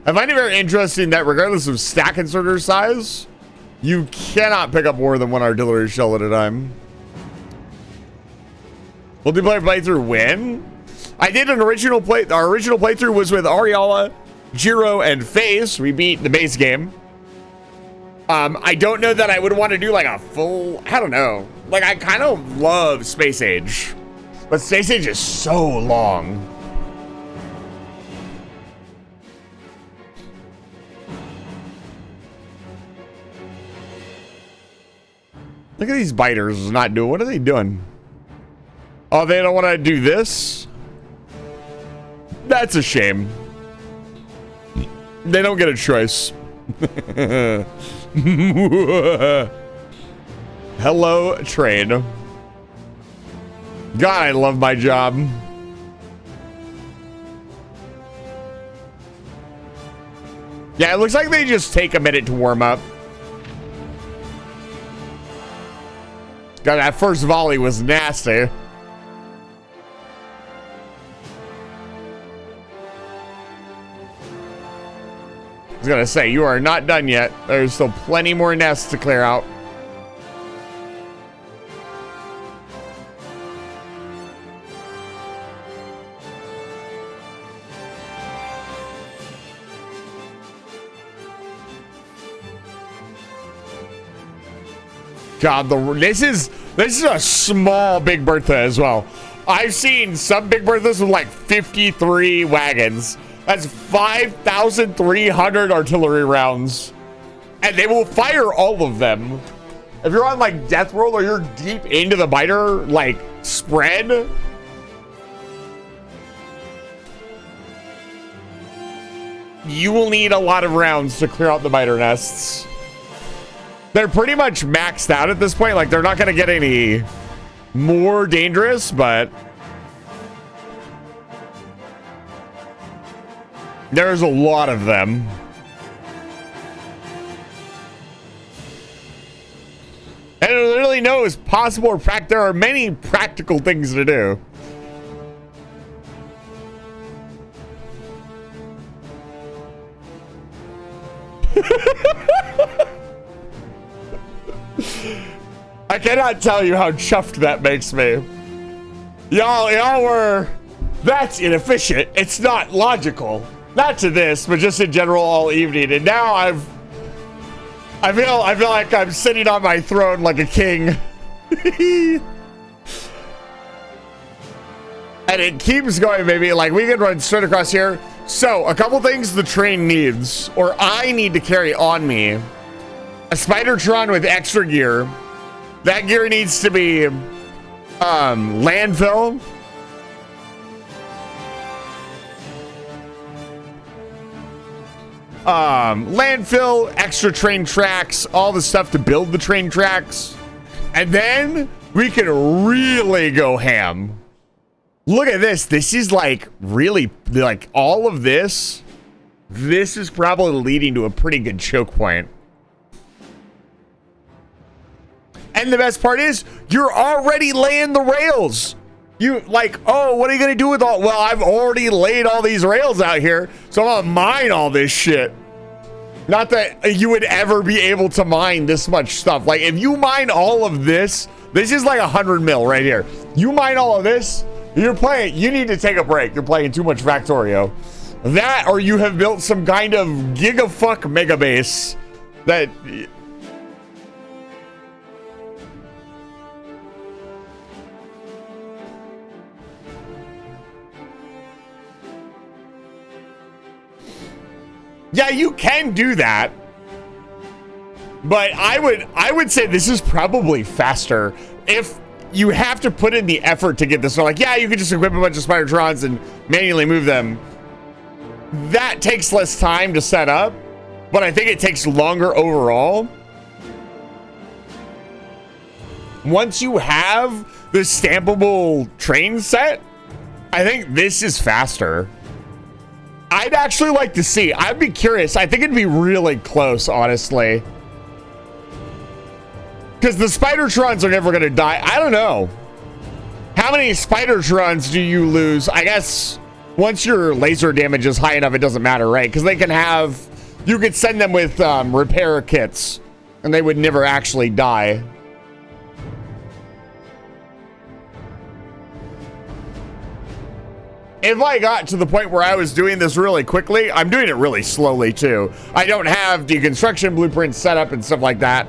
I find it very interesting that regardless of stack inserter size, you cannot pick up more than 1 artillery shell at a time. Multiplayer playthrough win? I did an original play. Our original playthrough was with Ariala, Jiro, and Face. We beat the base game. I don't know that I would want to do like a full, I don't know. Like, I kind of love Space Age, but Space Age is so long. Look at these biters not doing. What are they doing? Oh, they don't want to do this? That's a shame. They don't get a choice. Hello, trade. God, I love my job. Yeah, it looks like they just take a minute to warm up. God, that first volley was nasty. I was gonna say, you are not done yet. There's still plenty more nests to clear out. God, this is a small Big Bertha as well. I've seen some Big Berthas with like 53 wagons. That's 5,300 artillery rounds. And they will fire all of them. If you're on like death roll or you're deep into the biter, like spread, you will need a lot of rounds to clear out the biter nests. They're pretty much maxed out at this point. Like, they're not going to get any more dangerous, but there's a lot of them. And I literally know it's possible or there are many practical things to do. I cannot tell you how chuffed that makes me. Y'all were, that's inefficient. It's not logical. Not to this, but just in general all evening. And now I feel like I'm sitting on my throne like a king. And it keeps going, baby. Like, we can run straight across here. So, a couple things the train needs, or I need to carry on me. A Spidertron with extra gear. That gear needs to be landfill. Landfill, extra train tracks, all the stuff to build the train tracks. And then we can really go ham. Look at this. This is like really, like all of this. This is probably leading to a pretty good choke point. And the best part is, you're already laying the rails. You like, oh, what are you gonna do with all? Well, I've already laid all these rails out here, so I'm gonna mine all this shit. Not that you would ever be able to mine this much stuff. Like, if you mine all of this, this is like 100 mil right here. You mine all of this, you're playing. You need to take a break. You're playing too much Factorio. That, or you have built some kind of gigafuck mega base that. Yeah, you can do that, but I would say this is probably faster if you have to put in the effort to get this. So like, yeah, you can just equip a bunch of Spidertrons and manually move them. That takes less time to set up, but I think it takes longer overall. Once you have the stampable train set, I think this is faster. I'd actually like to see. I'd be curious. I think it'd be really close, honestly. Because the Spidertrons are never going to die. I don't know. How many Spidertrons do you lose? I guess once your laser damage is high enough, it doesn't matter, right? Because they can have... You could send them with repair kits, and they would never actually die. If I got to the point where I was doing this really quickly, I'm doing it really slowly too. I don't have deconstruction blueprints set up and stuff like that.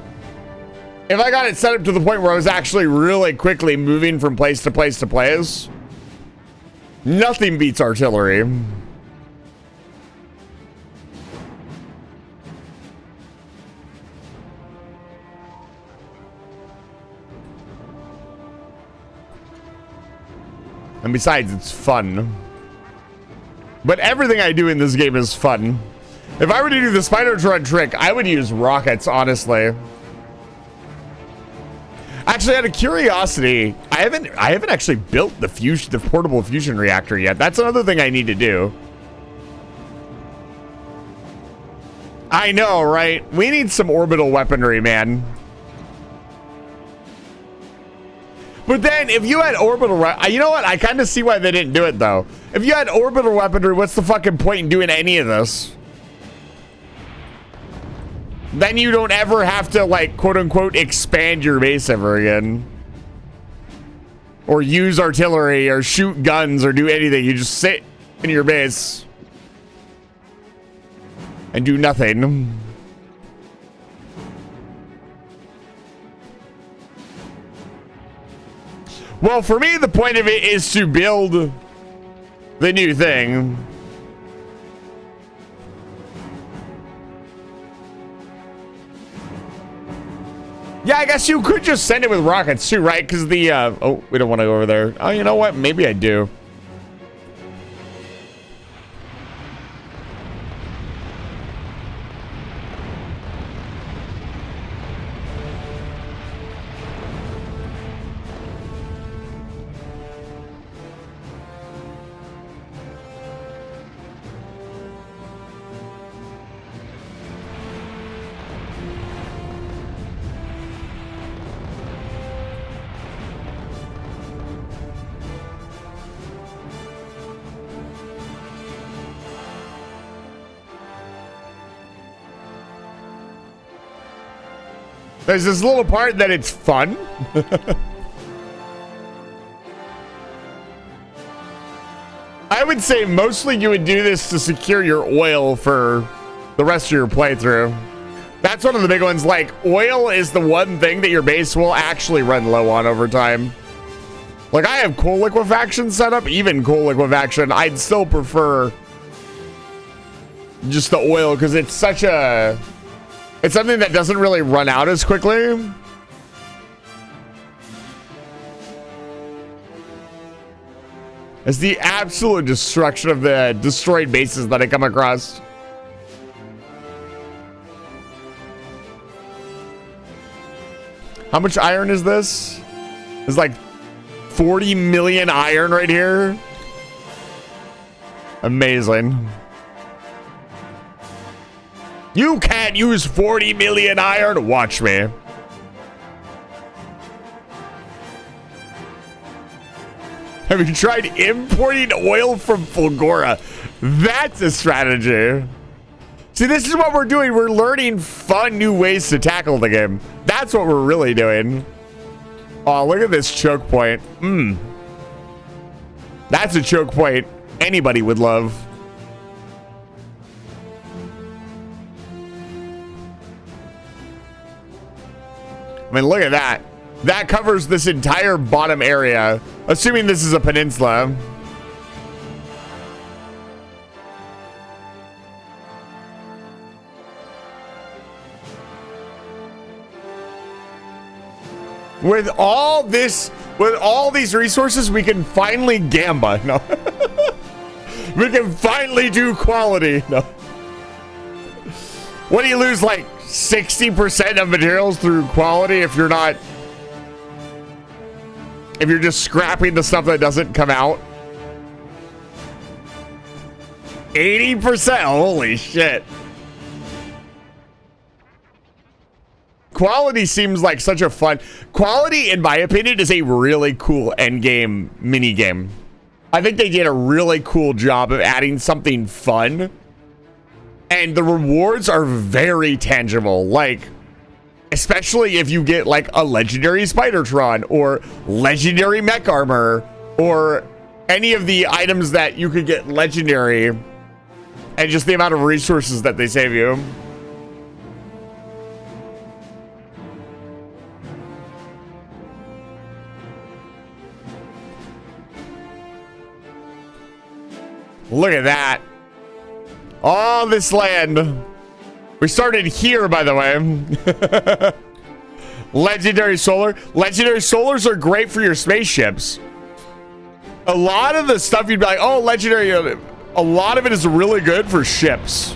If I got it set up to the point where I was actually really quickly moving from place to place to place, nothing beats artillery. And besides, it's fun. But everything I do in this game is fun. If I were to do the Spider-Tron trick, I would use rockets, honestly. Actually, out of curiosity, I haven't actually built the portable fusion reactor yet. That's another thing I need to do. I know, right? We need some orbital weaponry, man. But then, if you had orbital, you know what? I kind of see why they didn't do it, though. If you had orbital weaponry, what's the fucking point in doing any of this? Then you don't ever have to, like, quote-unquote, expand your base ever again. Or use artillery, or shoot guns, or do anything. You just sit in your base. And do nothing. Well, for me, the point of it is to build the new thing. Yeah, I guess you could just send it with rockets too, right? Because the, oh, we don't want to go over there. Oh, you know what? Maybe I do. There's this little part that it's fun. I would say mostly you would do this to secure your oil for the rest of your playthrough. That's one of the big ones. Like, oil is the one thing that your base will actually run low on over time. Like, I have coal liquefaction set up, even coal liquefaction. I'd still prefer just the oil because it's such a... It's something that doesn't really run out as quickly. It's the absolute destruction of the destroyed bases that I come across. How much iron is this? It's like 40 million iron right here. Amazing. You can't use 40 million iron. Watch me. Have you tried importing oil from Fulgora? That's a strategy. See, this is what we're doing. We're learning fun new ways to tackle the game. That's what we're really doing. Oh, look at this choke point. That's a choke point anybody would love. I mean, look at that. That covers this entire bottom area, assuming this is a peninsula. With all these resources, we can finally gamba. No. We can finally do quality. No. What do you lose, like 60% of materials through quality if you're just scrapping the stuff that doesn't come out? 80%. Holy shit. Quality seems like such a fun... Quality, in my opinion, is a really cool endgame minigame. I think they did a really cool job of adding something fun. And the rewards are very tangible. Like, especially if you get, like, a legendary Spider-Tron or legendary mech armor or any of the items that you could get legendary, and just the amount of resources that they save you. Look at that. All this land. We started here, by the way. Legendary solar. Legendary solars are great for your spaceships. A lot of the stuff you'd be like, oh, legendary. A lot of it is really good for ships.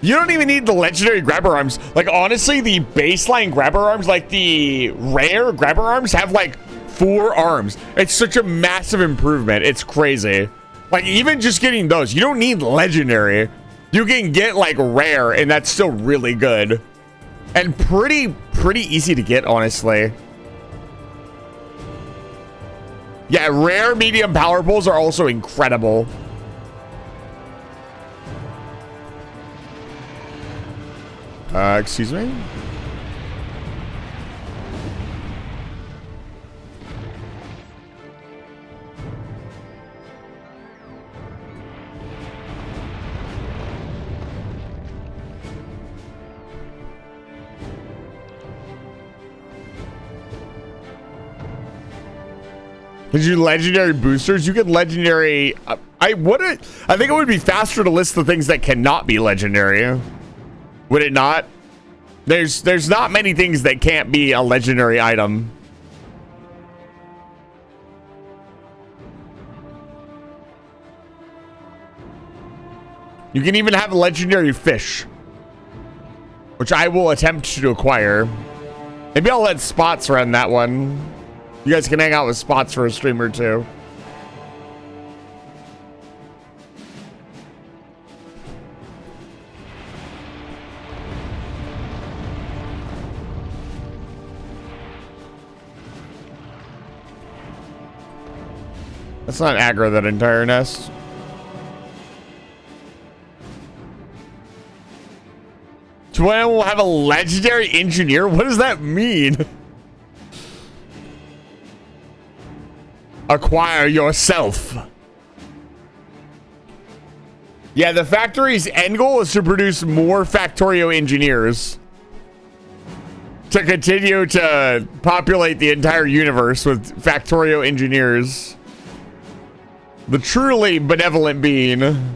You don't even need the legendary grabber arms. Like, honestly, the baseline grabber arms, like the rare grabber arms, have like 4 arms. It's such a massive improvement. It's crazy. Like, even just getting those, you don't need legendary. You can get like rare, and that's still really good. And pretty easy to get, honestly. Yeah, rare medium power poles are also incredible. Excuse me? Did you legendary boosters? You get legendary. I think it would be faster to list the things that cannot be legendary. Would it not? There's not many things that can't be a legendary item. You can even have a legendary fish, which I will attempt to acquire. Maybe I'll let Spots run that one. You guys can hang out with Spots for a stream or two. Let's not aggro that entire nest. Do I will have a legendary engineer? What does that mean? Acquire yourself. Yeah, the factory's end goal is to produce more Factorio engineers to continue to populate the entire universe with Factorio engineers. The truly benevolent being.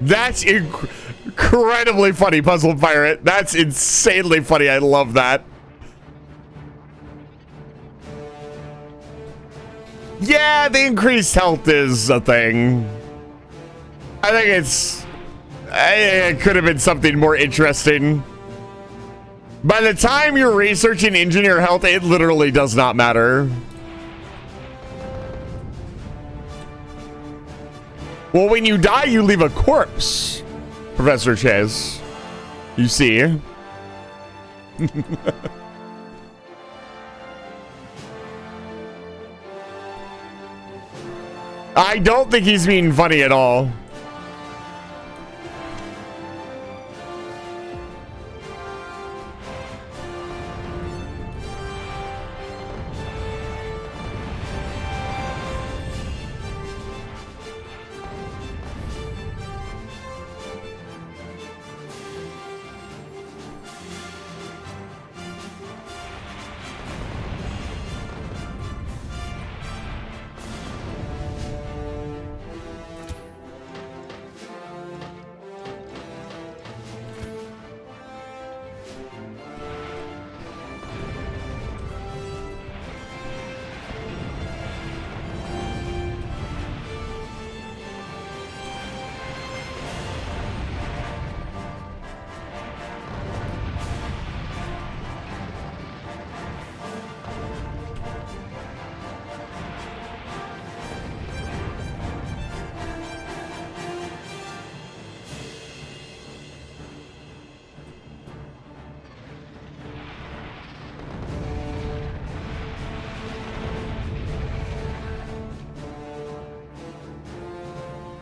That's incredibly funny, Puzzle Pirate. That's insanely funny. I love that. Yeah, the increased health is a thing. I think it could have been something more interesting. By the time you're researching engineer health, it literally does not matter. Well, when you die, you leave a corpse, Professor Ches. You see. I don't think he's being funny at all.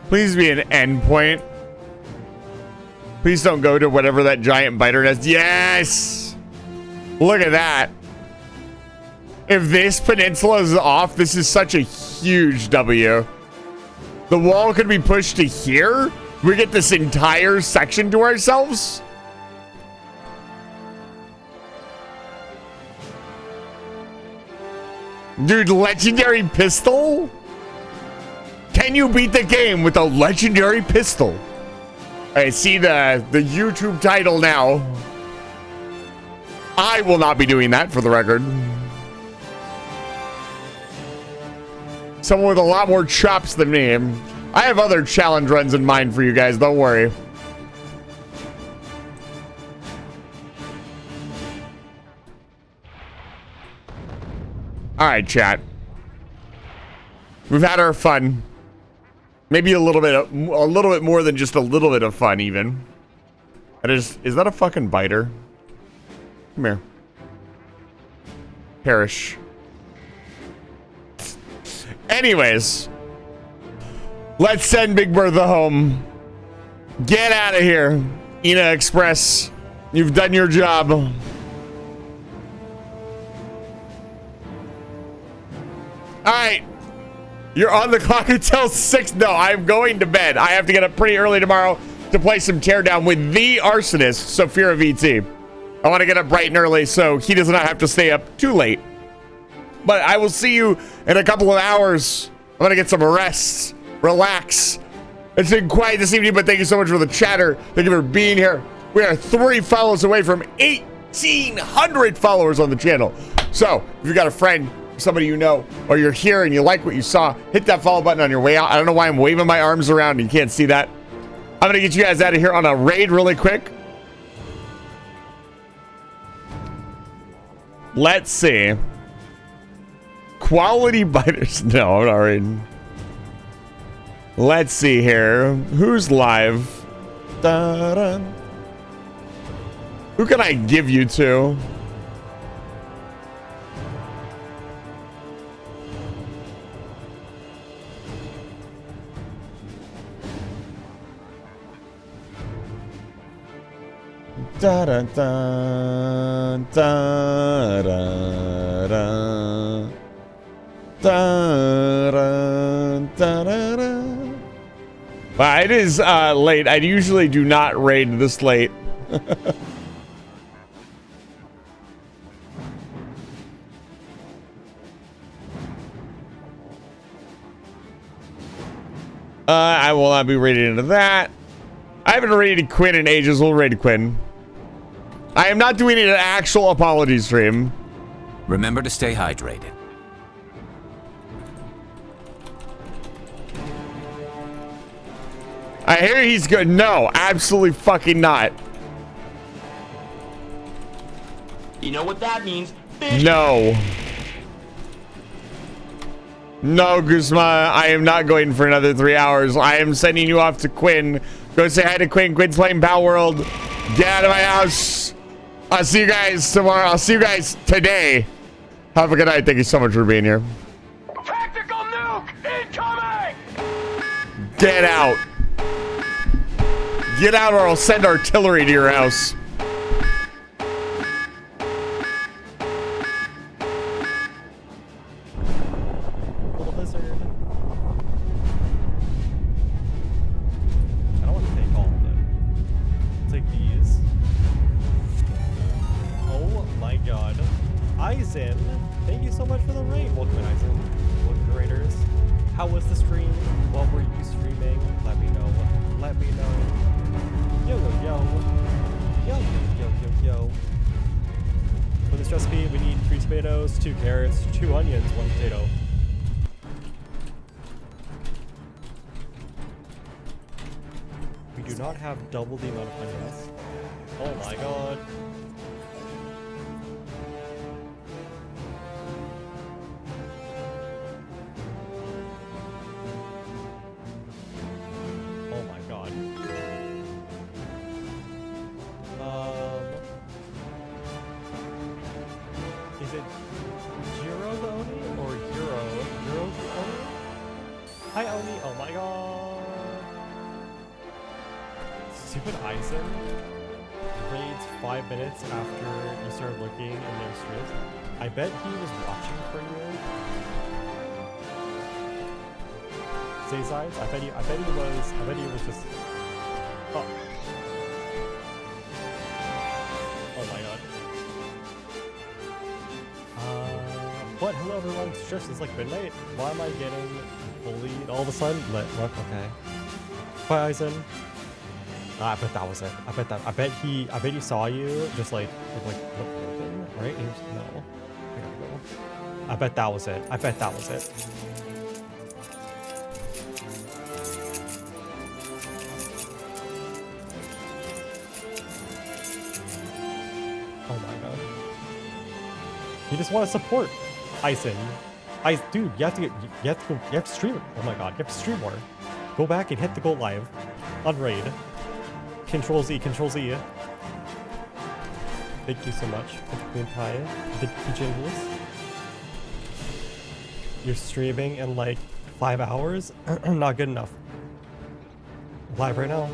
Please be an endpoint. Please don't go to whatever that giant biter nest. Yes! Look at that. If this peninsula is off, this is such a huge W. The wall could be pushed to here. We get this entire section to ourselves. Dude, legendary pistol? Can you beat the game with a legendary pistol? I see the YouTube title now. I will not be doing that, for the record. Someone with a lot more chops than me. I have other challenge runs in mind for you guys, don't worry. All right, chat. We've had our fun. Maybe a little bit more than just a little bit of fun, even. Is that a fucking biter? Come here. Perish. Anyways, let's send Big Bertha home. Get out of here, Ina Express. You've done your job. All right. You're on the clock until 6. No, I'm going to bed. I have to get up pretty early tomorrow to play some Teardown with the arsonist, Sophia VT. I want to get up bright and early so he does not have to stay up too late. But I will see you in a couple of hours. I'm going to get some rest, relax. It's been quiet this evening, but thank you so much for the chatter. Thank you for being here. We are 3 follows away from 1,800 followers on the channel. So if you've got a friend, somebody you know, or you're here and you like what you saw, hit that follow button on your way out. I don't know why I'm waving my arms around and you can't see that. I'm going to get you guys out of here on a raid really quick. Let's see. Quality biters. No, I'm not reading. Let's see here. Who's live? Da-da. Who can I give you to? Da da da da da da. Da, da, da, da, da. Well, it is late. I usually do not raid this late. I will not be raiding into that. I haven't raided Quinn in ages. We'll raid Quinn. I am not doing an actual apology stream. Remember to stay hydrated. I hear he's good. No, absolutely fucking not. You know what that means? Fish. No. No, Guzma, I am not going for another 3 hours. I am sending you off to Quinn. Go say hi to Quinn. Quinn's playing Power World. Get out of my house. I'll see you guys tomorrow. I'll see you guys today. Have a good night. Thank you so much for being here. Tactical nuke incoming! Get out. Get out or I'll send artillery to your house. Little lizard. I don't want to take all of it. I'll take these. Oh my god. Eisen, thank you so much for the raid. Welcome in, Eisen. Welcome to Raiders. How was the stream? What were you streaming? Let me know. Let me know. Yo, yo, yo. Yo, yo, yo, yo, yo. For this recipe, we need 3 tomatoes, 2 carrots, 2 onions, 1 potato. We do not have double the amount of onions. Oh my god. Oh my god. Is it Jiro the Oni or Euro? Euro the Oni? Hi Oni, oh my god. Stupid Eisen raids 5 minutes after you started looking in their streams. I bet he was watching for you. Say sides? I bet he was just. Oh. Oh my god. What? Hello everyone, it's just, it's like midnight. Why am I getting bullied all of a sudden? What? Okay. Bye, Eisen. I bet that was it. I bet he saw you just like looking, right? He was, no. I gotta go. I bet that was it. I bet that was it. Oh my god. You just want to support Eisen. Dude, you have to stream it. Oh my god, you have to stream more. Go back and hit the go live on raid. Control Z, Control Z. Thank you so much for the green pie. The jingles. You're streaming in like 5 hours? Not good enough. Live right now.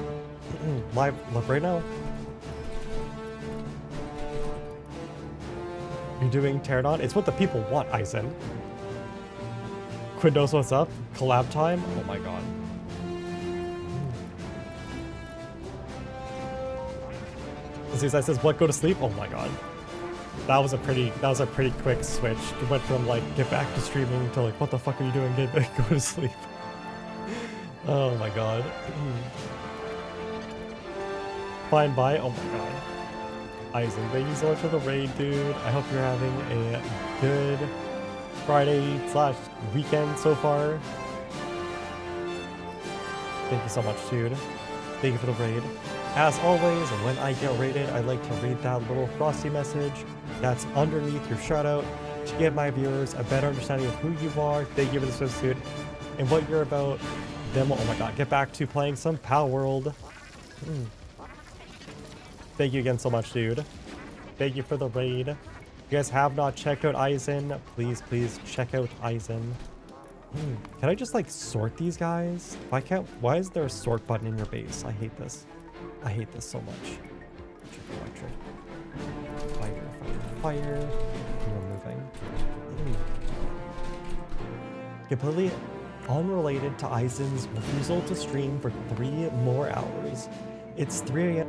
live right now. You're doing Pterodon? It's what the people want, Eisen. Quinn knows what's up. Collab time? Oh my god. Zizai says, what, go to sleep? Oh my god. That was a pretty quick switch. It went from like, get back to streaming to like, what the fuck are you doing? Go to sleep. Oh my god. Fine, bye. Oh my god. Eisen, thank you so much for the raid, dude. I hope you're having a good Friday/weekend so far. Thank you so much, dude. Thank you for the raid. As always, when I get raided, I like to read that little frosty message that's underneath your shoutout to give my viewers a better understanding of who you are, thank you for the swimsuit, and what you're about. Then we'll, oh my god, get back to playing some Power World. Thank you again so much, dude. Thank you for the raid. If you guys have not checked out Eisen, please check out Eisen. Can I just like sort these guys? Why can't? Why is there a sort button in your base? I hate this. I hate this so much. Electric. Fire. You're moving. Completely unrelated to Eisen's refusal to stream for 3 more hours. It's 3 a.m.